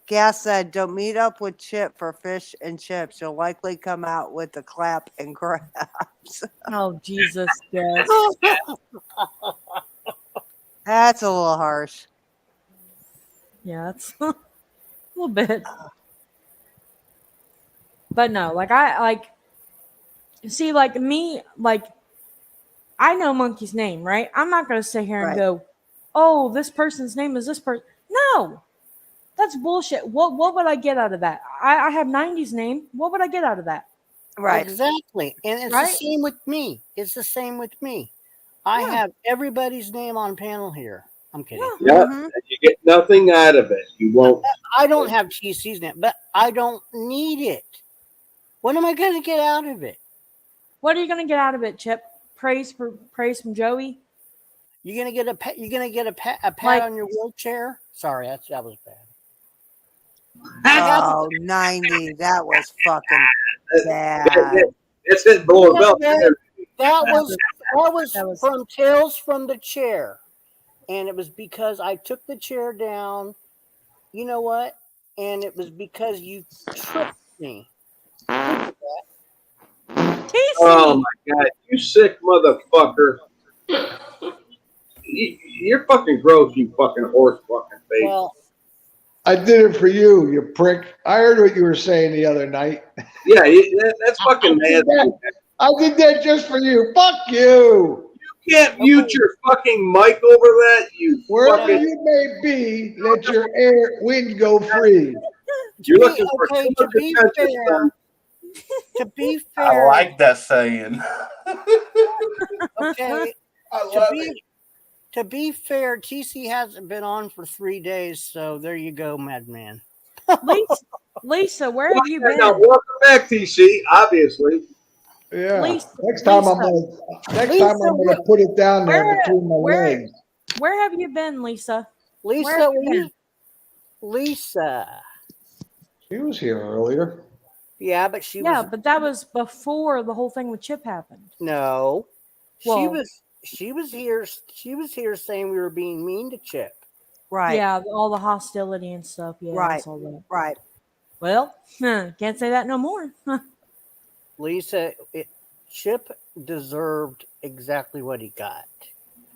Gas said, "Don't meet up with Chip for fish and chips. You'll likely come out with the clap and crabs." Oh Jesus, yes. That's a little harsh. Yeah, it's a little bit. But no, like I see, like me, like I know Monkey's name, right? I'm not gonna sit here and Right. go, "Oh, this person's name is this person." No, that's bullshit. What would I get out of that? I have 90's name. What would I get out of that? Right. Exactly. And it's Right? the same with me. It's the same with me. I have everybody's name on panel here. I'm kidding. Yeah, Mm-hmm. and you get nothing out of it. You won't. I don't have TC's name, but I don't need it. What am I going to get out of it? What are you gonna get out of it, Chip? Praise from Joey. You're going to get a pat. You're going to get a pat Like- on your wheelchair. Sorry, that was bad. Oh, 90. That was fucking bad. It's it below the belt. That was from Tales from the Chair, and it was because I took the chair down. You know what? And it was because you tripped me. Oh my god, you sick motherfucker! You're fucking gross, you fucking horse fucking face. Well, I did it for you, you prick. I heard what you were saying the other night. Yeah, that's fucking nasty. I did that just for you. Fuck you. You can't mute your fucking mic over that, you Wherever fucking. you may be, let your air wind go free. You're looking for okay, too to much be attention, fair, son. to be I fair, like that saying. okay. I love it. To be fair, TC hasn't been on for 3 days, so there you go, Madman. Lisa, where have you been? Now, welcome back, TC. Obviously. Yeah. Lisa, Next time I'm gonna put it down there where- between my where- legs. Where have you been, Lisa? Where Lisa, have you been? Lisa. She was here earlier. Yeah, but she Yeah, was but that was before the whole thing with Chip happened. no. Well- she was here saying we were being mean to Chip. Right. Yeah, all the hostility and stuff. Yeah, I Right. saw that. Right. Well, can't say that no more. Lisa, Chip deserved exactly what he got.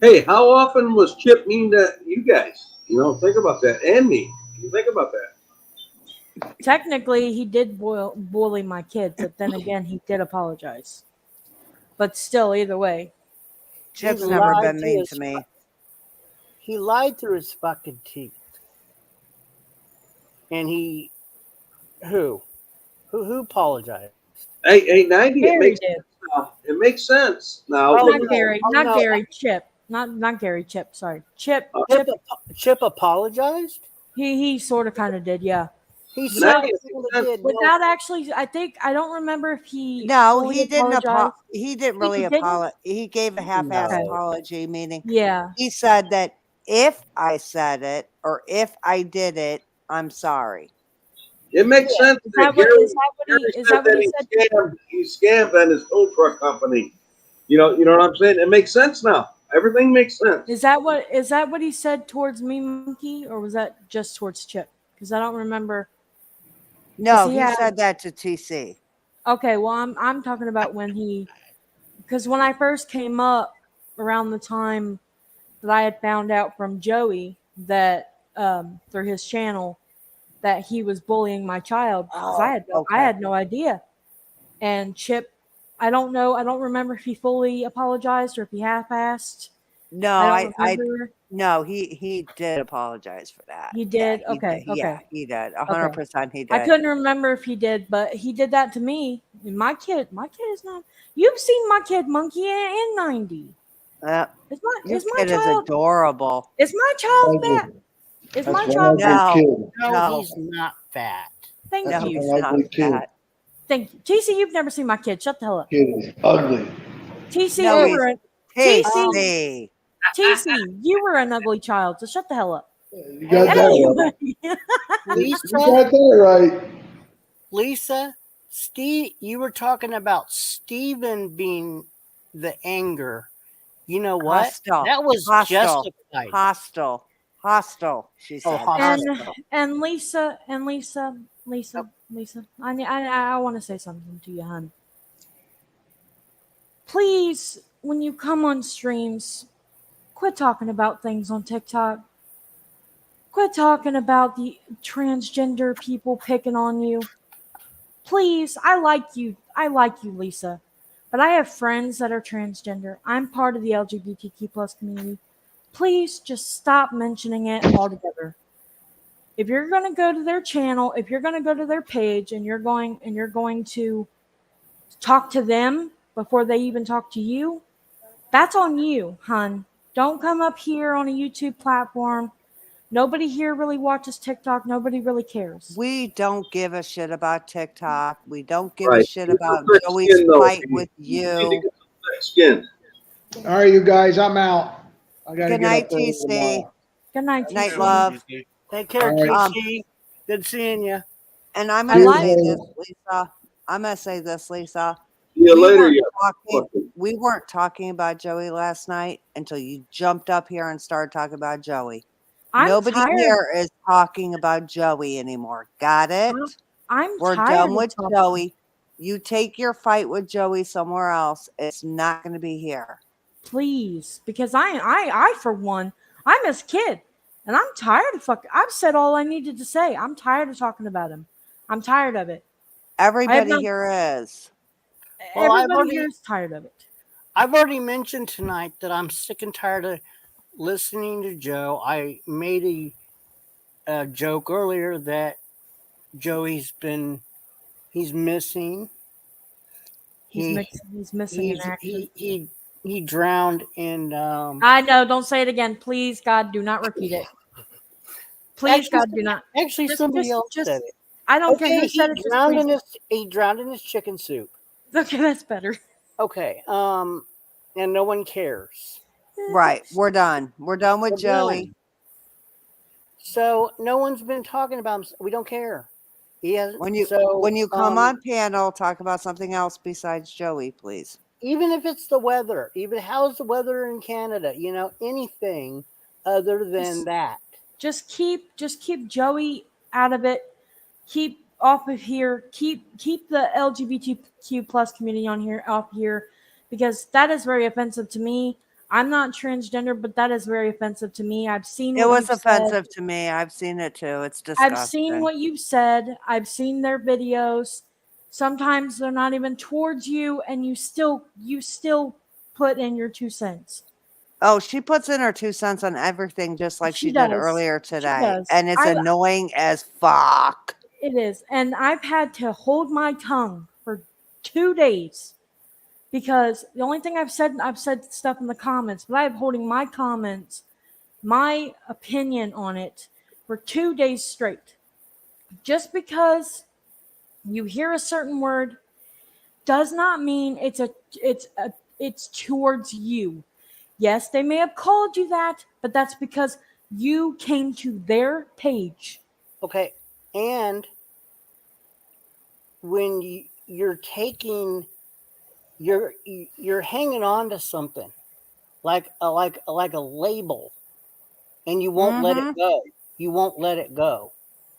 Hey, how often was Chip mean to you guys? You know, think about that. And me. You think about that. Technically, he did bully my kid, but then again, he did apologize. But still, either way, Chip's He never lied been to mean his to me. He lied through his fucking teeth. And who apologized? Hey, 90, it Gary makes did. sense now. It makes sense now. Oh, Not no. Gary, Oh, not no. Gary. Chip, not Gary. Chip. Sorry, Chip. Chip apologized? He sort of kind of did, yeah. He Without, certainly did. without actually, I don't remember if he. No, fully he didn't. apologized. He didn't really didn't? apologize. He gave a half-ass No. apology, meaning Yeah. he said that if I said it or if I did it, I'm sorry. It makes sense. Is that what he said? He scammed on his tow truck company. You know what I'm saying? It makes sense now. Everything makes sense. Is that what he said towards me, Monkey, or was that just towards Chip? Because I don't remember. No, he he had- said that to TC. Okay, well, I'm talking about because when I first came up around the time that I had found out from Joey that through his channel that he was bullying my child, because I had no idea. And Chip, I don't remember if he fully apologized or if he half-assed. No, I don't remember. no, he did apologize for that. He did? Yeah, Okay, okay. Yeah, he did. 100% he did. I couldn't remember if he did, but he did that to me. And my kid is not. You've seen my kid, Monkey, in 90. Your Is my kid is child? adorable. Is my child fat? Is my child fat? No, he's not fat. Thank No, you. he's not fat. Thank you. TC, you've never seen my kid. Shut the hell up. Kid is ugly. TC, No, you were a, TC. TC, you were an ugly child, so shut the hell up. You got that right. Anyway. You got that right. Lisa, Steve, you were talking about Steven being the anger. You know what? Hostile. That was Hostile. justified. Hostile. She said. And Lisa, I want to say something to you, hon. Please, when you come on streams, quit talking about things on TikTok. Quit talking about the transgender people picking on you. Please, I like you, Lisa. But I have friends that are transgender. I'm part of the LGBTQ plus community. Please just stop mentioning it altogether. If you're going to go to their channel, if you're going to go to their page and you're going to talk to them before they even talk to you, that's on you, hun. Don't come up here on a YouTube platform. Nobody here really watches TikTok. Nobody really cares. We don't give a shit about TikTok. We don't give Right. a shit about Thick Joey's skin, though. fight You with need to you. get some thick skin. All right, you guys, I'm out. I gotta Good get night, up early TC. tomorrow. Good night, Night, TC. love. Take care, All right. TC. Good seeing you. And I'm I gonna like- say this, Lisa. I'm gonna say this, Lisa. See you We later, weren't you talking- fucking- We weren't talking about Joey last night until you jumped up here and started talking about Joey. I'm Nobody tired. here is talking about Joey anymore. Got it? I'm We're tired done of with talking. Joey. You take your fight with Joey somewhere else. It's not going to be here. Please, because I for one, I'm his kid, and I'm tired of I've said all I needed to say. I'm tired of talking about him. I'm tired of it. Everybody not- here is. Well, I've Everybody already- here is tired of it. I've already mentioned tonight that I'm sick and tired of listening to Joe. I made a joke earlier that Joey's missing. He's missing an actor. He drowned in I know. Don't say it again, please. God, do not repeat it. Please, God, do not. Actually, Just- somebody just- else just- said it. I don't care who he said it. just drowned in please. he drowned in his chicken soup. Okay, that's better. Okay. And no one cares. Right. We're done. We're done with We're Joey. done. So no one's been talking about him. We don't care. He has When you so, come on panel, talk about something else besides Joey, please. even if it's the weather, even how's the weather in Canada, you know, anything other than Just- that. Just keep Joey out of it. Keep off of here. Keep the LGBTQ plus community on here off here, because that is very offensive to me. I'm not transgender, but that is very offensive to me. I've seen It what was you've said. offensive to me. I've seen it too. It's disgusting. I've seen what you've said. I've seen their videos. Sometimes they're not even towards you, and you still put in your 2 cents. Oh, she puts in her 2 cents on everything, just like she, does. did earlier She today. does. And it's I- annoying as fuck. It is. And I've had to hold my tongue for 2 days because the only thing I've said stuff in the comments, but I'm holding my comments, my opinion on it for 2 days straight. Just because you hear a certain word does not mean it's towards you. Yes, they may have called you that, but that's because you came to their page. Okay, and when you're taking, you're hanging on to something like a label, and you won't let it go. You won't let it go.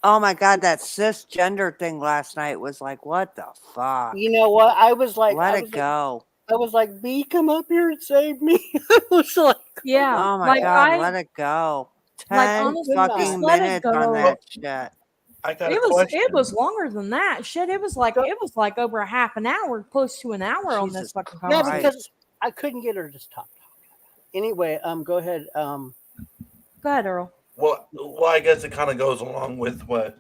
Oh my God, that cisgender thing last night was like, what the fuck? You know what? I was like, Let it go. I was like, B, come up here and save me. I was like, Yeah. Oh my like God, let it go. 10 honestly, fucking just let it minutes on go. that shit. I got It a was question. it was longer than that. Shit, it was like over a half an hour, close to an hour on this Jesus fucking yeah, conversation. because I couldn't get her to stop talking. Anyway, go ahead. Go ahead, Earl. Well, I guess it kind of goes along with what.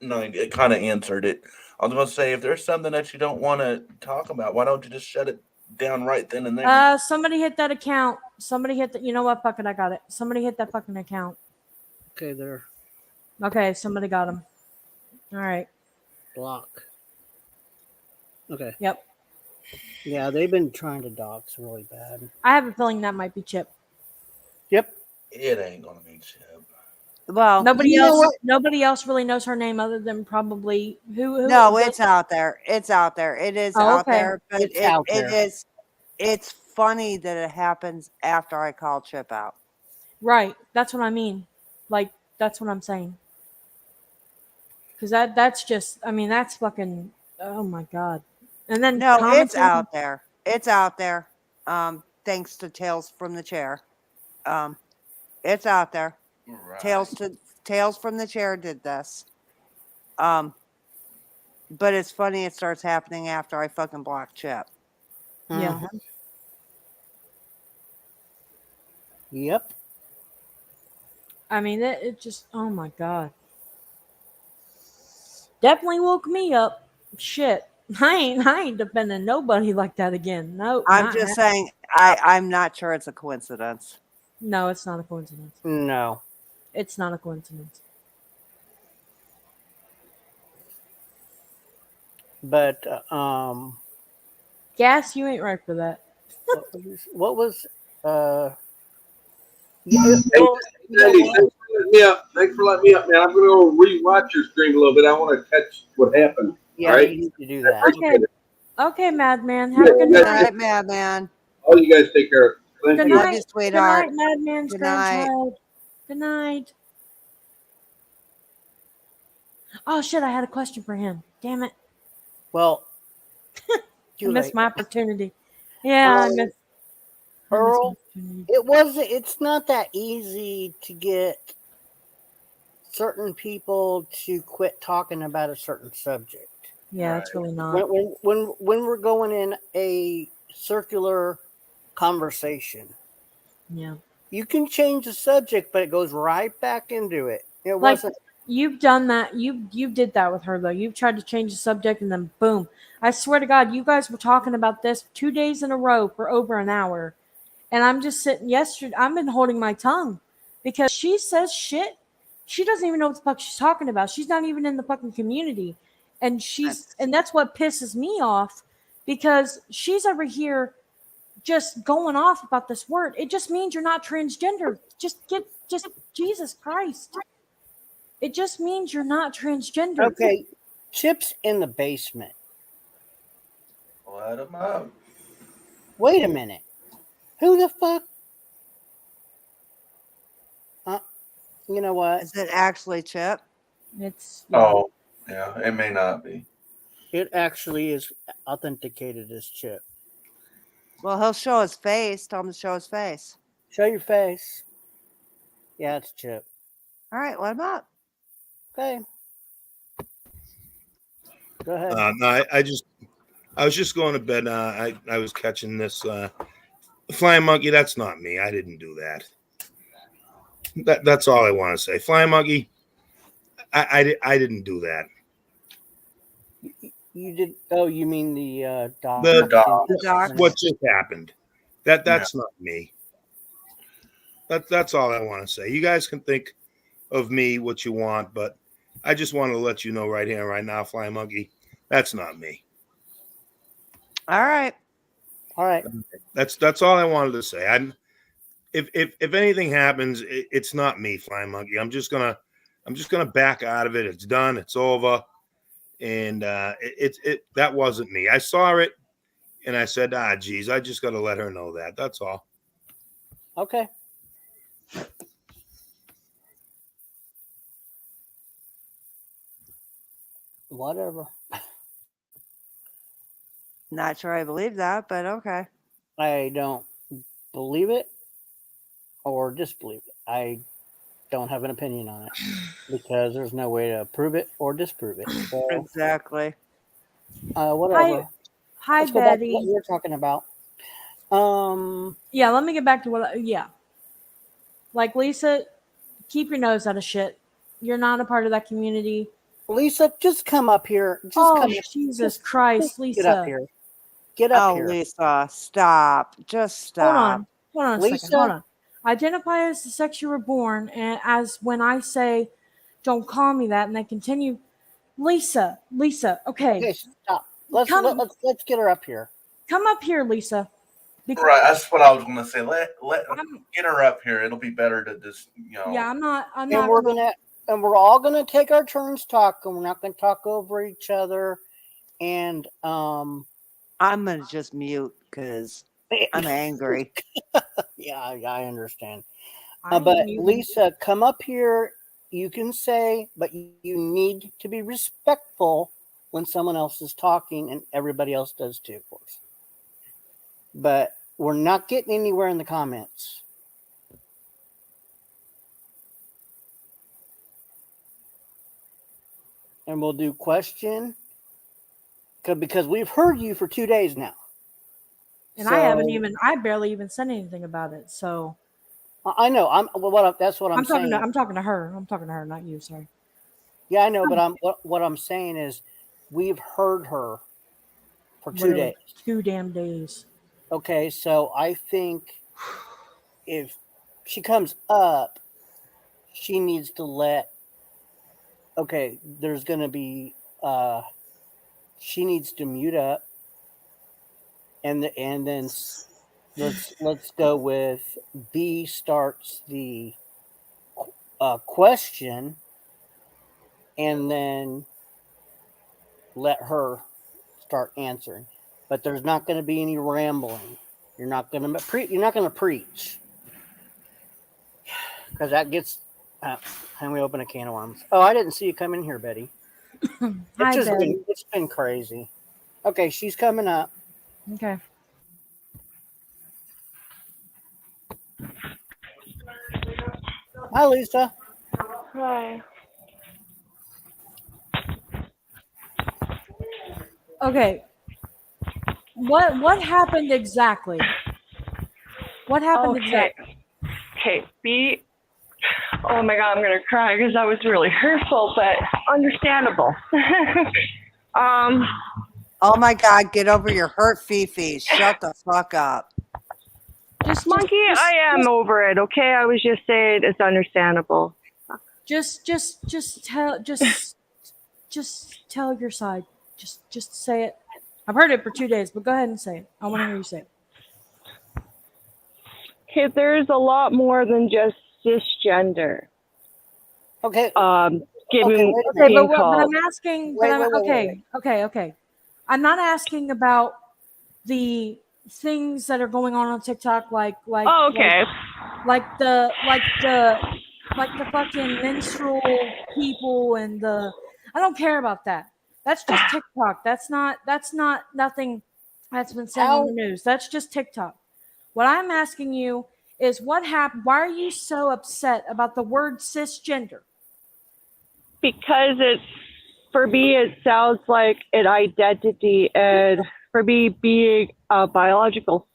No, it kind of answered it. I was going to say, if there's something that you don't want to talk about, why don't you just shut it down right then and there? Somebody hit that account. Somebody hit that. You know what? Fucking, I got it. Somebody hit that fucking account. Okay, there. Okay, somebody got him. All right. Block. Okay. Yep. Yeah, they've been trying to dox really bad. I have a feeling that might be Chip. Yep. It ain't going to be Chip. Well, Nobody you know else. what? Nobody else really knows her name other than probably who. no, it's out there. It's out there. It is Oh, out okay. there. But It's out there. it's funny that it happens after I call Chip out. Right. That's what I mean. Like, that's what I'm saying. Because that's just, I mean, that's fucking, oh my God. And then No, it's commenting- out there. It's out there. Thanks to Tales from the Chair. It's out there. Right. Tales from the Chair did this. But it's funny it starts happening after I fucking block Chip. Yeah. Mhm. Yep. I mean, it just, oh my God. Definitely woke me up. Shit. I ain't defending nobody like that again. No. I'm not just happening. saying, I'm not sure it's a coincidence. No, it's not a coincidence. No. It's not a coincidence. But Gas, you ain't right for that. what was Thanks for letting me up, man. I'm gonna go rewatch your stream a little bit. I want to catch what happened. yeah, all right. you need to do that. Okay. Okay, Madman. Have a good Good night. night, Madman. All you guys take care. Thank Good you. Love night. you, Good sweetheart. night, Madman's Good night. grandchild. Good night. Oh shit! I had a question for him. Damn it! Well, I too missed late. my opportunity. Yeah, I Um, missed. Earl, my opportunity. it's not that easy to get certain people to quit talking about a certain subject. Yeah, it's really not. When we're going in a circular conversation, Yeah. you can change the subject, but it goes right back into it. It Like wasn't. you've done that. You did that with her though. You've tried to change the subject and then boom. I swear to God, you guys were talking about this 2 days in a row for over an hour. And I'm just sitting yesterday. I've been holding my tongue because she says shit. She doesn't even know what the fuck she's talking about. She's not even in the fucking community. And that's what pisses me off because she's over here just going off about this word. It just means you're not transgender. Just Jesus Christ. It just means you're not transgender. Okay, Chip's in the basement. Let him up. Wait a minute. Who the fuck? You know what? Is it actually Chip? It's Oh, yeah, it may not be. It actually is authenticated as Chip. Well, he'll show his face. Tell him to show his face. Show your face. Yeah, it's Chip. All right, let him up. Okay. Go ahead. No, I was just going to bed. I was catching this flying monkey. That's not me. I didn't do that. That's all I want to say. Flying monkey. I didn't do that. You did. Oh, you mean the dog? The dog. What just happened? That's not me. That's all I want to say. You guys can think of me what you want, but I just want to let you know right here, right now, Flying Monkey, that's not me. All right. All right. That's all I wanted to say. If anything happens, it's not me, Flying Monkey. I'm just gonna back out of it. It's done. It's over. And that wasn't me. I saw it, and I said, geez, I just got to let her know that. That's all. Okay. Whatever. Not sure I believe that, but okay. I don't believe it or disbelieve it. I don't have an opinion on it because there's no way to prove it or disprove it. So, Exactly. whatever. Hi, Let's go back to Betty. what you're talking about. Yeah, let me get back to like Lisa, keep your nose out of shit. You're not a part of that community. Lisa, just come up here. Just Oh, come here. Jesus Christ, Lisa. Get up here. Get up Oh, here. Lisa, stop. Just stop. Hold on a Lisa? second. Hold on. Identify as the sex you were born, and as when I say, don't call me that, and they continue, Lisa, okay. Okay, stop. Let's get her up here. Come up here, Lisa. Right, that's what I was gonna say. Let get her up here. It'll be better to just Yeah, I'm not. And we're all gonna take our turns talking. We're not gonna talk over each other. And I'm gonna just mute because I'm angry. Yeah, I understand. But Lisa, come up here. You can say, but you need to be respectful when someone else is talking, and everybody else does too, of course. But we're not getting anywhere in the comments. And we'll do question because we've heard you for 2 days now. And I barely even said anything about it. So I know. That's what I'm saying. I'm talking to her. I'm talking to her, not you. Sorry. Yeah, I know, but what I'm saying is, we've heard her for 2 days. 2 damn days. Okay, so I think if she comes up, she needs to let. Okay, there's going to be. She needs to mute up, and then let's go with B starts the question, and then let her start answering. But there's not going to be any rambling. You're not going to preach because that gets. And we open a can of worms. Oh, I didn't see you come in here, Betty. It's been crazy. Okay, she's coming up. Okay. Hi, Lisa. Hi. Okay. What happened exactly? What happened exactly? Okay, B. Oh my God, I'm gonna cry because that was really hurtful, but understandable. Oh my God, get over your hurt, Fifi. Shut the fuck up. I am over it. Okay, I was just saying it's understandable. Just tell your side. Just say it. I've heard it for 2 days, but go ahead and say it. I want to hear you say it. Okay, there's a lot more than just cisgender. Okay. But I'm asking. Wait. Okay. I'm not asking about the things that are going on TikTok, like Oh, okay. like the fucking menstrual people and the I don't care about that. That's just TikTok. That's not nothing that's been said on the news. That's just TikTok. What I'm asking you is what happened? Why are you so upset about the word cisgender? Because for me, it sounds like an identity, and for me, being a biological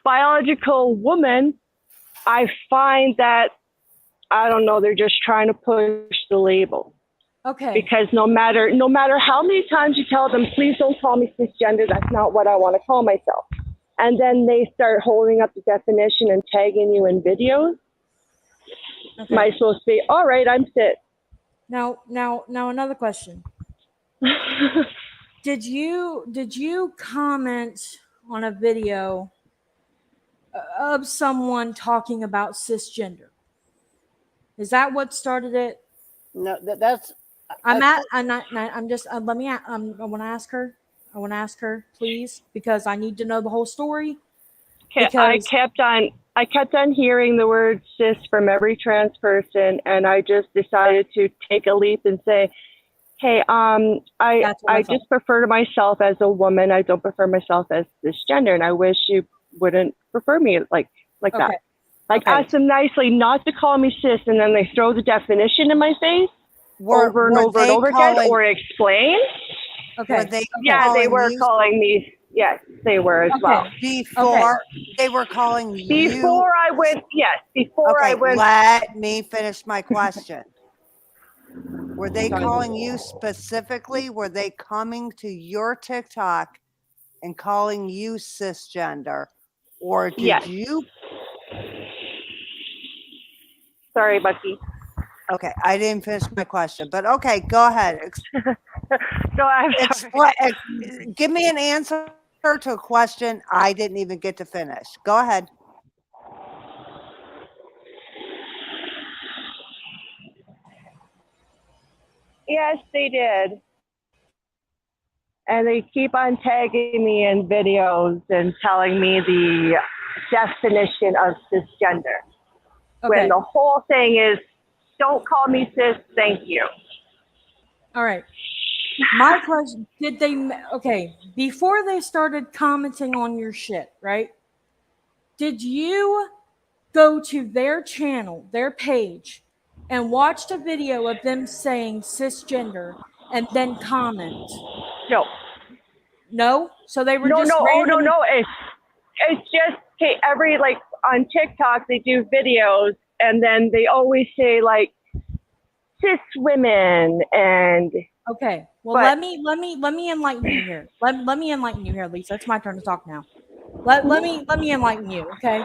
biological woman, I find that, I don't know, they're just trying to push the label. Okay. Because no matter how many times you tell them, please don't call me cisgender, that's not what I want to call myself. And then they start holding up the definition and tagging you in videos. Okay. Am I supposed to be, all right, I'm cis? Now another question. Did you comment on a video of someone talking about cisgender? Is that what started it? No, that's. I'm at. I'm just. Let me. I want to ask her. I want to ask her, please, because I need to know the whole story. I kept on hearing the word cis from every trans person, and I just decided to take a leap and say, hey, I just prefer myself as a woman. I don't prefer myself as cisgender, and I wish you wouldn't prefer me like that. Like, ask them nicely not to call me cis, and then they throw the definition in my face over and over and over again, or explain. Okay. They were calling me. Yes, they were as well. Before they were calling you. Before I went. Yes, before I went. Let me finish my question. Were they calling you specifically? Were they coming to your TikTok and calling you cisgender, or did you? Sorry, Bucky. Okay, I didn't finish my question, but okay, go ahead. Give me an answer to a question I didn't even get to finish. Go ahead. Yes, they did. And they keep on tagging me in videos and telling me the definition of cisgender. When the whole thing is, don't call me cis, thank you. All right. My question, before they started commenting on your shit, right? Did you go to their channel, their page, and watched a video of them saying cisgender and then comment? No. No? So they were just No. It's just, okay, on TikTok, they do videos, and then they always say, like, cis women and... Okay. Well, let me enlighten you here. Let me enlighten you here, Lisa. It's my turn to talk now. Let me enlighten you, okay?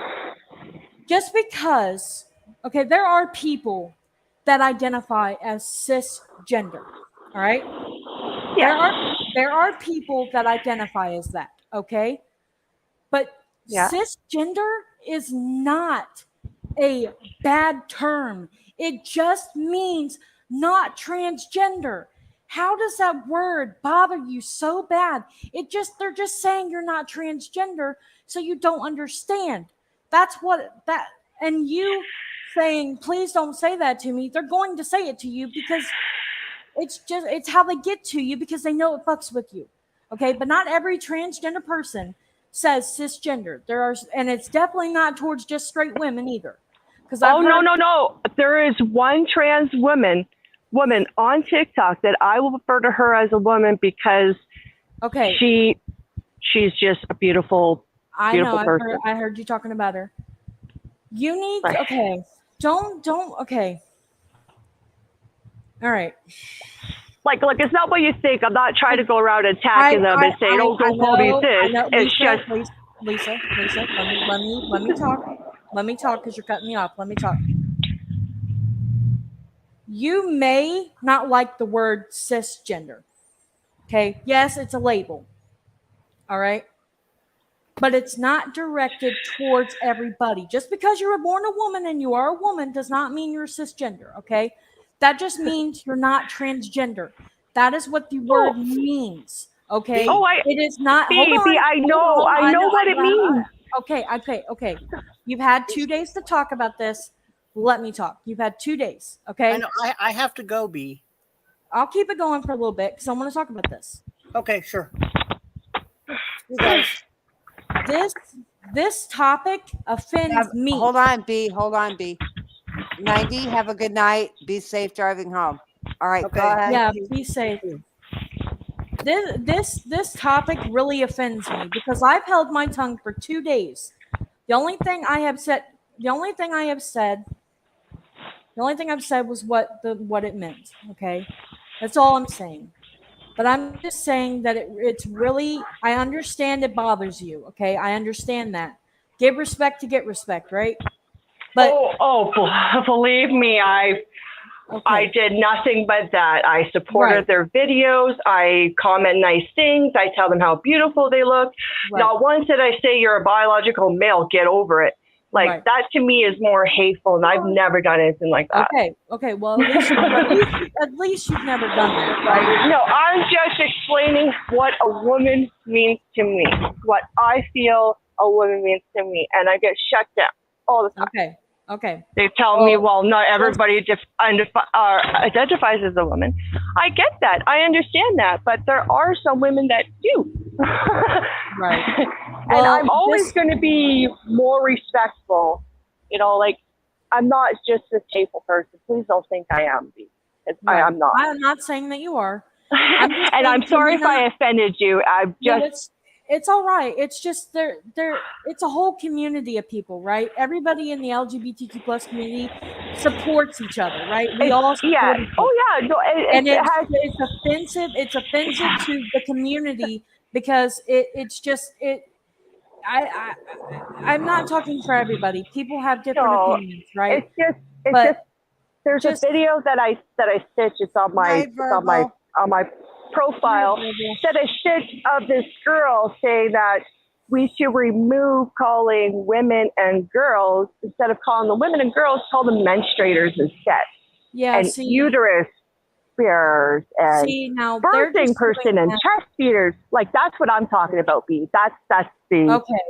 Just because, there are people that identify as cisgender, all right? Yeah. There are people that identify as that, okay? But cisgender is not a bad term. It just means not transgender. How does that word bother you so bad? They're just saying you're not transgender, so you don't understand. That's what that, and you saying, please don't say that to me. They're going to say it to you because it's how they get to you, because they know it fucks with you. Okay. But not every transgender person says cisgender. And it's definitely not towards just straight women either. No. There is one trans woman on TikTok that I will refer to her as a woman because she's just a beautiful person. I heard you talking about her. You need don't all right. Like, look, it's not what you think. I'm not trying to go around attacking them and saying, "Oh, don't call me cis." It's just Lisa. Let me talk. Let me talk because you're cutting me off. Let me talk. You may not like the word cisgender. Okay. Yes, it's a label. All right. But it's not directed towards everybody. Just because you were born a woman and you are a woman does not mean you're cisgender. Okay. That just means you're not transgender. That is what the word means. Okay. Oh, It is not. Hold B, on. I know. I know what it means. Okay. You've had 2 days to talk about this. Let me talk. You've had 2 days. Okay. I know. I have to go, B. I'll keep it going for a little bit because I want to talk about this. Okay, sure. You guys. This topic offends me. Hold on, B. 90, have a good night. Be safe driving home. All right, go ahead. Yeah, be safe. This topic really offends me because I've held my tongue for 2 days. The only thing I've said was what it meant. Okay, that's all I'm saying. But I'm just saying that it's really, I understand it bothers you. Okay, I understand that. Give respect to get respect, right? But believe me, I did nothing but that. I supported their videos. I comment nice things. I tell them how beautiful they look. Right. Not once did I say you're a biological male. Get over it. Like that to me is more hateful, and I've never done anything like that. Okay. Well, at least you've never done that, right? No, I'm just explaining what a woman means to me, what I feel a woman means to me, and I get shut down all the time. Okay. They tell me, well, not everybody identifies as a woman. I get that. I understand that. But there are some women that do. Right. And I'm always going to be more respectful. You know, like, I'm not just a hateful person. Please don't think I am. I'm not. I'm not saying that you are. And I'm sorry if I offended you. It's all right. It's just it's a whole community of people, right? Everybody in the LGBTQ plus community supports each other, right? We all support each other. Oh yeah. No, it's offensive. It's offensive to the community because I'm not talking for everybody. People have different opinions, right? It's just there's a video that I stitched. It's on my profile that I stitched of this girl saying that we should remove calling women and girls, instead of calling them women and girls, call them menstruators instead. Yeah, and uterus bearers and birthing person and chest feeders. Like, that's what I'm talking about, B. That's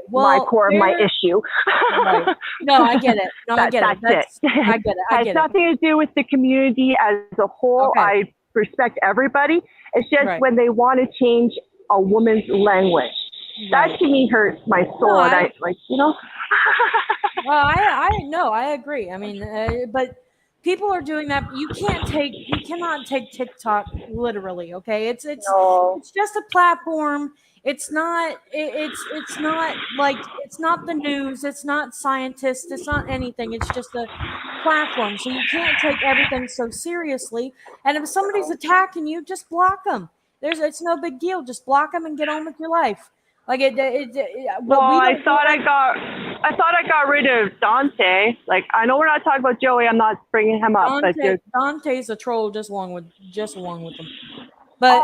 my core of my issue. Right. No, I get it. I get it. I get it. It has nothing to do with the community as a whole. Okay. I respect everybody. It's just when they want to change a woman's language. That to me hurts my soul. No, and I like, you know. Well, I agree. I mean, but people are doing that. You cannot take TikTok literally. Okay, it's just a platform. It's not like, it's not the news. It's not scientists. It's not anything. It's just a platform. So you can't take everything so seriously. And if somebody's attacking you, just block them. It's no big deal. Just block them and get on with your life. Like I thought I got rid of Dante. Like, I know we're not talking about Joey. I'm not bringing him up. Dante's a troll just along with them. But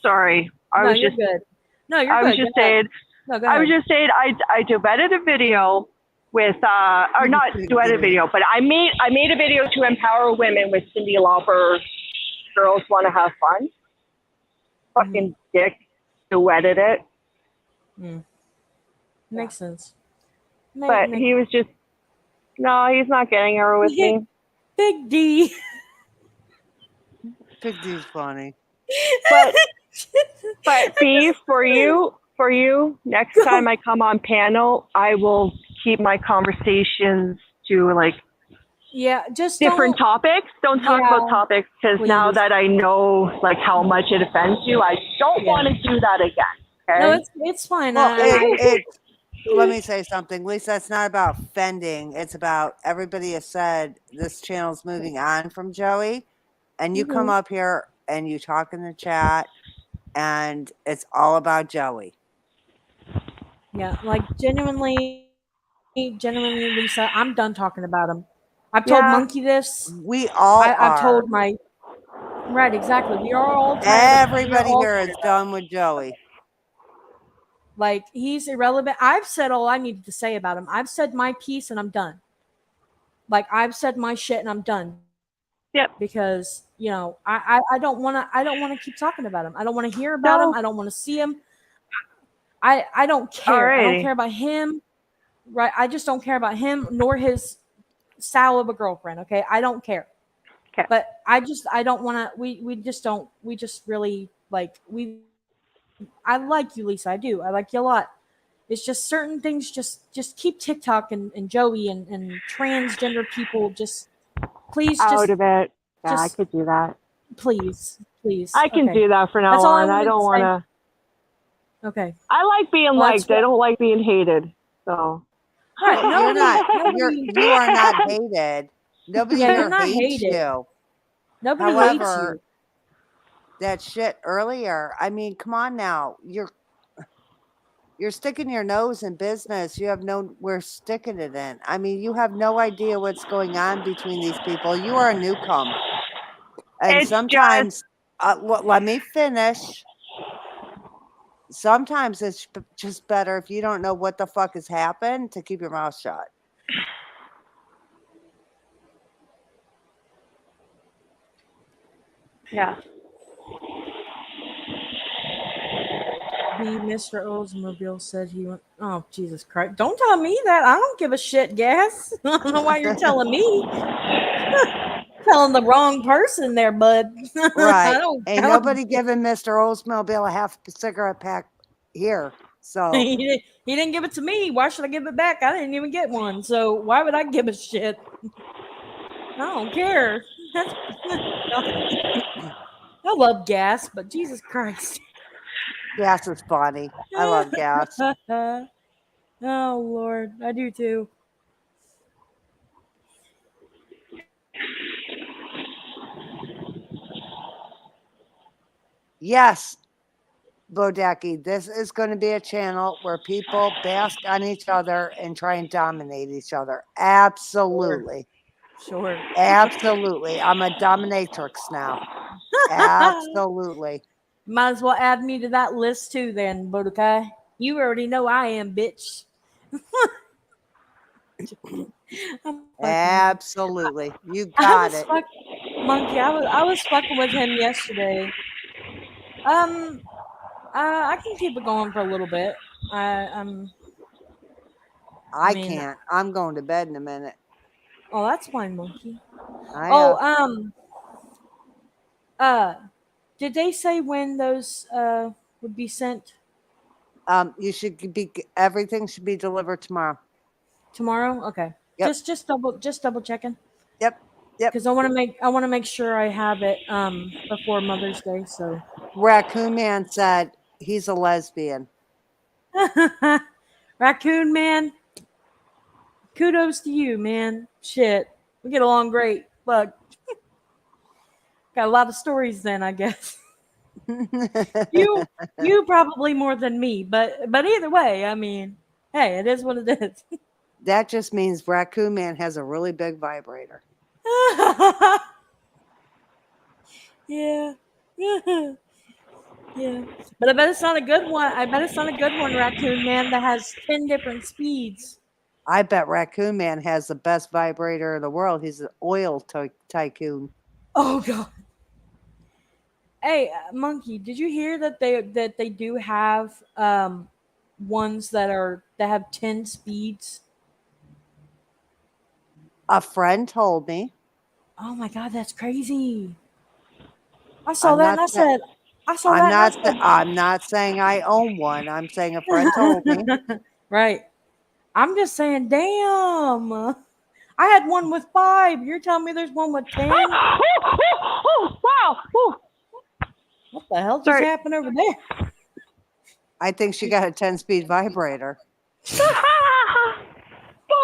sorry. You're good. No, you're good. I was just saying. No, go I was ahead. just saying. I duetted a video with or not duetted a video, but I made a video to empower women with Cyndi Lauper. Girls Want to Have Fun. Fucking dick duetted it. Makes sense. But he was just, no, he's not getting her with me. Big D. Big D's funny. But B, for you, next time I come on panel, I will keep my conversations to like just different topics. Don't talk about topics, because now that I know like how much it offends you, I don't want to do that again. Okay? No, it's fine. Well, let me say something, Lisa. It's not about offending. It's about, everybody has said this channel's moving on from Joey, and you come up here and you talk in the chat, and it's all about Joey. Yeah, like genuinely, Lisa, I'm done talking about him. I've told Monkey this. We all I've told my right, exactly. We are all everybody here is done with Joey. Like, he's irrelevant. I've said all I needed to say about him. I've said my piece and I'm done. Like, I've said my shit and I'm done. Yep. Because I don't want to keep talking about him. I don't want to hear about him. I don't want to see him. I don't care. I don't Alrighty. care about him. Right? I just don't care about him nor his style of a girlfriend. Okay, I don't care. Okay. But I don't want to. We just really like we. I like you, Lisa. I do. I like you a lot. It's just certain things. Just keep TikTok and Joey and transgender people. Just please. Out of it. Yeah, I just could do that. please. I can Okay. do that for now That's all I on. I wanted don't to want say. to. Okay. I like being Well, that's liked. I what- don't like being hated. So. Right. You're not. Nobody- You are not hated. Nobody Yeah, you're here not hates hated. you. Nobody hates However, you. that shit earlier. I mean, come on now. You're sticking your nose in business. You have we're sticking it in. I mean, you have no idea what's going on between these people. You are a newcomer. And It's sometimes, let me finish. Sometimes it's just better if you don't know what the fuck has happened to keep your mouth shut. Yeah. Mr. Oldsmobile said he went. Oh, Jesus Christ. Don't tell me that. I don't give a shit, Gas. I don't know why you're telling me. Telling the wrong person there, bud. Right. I don't, Ain't nobody giving Mr. Oldsmobile a half cigarette pack here. So he didn't give it to me. Why should I give it back? I didn't even get one. So why would I give a shit? I don't care. I love Gas, but Jesus Christ. Gas is funny. I love Gas. Oh, Lord. I do too. Yes, Bodecki, this is going to be a channel where people bask on each other and try and dominate each other. Absolutely. Sure. Absolutely. I'm a dominatrix now. Absolutely. Might as well add me to that list too, then, Bodokai. You already know I am, bitch. Absolutely. You I got was it. Monkey. I was fucking with him yesterday. I can keep it going for a little bit. I mean- can't. I'm going to bed in a minute. Oh, that's fine, Monkey. I, Did they say when those would be sent? you should be. Everything should be delivered tomorrow. Tomorrow? Okay. Yep. Just double checking. Yep. Because I want to make sure I have it before Mother's Day. So Raccoon Man said he's a lesbian. Raccoon Man, kudos to you, man. Shit, we get along great. Look, got a lot of stories then, I guess. you probably more than me, but either way, I mean, hey, it is what it is. That just means Raccoon Man has a really big vibrator. Yeah. Yeah. But I bet it's not a good one. Raccoon Man, that has 10 different speeds. I bet Raccoon Man has the best vibrator in the world. He's an oil tycoon. Oh God. Hey, Monkey, did you hear that they do have ones that have 10 speeds? A friend told me. Oh my God, that's crazy. I saw I'm that and not I said, I saw I'm that. not. I'm not saying I own one. I'm saying a friend told me. Right. I'm just saying, damn. I had one with 5. You're telling me there's one with 10? Wow. What the hell just happened over there? I think she got a 10-speed vibrator.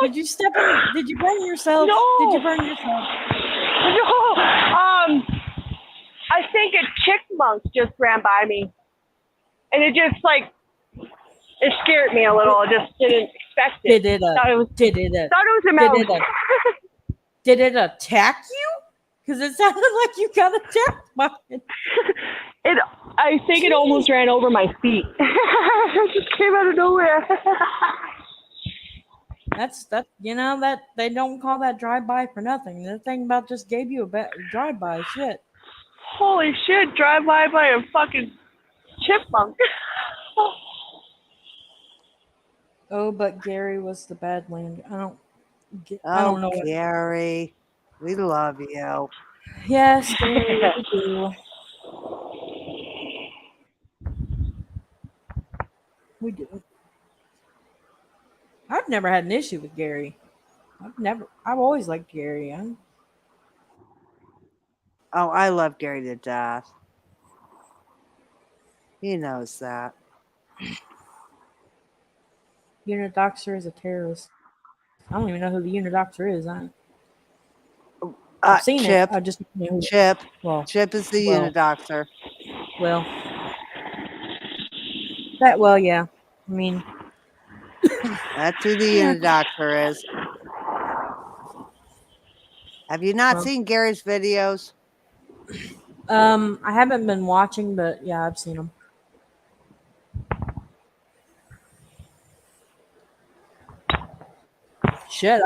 Did you step in? Did you burn yourself? No. Did you burn yourself? No. I think a chipmunk just ran by me, and it just it scared me a little. I just didn't expect it. Did it Thought it was a attack you? Because it sounded like you got attacked by it. I think it almost ran over my feet. It just came out of nowhere. That's that. You know that they don't call that drive-by for nothing. The thing about just gave you a drive-by. Shit. Holy shit! Drive by a fucking chipmunk. Oh, but Gary was the bad land. I don't Oh, know what. Gary, we love you. Yes, Gary, we do. We do. I've never had an issue with Gary. I've always liked Gary. Oh, I love Gary to death. He knows that. Unidoxer is a terrorist. I don't even know who the Unidoxer is. I've seen Chip. it. I just know Chip. Well, Chip is the well, Unidoxer. Well, that. Well, yeah. I mean, that's who the Unidoxer is. Have you not seen Gary's videos? I haven't been watching, but yeah, I've seen them. Shit,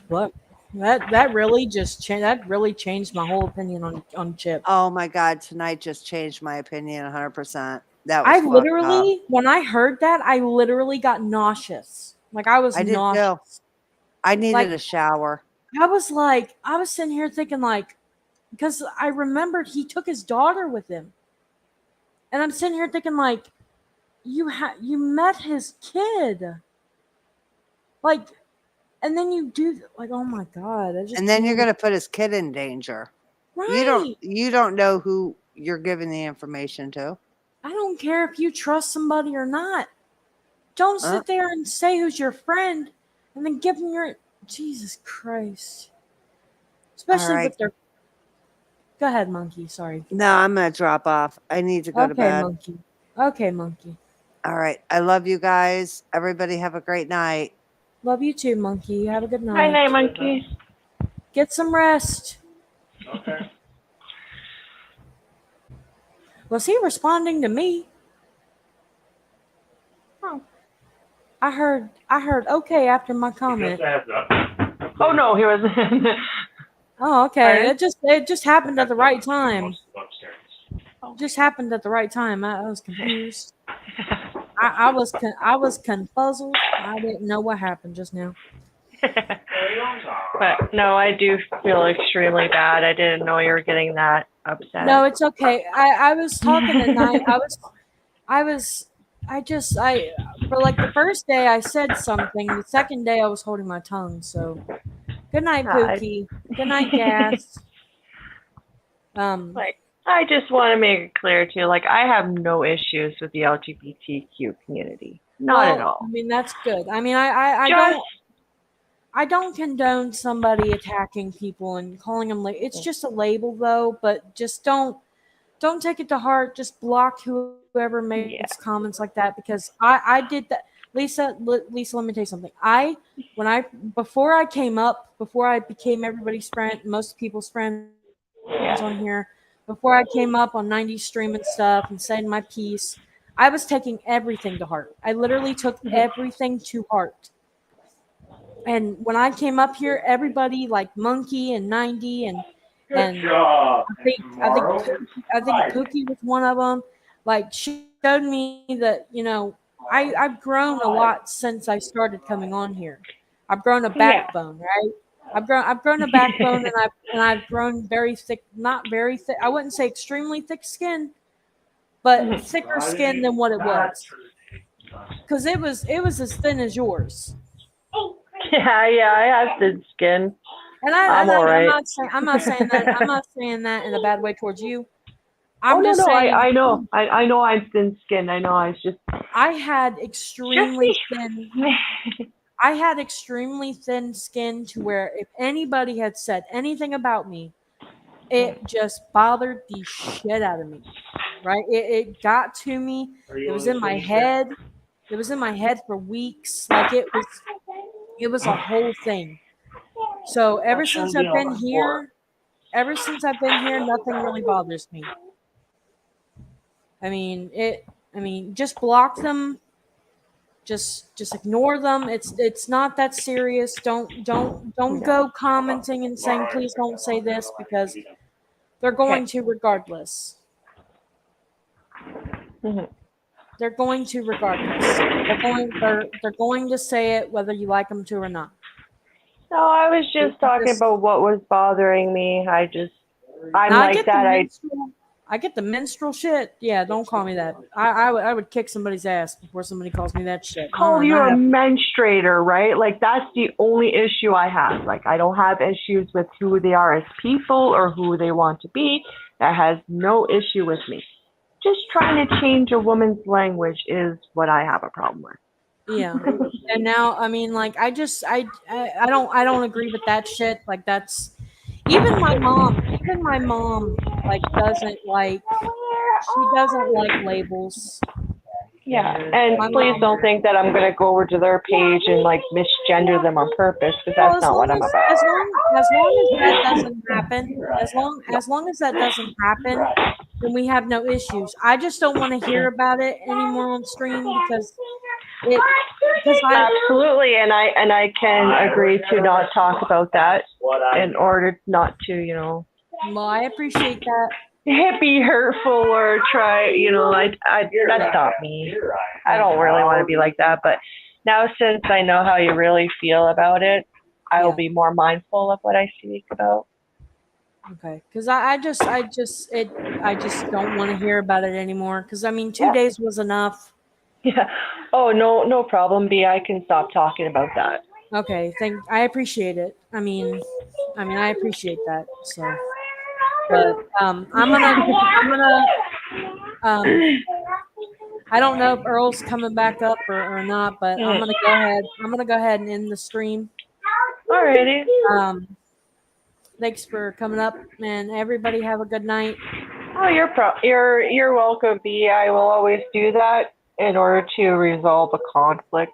look. That really just changed. That really changed my whole opinion on Chip. Oh my God! Tonight just changed my opinion 100%. That was I fucked literally, up. when I heard that, I literally got nauseous. Like I was I did nauseous. too. I needed Like, a shower. I was sitting here thinking like, because I remembered he took his daughter with him, and I'm sitting here thinking like, you met his kid, like, and then you do like, oh my God, And then you're gonna put his kid in danger. Right. You don't know who you're giving the information to. I don't care if you trust somebody or not. Don't sit there and say who's your friend, and then give them your Jesus Christ. Especially with their. Go ahead, Monkey. Sorry. No, I'm gonna drop off. I need to go to bed. Monkey. Okay, Monkey. All right. I love you guys. Everybody have a great night. Love you too, Monkey. Have a good night. Night, Monkey. Get some rest. Okay. Was he responding to me? Oh. I heard okay after my comment. Oh no, he wasn't. Oh, okay. Pardon? It just happened at the right time. Just happened at the right time. I was confused. I was confuzzled. I didn't know what happened just now. But no, I do feel extremely bad. I didn't know you were getting that upset. No, it's okay. I was talking at night. For like the first day I said something. The second day I was holding my tongue. So good night, Pookie. Good night, Gas. Like, I just want to make it clear too. Like, I have no issues with the LGBTQ community. Not at all. I mean, that's good. I mean, I don't condone somebody attacking people and calling them like it's just a label though, but just don't take it to heart. Just block whoever makes comments like that because I did that. Lisa, let me tell you something. Before I became everybody's friend, most people's friends on here, before I came up on 90s stream and stuff and saying my piece, I was taking everything to heart. I literally took everything to heart. And when I came up here, everybody like Monkey and 90 and I think Pookie was one of them. Like showed me that I've grown a lot since I started coming on here. I've grown a backbone, right? I've grown a backbone and I've grown very thick, not very thick. I wouldn't say extremely thick skin, but thicker skin than what it was. Because it was as thin as yours. Yeah, I have thin skin. And I'm all right. I'm not saying that. I'm not saying that in a bad way towards you. I know. I know I'm thin skinned. I know. I had extremely thin. I had extremely thin skin to where if anybody had said anything about me, it just bothered the shit out of me. Right? It got to me. It was in my head. It was in my head for weeks. Like it was a whole thing. So ever since I've been here, nothing really bothers me. I mean, just block them. just ignore them. It's not that serious. Don't go commenting and saying please don't say this, because they're going to regardless. They're going to regardless. They're going to say it whether you like them to or not. No, I was just talking about what was bothering me. I'm Now, like that. I get the menstrual shit. Yeah, don't call me that. I would kick somebody's ass before somebody calls me that shit. Call you a menstruator, right? Like, that's the only issue I have. Like, I don't have issues with who they are as people or who they want to be. That has no issue with me. Just trying to change a woman's language is what I have a problem with. Yeah. And now, I mean, like, I don't agree with that shit. Like, that's even my mom, like, doesn't like labels. Yeah, and please don't think that I'm gonna go over to their page and like misgender them on purpose, because that's not what I'm about. As long as that doesn't happen, as long as that doesn't happen, then we have no issues. I just don't want to hear about it anymore on stream because Absolutely, and I can agree to not talk about that in order not to, Well, I appreciate that. Be hurtful or try, that's not me. I don't really want to be like that, but now since I know how you really feel about it, I will be more mindful of what I speak about. Okay, because I just don't want to hear about it anymore. Because I mean, 2 days was enough. Yeah. Oh, no problem, B. I can stop talking about that. Okay, I appreciate it. I mean, I appreciate that. So, but I'm gonna I don't know if Earl's coming back up or not, but I'm gonna go ahead and end the stream. Alrighty. Thanks for coming up, and everybody have a good night. Oh, you're welcome, B. I will always do that in order to resolve a conflict.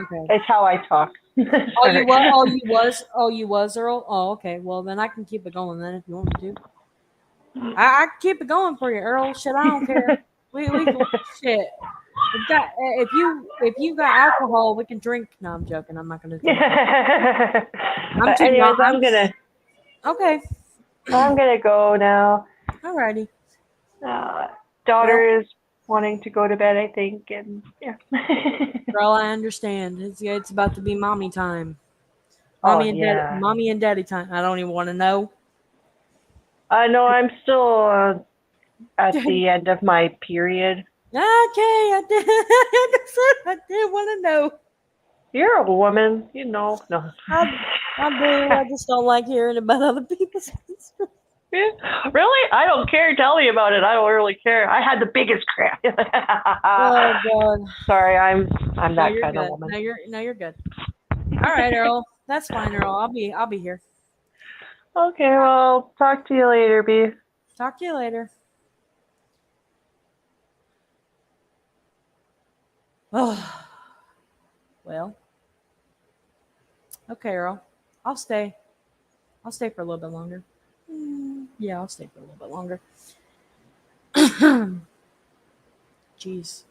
Okay. It's how I talk. You was Earl. Oh, okay. Well, then I can keep it going then if you want me to. I can keep it going for you, Earl. Shit, I don't care. We shit. If you got alcohol, we can drink. No, I'm joking. I'm not gonna drink. Okay. I'm gonna go now. Alrighty. Daughter is wanting to go to bed, I think, and yeah. Girl, I understand. It's about to be mommy time. Mommy and daddy time. I don't even want to know. No, I'm still at the end of my period. Okay, I did want to know. You're a woman, No. I do. I just don't like hearing about other people's menstruation. Really? I don't care. Tell me about it. I don't really care. I had the biggest crap. Oh God. Sorry, I'm that kind good. of woman. No, you're good. All right, Earl. That's fine, Earl. I'll be here. Okay, well, talk to you later, B. Talk to you later. Oh. Well. Okay, Earl. I'll stay. I'll stay for a little bit longer. Yeah, I'll stay for a little bit longer. Jeez.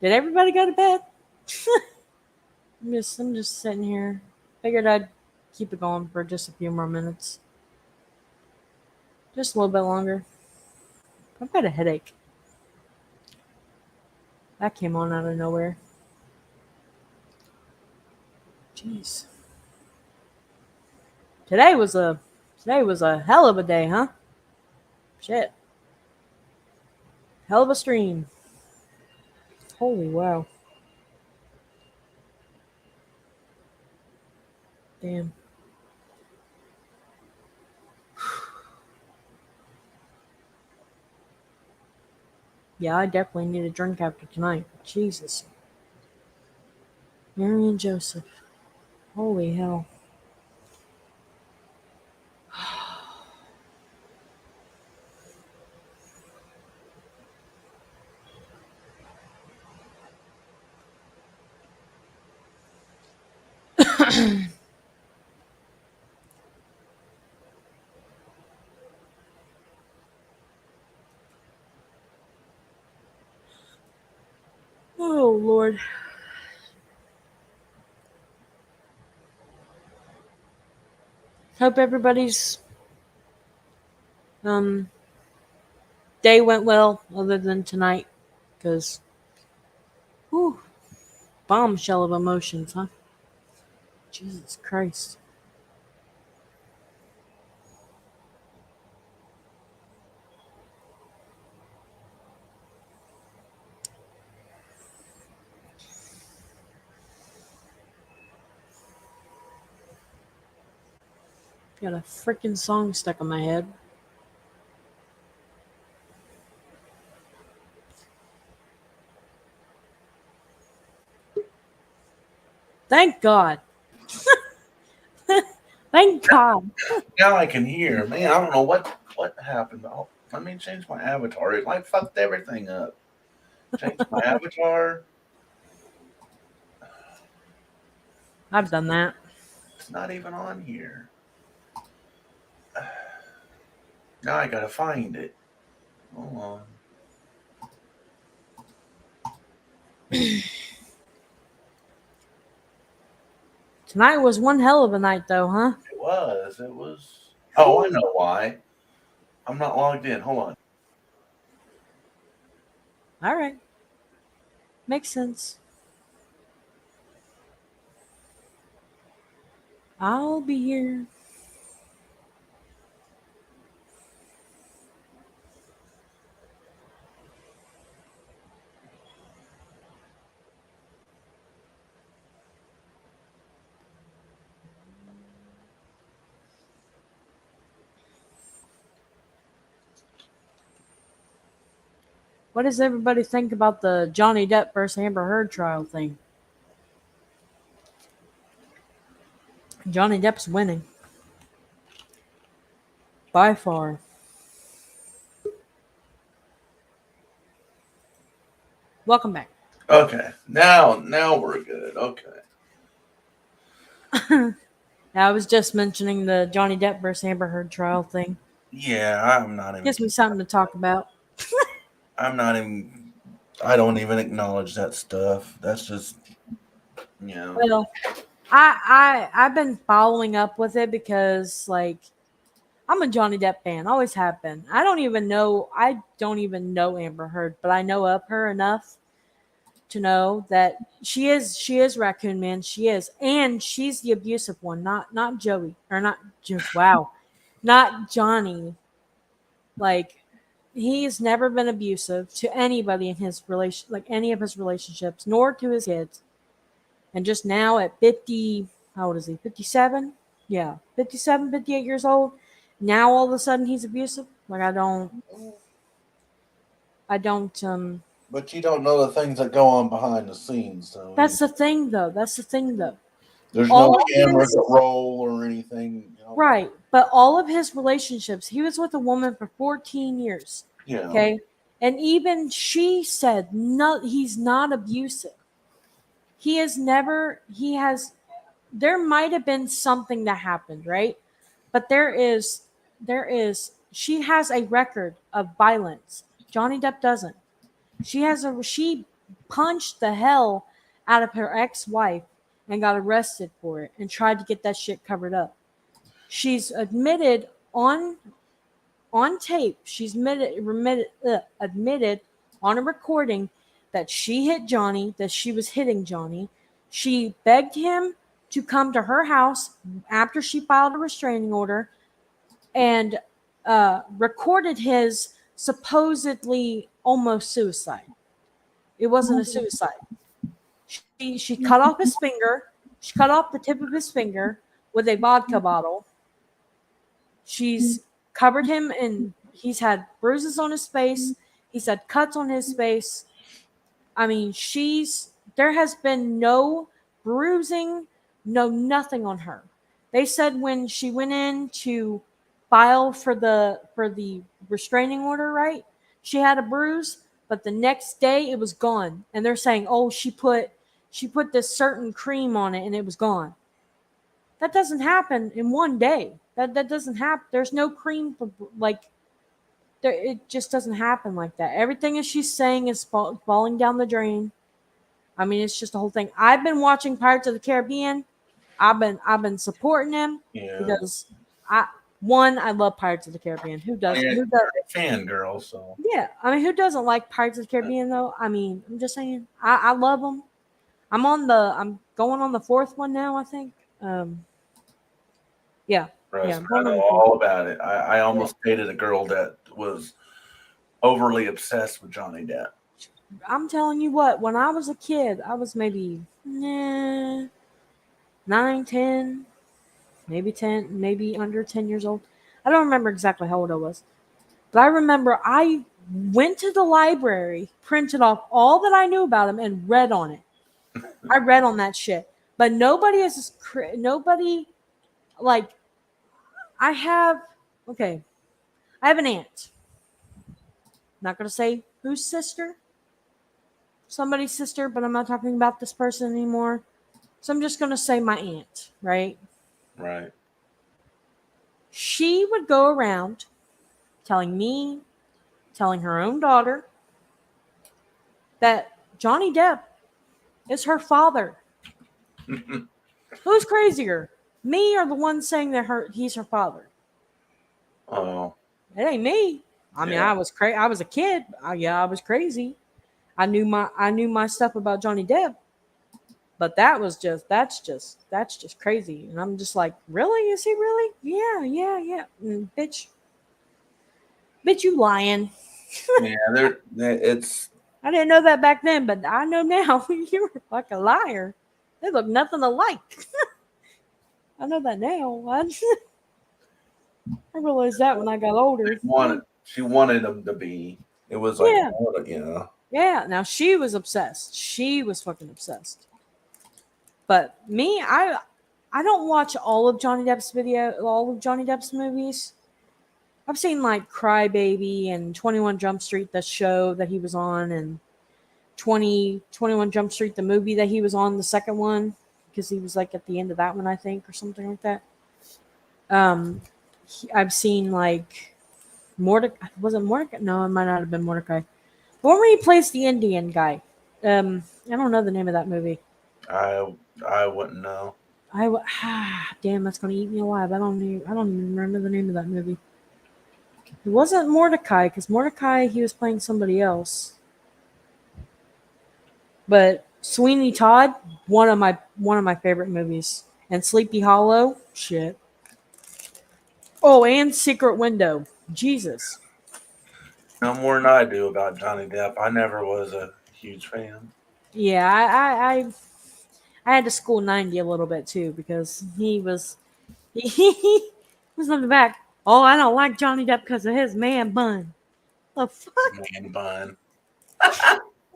Did everybody go to bed? I'm just sitting here. Figured I'd keep it going for just a few more minutes. Just a little bit longer. I've got a headache. That came on out of nowhere. Jeez. Today was a hell of a day, huh? Shit. Hell of a stream. Holy wow. Damn. Yeah, I definitely need a drink after tonight. Jesus. Mary and Joseph. Holy hell. Oh Lord. Hope everybody's day went well other than tonight, because bombshell of emotions, huh? Jesus Christ. Got a freaking song stuck in my head. Thank God. Thank God. Now I can hear. Man, I don't know what happened. Let me change my avatar. It like fucked everything up. Change my avatar. I've done that. It's not even on here. Now I gotta find it. Hold on. Tonight was one hell of a night, though, huh? It was. It was. Oh, I know why. I'm not logged in. Hold on. All right. Makes sense. I'll be here. What does everybody think about the Johnny Depp versus Amber Heard trial thing? Johnny Depp's winning. By far. Welcome back. Okay. Now we're good. Okay. I was just mentioning the Johnny Depp versus Amber Heard trial thing. Yeah, I'm not even. Gives me something to talk about. I'm not even. I don't even acknowledge that stuff. That's just. Well, I've been following up with it because, like, I'm a Johnny Depp fan. Always have been. I don't even know Amber Heard, but I know of her enough to know that she is Raccoon Man. She is, and she's the abusive one, not Joey, or not not Johnny. Like, he has never been abusive to anybody in his any of his relationships, nor to his kids. And just now at 50, how old is he? 57? Yeah, 57, 58 years old. Now all of a sudden he's abusive. Like, I don't. But you don't know the things that go on behind the scenes, so. That's the thing, though. There's All no of cameras his- that roll or anything. Right. But all of his relationships, he was with a woman for 14 years. Yeah. Okay. And even she said, no, he's not abusive. There might have been something that happened, right? But she has a record of violence. Johnny Depp doesn't. She punched the hell out of her ex-wife and got arrested for it and tried to get that shit covered up. She's admitted on tape. She's admitted on a recording that she hit Johnny, that she was hitting Johnny. She begged him to come to her house after she filed a restraining order and recorded his supposedly almost suicide. It wasn't a suicide. She cut off his finger. She cut off the tip of his finger with a vodka bottle. She's covered him and he's had bruises on his face. He's had cuts on his face. I mean, there has been no bruising, no nothing on her. They said when she went in to file for the restraining order, right? She had a bruise, but the next day it was gone. And they're saying, "Oh, she put this certain cream on it and it was gone." That doesn't happen in one day. That doesn't happen. There's no cream for it just doesn't happen like that. Everything that she's saying is falling down the drain. I mean, it's just the whole thing. I've been watching Pirates of the Caribbean. I've been supporting them Yeah. because I love Pirates of the Caribbean. Who doesn't? Yeah, Who does? fangirl, so Yeah, I mean, who doesn't like Pirates of the Caribbean though? I mean, I'm just saying, I love them. I'm going on the fourth one now, I think. Yeah, Russ, I'm I going on know the fourth. all about it. I almost dated a girl that was overly obsessed with Johnny Depp. I'm telling you what, when I was a kid, I was maybe 9, 10, maybe 10, maybe under 10 years old. I don't remember exactly how old I was. But I remember I went to the library, printed off all that I knew about him, and read on it. I read on that shit. But nobody, like, I have an aunt. Not going to say whose sister. Somebody's sister, but I'm not talking about this person anymore. So I'm just going to say my aunt, right? Right. She would go around telling me, telling her own daughter, that Johnny Depp is her father. Who's crazier? Me or the one saying that he's her father? Oh. It ain't me. I mean, Yeah. I was a kid. I was crazy. I knew my stuff about Johnny Depp. But that's just crazy. And I'm just like, really? Is he really? Yeah. Bitch, you lying. Yeah, it's I didn't know that back then, but I know now. You're like a liar. They look nothing alike. I know that now. I realized that when I got older. she wanted him to be. It was like, Yeah. yeah. Yeah. Now she was obsessed. She was fucking obsessed. But me, I don't watch all of Johnny Depp's movies. I've seen like Cry Baby and 21 Jump Street, the show that he was on, and 21 Jump Street, the movie that he was on, the second one, because he was like at the end of that one, I think, or something like that. I've seen like Mordecai. Was it Mordecai? No, it might not have been Mordecai. The one where he plays the Indian guy. I don't know the name of that movie. I wouldn't know. Damn, that's gonna eat me alive. I don't even remember the name of that movie. It wasn't Mordecai, because Mordecai, he was playing somebody else. But Sweeney Todd, one of my favorite movies, and Sleepy Hollow, shit. Oh, and Secret Window, Jesus. No more than I do about Johnny Depp. I never was a huge fan. Yeah, I had to school 90 a little bit too, because he was on the back. Oh, I don't like Johnny Depp because of his man bun. The fuck? Man bun.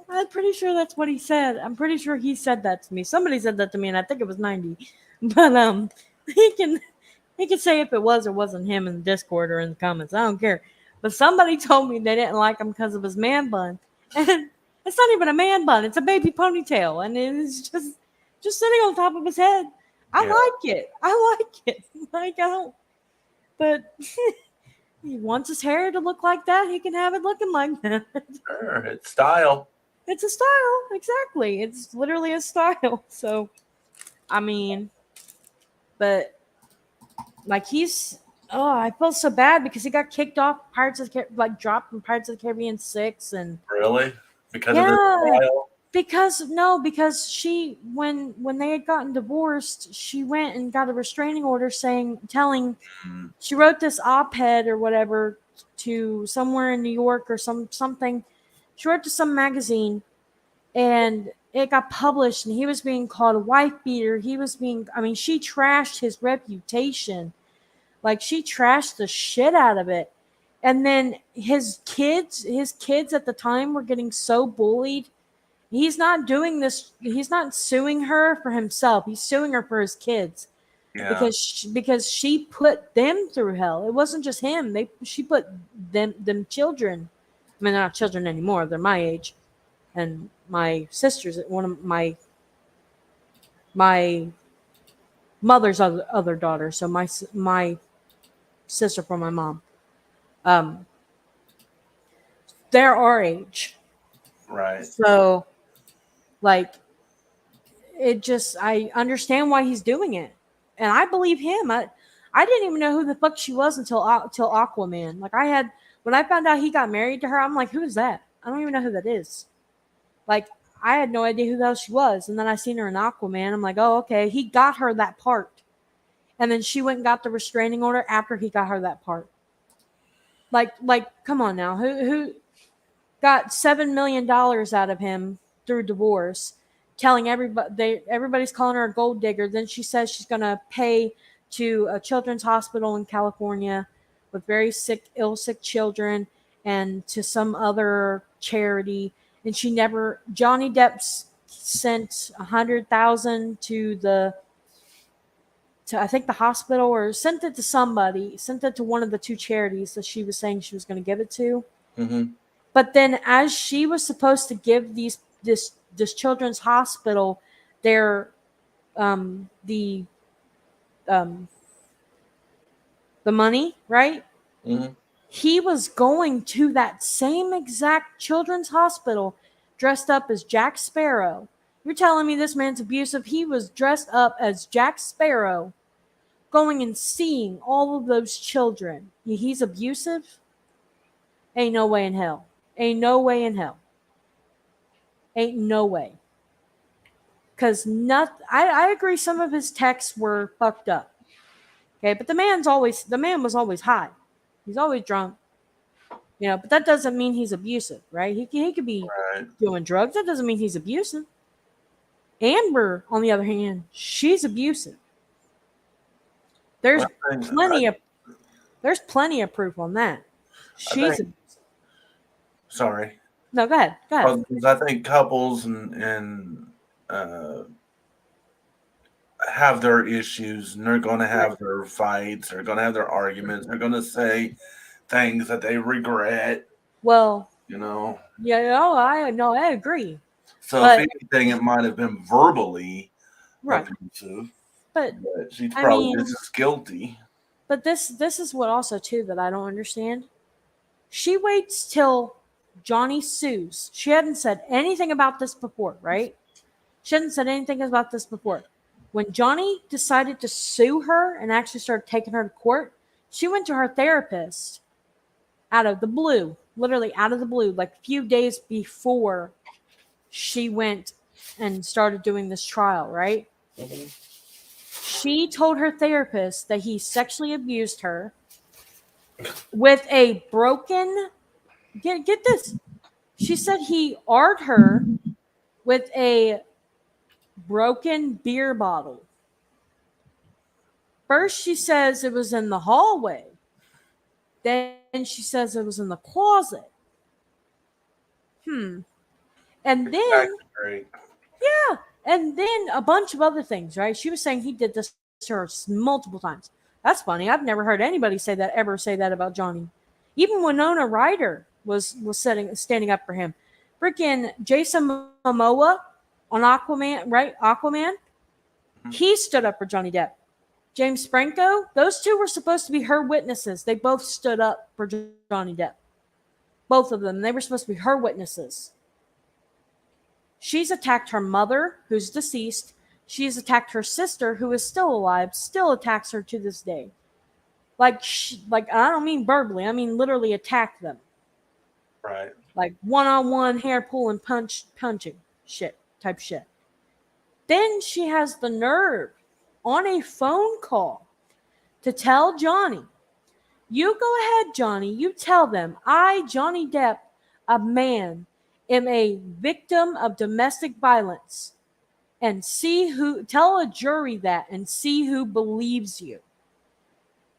I'm pretty sure that's what he said. I'm pretty sure he said that to me. Somebody said that to me, and I think it was 90. But he can say if it was or wasn't him in the Discord or in the comments. I don't care. But somebody told me they didn't like him because of his man bun, and it's not even a man bun. It's a baby ponytail, and it's just sitting on top of his head. I like it. Like, I don't. But he wants his hair to look like that. He can have it looking like that. Sure, it's style. It's a style, exactly. It's literally a style. So, I mean, but like I felt so bad because he got kicked off dropped from Pirates of the Caribbean 6, and Really? Because of his style? Because she when they had gotten divorced, she went and got a restraining order she wrote this op-ed or whatever to somewhere in New York or something. She wrote to some magazine, and it got published, and he was being called a wife beater. She trashed his reputation. Like, she trashed the shit out of it. And then his kids at the time were getting so bullied. He's not doing this. He's not suing her for himself. He's suing her for his kids. Yeah. Because she put them through hell. It wasn't just him. She put them children. I mean, they're not children anymore. They're my age. And my sister's one of my mother's other daughter. So my sister from my mom. They're our age. Right. So, like, it just, I understand why he's doing it, and I believe him. I didn't even know who the fuck she was until Aquaman. Like when I found out he got married to her, I'm like, who is that? I don't even know who that is. Like, I had no idea who the hell she was, and then I seen her in Aquaman. I'm like, oh, okay, he got her that part, and then she went and got the restraining order after he got her that part. Like, come on now, who got $7 million out of him through divorce, telling everybody's calling her a gold digger. Then she says she's gonna pay to a children's hospital in California with very sick children, and to some other charity. And she never. Johnny Depp sent $100,000 to I think the hospital, or sent it to somebody. Sent it to one of the two charities that she was saying she was going to give it to. Mm-hmm. But then, as she was supposed to give this children's hospital their the money, right? Mm-hmm. He was going to that same exact children's hospital dressed up as Jack Sparrow. You're telling me this man's abusive? He was dressed up as Jack Sparrow, going and seeing all of those children. He's abusive? Ain't no way in hell. Ain't no way in hell. Ain't no way. Because I agree some of his texts were fucked up. Okay, but the man was always high. He's always drunk. You know, but that doesn't mean he's abusive, right? He could be doing drugs. That doesn't mean he's abusive. Amber, on the other hand, she's abusive. There's plenty of proof on that. She's sorry. No, go ahead. Go ahead. Because I think couples and have their issues, and they're going to have their fights. They're going to have their arguments. They're going to say things that they regret. Well, you know. Yeah. Oh, I agree. So if anything, it might have been verbally abusive. But she's probably just guilty. But this is what also too that I don't understand. She waits till Johnny sues. She hadn't said anything about this before, right? She hadn't said anything about this before. When Johnny decided to sue her and actually started taking her to court, she went to her therapist out of the blue, literally out of the blue, like a few days before she went and started doing this trial, right? Mm-hmm. She told her therapist that he sexually abused her with a broken, get this. She said he arred her with a broken beer bottle. First, she says it was in the hallway. Then she says it was in the closet. And then, yeah, and then a bunch of other things, right? She was saying he did this to her multiple times. That's funny. I've never heard anybody ever say that about Johnny. Even Winona Ryder was standing up for him. Freaking Jason Momoa on Aquaman, right? Aquaman. He stood up for Johnny Depp. James Franco, those two were supposed to be her witnesses. They both stood up for Johnny Depp. Both of them. They were supposed to be her witnesses. She's attacked her mother, who's deceased. She's attacked her sister, who is still alive, still attacks her to this day. Like I don't mean verbally, I mean literally attack them. Right. Like one-on-one hair pulling, punching type shit. Then she has the nerve on a phone call to tell Johnny, you go ahead, Johnny, you tell them, I, Johnny Depp, a man, am a victim of domestic violence, and tell a jury that and see who believes you.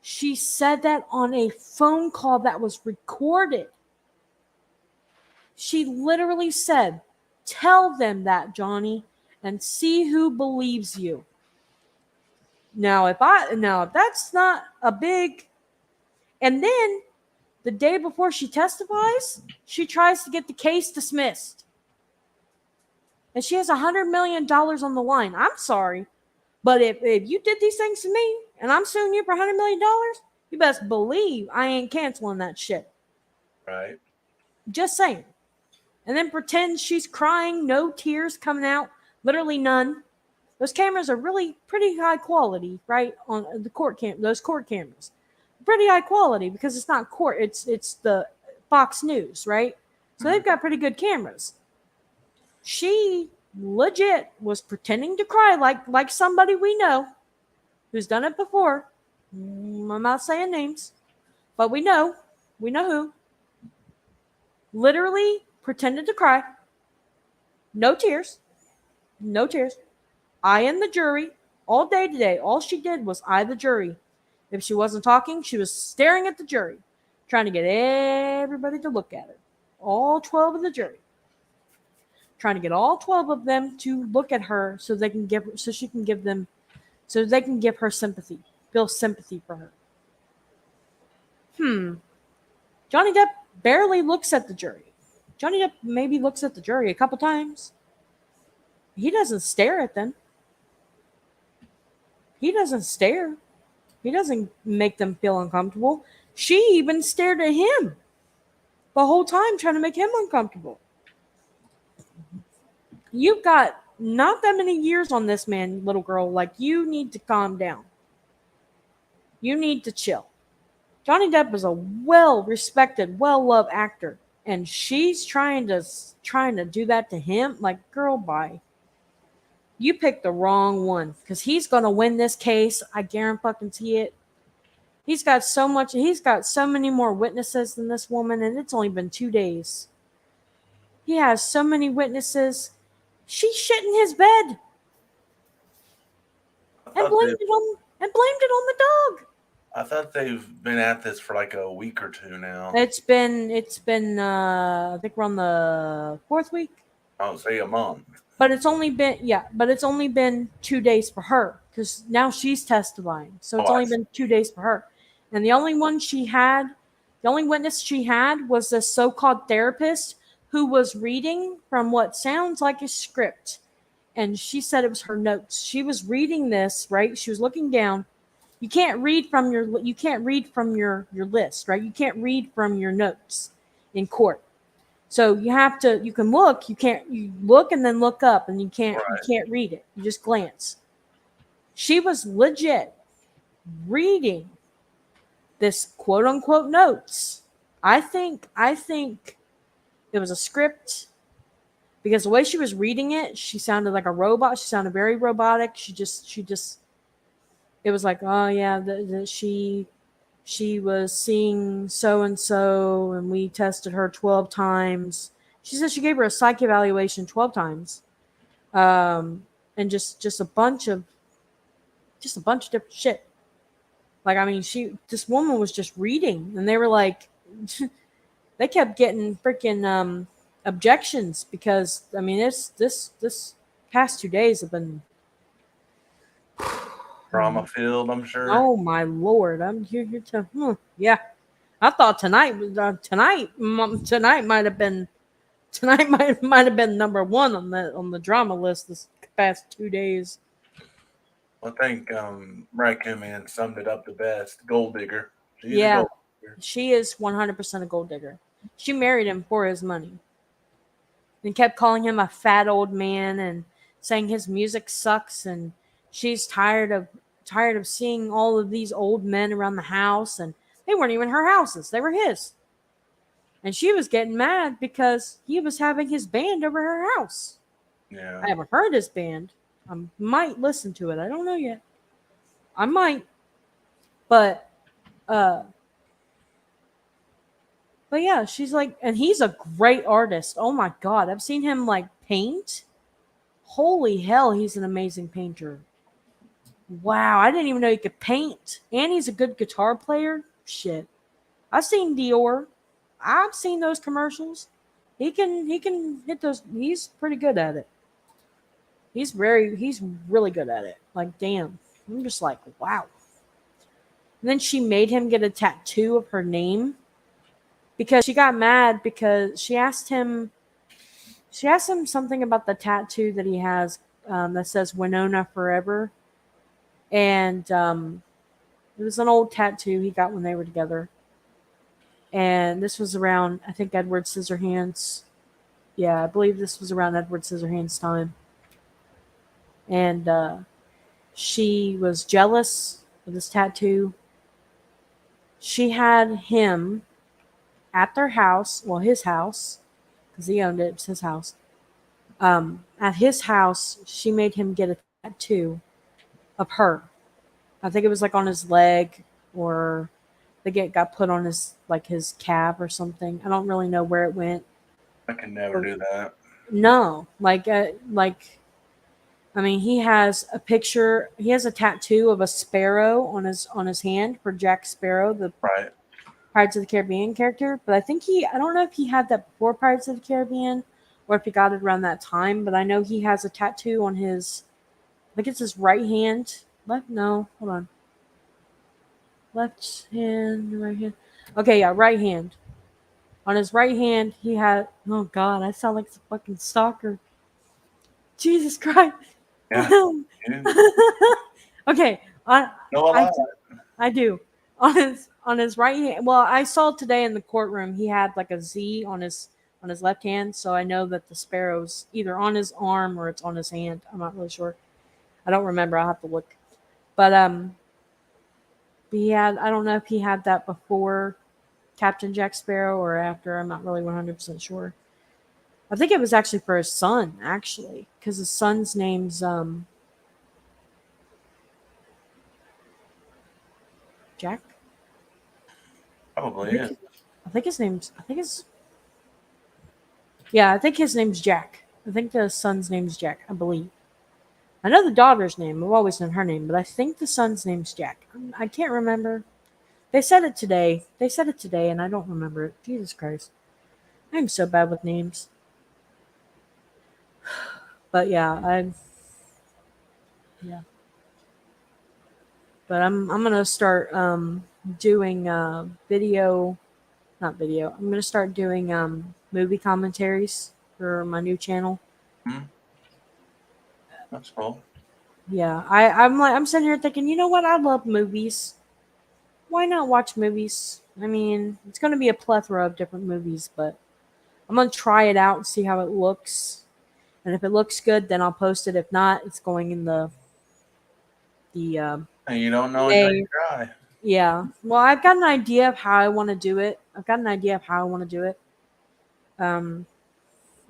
She said that on a phone call that was recorded. She literally said, tell them that, Johnny, and see who believes you. Now, if that's not a big, and then the day before she testifies, she tries to get the case dismissed. And she has $100 million on the line. I'm sorry, but if you did these things to me and I'm suing you for $100 million, you best believe I ain't canceling that shit. Right. Just saying. And then pretend she's crying, no tears coming out, literally none. Those cameras are really pretty high quality, right? On the those court cameras, pretty high quality because it's not court. It's the Fox News, right? So they've got pretty good cameras. She legit was pretending to cry like somebody we know who's done it before. I'm not saying names, but we know who. Literally pretended to cry. No tears. No tears. I am the jury all day today. All she did was I the jury. If she wasn't talking, she was staring at the jury, trying to get everybody to look at her. All 12 of the jury. Trying to get all 12 of them to look at her so they can give her sympathy. Feel sympathy for her. Johnny Depp barely looks at the jury. Johnny Depp maybe looks at the jury a couple times. He doesn't stare at them. He doesn't stare. He doesn't make them feel uncomfortable. She even stared at him the whole time, trying to make him uncomfortable. You've got not that many years on this man, little girl. Like, you need to calm down. You need to chill. Johnny Depp is a well-respected, well-loved actor, and she's trying to do that to him. Like, girl, bye. You picked the wrong one because he's gonna win this case. I guarantee it. He's got so many more witnesses than this woman, and it's only been 2 days. He has so many witnesses. She shit in his bed and blamed it on the dog. I thought they've been at this for like a week or two now. It's been I think we're on the 4th week. Oh, say a month. But it's only been 2 days for her because now she's testifying. So it's only been 2 days for her. And the only witness she had was this so-called therapist who was reading from what sounds like a script. And she said it was her notes. She was reading this, right? She was looking down. You can't read from your list, right? You can't read from your notes in court. So you look and then look up, and you can't read it. You just glance. She was legit reading this quote unquote notes. I think it was a script because the way she was reading it, she sounded like a robot. She sounded very robotic. It was like, oh yeah, she was seeing so and so, and we tested her 12 times. She said she gave her a psych evaluation 12 times, and just a bunch of different shit. Like, I mean, this woman was just reading, and they were like, they kept getting freaking objections because, I mean, this past 2 days have been Drama filled, I'm sure. Oh my lord! I'm here to yeah. I thought tonight might have been number one on the drama list this past 2 days. I think Raccoon Man summed it up the best. Gold digger. She's a Yeah, gold digger. she is 100% a gold digger. She married him for his money, and kept calling him a fat old man and saying his music sucks, and she's tired of seeing all of these old men around the house, and they weren't even her houses, they were his. And she was getting mad because he was having his band over her house. Yeah. I haven't heard his band. I might listen to it. I don't know yet. I might. But yeah, she's like, and he's a great artist. Oh my God. I've seen him like paint. Holy hell, he's an amazing painter. Wow, I didn't even know he could paint. And he's a good guitar player. Shit. I've seen Dior. I've seen those commercials. He can hit those. He's pretty good at it. He's really good at it. Like, damn. I'm just like, wow. And then she made him get a tattoo of her name because she got mad because she asked him something about the tattoo that he has that says Winona Forever. And it was an old tattoo he got when they were together. And this was around, I think, Edward Scissorhands. Yeah, I believe this was around Edward Scissorhands' time. and she was jealous of this tattoo. She had him at their house, well, his house, because he owned it, it's his house. At his house, she made him get a tattoo of her. I think it was like on his leg, or I think it got put on his his calf or something. I don't really know where it went. I can never do that. No, I mean, he has a picture. He has a tattoo of a sparrow on his hand for Jack Sparrow, the Right. Pirates of the Caribbean character. But I don't know if he had that before Pirates of the Caribbean or if he got it around that time. But I know he has a tattoo on his, I think it's his right hand. No, hold on. Left hand, right hand. Okay, yeah, right hand. On his right hand, he had. Oh God, I sound like a fucking stalker. Jesus Christ. Yeah. Okay. No, I do. On his right hand. Well, I saw today in the courtroom he had like a Z on his left hand, so I know that the sparrow's either on his arm or it's on his hand. I'm not really sure. I don't remember. I'll have to look. But he had. I don't know if he had that before Captain Jack Sparrow or after. I'm not really 100% sure. I think it was actually for his son, actually, because his son's name's Jack. Probably is. I think his name's Jack. I think the son's name's Jack, I believe. I know the daughter's name. I've always known her name, but I think the son's name's Jack. I can't remember. They said it today, and I don't remember it. Jesus Christ. I'm so bad with names. But yeah, But I'm gonna start doing video, not video. I'm gonna start doing movie commentaries for my new channel. That's cool. Yeah, I'm sitting here thinking, you know what? I love movies. Why not watch movies? I mean, it's gonna be a plethora of different movies, but I'm gonna try it out and see how it looks. And if it looks good, then I'll post it. If not, it's going in the And you don't know until you try. Yeah. Well, I've got an idea of how I want to do it. And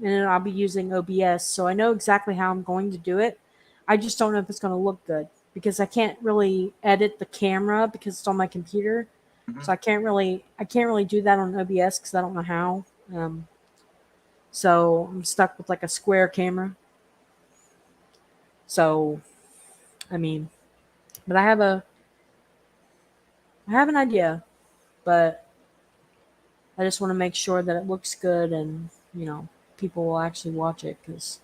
then I'll be using OBS, so I know exactly how I'm going to do it. I just don't know if it's going to look good because I can't really edit the camera because it's on my computer. So I can't really do that on OBS because I don't know how. So I'm stuck with like a square camera. So, I mean, but I have an idea, but I just want to make sure that it looks good and, people will actually watch it because.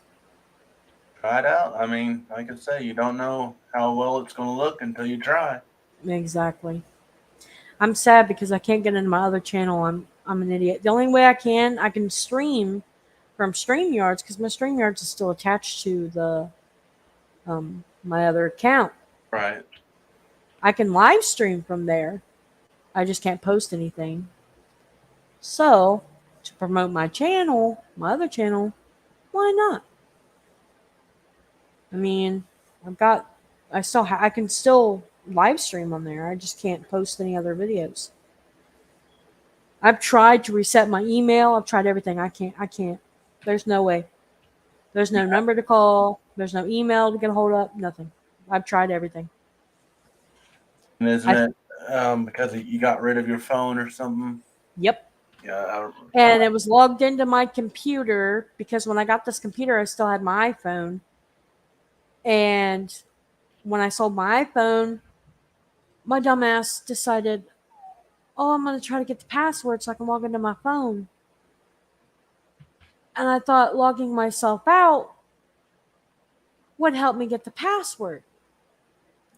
Try it out. I mean, like I say, you don't know how well it's going to look until you try. Exactly. I'm sad because I can't get into my other channel. I'm an idiot. The only way I can stream from StreamYards because my StreamYards is still attached to the my other account. Right. I can live stream from there. I just can't post anything. So, to promote my channel, my other channel, why not? I mean, I can still live stream on there. I just can't post any other videos. I've tried to reset my email. I've tried everything. I can't. There's no way. There's no number to call. There's no email to get a hold of. Nothing. I've tried everything. And isn't it because you got rid of your phone or something? Yep. Yeah. And it was logged into my computer because when I got this computer, I still had my iPhone. And when I sold my iPhone, my dumbass decided, I'm going to try to get the password so I can log into my phone. And I thought logging myself out would help me get the password.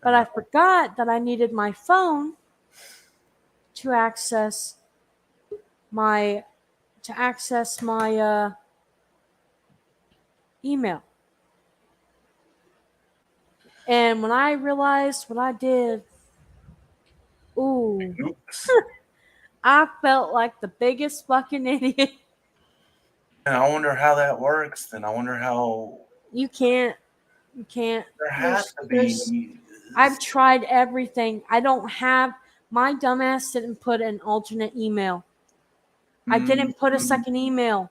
But I forgot that I needed my phone to access my email. And when I realized what I did, I felt like the biggest fucking idiot. And I wonder how that works. Then I wonder how. You can't You can't. There has to there's- be. I've tried everything. I don't have. My dumbass didn't put an alternate email. I didn't put a second email.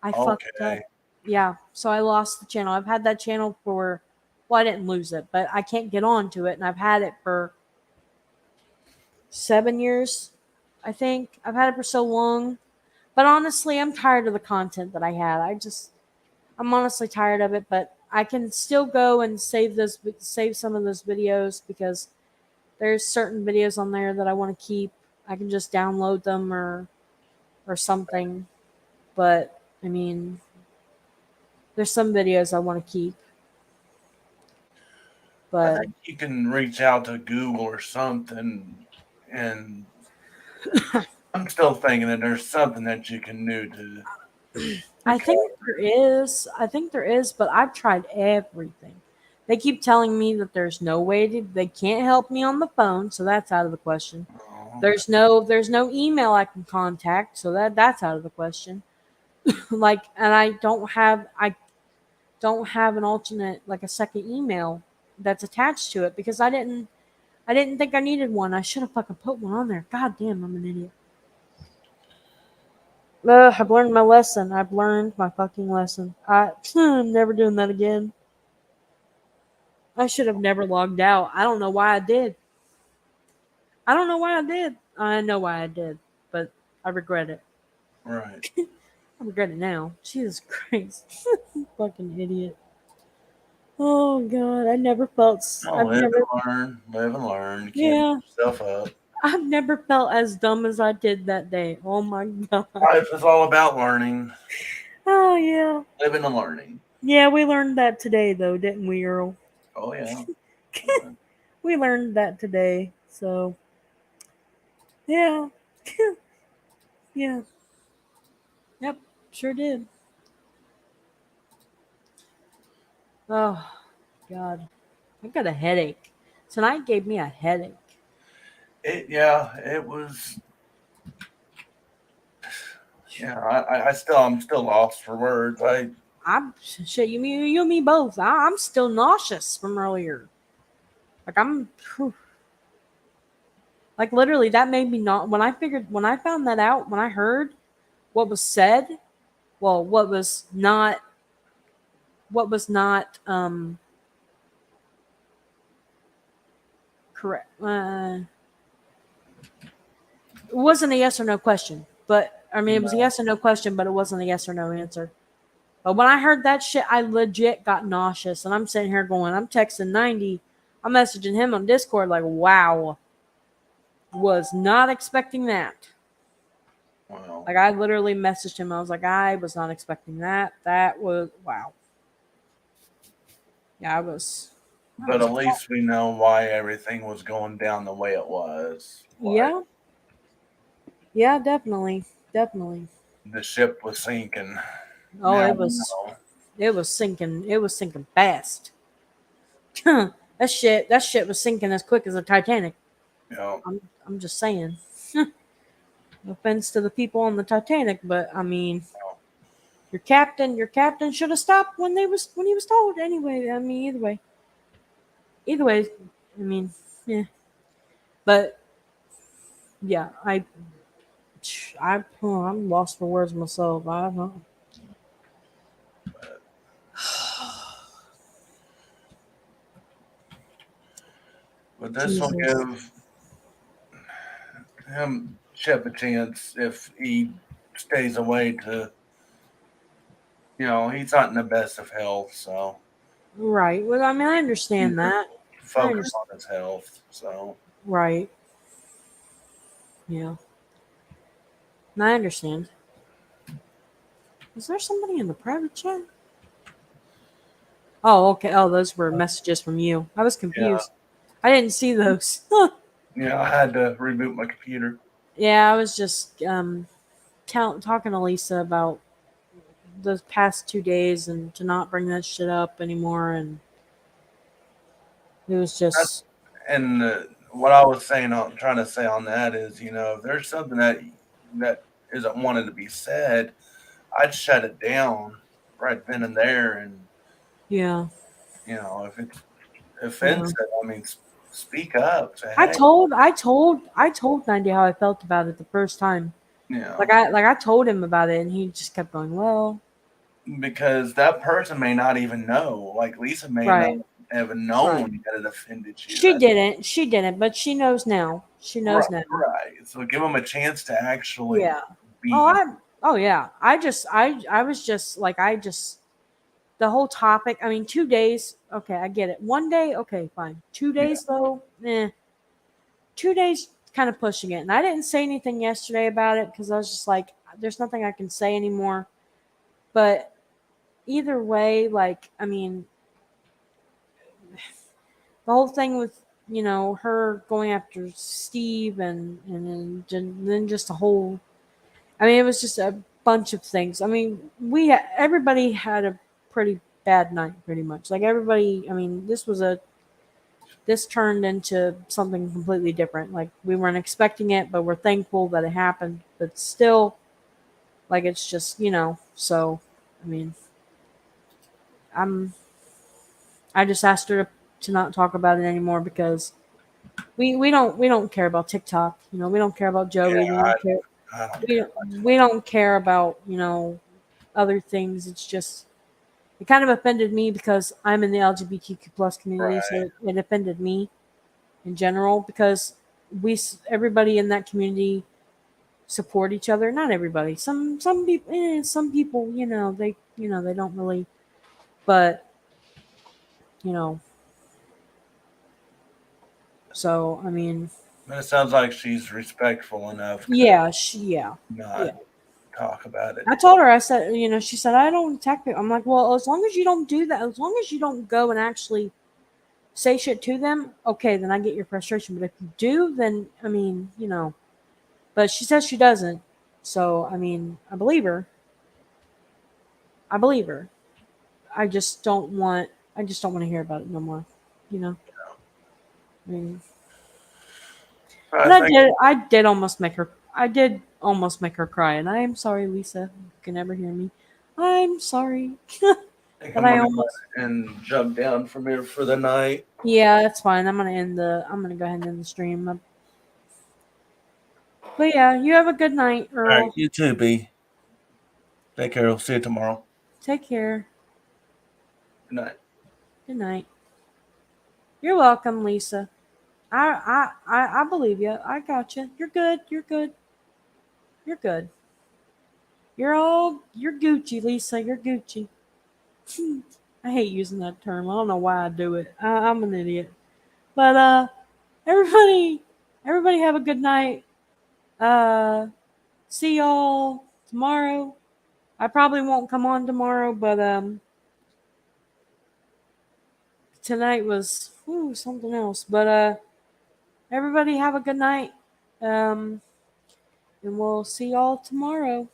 I fucked up. Okay. Yeah, so I lost the channel. I've had that channel for, well, I didn't lose it, but I can't get on to it, and I've had it for 7 years, I think. I've had it for so long. But honestly, I'm tired of the content that I had. I'm honestly tired of it, but I can still go and save some of those videos because there's certain videos on there that I want to keep. I can just download them or something. But I mean, there's some videos I want to keep. I But think you can reach out to Google or something, and I'm still thinking that there's something that you can do to. I think there is, but I've tried everything. They keep telling me that there's no way they can't help me on the phone, so that's out of the question. There's no email I can contact, so that's out of the question. And I don't have an alternate, like a second email that's attached to it because I didn't think I needed one. I should have fucking put one on there. God damn, I'm an idiot. I've learned my lesson. I've learned my fucking lesson. I'm never doing that again. I should have never logged out. I don't know why I did. I don't know why I did. I know why I did, but I regret it. Right. I regret it now. Jesus Christ. Fucking idiot. Oh God, I never felt. Live and learn. Keep yourself up. I've never felt as dumb as I did that day. Oh my God. Life is all about learning. Oh yeah. Living and learning. Yeah, we learned that today, though, didn't we, Earl? Oh yeah. We learned that today. So, yeah. Yeah. Yep, sure did. Oh, God. I got a headache. Tonight gave me a headache. It was. Yeah, I'm still lost for words. I'm shit. You and me both. I'm still nauseous from earlier. Like like literally that made me not. When I found that out, when I heard what was said, well, what was not correct. It wasn't a yes or no question, but I mean, it was a yes or no question, but it wasn't a yes or no answer. But when I heard that shit, I legit got nauseous, and I'm sitting here going, I'm texting 90, I'm messaging him on Discord like, wow, was not expecting that. Wow. Like I literally messaged him. I was like, I was not expecting that. That was wow. Yeah, I was. But at least we know why everything was going down the way it was. Yeah. Yeah, definitely. Definitely. The ship was sinking. Oh, Now it was sinking. It was sinking fast. that shit was sinking as quick as a Titanic. Yeah. I'm just saying. No offense to the people on the Titanic, but I mean, your captain should have stopped when he was told. Anyway, I mean, either way, I mean, yeah. But yeah, I'm lost for words myself. I don't know. But this will give him Chip a chance if he stays away to, he's not in the best of health, so. Right. Well, I mean, I understand that. Focus on his health, so. Right. Yeah. No, I understand. Is there somebody in the private chat? Oh, okay. Oh, those were messages from you. I was confused. I didn't see those. Yeah, I had to reboot my computer. Yeah, I was just talking to Lisa about the past 2 days and to not bring that shit up anymore. And it was just. What I was trying to say on that is, if there's something that isn't wanted to be said, I'd shut it down right then and there. And yeah. You know, if it's offensive, I mean, speak up. Say, I hey, told 90 how I felt about it the first time. yeah. Like I told him about it, and he just kept going, well, Because that person may not even know. Like Lisa may right. not have known Right. that it offended you. She didn't, but she knows now. She knows right, now. right. So give them a chance to actually Yeah. be. Oh yeah. I was just like, the whole topic. I mean, 2 days. Okay, I get it. 1 day. Okay, fine. 2 days though. 2 days kind of pushing it. And I didn't say anything yesterday about it because I was just like, there's nothing I can say anymore. But either way, like, I mean, the whole thing with, her going after Steve and then just a whole, I mean, it was just a bunch of things. I mean, everybody had a pretty bad night, pretty much. Like everybody, I mean, this turned into something completely different. Like we weren't expecting it, but we're thankful that it happened. But still, like it's just, so I mean, I just asked her to not talk about it anymore because we don't care about TikTok. We don't care about Joey. Yeah, We don't care about other things. It's just it kind of offended me because I'm in the LGBTQ plus community, so it offended me in general because everybody in that community support each other. Not everybody. Some people. Some people. They don't really. But So I mean. But it sounds like she's respectful enough. To Not talk about it. I told her, I said, she said, I don't attack people. I'm like, well, as long as you don't do that, as long as you don't go and actually say shit to them, okay, then I get your frustration. But if you do, then, I mean, but she says she doesn't. So, I mean, I believe her. I just don't want to hear about it no more, I mean, but I did almost make her cry, and I am sorry, Lisa. You can never hear me. I'm sorry. But I almost and jump down from here for the night. Yeah, that's fine. I'm gonna go ahead and end the stream. But yeah, you have a good night, Earl. All right, you too, B. Take care. We'll see you tomorrow. Take care. Good night. Good night. You're welcome, Lisa. I believe you. I got you. You're good. You're good. You're good. You're Gucci, Lisa. You're Gucci. I hate using that term. I don't know why I do it. I'm an idiot. But everybody have a good night. See y'all tomorrow. I probably won't come on tomorrow, but tonight was something else. But everybody have a good night. And we'll see y'all tomorrow.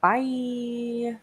Bye.